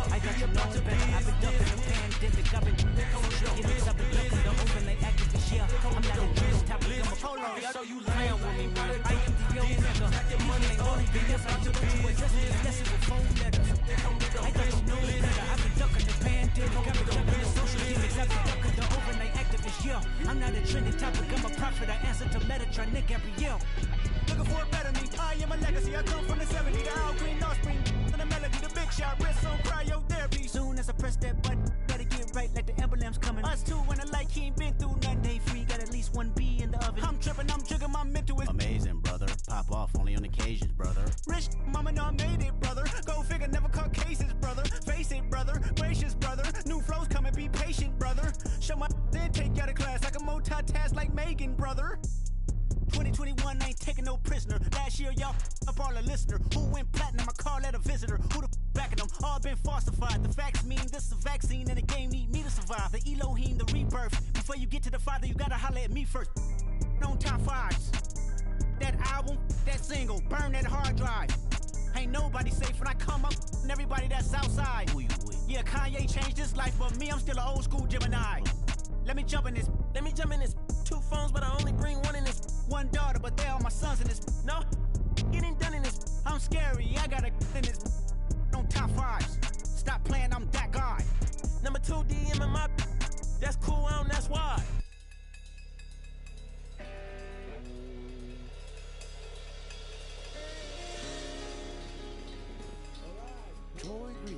I got you known better. I've been ducking the pandemic. I've been social units. I've been ducking the overlay activists. Yeah, I'm not a dream topic. I'm a polo. Y'all you playing with me, man. I am the Omega. DJ Rolly, yes, I need you address me unless it's with 4 letters. I got you know better. I've been ducking the pandemic. I've been ducking the social gimmicks. I've been ducking the overnight activists. Yeah, I'm not a trending topic. I'm a prophet. I answer to Metatron every year. Looking for a better me. I am a legacy. I come from the 70s. The Al Green offspring. And the melody, the big shot. Wrist on cryotherapy. Soon as I press that button, better get right like the emblem's coming. Us too, when I like he ain't been through nothing. Day free, got at least 1 B in the oven. I'm tripping, I'm jigging, my mental is amazing, brother. Pop off only on occasions, brother. Rich, mama know I made it, brother. Go figure, never caught cases, brother. Face it, brother. Gracious, brother. New flows coming, be patient, brother. Show my then take you out of class. I can multitask like Megan, brother. 2021 ain't taking no prisoner. Last year, y'all up all a listener. Who went platinum? I call that a visitor. Who the backing them? All been falsified. The facts mean this is a vaccine and the game need me to survive. The Elohim, the rebirth. Before you get to the Father, you gotta holler at me first. On top 5s. That album, that single, burn that hard drive. Ain't nobody safe when I come up and everybody that's outside. Who you with? Yeah, Kanye changed his life, but me, I'm still an old school Gemini. Let me jump in this. 2 phones, but I only bring 1 in this. 1 daughter, but they all my sons in this. No, getting done in this. I'm scary, I got a in this. On top 5s. Stop playing, I'm that guy. Number 2 DM in my. That's cool, that's why. Troy. 3.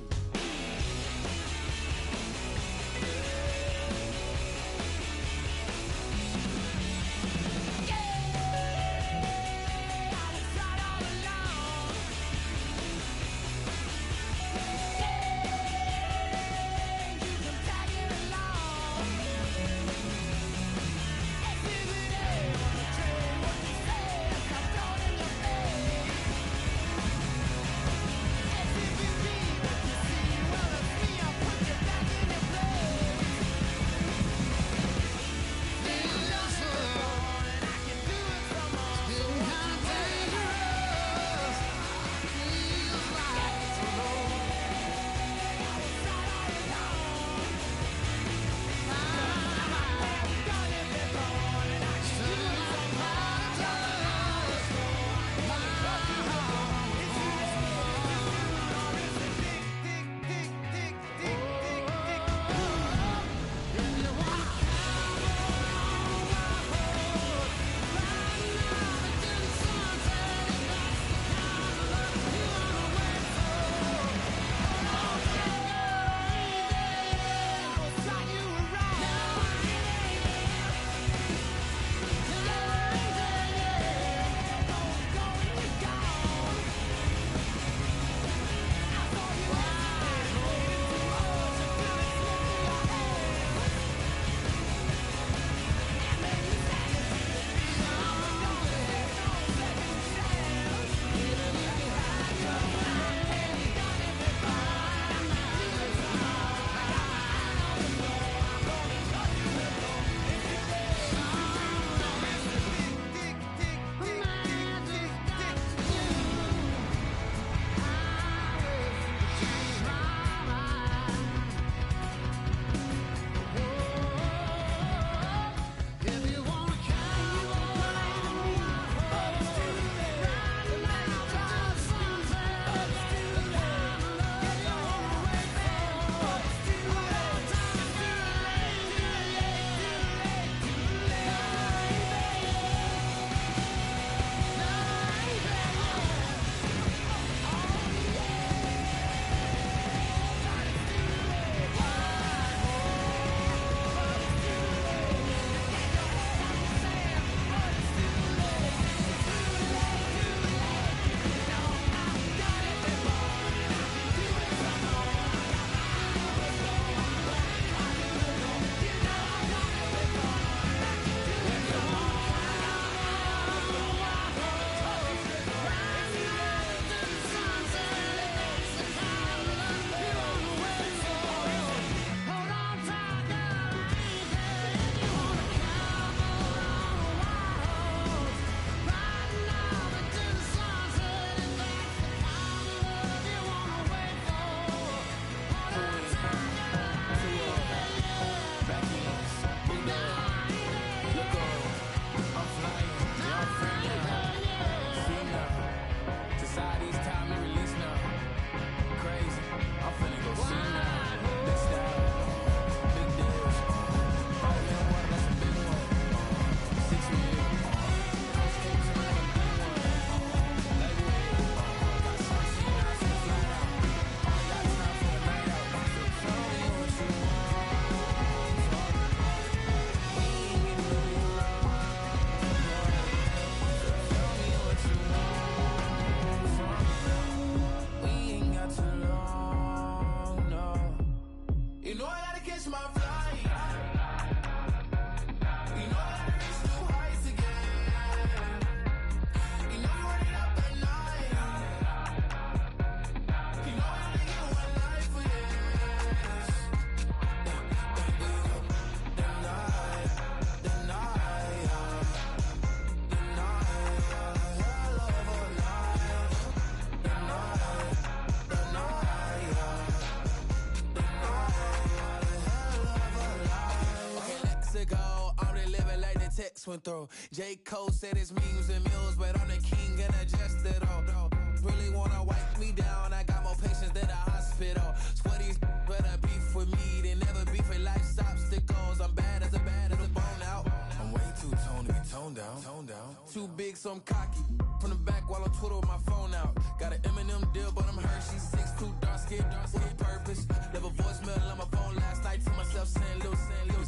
to and throw. J. Cole said it's millions and mills, but I'm the king and I just it all. Really wanna wipe me down, I got more patience than a hospital. Sweaty better beef with me than never beef with life's obstacles. I'm bad as a bone out. I'm way too toned to be toned down. Too big, so I'm cocky. From the back while I'm Twitter with my phone out. Got an Eminem deal, but I'm Hershey. 6'2", dark skin with purpose. Never voicemail on my phone last night to myself saying Lil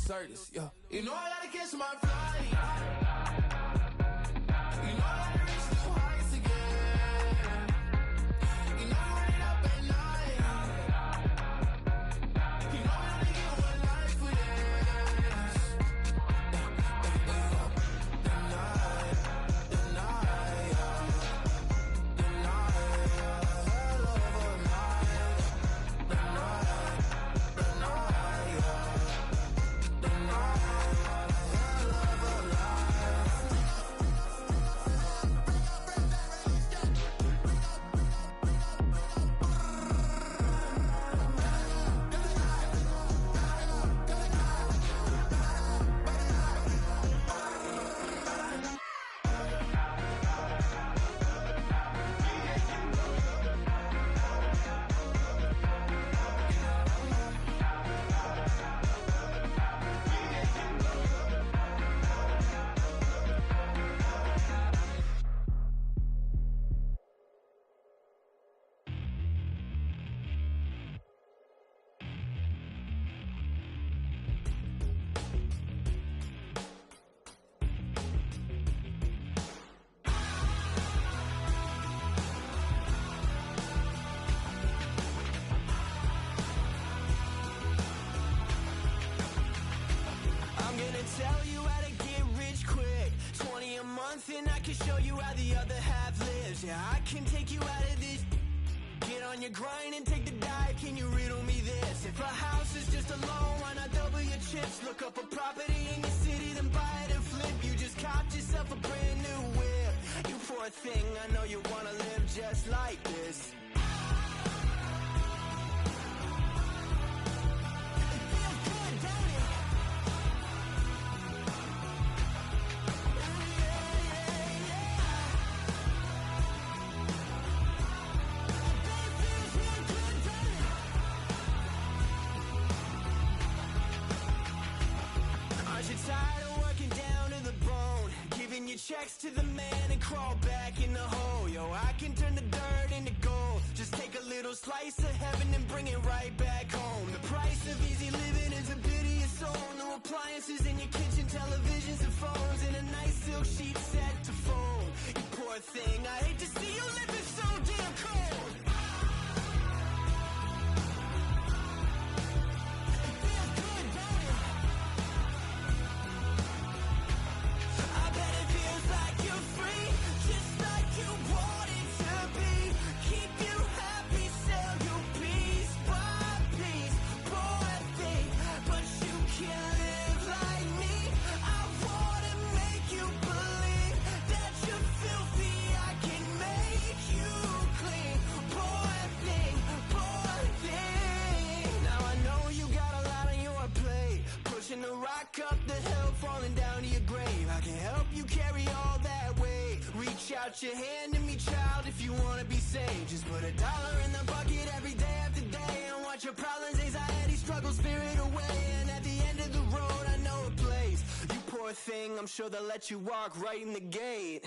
Curtis, yeah. You know I gotta catch my flight. You know I gotta reach new heights again. You know I'm running up at night. You know I only get one life for this. Tell you how to get rich quick. 20 a month and I can show you how the other half lives. Yeah, I can take you out of this. Get on your grind and take the dive. Can you riddle me this? If a house is just a loan, why not double your chips? Look up a property in your city, then buy it and flip. You just copped yourself a brand new whip. You poor thing, I know you wanna live just like this. Tired of working down to the bone, giving your checks to the man and crawl back in the hole. Yo, I can turn the dirt into gold. Just take a little slice of heaven and bring it right back home. The price of easy living is a pity of soul. No appliances in your kitchen, televisions and phones, and a nice silk sheet set to fold. You poor thing, I hate to see you living so damn cold. Up the hill, falling down to your grave. I can help you carry all that weight. Reach out your hand to me, child, if you wanna be saved. Just put $1 in the bucket every day after day, and watch your problems, anxiety, struggle, spirit away. And at the end of the road, I know a place. You poor thing, I'm sure they'll let you walk right in the gate.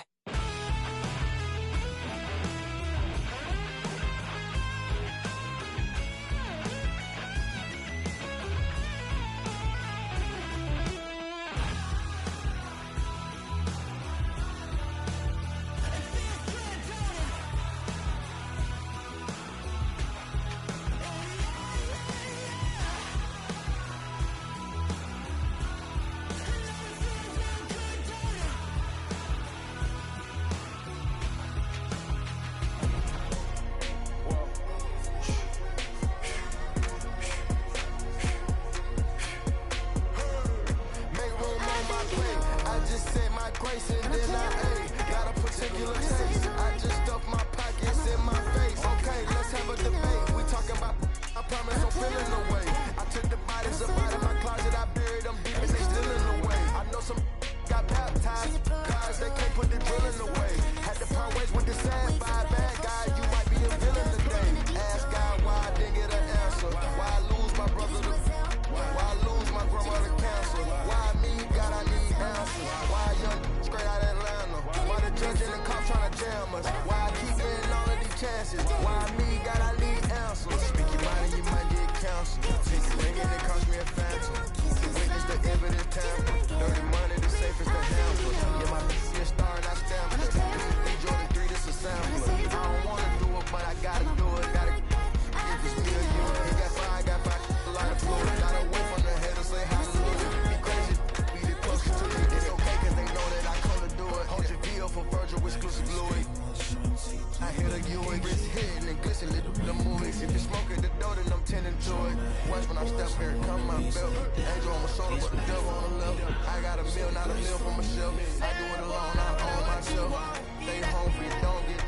dilemmas. Why I keep getting all of these chances? Why me got I need answers? Speak your mind and you might get counsel. Take the ring and it cost me a phantom. To witness the evidence tamper. Dirty money, the safest to handle. Yeah, my bitch a star and I stamp it. This is the Jordan 3, this a sampler. I don't wanna do it, but I gotta do it. Gotta if it's me or you. He got five, a lot of fluid. Gotta wait from the head to say hallelujah. Be crazy, be the closest to me. It's okay, cause they know that I come to do it. Hold your VO for Virgil with exclusive Louis. I hit a Ewing, wrist hitting and glisten, the movies. If you smoking the dough, then I'm tending to it. Watch when I step here, come my belt. Angel on my shoulder, but the devil on the left. I got a meal, not a meal for myself. I do it alone, I own myself. Stay home for you, don't get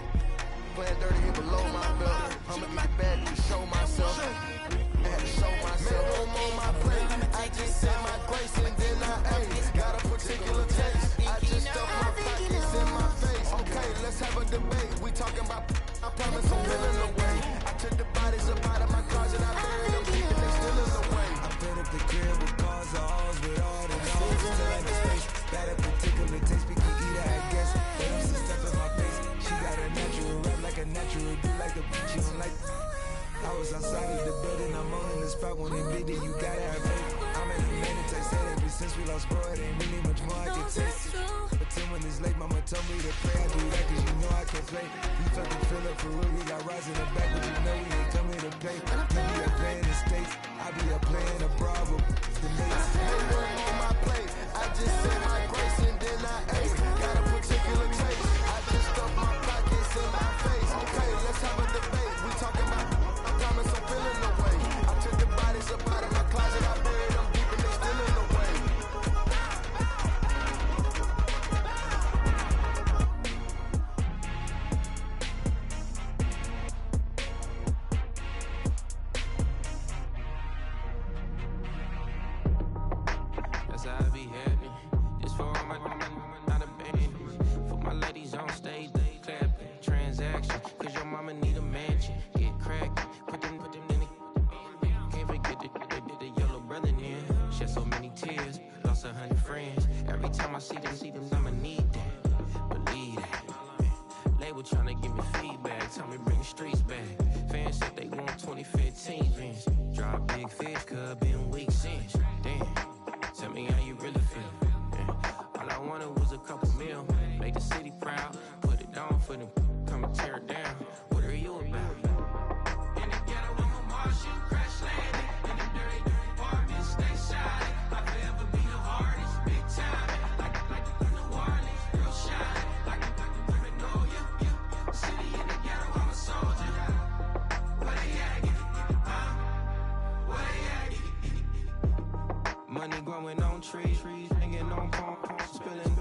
playing dirty here below my belt. I'ma get back to show myself. I had to show myself. I'm on my plate. I just said my grace and then I ate. Got a particular taste. I just stuffed my pockets in my face. Okay, let's have a debate. We talking about, I promise I'm feeling away. I took the bodies up out of my closet. I buried them deep and they still in the way. I put up the crib with cars of halls with all the dogs. Still in the space. Got a particular taste. We can eat it, I guess. They don't see stuff in my face. She got a natural rap like a natural. Do like the bitch, she don't like. I was outside of the building, I'm on in the spot when it big, then you gotta have faith. I'm in a minute, I said ever since we lost bro, it ain't really much more I can taste. But then when it's late, mama told me to pray, I do that cause you know I can play. You felt the fill up for real, we got rise in the back, but you know we ain't coming to play. You be a player in the States, I be a player in the Bravo, the mates. On my plate, I just said my grace and then I ate. Got a particular taste, I just stuffed my pockets in my face. Okay, let's have a debate, we talking about I'm feeling the way. I took the bodies up out of my closet. I buried them deep and they still in the way. That's how I be happy. It's for all my not a band. For my ladies on stage, they clapping. Transaction, cause your mama need a mansion. Get cracked, put them in the. Can't forget the yellow brother in. Shed so many tears, lost 100 friends. Every time I see them, I'ma need that. Believe that. Label tryna give me feedback, tell me bring the streets back. Fans said they want 2015 Vince. Drop big fish, cuz been weak since. Damn, tell me how you really feel. Yeah. All I wanted was a couple mil, make the city proud, put it on for them, come and tear it down. What are you about? In the ghetto, I'm a Martian, crash landing. In the dirty apartments, stay silent. I forever be the hardest, big time. Like New Orleans, real shine. Like women know you. City in the ghetto, I'm a soldier. Where they at? Where they at? Money growing on trees, hanging on palm, spilling.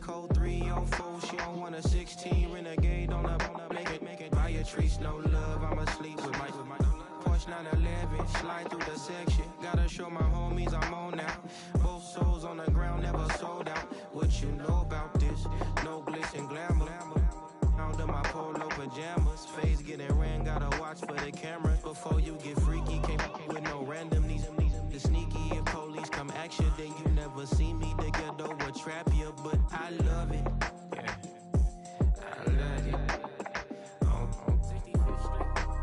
Code 304, she don't want a 16. Renegade on up, make it. Buy a tree, no love, I'ma sleep with my Porsche 911, slide through the section. Gotta show my homies I'm on now. Both souls on the ground, never sold out. What you know about this? No glitz and glamour. Under my polo pajamas, face getting ran, gotta watch for the cameras. Before you get freaky, can't with no random these the sneaky. If police come action, then you never see me. The ghetto will trap you, but I love it. Yeah, I love it.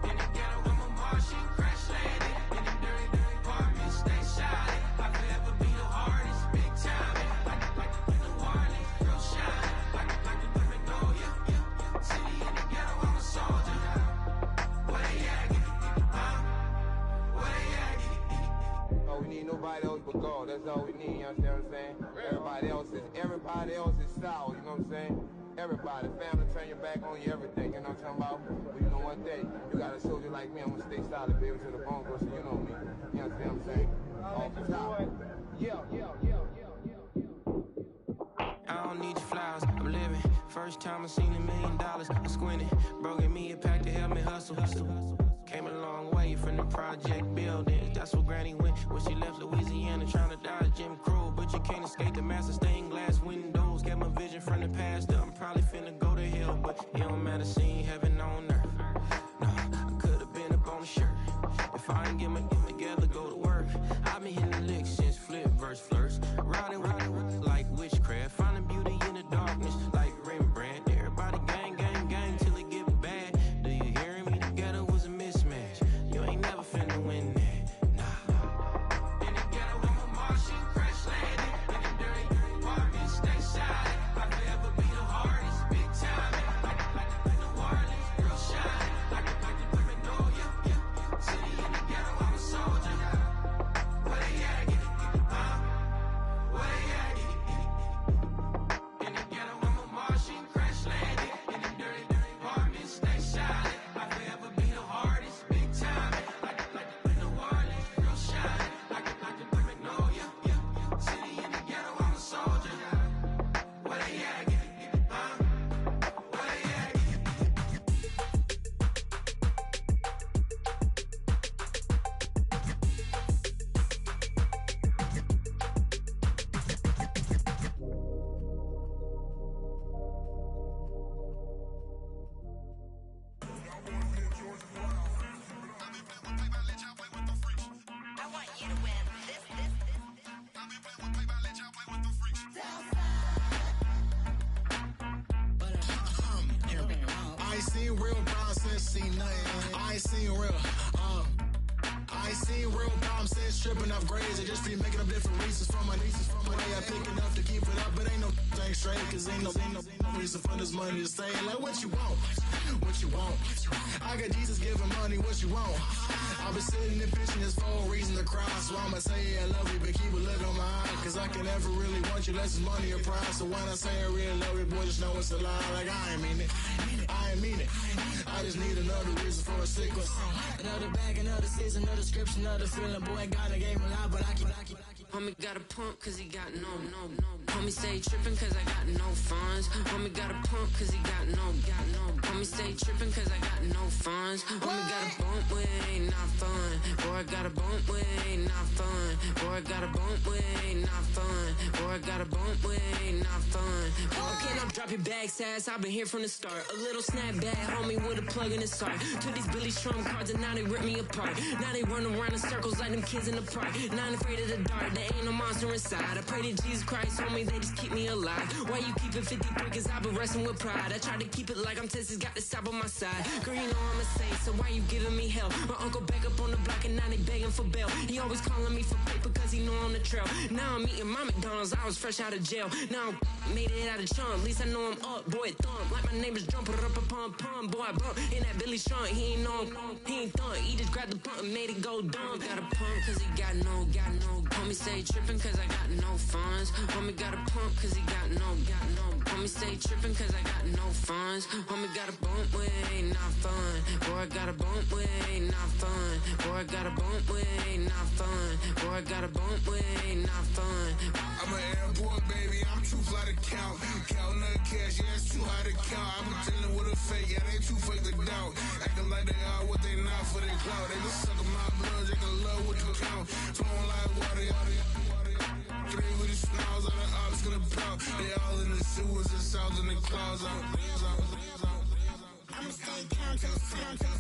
In the ghetto, I'm a Martian, crash landing. In the dirty apartments, stay silent. I forever be the hardest, big time. Like New Orleans, real shine. Like the women know you. City in the ghetto, I'm a soldier. Where they at? Where they at? Oh, we need nobody else but God. That's all we need, you understand what I'm saying? Everybody else is sour, you know what I'm saying? Everybody, family, turn your back on you, everything, you know what I'm talking about? But you know one thing, you got a soldier like me, I'm gonna stay solid, baby, to the bone, bro, so you know me. You understand what I'm saying? Off the top. Yeah. I don't need your flowers, I'm living. First time I seen $1 million, I squinted. Bro, give me a pack to help me hustle. Came a long way from the project buildings. That's where Granny went when she left Louisiana, trying to dodge Jim Crow. But you can't escape the master stained glass windows. Got my vision from the past. I'm probably finna go to hell, but it don't matter, seeing heaven on earth. No, I could've been up on the shirt. If I ain't get my together, go to work. I've been hitting the licks since flip verse flirts. Riding like witchcraft, finding beauty in the darkness like Rembrandt. Everybody gang, seen real problems since seen nothing. I ain't seen real, I ain't seen real problems since tripping off grades. I just be making up different reasons for my nieces. From my way I pick enough to keep it up, but ain't no thing straight. Cause ain't no reason for this money to stay. Like what you want, what you want. I got Jesus giving money, what you want. I've been sitting and pitching this for a reason to cry. So I'ma say I love you, but keep a look on my eye. Cause I can never really want you unless it's money or pride. So when I say I really love you, boy, just know it's a lie. Like I ain't mean it, I ain't mean it. I just need another reason for a sequence. Another bag, another season, another description, another feeling. Boy, got a game a lot, but I keep. Homie got a pump cause he got no. Homie stay trippin' cause I got no funds. Homie got a pump cause he got no. Homie stay trippin' cause I got no funds. Homie got a bump with it ain't not fun. Boy, I got a bump with it ain't not fun. Boy, I got a bump with it ain't not fun. Boy, I got a bump with it ain't not fun. Okay, now drop your bag, sass. I've been here from the start. A little snapback, homie, with a plug in his heart. Took these Billy Strum cards and now they rip me apart. Now they run around in circles like them kids in the park. Not afraid of the dark, there ain't no monster inside. I pray to Jesus Christ, homie, they just keep me alive. Why you keep it 53? Cause I've been wrestling with pride. I try to keep it like I'm Texas, got the stop on my side. Girl, you know I'm a saint, so why you giving me hell? My uncle back up on the block and now they begging for bail. He always calling me for paper cause he know I'm the trail. Now I'm eating my McDonald's, I was fresh out of jail. Now I made it out of chunk, at least I know I'm up. Boy, thump, like my neighbors jumping up a pum. Boy, I bump in that Billy Strong, he ain't know he ain't thump. He just grabbed the pump and made it go dumb. Got a pump cause he got no. Homie stay trippin' cause I got no funds. Homie got a pump cause he got no. Homie stay trippin' cause I got no funds. Homie got a bump with it ain't not fun. Boy, I got a bump with it ain't not fun. Boy, I got a bump with it ain't not fun. Boy, I got a bump with it ain't not fun. I'm an airport baby, I'm too fly to count. Counting the cash, yeah, it's too high to count. I'm dealing with a fake, yeah, they too fake to doubt. Acting like they are what they not for their clout. They just suckin' my blood, they can love what you count. Flowing like water. Three with the smiles on the ops gonna pout. They all in the sewers and south in the clouds. I'ma stay down till the sound, till the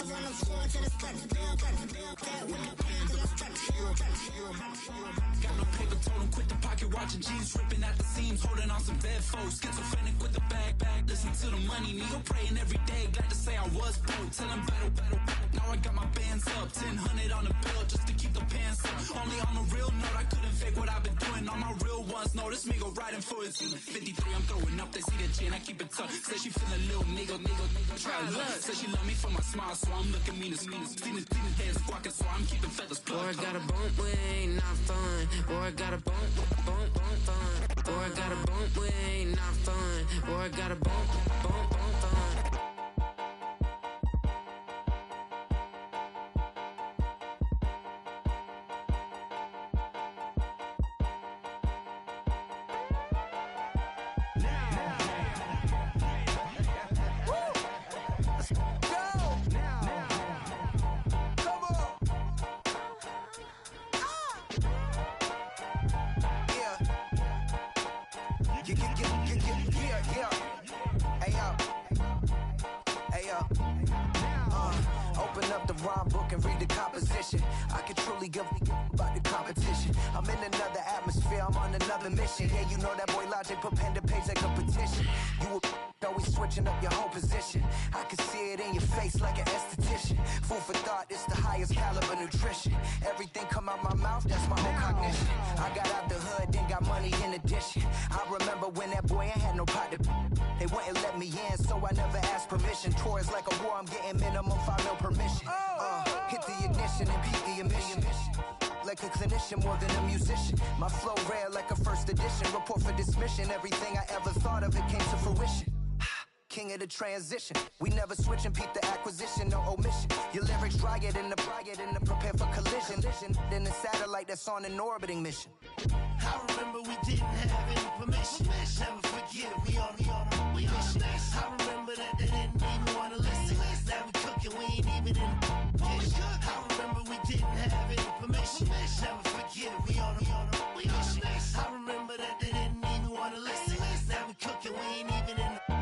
on the floor till the steps build. That with the pan till the steps Got no paper, told him quit the pocket watching jeans ripping at the seams, holding on some dead folks. Schizophrenic with the bag. Listen to the money, nigga praying every day. Glad to say I was broke, tell him battle. Now I got my bands up, 1000 on the bill just to keep the pants up. Only on a real note, I couldn't fake what I've been doing. All my real ones know this nigga riding for his 53. I'm throwing up, they see the G and I keep it tough. Say she feeling little nigga. Try to look. Say she love me for my smile, so I'm looking mean as mean. Seen his head squawking, so I'm keeping feathers plugged. Boy, I got a bump with it ain't not fun. Boy, I got a bump fun. Boy, I got a bump with it ain't not fun. Boy, I got a bump fun. Open up the rhyme book and read the composition. I can truly give about the competition. I'm in another atmosphere, I'm on another mission. Yeah, you know that boy Logic put pen to page like a petition. You always switching up your whole position. I can see it in your face like an esthetician. Food for thought, it's the highest caliber nutrition. Everything come out my mouth, that's my own cognition. I got out the hood, then got money in addition. I remember when that boy ain't had no pot to. They wouldn't let me in, so I never asked permission. Tours like a war, I'm getting minimum 5 mil permission. Hit the ignition and beat the emission. Like a clinician more than a musician. My flow rare like a first edition. Report for dismission. Everything I ever thought of, it came to fruition. King of the transition. We never switch and peep the acquisition, no omission. Your lyrics dry it in the prepare for collision. Then the satellite that's on an orbiting mission. I remember we didn't have any permission. Never forget we on a mission. I remember that they didn't even want to listen. Now we cooking, we ain't even in the kitchen. I remember we didn't have any permission. Never forget we on a mission. I remember that they didn't even want to listen. Now we cooking, we ain't even in the kitchen.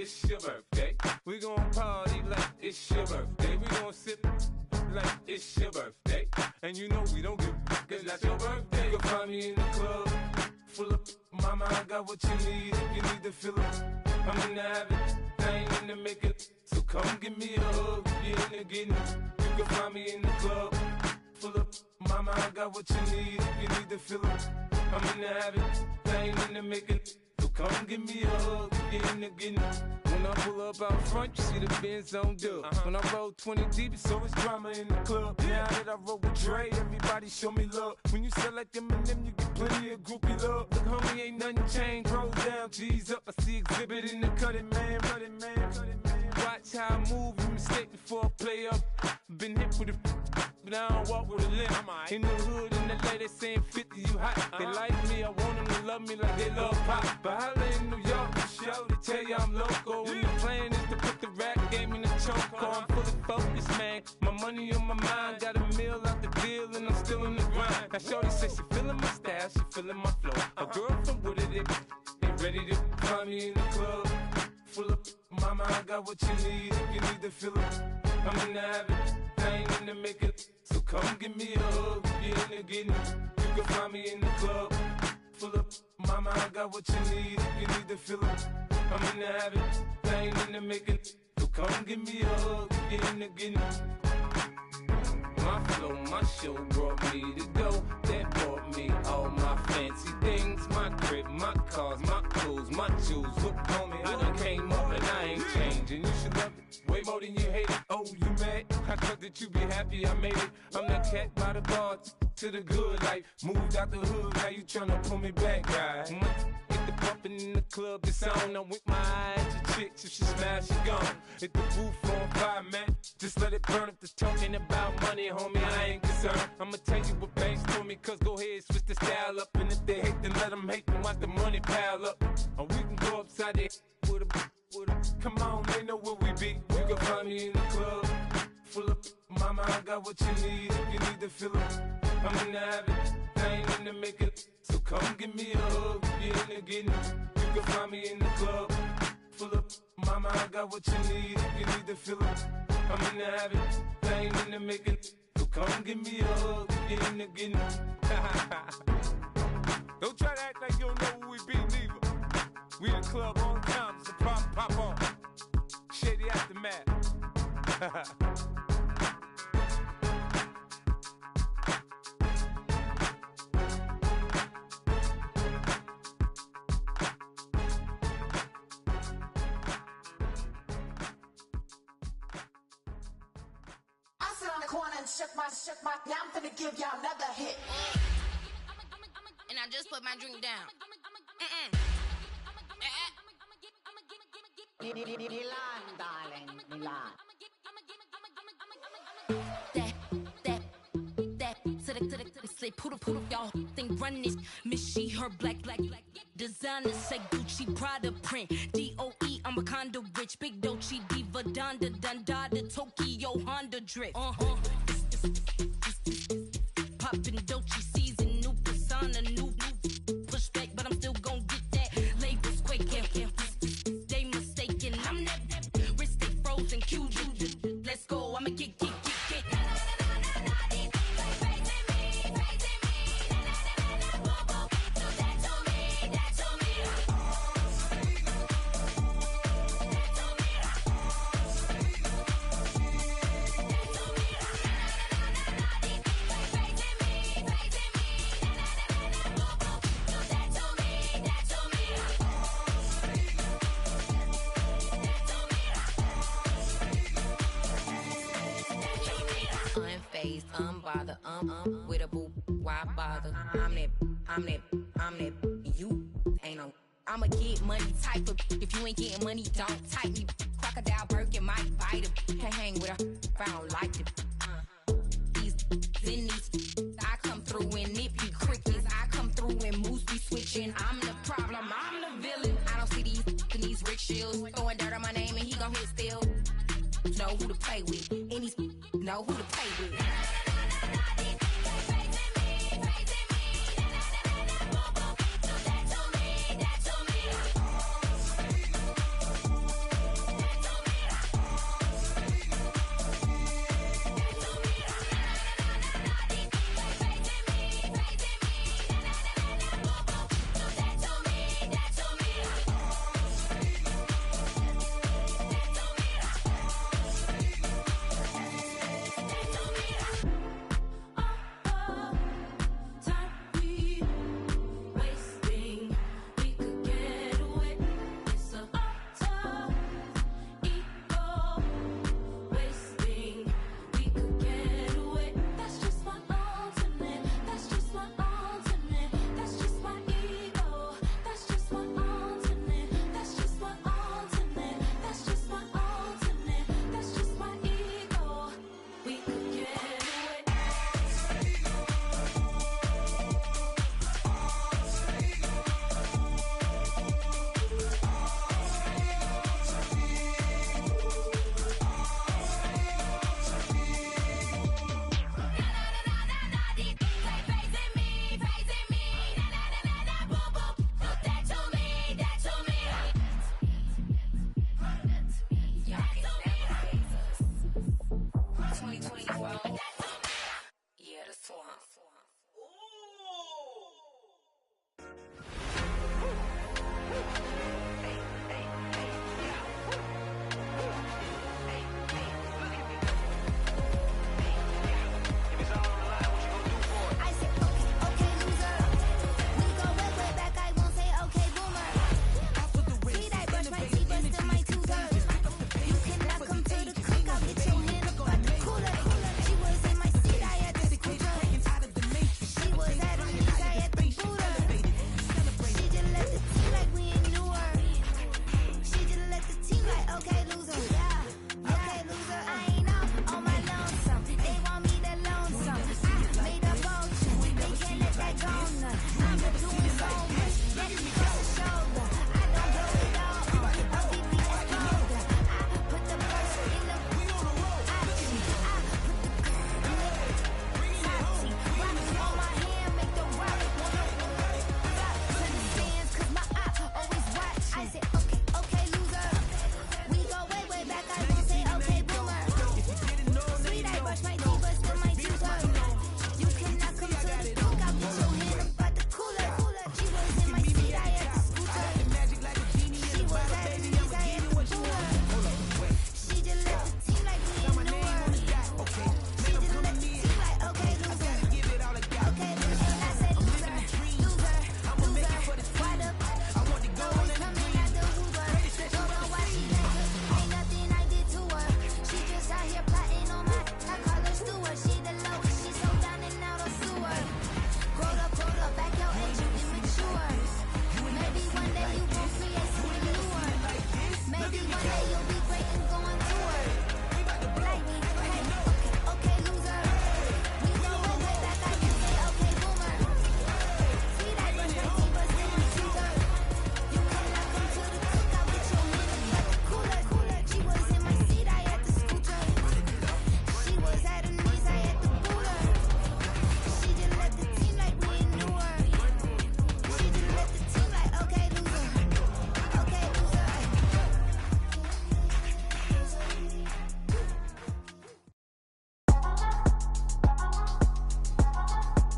it's your birthday. We gon' party like it's your birthday. We gon' sip like it's your birthday. And you know we don't give a cause that's your birthday. You can find me in the club, full of mama, I got what you need if you need to fill up. I'm in the habit, I ain't in the making. So come give me a hug, you're in the getting. You can find me in the club, full of mama, I got what you need if you need to fill up. I'm in the habit, I ain't in the making. So come give me a hug, you're in the getting. When I pull up out front, you see the Benz on dub. When I roll 20 deep, it's always drama in the club. Now that I roll with Dre, everybody show me love. When you sell like Eminem, you get plenty of groupie love. Look, homie, ain't nothing changed. Roll down, G's up. I see exhibit in the cutting, man. Watch how I move, you mistake before I play up. Been hit with a but I don't walk with a limp. In the hood, in the lady saying 50, you hot. They like me, I want them to love me like they love pop. But holla in New York, the show, they tell you I'm loco. And the plan is to put the rap game in the choke. I'm fully focused, man. My money on my mind, got a meal out the deal, and I'm still in the grind. Now shorty says she feeling my style, she feeling my flow. A girl from Wooded, they ready to find me in the club. Full of mama, I got what you need if you need to fill up. I'm in the habit, I ain't in the making. So come give me a hug, you're in the getting. You can find me in the club, full of mama, I got what you need if you need to fill up. I'm in the habit, I ain't in the making. So come give me a hug, you're in the getting. My flow, my show brought me to go. That brought me all my fancy things. My crib, my cars, my clothes, my jewels. Look, homie, I done came up and I ain't changing. You should love it way more than you hate it. Oh, you mad? I thought that you be happy I made it. I'm that cat by the bar to the good life. Moved out the hood, now you tryna pull me back, guy. Get the bumpin' in the club, it's on. I'm with my eyes to chicks. If she smash, she gone. Hit the roof on fire, man. Just let it burn. If they're talking about money, homie, I ain't concerned. I'ma tell you what banks told me, cause go ahead, switch the style up. And if they hate, then let them hate, then watch the money pile up. Or we can go upside there with a come on, they know where we be. You can find me in the club, full of mama, I got what you need if you need to fill up. I'm in the habit, I ain't in the making. So come give me a hug, you're in the getting. You can find me in the club, full of mama, I got what you need if you need to fill up. I'm in the habit, I ain't in the making. So come give me a hug, you're in the getting. Don't try to act like you don't know who we be, neither. We in the club on time, it's a problem, pop off. Shady aftermath. I sit on the corner and shook my, yeah, I'm finna give y'all another hit. And I just put my drink down. Milan, darling, Milan. That, say poodle, y'all think run this. Miss she, her black. Designer say Gucci, Prada print. DOE, I'm a condo rich. Big Dolce, Diva, Donda, Tokyo, Honda drip. Poppin' Dolce season, new persona, new pushback, but I'm still gon' get that. Labels quaking, they mistaken. I'm that wrist stay frozen, QG. Let's go, I'ma get. Unbothered, with a boo, why bother? I'm that, you ain't no. I'ma get money type of. If you ain't getting money, don't type me. Crocodile Birkin might bite him. Can't hang with her if I don't like it. These, I come through and it be crickets. I come through and moves be switching. I'm the problem, I'm the villain. I don't see these rickshaws throwing dirt on my name and he gon' hit still. Know who to play with, and these know who to play with. Yeah, the swamp.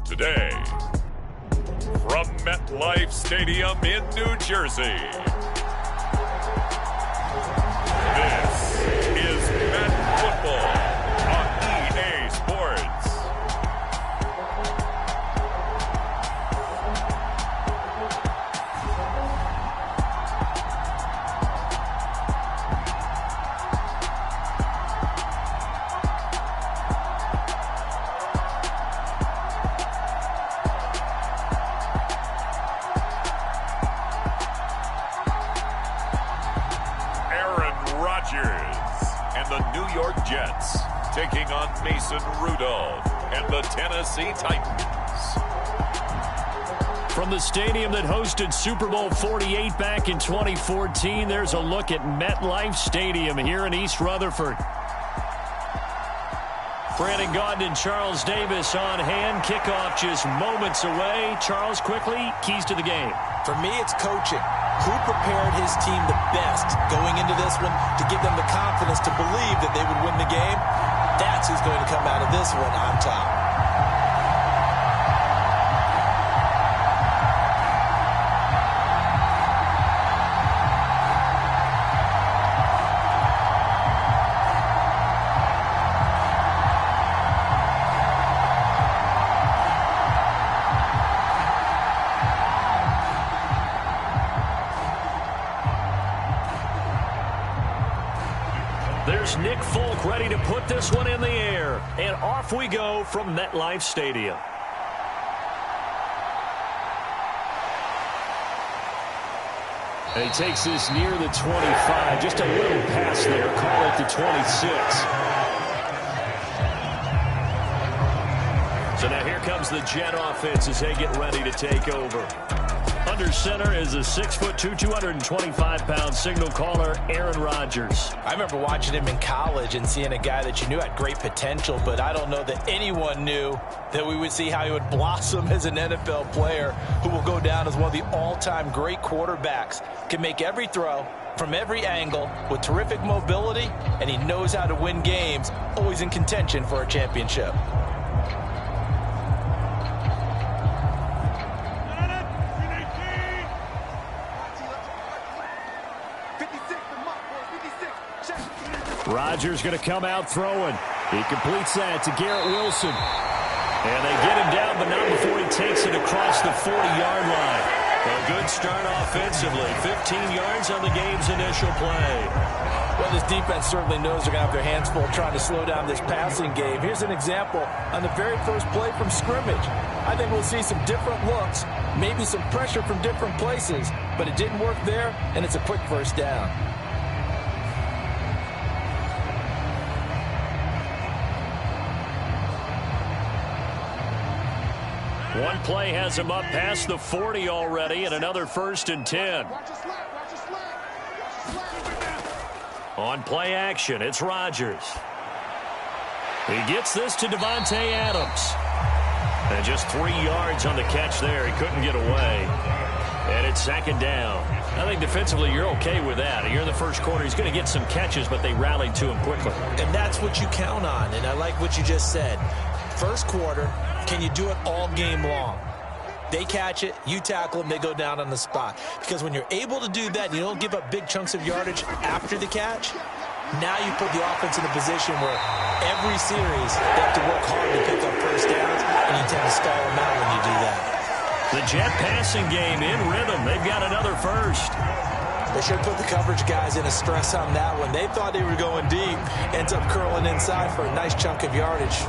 Today, from MetLife Stadium in New Jersey, this is Met Football on EA Sports. Jets taking on Mason Rudolph and the Tennessee Titans. From the stadium that hosted Super Bowl 48 back in 2014, there's a look at MetLife Stadium here in East Rutherford. Brandon Gaudin and Charles Davis on hand. Kickoff just moments away. Charles, quickly, keys to the game. For me, it's coaching. Who prepared his team the best going into this one to give them the confidence to believe that they would win the game? That's who's going to come out of this one on top. There's Nick Folk ready to put this one in the air. And off we go from MetLife Stadium. And he takes this near the 25. Just a little pass there. Call it the 26. So now here comes the Jet offense as they get ready to take over. Under center is a 6'2", 225-pound signal caller, Aaron Rodgers. I remember watching him in college and seeing a guy that you knew had great potential, but I don't know that anyone knew that we would see how he would blossom as an NFL player who will go down as one of the all-time great quarterbacks. Can make every throw, from every angle with terrific mobility, and he knows how to win games, always in contention for a championship. Rodgers going to come out throwing. He completes that to Garrett Wilson. And they get him down, but not before he takes it across the 40-yard line. A good start offensively. 15 yards on the game's initial play. Well, this defense certainly knows they're going to have their hands full trying to slow down this passing game. Here's an example on the very first play from scrimmage. I think we'll see some different looks, maybe some pressure from different places, but it didn't work there, and it's a quick first down. One play has him up past the 40 already, and another 1st and 10. On play action, it's Rodgers. He gets this to Devontae Adams. And just 3 yards on the catch there. He couldn't get away. And it's 2nd down. I think defensively you're okay with that. You're in the first quarter. He's going to get some catches, but they rallied to him quickly. And that's what you count on, and I like what you just said. First quarter, can you do it all game long? They catch it, you tackle them, they go down on the spot. Because when you're able to do that, you don't give up big chunks of yardage after the catch. Now you put the offense in a position where every series they have to work hard to pick up first downs, and you tend to stall them out when you do that. The Jet passing game in rhythm. They've got another first. They should put the coverage guys in a stress on that one. They thought they were going deep, ends up curling inside for a nice chunk of yardage.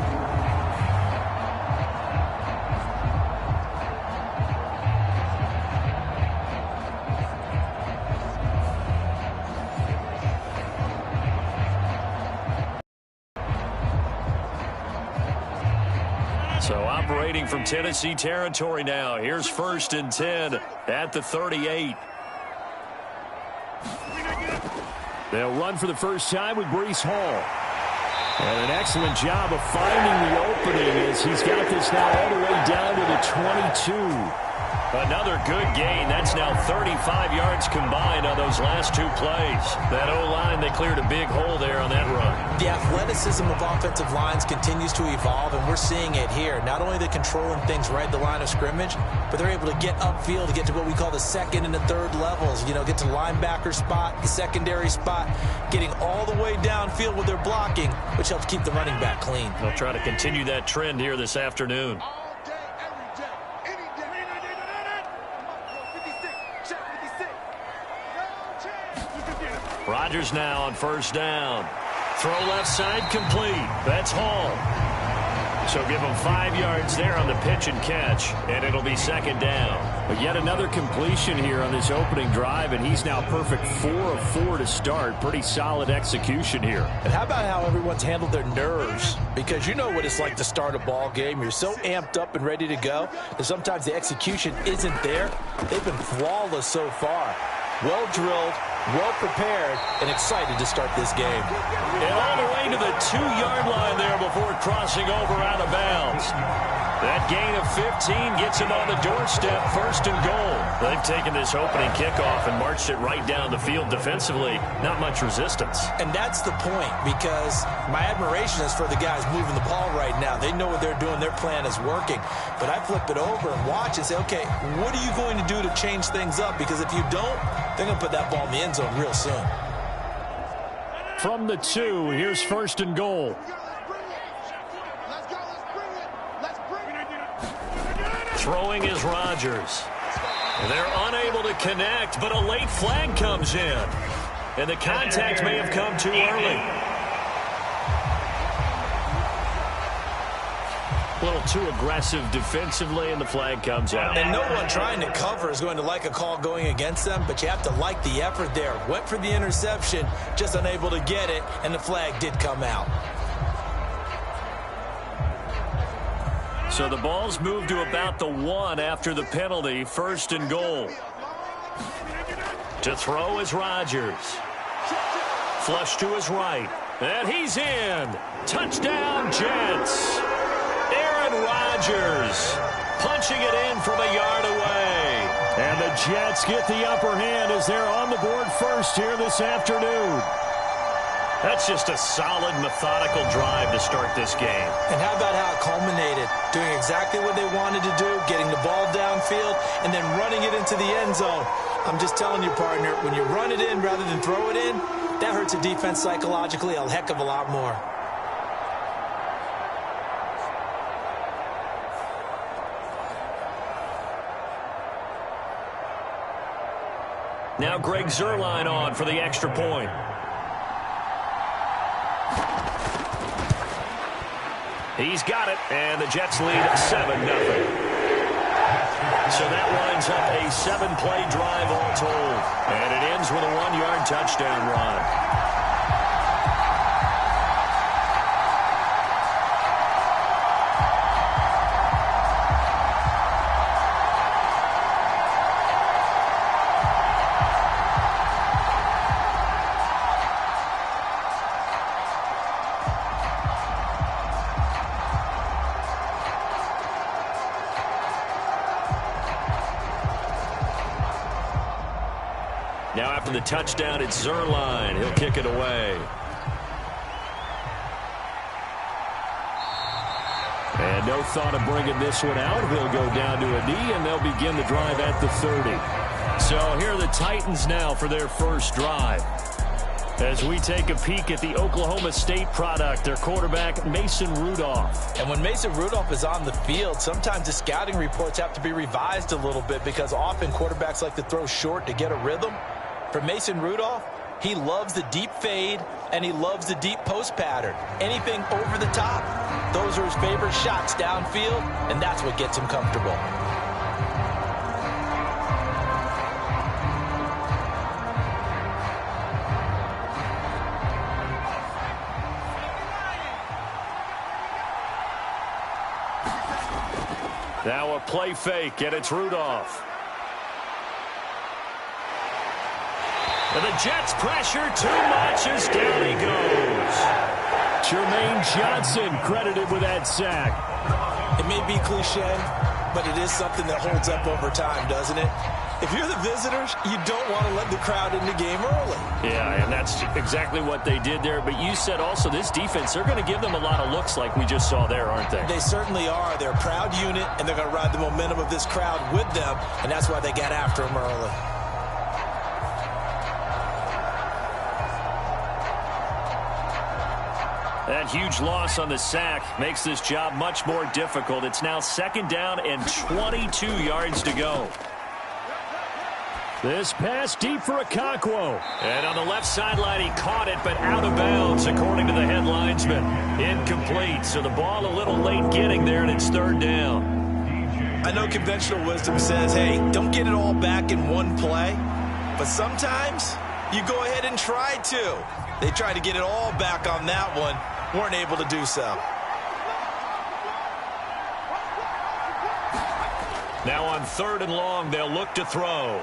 So operating from Tennessee territory now. Here's 1st and 10 at the 38. They'll run for the first time with Breece Hall. And an excellent job of finding the opening as he's got this now all the way down to the 22. Another good gain. That's now 35 yards combined on those last 2 plays. That O-line, they cleared a big hole there on that run. The athleticism of offensive lines continues to evolve, and we're seeing it here. Not only are they controlling things right at the line of scrimmage, but they're able to get upfield to get to what we call the 2nd and the 3rd levels. You know, get to linebacker spot, the secondary spot, getting all the way downfield with their blocking, which helps keep the running back clean. They'll try to continue that trend here this afternoon. Rodgers now on 1st down. Throw left side complete. That's Hall. So give him 5 yards there on the pitch and catch, and it'll be 2nd down. But yet another completion here on this opening drive, and he's now perfect 4 of 4 to start. Pretty solid execution here. And how about how everyone's handled their nerves? Because you know what it's like to start a ball game. You're so amped up and ready to go that sometimes the execution isn't there. They've been flawless so far. Well drilled, well prepared, and excited to start this game. And all the way to the 2-yard line there before crossing over out of bounds. That gain of 15 gets him on the doorstep, 1st and goal. They've taken this opening kickoff and marched it right down the field defensively. Not much resistance. And that's the point, because my admiration is for the guys moving the ball right now. They know what they're doing. Their plan is working. But I flip it over and watch and say, okay, what are you going to do to change things up? Because if you don't, they're going to put that ball in the end zone real soon. From the 2, here's 1st and goal. Throwing is Rodgers. They're unable to connect, but a late flag comes in. And the contact may have come too early. A little too aggressive defensively, and the flag comes out. And no one trying to cover is going to like a call going against them, but you have to like the effort there. Went for the interception, just unable to get it, and the flag did come out. So the ball's moved to about the 1 after the penalty, 1st and goal. To throw is Rodgers. Flush to his right. And he's in. Touchdown, Jets. Aaron Rodgers punching it in from a yard away. And the Jets get the upper hand as they're on the board first here this afternoon. That's just a solid, methodical drive to start this game. And how about how it culminated? Doing exactly what they wanted to do, getting the ball downfield, and then running it into the end zone. I'm just telling you, partner, when you run it in rather than throw it in, that hurts a defense psychologically a heck of a lot more. Now Greg Zuerlein on for the extra point. He's got it, and the Jets lead 7-0. So that winds up a 7-play drive all told. And it ends with a 1-yard touchdown run. Now after the touchdown, it's Zuerlein. He'll kick it away. And no thought of bringing this one out. He'll go down to a knee, and they'll begin the drive at the 30. So here are the Titans now for their first drive. As we take a peek at the Oklahoma State product, their quarterback, Mason Rudolph. And when Mason Rudolph is on the field, sometimes the scouting reports have to be revised a little bit because often quarterbacks like to throw short to get a rhythm. For Mason Rudolph, he loves the deep fade, and he loves the deep post pattern. Anything over the top, those are his favorite shots downfield, and that's what gets him comfortable. Now a play fake, and it's Rudolph. And the Jets pressure too much as down he goes. Jermaine Johnson credited with that sack. It may be cliche, but it is something that holds up over time, doesn't it? If you're the visitors, you don't want to let the crowd in the game early. Yeah, and that's exactly what they did there. But you said also this defense, they're going to give them a lot of looks like we just saw there, aren't they? They certainly are. They're a proud unit, and they're going to ride the momentum of this crowd with them, and that's why they got after them early. That huge loss on the sack makes this job much more difficult. It's now 2nd down and 22 yards to go. This pass deep for Okonkwo. And on the left sideline, he caught it, but out of bounds, according to the head linesman. Incomplete, so the ball a little late getting there, and it's 3rd down. I know conventional wisdom says, hey, don't get it all back in one play. But sometimes you go ahead and try to. They tried to get it all back on that one. Weren't able to do so. Now on 3rd and long, they'll look to throw.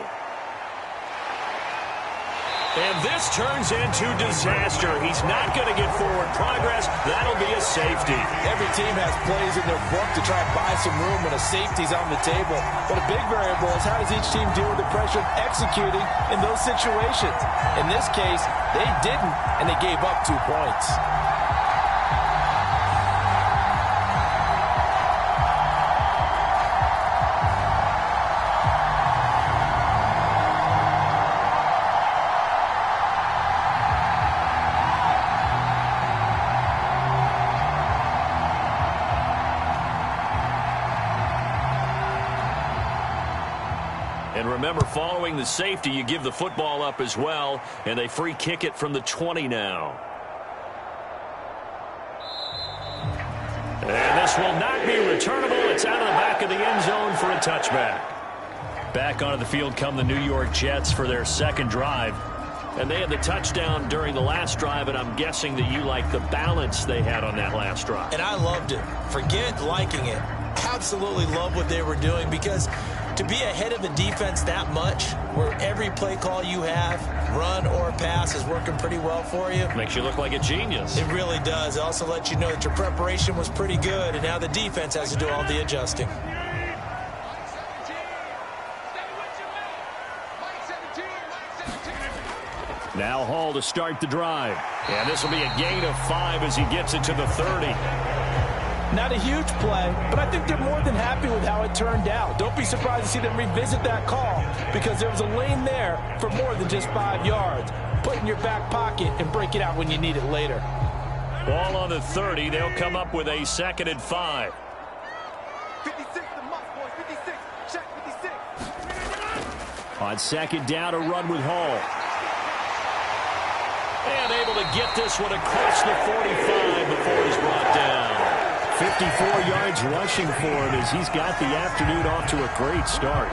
And this turns into disaster. He's not going to get forward progress. That'll be a safety. Every team has plays in their book to try and buy some room when a safety's on the table. But a big variable is how does each team deal with the pressure of executing in those situations. In this case, they didn't, and they gave up 2 points. And remember, following the safety, you give the football up as well, and they free kick it from the 20 now. And this will not be returnable. It's out of the back of the end zone for a touchback. Back onto the field come the New York Jets for their 2nd drive. And they had the touchdown during the last drive, and I'm guessing that you like the balance they had on that last drive. And I loved it. Forget liking it. Absolutely love what they were doing, because to be ahead of the defense that much, where every play call you have, run or pass, is working pretty well for you. Makes you look like a genius. It really does. It also lets you know that your preparation was pretty good, and now the defense has to do all the adjusting. Now Hall to start the drive. And this will be a gain of 5 as he gets it to the 30. Not a huge play, but I think they're more than happy with how it turned out. Don't be surprised to see them revisit that call because there was a lane there for more than just 5 yards. Put it in your back pocket and break it out when you need it later. Ball on the 30. They'll come up with a 2nd and 5. 56, the must, boys. 56. Check 56. On 2nd down, a run with Hall. And able to get this one across the 45 before he's brought down. 54 yards rushing for him as he's got the afternoon off to a great start.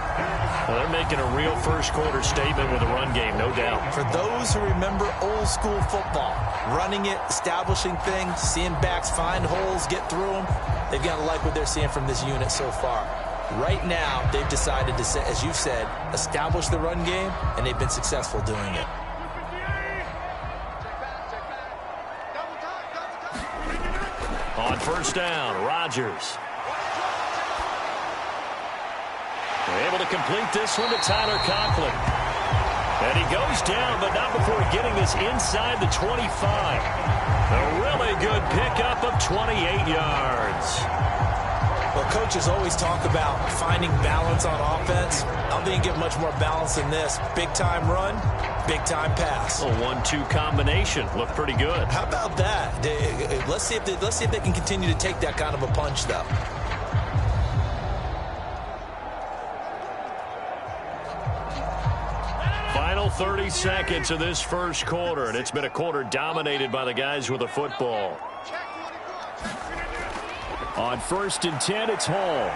Well, they're making a real first-quarter statement with a run game, no doubt. For those who remember old-school football, running it, establishing things, seeing backs find holes, get through them, they've got to like what they're seeing from this unit so far. Right now, they've decided to, as you've said, establish the run game, and they've been successful doing it. On 1st down, Rodgers. They're able to complete this one to Tyler Conklin. And he goes down, but not before getting this inside the 25. A really good pickup of 28 yards. Well, coaches always talk about finding balance on offense. I don't think you get much more balance than this. Big-time run, big-time pass. A 1-2 combination. Looked pretty good. How about that? Let's see if they can continue to take that kind of a punch, though. Final 30 seconds of this first quarter, and it's been a quarter dominated by the guys with the football. On 1st and 10, it's Hall.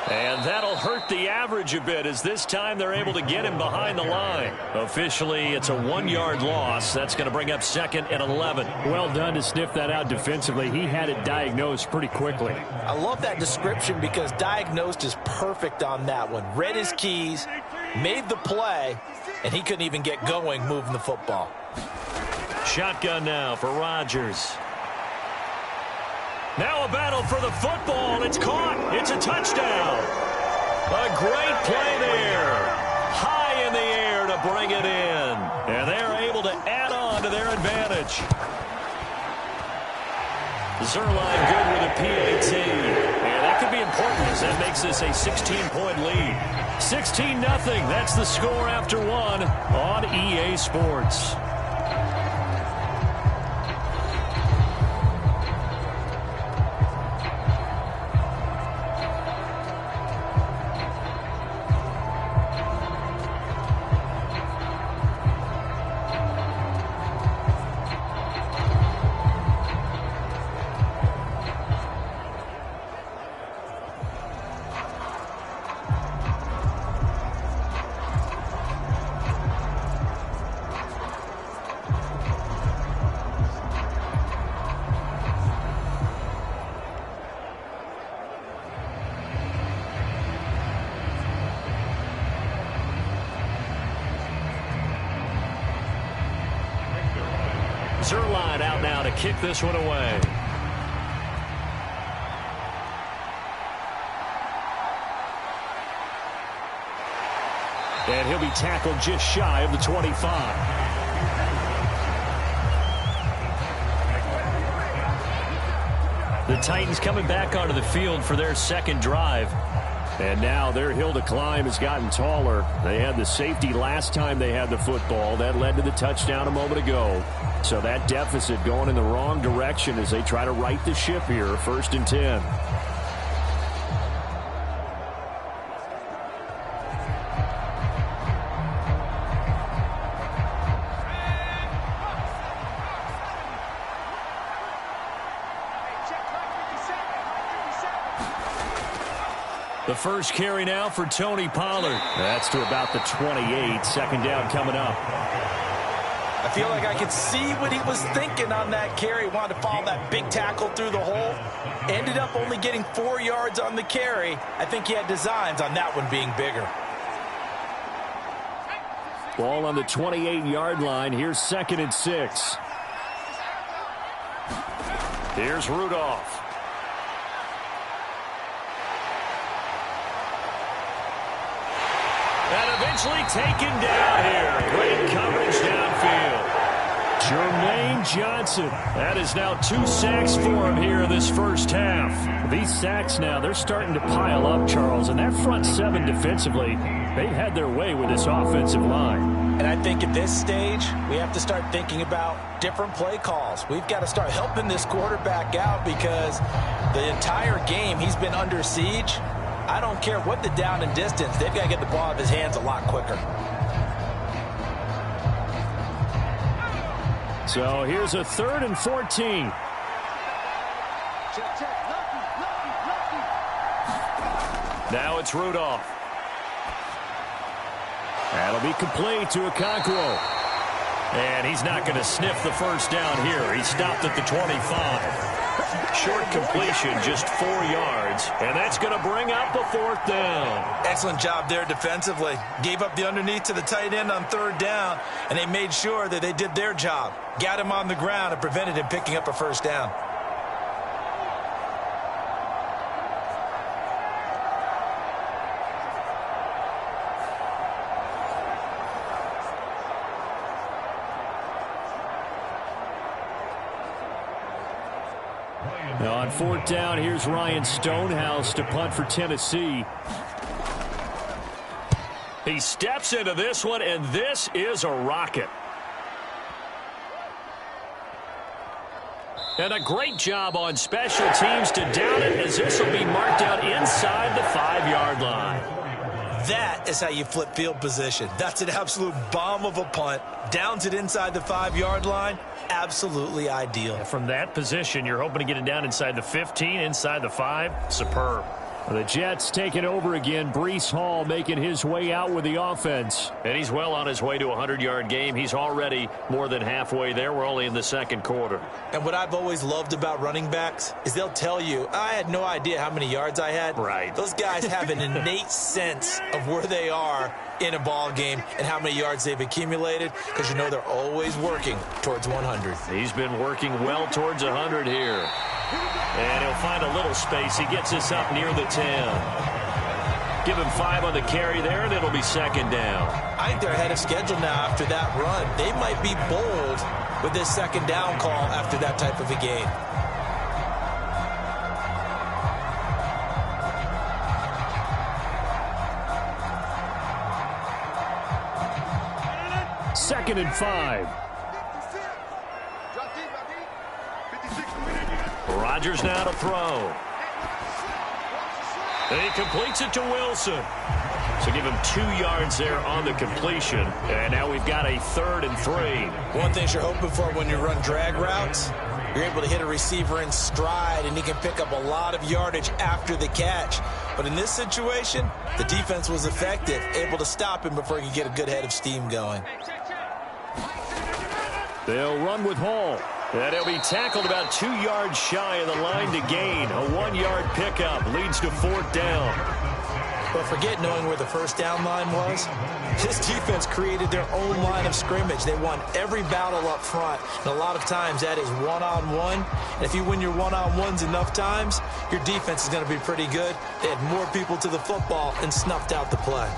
And that'll hurt the average a bit as this time they're able to get him behind the line. Officially, it's a 1-yard loss. That's going to bring up 2nd and 11. Well done to sniff that out defensively. He had it diagnosed pretty quickly. I love that description because diagnosed is perfect on that one. Read his keys, made the play, and he couldn't even get going moving the football. Shotgun now for Rodgers. Now a battle for the football. It's caught. It's a touchdown. A great play there. High in the air to bring it in. And they're able to add on to their advantage. Zerline good with a PAT. And that could be important as that makes this a 16-point lead. 16-0. That's the score after 1 on EA Sports. Zerline out now to kick this one away. And he'll be tackled just shy of the 25. The Titans coming back onto the field for their 2nd drive. And now their hill to climb has gotten taller. They had the safety last time they had the football. That led to the touchdown a moment ago. So that deficit going in the wrong direction as they try to right the ship here. 1st and 10. The first carry now for Tony Pollard. That's to about the 28. 2nd down coming up. I feel like I could see what he was thinking on that carry. Wanted to follow that big tackle through the hole. Ended up only getting 4 yards on the carry. I think he had designs on that one being bigger. Ball on the 28-yard line. Here's 2nd and 6. Here's Rudolph. And eventually taken down here. Great coverage downfield. Jermaine Johnson. That is now 2 sacks for him here in this first half. These sacks now, they're starting to pile up, Charles. And that front seven defensively, they've had their way with this offensive line. And I think at this stage, we have to start thinking about different play calls. We've got to start helping this quarterback out because the entire game he's been under siege. I don't care what the down and distance, they've got to get the ball out of his hands a lot quicker. So here's a 3rd and 14. Now it's Rudolph. That'll be complete to Okonkwo. And he's not going to sniff the first down here. He stopped at the 25. Short completion, just 4 yards. And that's going to bring up a 4th down. Excellent job there defensively. Gave up the underneath to the tight end on 3rd down, and they made sure that they did their job. Got him on the ground and prevented him picking up a 1st down. Now on 4th down, here's Ryan Stonehouse to punt for Tennessee. He steps into this one, and this is a rocket. And a great job on special teams to down it, as this will be marked out inside the 5-yard line. That is how you flip field position. That's an absolute bomb of a punt. Downs it inside the 5-yard line. Absolutely ideal. From that position, you're hoping to get it down inside the 15, inside the 5. Superb. The Jets taking over again. Breece Hall making his way out with the offense. And he's well on his way to a 100-yard game. He's already more than halfway there. We're only in the 2nd quarter. And what I've always loved about running backs is they'll tell you, I had no idea how many yards I had. Right. Those guys have an innate sense of where they are in a ball game and how many yards they've accumulated, because you know they're always working towards 100. He's been working well towards 100 here. And he'll find a little space. He gets us up near the 10. Give him 5 on the carry there, and it'll be 2nd down. I think they're ahead of schedule now after that run. They might be bold with this 2nd down call after that type of a game. Second and 5. Rodgers now to throw. And he completes it to Wilson. So give him 2 yards there on the completion. And now we've got a 3rd and 3. One thing you're hoping for when you run drag routes, you're able to hit a receiver in stride, and he can pick up a lot of yardage after the catch. But in this situation, the defense was effective, able to stop him before he could get a good head of steam going. They'll run with Hall. And he'll be tackled about 2 yards shy of the line to gain. A 1-yard pickup leads to 4th down. But forget knowing where the 1st down line was. This defense created their own line of scrimmage. They won every battle up front. And a lot of times that is one-on-one. And if you win your one-on-ones enough times, your defense is going to be pretty good. They had more people to the football and snuffed out the play.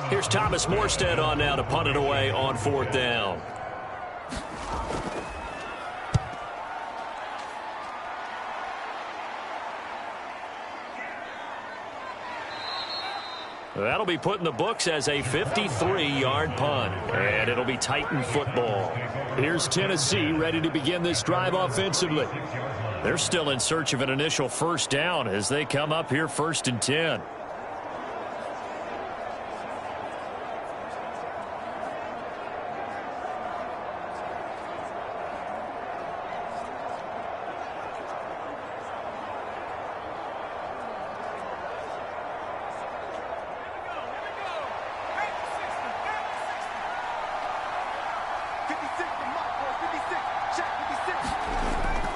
Here's Thomas Morstead on now to punt it away on 4th down. That'll be put in the books as a 53-yard punt. And it'll be Titan football. Here's Tennessee ready to begin this drive offensively. They're still in search of an initial 1st down as they come up here 1st and 10.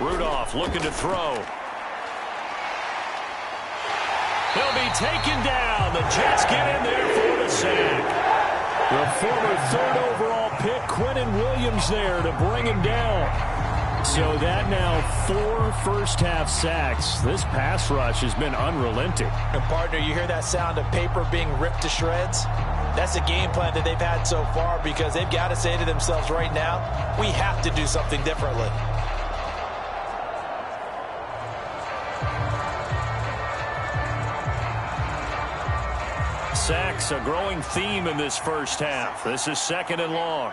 Rudolph looking to throw. He'll be taken down. The Jets get in there for the sack. The former 3rd overall pick, Quinnen Williams, there to bring him down. So that now 4 first-half sacks. This pass rush has been unrelenting. And partner, you hear that sound of paper being ripped to shreds? That's the game plan that they've had so far, because they've got to say to themselves right now, we have to do something differently. Sacks, a growing theme in this first half. This is 2nd and long.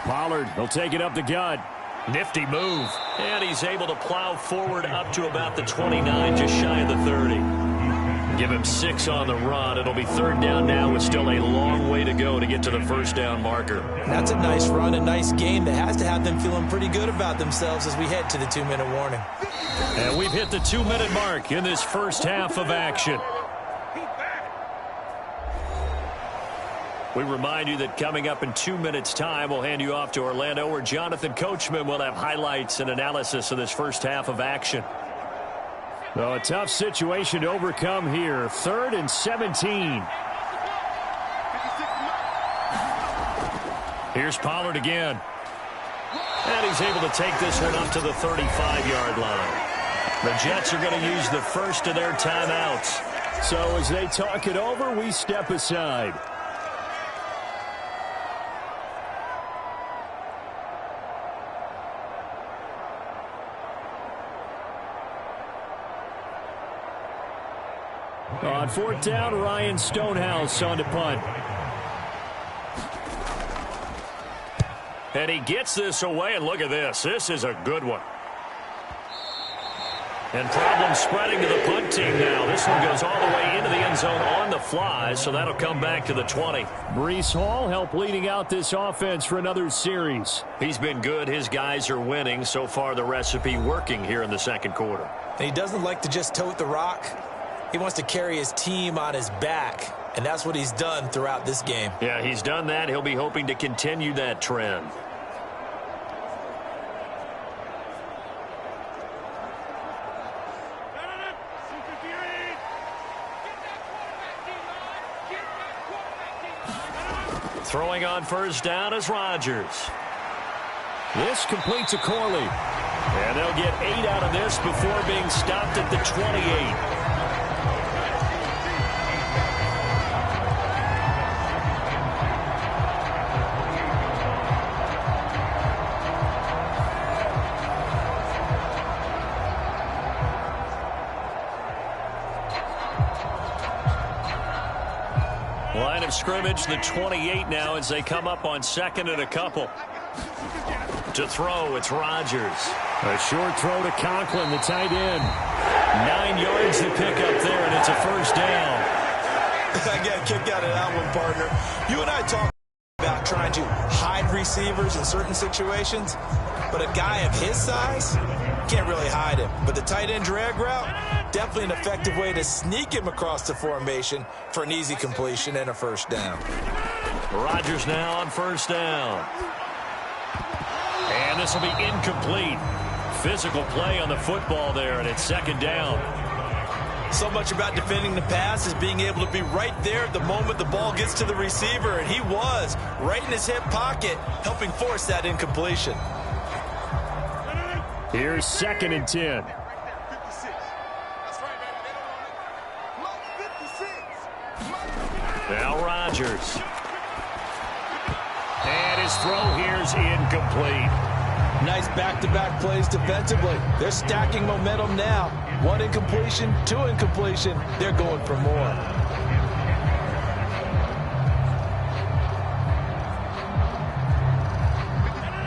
Pollard, he'll take it up the gut. Nifty move. And he's able to plow forward up to about the 29, just shy of the 30. Give him 6 on the run. It'll be 3rd down now with still a long way to go to get to the first down marker. That's a nice run, a nice game that has to have them feeling pretty good about themselves as we head to the 2-minute warning. And we've hit the 2-minute mark in this first half of action. We remind you that coming up in 2 minutes' time, we'll hand you off to Orlando, where Jonathan Coachman will have highlights and analysis of this first half of action. So a tough situation to overcome here. 3rd and 17. Here's Pollard again. And he's able to take this one up to the 35-yard line. The Jets are going to use the first of their timeouts. So as they talk it over, we step aside. On 4th down, Ryan Stonehouse on to punt. And he gets this away, and look at this. This is a good one. And problem spreading to the punt team now. This one goes all the way into the end zone on the fly, so that'll come back to the 20. Breece Hall helped leading out this offense for another series. He's been good. His guys are winning. So far, the recipe working here in the 2nd quarter. And he doesn't like to just tote the rock. He wants to carry his team on his back, and that's what he's done throughout this game. Yeah, he's done that. He'll be hoping to continue that trend. Throwing on 1st down is Rodgers. This completes a Corley. And they'll get 8 out of this before being stopped at the 28. Line of scrimmage, the 28 now as they come up on 2nd and a couple. To throw, it's Rodgers. A short throw to Conklin, the tight end. 9 yards to pick up there, and it's a first down. I got a kick out of that one, partner. You and I talk about trying to hide receivers in certain situations, but a guy of his size can't really hide him. But the tight end drag route, definitely an effective way to sneak him across the formation for an easy completion and a first down. Rodgers now on 1st down. And this will be incomplete. Physical play on the football there, and it's 2nd down. So much about defending the pass is being able to be right there at the moment the ball gets to the receiver, and he was right in his hip pocket, helping force that incompletion. Here's 2nd and 10. Now Rodgers. And his throw here's incomplete. Nice back-to-back plays defensively. They're stacking momentum now. 1 incompletion, 2 incompletion. They're going for more.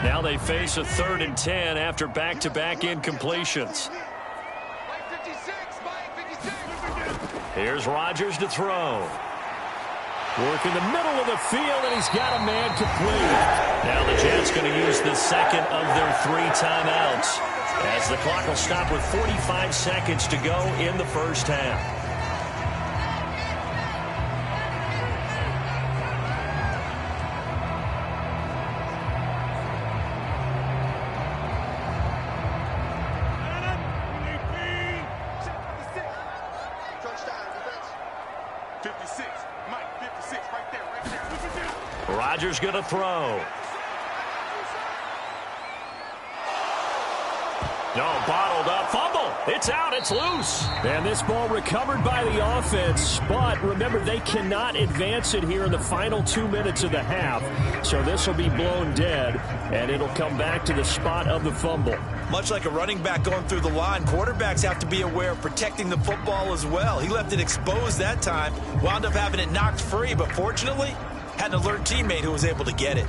Now they face a 3rd and 10 after back-to-back incompletions. Here's Rodgers to throw. Work in the middle of the field, and he's got a man complete. Now the Jets going to use the 2nd of their 3 timeouts, as the clock will stop with 45 seconds to go in the first half. Rodgers going to throw. No, bottled up. Fumble. It's out. It's loose. And this ball recovered by the offense. But remember, they cannot advance it here in the final 2 minutes of the half. So this will be blown dead, and it'll come back to the spot of the fumble. Much like a running back going through the line, quarterbacks have to be aware of protecting the football as well. He left it exposed that time, wound up having it knocked free, but fortunately, had an alert teammate who was able to get it.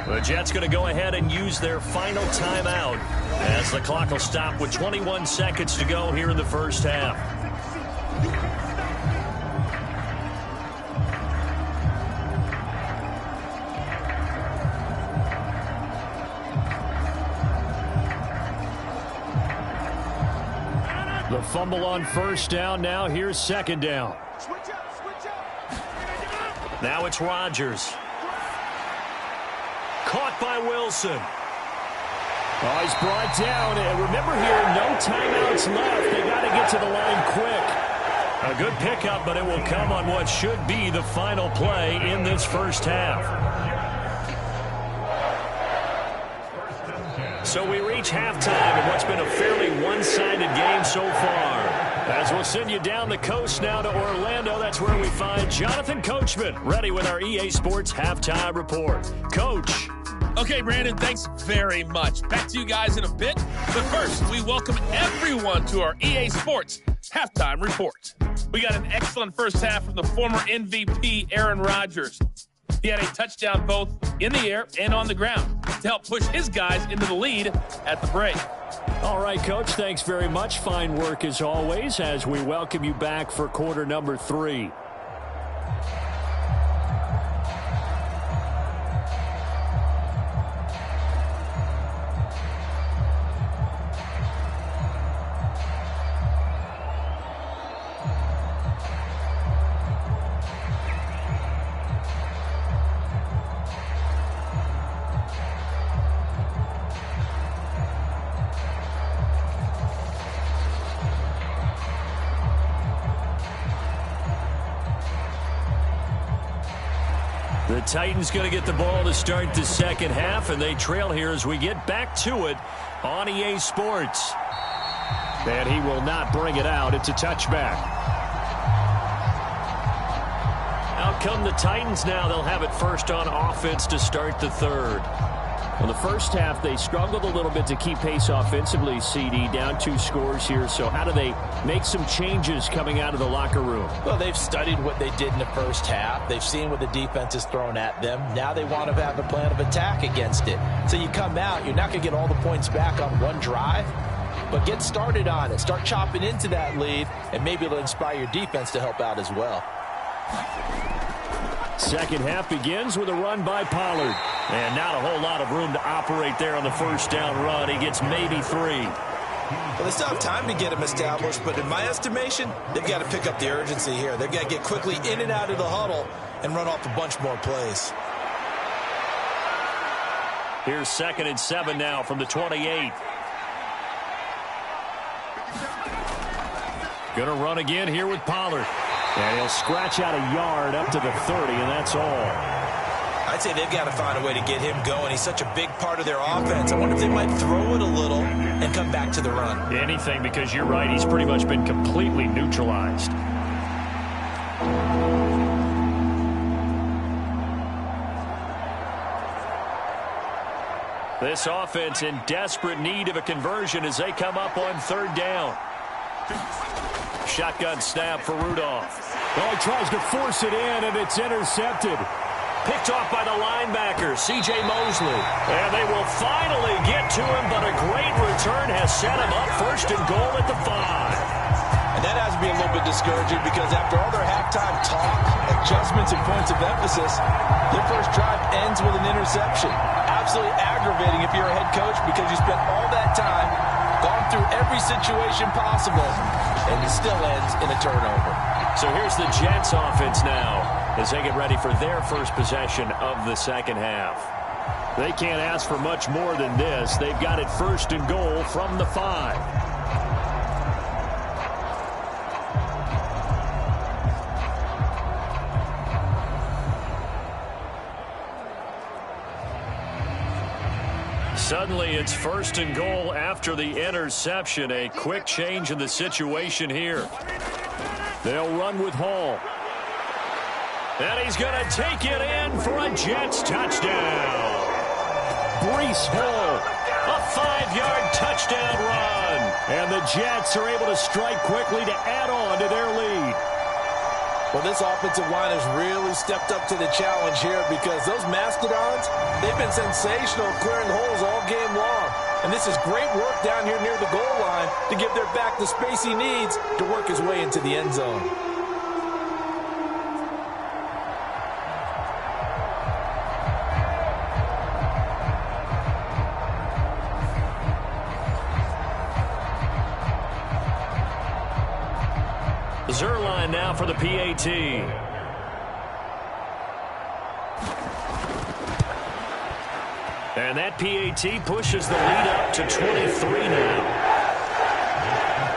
The Jets going to go ahead and use their final timeout as the clock will stop with 21 seconds to go here in the first half. The fumble on first down. Now here's second down. Now it's Rodgers. Caught by Wilson. Oh, he's brought down. And remember here, no timeouts left. They got to get to the line quick. A good pickup, but it will come on what should be the final play in this first half. So we reach halftime in what's been a fairly one-sided game so far. As we'll send you down the coast now to Orlando, that's where we find Jonathan Coachman, ready with our EA Sports Halftime Report. Coach. Okay, Brandon, thanks very much. Back to you guys in a bit. But first, we welcome everyone to our EA Sports Halftime Report. We got an excellent first half from the former MVP, Aaron Rodgers. He had a touchdown both in the air and on the ground to help push his guys into the lead at the break. All right, Coach, thanks very much. Fine work as always as we welcome you back for quarter number 3. The Titans going to get the ball to start the second half, and they trail here as we get back to it on EA Sports. And he will not bring it out. It's a touchback. Out come the Titans now. They'll have it first on offense to start the third. Well, the first half, they struggled a little bit to keep pace offensively, CD, down 2 scores here. So how do they make some changes coming out of the locker room? Well, they've studied what they did in the first half. They've seen what the defense has thrown at them. Now they want to have a plan of attack against it. So you come out, you're not going to get all the points back on one drive, but get started on it. Start chopping into that lead, and maybe it'll inspire your defense to help out as well. Second half begins with a run by Pollard. And not a whole lot of room to operate there on the first down run. He gets maybe 3. Well, they still have time to get him established, but in my estimation, they've got to pick up the urgency here. They've got to get quickly in and out of the huddle and run off a bunch more plays. Here's 2nd and 7 now from the 28. Going to run again here with Pollard. And he'll scratch out a yard up to the 30, and that's all. I'd say they've got to find a way to get him going. He's such a big part of their offense. I wonder if they might throw it a little and come back to the run. Anything, because you're right. He's pretty much been completely neutralized. This offense in desperate need of a conversion as they come up on 3rd down. Shotgun snap for Rudolph. Well, he tries to force it in, and it's intercepted. Picked off by the linebacker, C.J. Mosley. And they will finally get to him, but a great return has set him up 1st and goal at the 5. And that has to be a little bit discouraging because after all their halftime talk, adjustments, and points of emphasis, their first drive ends with an interception. Absolutely aggravating if you're a head coach because you spent all that time, gone through every situation possible, and it still ends in a turnover. So here's the Jets offense now as they get ready for their first possession of the second half. They can't ask for much more than this. They've got it 1st and goal from the 5. Suddenly, it's 1st and goal after the interception. A quick change in the situation here. They'll run with Hall. And he's going to take it in for a Jets touchdown. Breece Hall, a 5-yard touchdown run. And the Jets are able to strike quickly to add on to their lead. Well, this offensive line has really stepped up to the challenge here because those Mastodons, they've been sensational clearing holes all game long. And this is great work down here near the goal line to give their back the space he needs to work his way into the end zone. Zerline now for the PAT. And that PAT pushes the lead up to 23 now.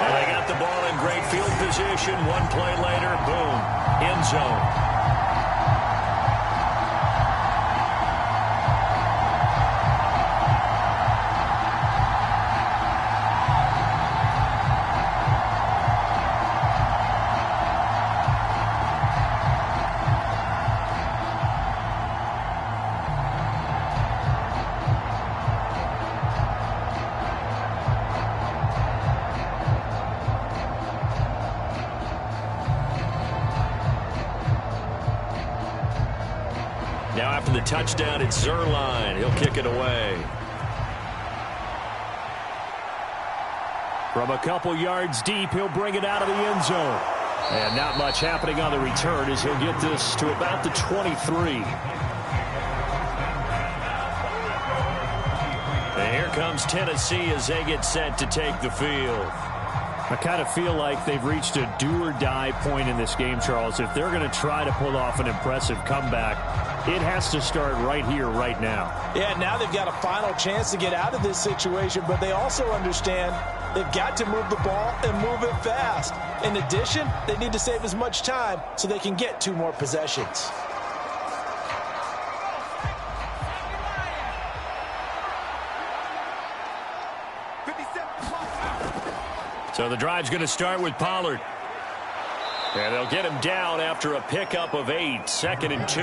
And they got the ball in great field position. One play later, boom, end zone. Now after the touchdown, it's Zerline. He'll kick it away. From a couple yards deep, he'll bring it out of the end zone. And not much happening on the return as he'll get this to about the 23. And here comes Tennessee as they get set to take the field. I kind of feel like they've reached a do-or-die point in this game, Charles. If they're going to try to pull off an impressive comeback, it has to start right here, right now. Yeah, now they've got a final chance to get out of this situation, but they also understand they've got to move the ball and move it fast. In addition, they need to save as much time so they can get 2 more possessions. So the drive's going to start with Pollard. And they'll get him down after a pickup of 8, 2nd and 2.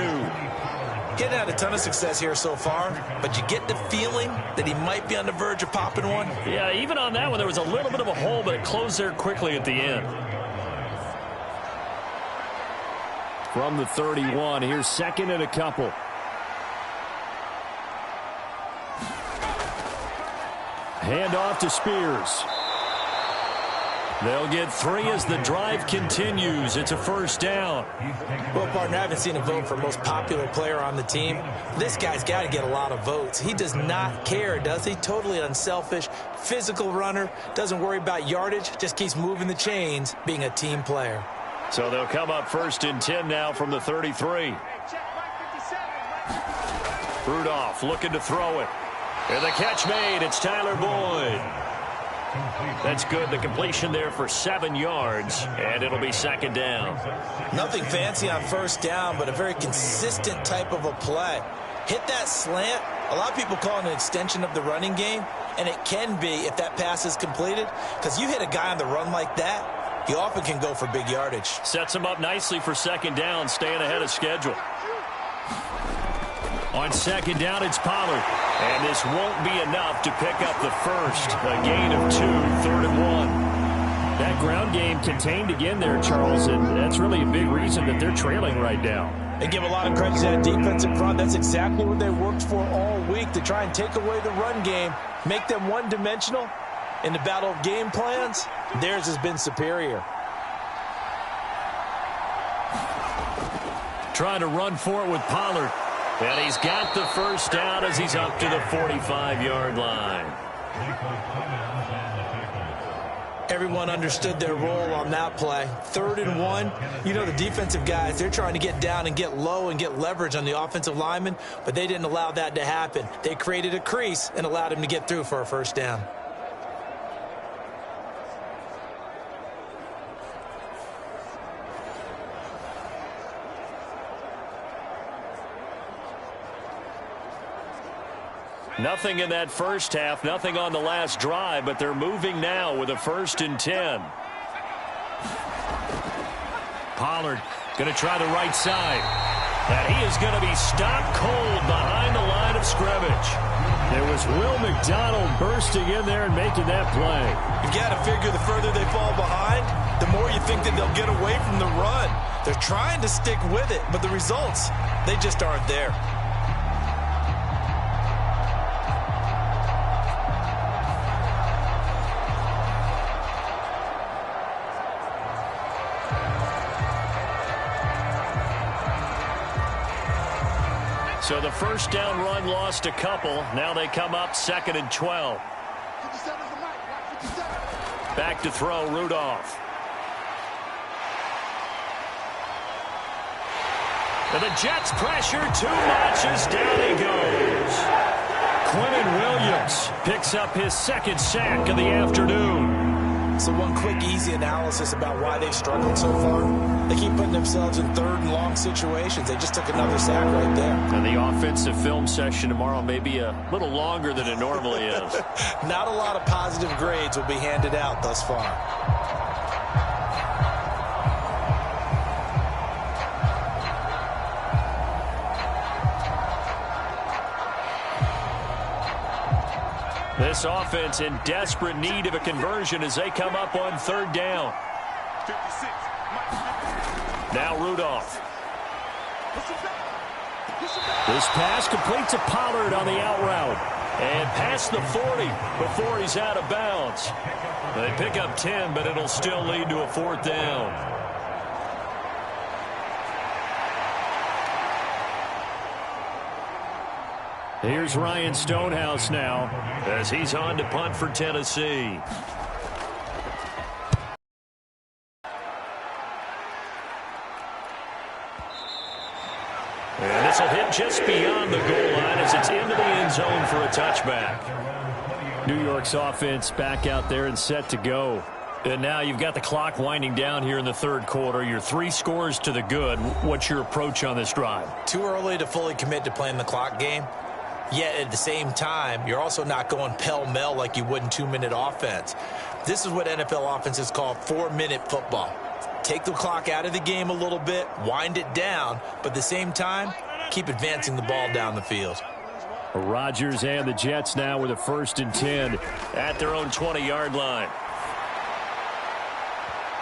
Getting had a ton of success here so far, but you get the feeling that he might be on the verge of popping one. Yeah, even on that one, there was a little bit of a hole, but it closed there quickly at the end. From the 31, here's 2nd and a couple. Hand off to Spears. They'll get 3 as the drive continues. It's a 1st down. Well, partner, I haven't seen a vote for most popular player on the team. This guy's got to get a lot of votes. He does not care, does he? Totally unselfish, physical runner, doesn't worry about yardage, just keeps moving the chains, being a team player. So they'll come up 1st and 10 now from the 33. Rudolph looking to throw it. And the catch made. It's Tyler Boyd. That's good. The completion there for 7 yards, and it'll be 2nd down. Nothing fancy on 1st down, but a very consistent type of a play. Hit that slant. A lot of people call it an extension of the running game, and it can be if that pass is completed, because you hit a guy on the run like that, he often can go for big yardage. Sets him up nicely for 2nd down, staying ahead of schedule. On 2nd down, it's Pollard. And this won't be enough to pick up the 1st. A gain of 2, 3rd and 1. That ground game contained again there, Charles, and that's really a big reason that they're trailing right now. They give a lot of credit to that defensive front. That's exactly what they worked for all week, to try and take away the run game, make them one-dimensional. In the battle of game plans, theirs has been superior. Trying to run for it with Pollard. And he's got the 1st down as he's up to the 45-yard line. Everyone understood their role on that play. 3rd and 1. You know, the defensive guys, they're trying to get down and get low and get leverage on the offensive lineman, but they didn't allow that to happen. They created a crease and allowed him to get through for a 1st down. Nothing in that first half, nothing on the last drive, but they're moving now with a 1st and 10. Pollard going to try the right side. And he is going to be stopped cold behind the line of scrimmage. There was Will McDonald bursting in there and making that play. You've got to figure the further they fall behind, the more you think that they'll get away from the run. They're trying to stick with it, but the results, they just aren't there. So the first down run lost a couple. Now they come up 2nd and 12. Back to throw, Rudolph. And the Jets pressure too much as down he goes. Quinnen Williams picks up his 2nd sack of the afternoon. So one quick, easy analysis about why they've struggled so far. They keep putting themselves in 3rd and long situations. They just took another sack right there. And the offensive film session tomorrow may be a little longer than it normally is. Not a lot of positive grades will be handed out thus far. This offense in desperate need of a conversion as they come up on 3rd down. Now Rudolph. This pass complete to Pollard on the out route. And past the 40 before he's out of bounds. They pick up 10, but it'll still lead to a 4th down. Here's Ryan Stonehouse now as he's on to punt for Tennessee. And this will hit just beyond the goal line as it's into the end zone for a touchback. New York's offense back out there and set to go. And now you've got the clock winding down here in the 3rd quarter. You're 3 scores to the good. What's your approach on this drive? Too early to fully commit to playing the clock game. Yet at the same time, you're also not going pell-mell like you would in 2-minute offense. This is what NFL offenses call 4-minute football. Take the clock out of the game a little bit, wind it down, but at the same time, keep advancing the ball down the field. Rodgers and the Jets now with a 1st and 10 at their own 20-yard line.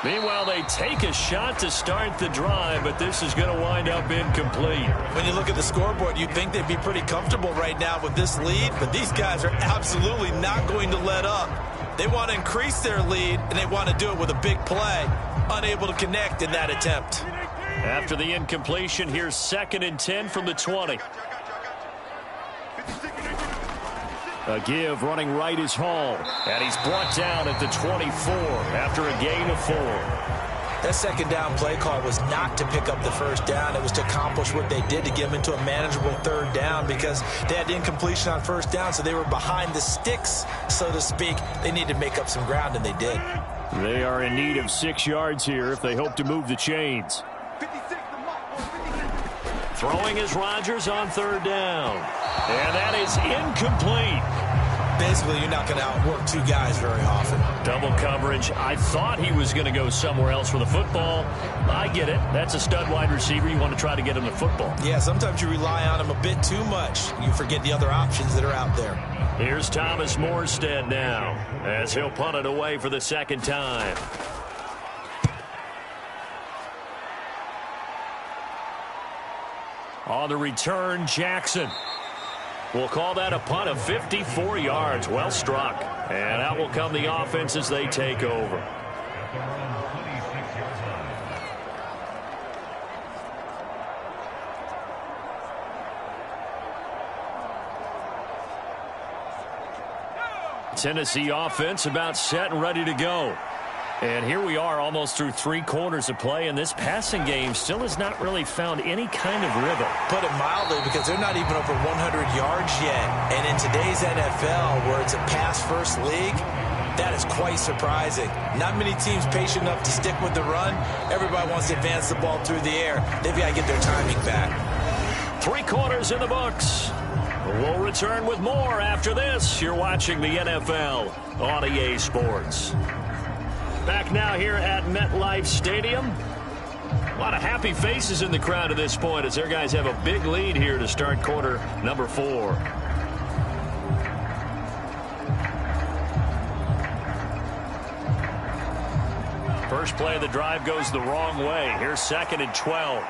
Meanwhile, they take a shot to start the drive, but this is going to wind up incomplete. When you look at the scoreboard, you'd think they'd be pretty comfortable right now with this lead, but these guys are absolutely not going to let up. They want to increase their lead, and they want to do it with a big play. Unable to connect in that attempt. After the incompletion, here's 2nd and 10 from the 20. A give running right is Hall. And he's brought down at the 24 after a gain of 4. That 2nd down play call was not to pick up the 1st down. It was to accomplish what they did to get them into a manageable 3rd down because they had incompletion on 1st down, so they were behind the sticks, so to speak. They needed to make up some ground, and they did. They are in need of 6 yards here if they hope to move the chains. Throwing is Rodgers on 3rd down. And that is incomplete. Basically, you're not going to outwork 2 guys very often. Double coverage. I thought he was going to go somewhere else for the football. I get it. That's a stud wide receiver. You want to try to get him the football. Yeah, sometimes you rely on him a bit too much. You forget the other options that are out there. Here's Thomas Morstead now as he'll punt it away for the 2nd time. On the return, Jackson. We'll call that a punt of 54 yards. Well struck. And out will come the offense as they take over. Tennessee offense about set and ready to go. And here we are almost through 3 quarters of play, and this passing game still has not really found any kind of rhythm. Put it mildly, because they're not even over 100 yards yet. And in today's NFL, where it's a pass-first league, that is quite surprising. Not many teams patient enough to stick with the run. Everybody wants to advance the ball through the air. They've got to get their timing back. 3 quarters in the books. We'll return with more after this. You're watching the NFL on EA Sports. Back now here at MetLife Stadium. A lot of happy faces in the crowd at this point as their guys have a big lead here to start quarter number 4. First play of the drive goes the wrong way. Here's 2nd and 12.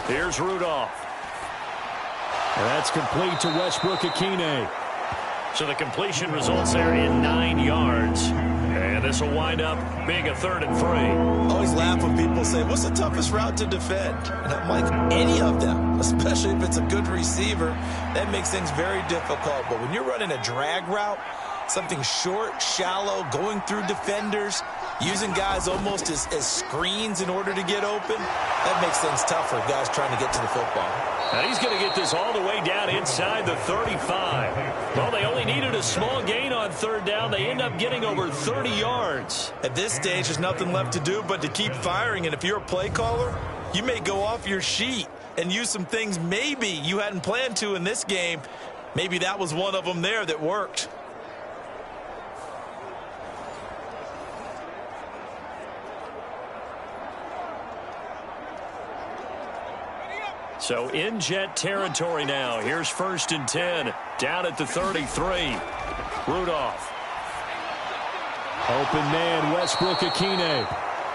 Here's Rudolph. And that's complete to Westbrook-Ikhine. So the completion results there in 9 yards. And this will wind up being a 3rd and 3. Always laugh when people say, what's the toughest route to defend? And I'm like, any of them, especially if it's a good receiver, that makes things very difficult. But when you're running a drag route, something short, shallow, going through defenders, using guys almost as screens in order to get open, that makes things tougher, guys trying to get to the football. And he's going to get this all the way down inside the 35. Well, they only needed a small gain on 3rd down. They end up getting over 30 yards. At this stage, there's nothing left to do but to keep firing. And if you're a play caller, you may go off your sheet and use some things maybe you hadn't planned to in this game. Maybe that was one of them there that worked. So in Jet territory now. Here's 1st and 10. Down at the 33. Rudolph. Open man, Westbrook-Ikhine.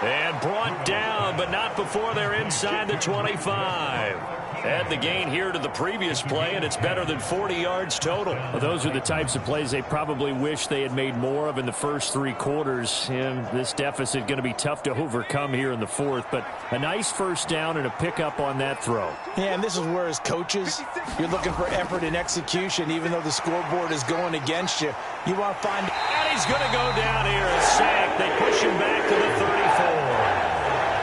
And brought down, but not before they're inside the 25. Add the gain here to the previous play, and it's better than 40 yards total. Well, those are the types of plays they probably wish they had made more of in the first 3 quarters. And this deficit going to be tough to overcome here in the 4th. But a nice first down and a pickup on that throw. Yeah, and this is where, as coaches, you're looking for effort and execution. Even though the scoreboard is going against you, you want to find... And he's going to go down here, a sack. They push him back to the 34.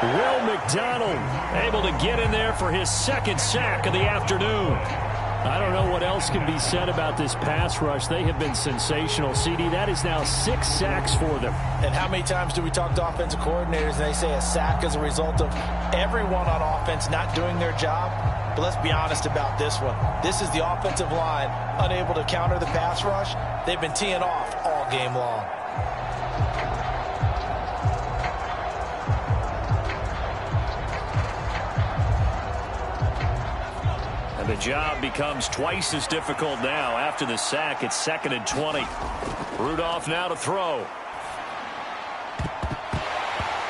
Will McDonald able to get in there for his 2nd sack of the afternoon. I don't know what else can be said about this pass rush. They have been sensational, CD. That is now 6 sacks for them. And how many times do we talk to offensive coordinators and they say a sack as a result of everyone on offense not doing their job? But let's be honest about this one. This is the offensive line unable to counter the pass rush. They've been teeing off all game long. And the job becomes twice as difficult now. After the sack, it's 2nd and 20. Rudolph now to throw.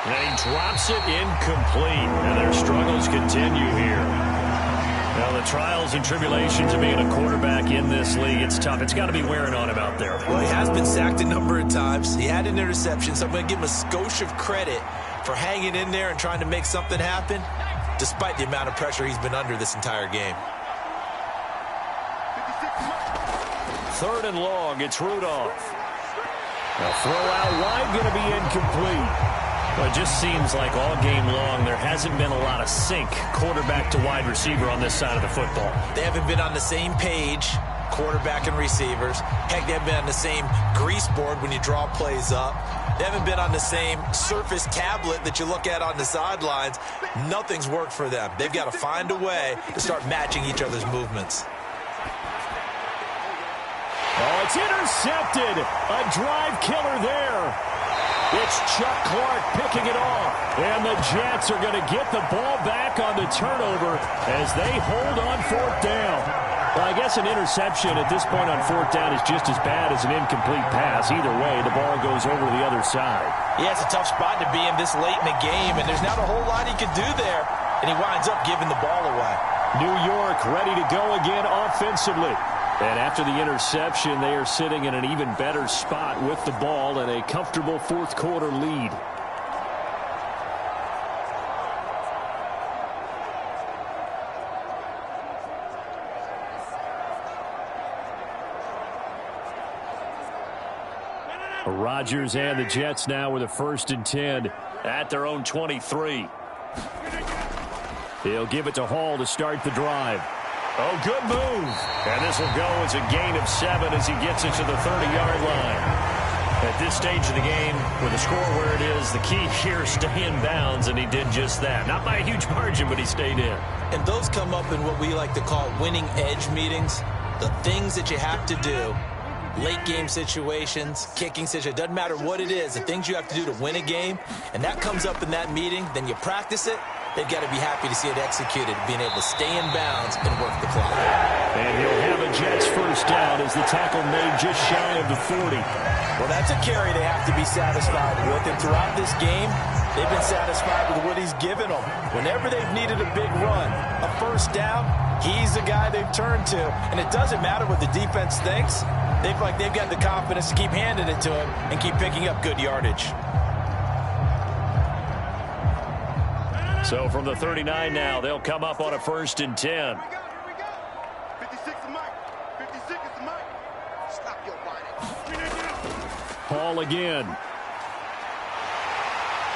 And he drops it incomplete. And their struggles continue here. Now, the trials and tribulations of being a quarterback in this league, it's tough. It's got to be wearing on him out there. Well, he has been sacked a number of times. He had an interception, so I'm going to give him a skosh of credit for hanging in there and trying to make something happen, despite the amount of pressure he's been under this entire game. 3rd and long, it's Rudolph. A throw out wide, going to be incomplete. Well, it just seems like all game long there hasn't been a lot of sync quarterback to wide receiver on this side of the football. They haven't been on the same page, quarterback and receivers. Heck, they haven't been on the same grease board when you draw plays up. They haven't been on the same surface tablet that you look at on the sidelines. Nothing's worked for them. They've got to find a way to start matching each other's movements. Oh, it's intercepted. A drive killer there. It's Chuck Clark picking it off. And the Jets are going to get the ball back on the turnover as they hold on 4th down. Well, I guess an interception at this point on 4th down is just as bad as an incomplete pass. Either way, the ball goes over to the other side. Yeah, it's a tough spot to be in this late in the game, and there's not a whole lot he can do there. And he winds up giving the ball away. New York ready to go again offensively. And after the interception, they are sitting in an even better spot with the ball and a comfortable 4th quarter lead. Rodgers and the Jets now with a 1st and 10 at their own 23. He'll give it to Hall to start the drive. Oh, good move. And this will go as a gain of 7 as he gets it to the 30-yard line. At this stage of the game, with the score where it is, the key here is stay in bounds, and he did just that. Not by a huge margin, but he stayed in. And those come up in what we like to call winning edge meetings. The things that you have to do, late game situations, kicking situations, doesn't matter what it is, the things you have to do to win a game, and that comes up in that meeting, then you practice it. They've got to be happy to see it executed, being able to stay in bounds and work the clock. And he'll have a Jets first down as the tackle made just shy of the 40. Well, that's a carry they have to be satisfied with. And throughout this game, they've been satisfied with what he's given them. Whenever they've needed a big run, a first down, he's the guy they've turned to. And it doesn't matter what the defense thinks. They've got the confidence to keep handing it to him and keep picking up good yardage. So from the 39 now, they'll come up on a 1st and 10. 56 is Mike. 56 is Mike. Stop your whining. Paul again.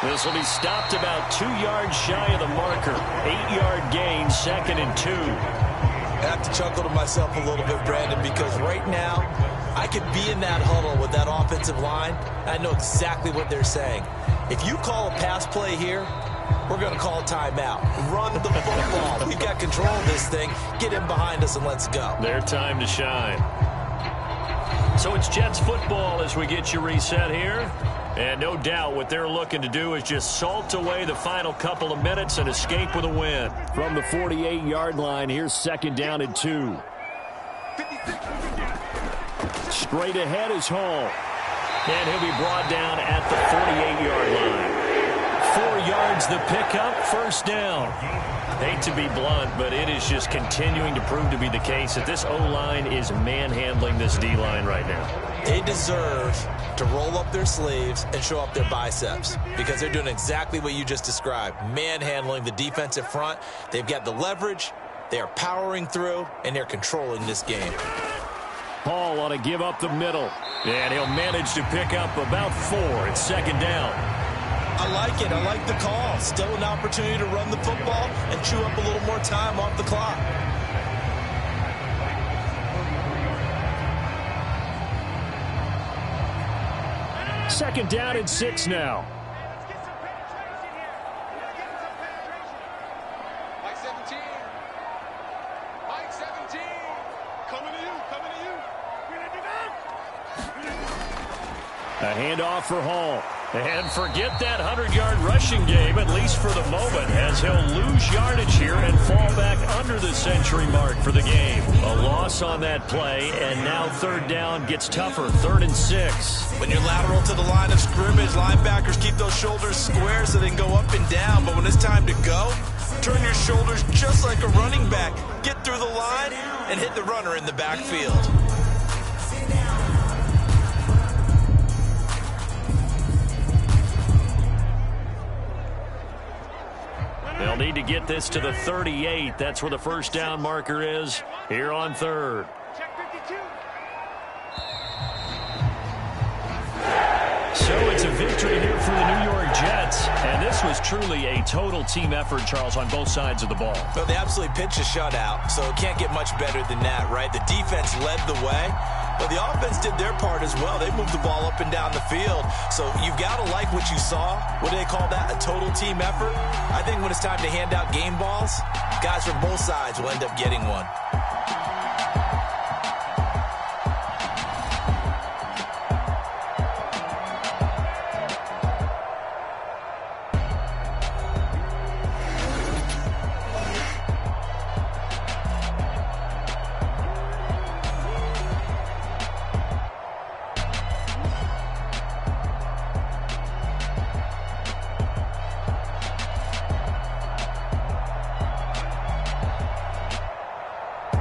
This will be stopped about 2 yards shy of the marker. 8-yard gain, 2nd and 2. I have to chuckle to myself a little bit, Brandon, because right now I could be in that huddle with that offensive line. I know exactly what they're saying. If you call a pass play here, we're going to call a timeout. Run the football. We've got control of this thing. Get him behind us and let's go. Their time to shine. So it's Jets football as we get you reset here. And no doubt what they're looking to do is just salt away the final couple of minutes and escape with a win. From the 48-yard line, here's 2nd down and 2. Straight ahead is Hall. And he'll be brought down at the 48-yard line. 4 yards the pickup, 1st down. Hate to be blunt, but it is just continuing to prove to be the case that this O-line is manhandling this D-line right now. They deserve to roll up their sleeves and show up their biceps because they're doing exactly what you just described, manhandling the defensive front. They've got the leverage, they're powering through, and they're controlling this game. Paul ought to give up the middle, and he'll manage to pick up about 4. It's 2nd down. I like it. I like the call. Still an opportunity to run the football and chew up a little more time off the clock. Second down and 6 now. Mike 17. Mike 17. Coming to you. Coming to you. A handoff for Hall. And forget that 100-yard rushing game, at least for the moment, as he'll lose yardage here and fall back under the century mark for the game. A loss on that play, and now 3rd down gets tougher, 3rd and 6. When you're lateral to the line of scrimmage, linebackers keep those shoulders square so they can go up and down. But when it's time to go, turn your shoulders just like a running back. Get through the line and hit the runner in the backfield. They'll need to get this to the 38. That's where the 1st down marker is here on 3rd. So it's a victory here for the New York Jets. And this was truly a total team effort, Charles, on both sides of the ball. Well, they absolutely pitched a shutout, so it can't get much better than that, right? The defense led the way, but the offense did their part as well. They moved the ball up and down the field. So you've got to like what you saw. What do they call that? A total team effort? I think when it's time to hand out game balls, guys from both sides will end up getting one.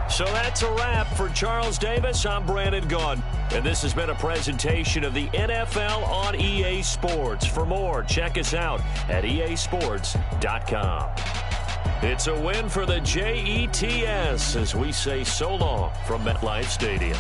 So that's a wrap for Charles Davis. I'm Brandon Gunn. And this has been a presentation of the NFL on EA Sports. For more, check us out at easports.com. It's a win for the Jets as we say so long from MetLife Stadium.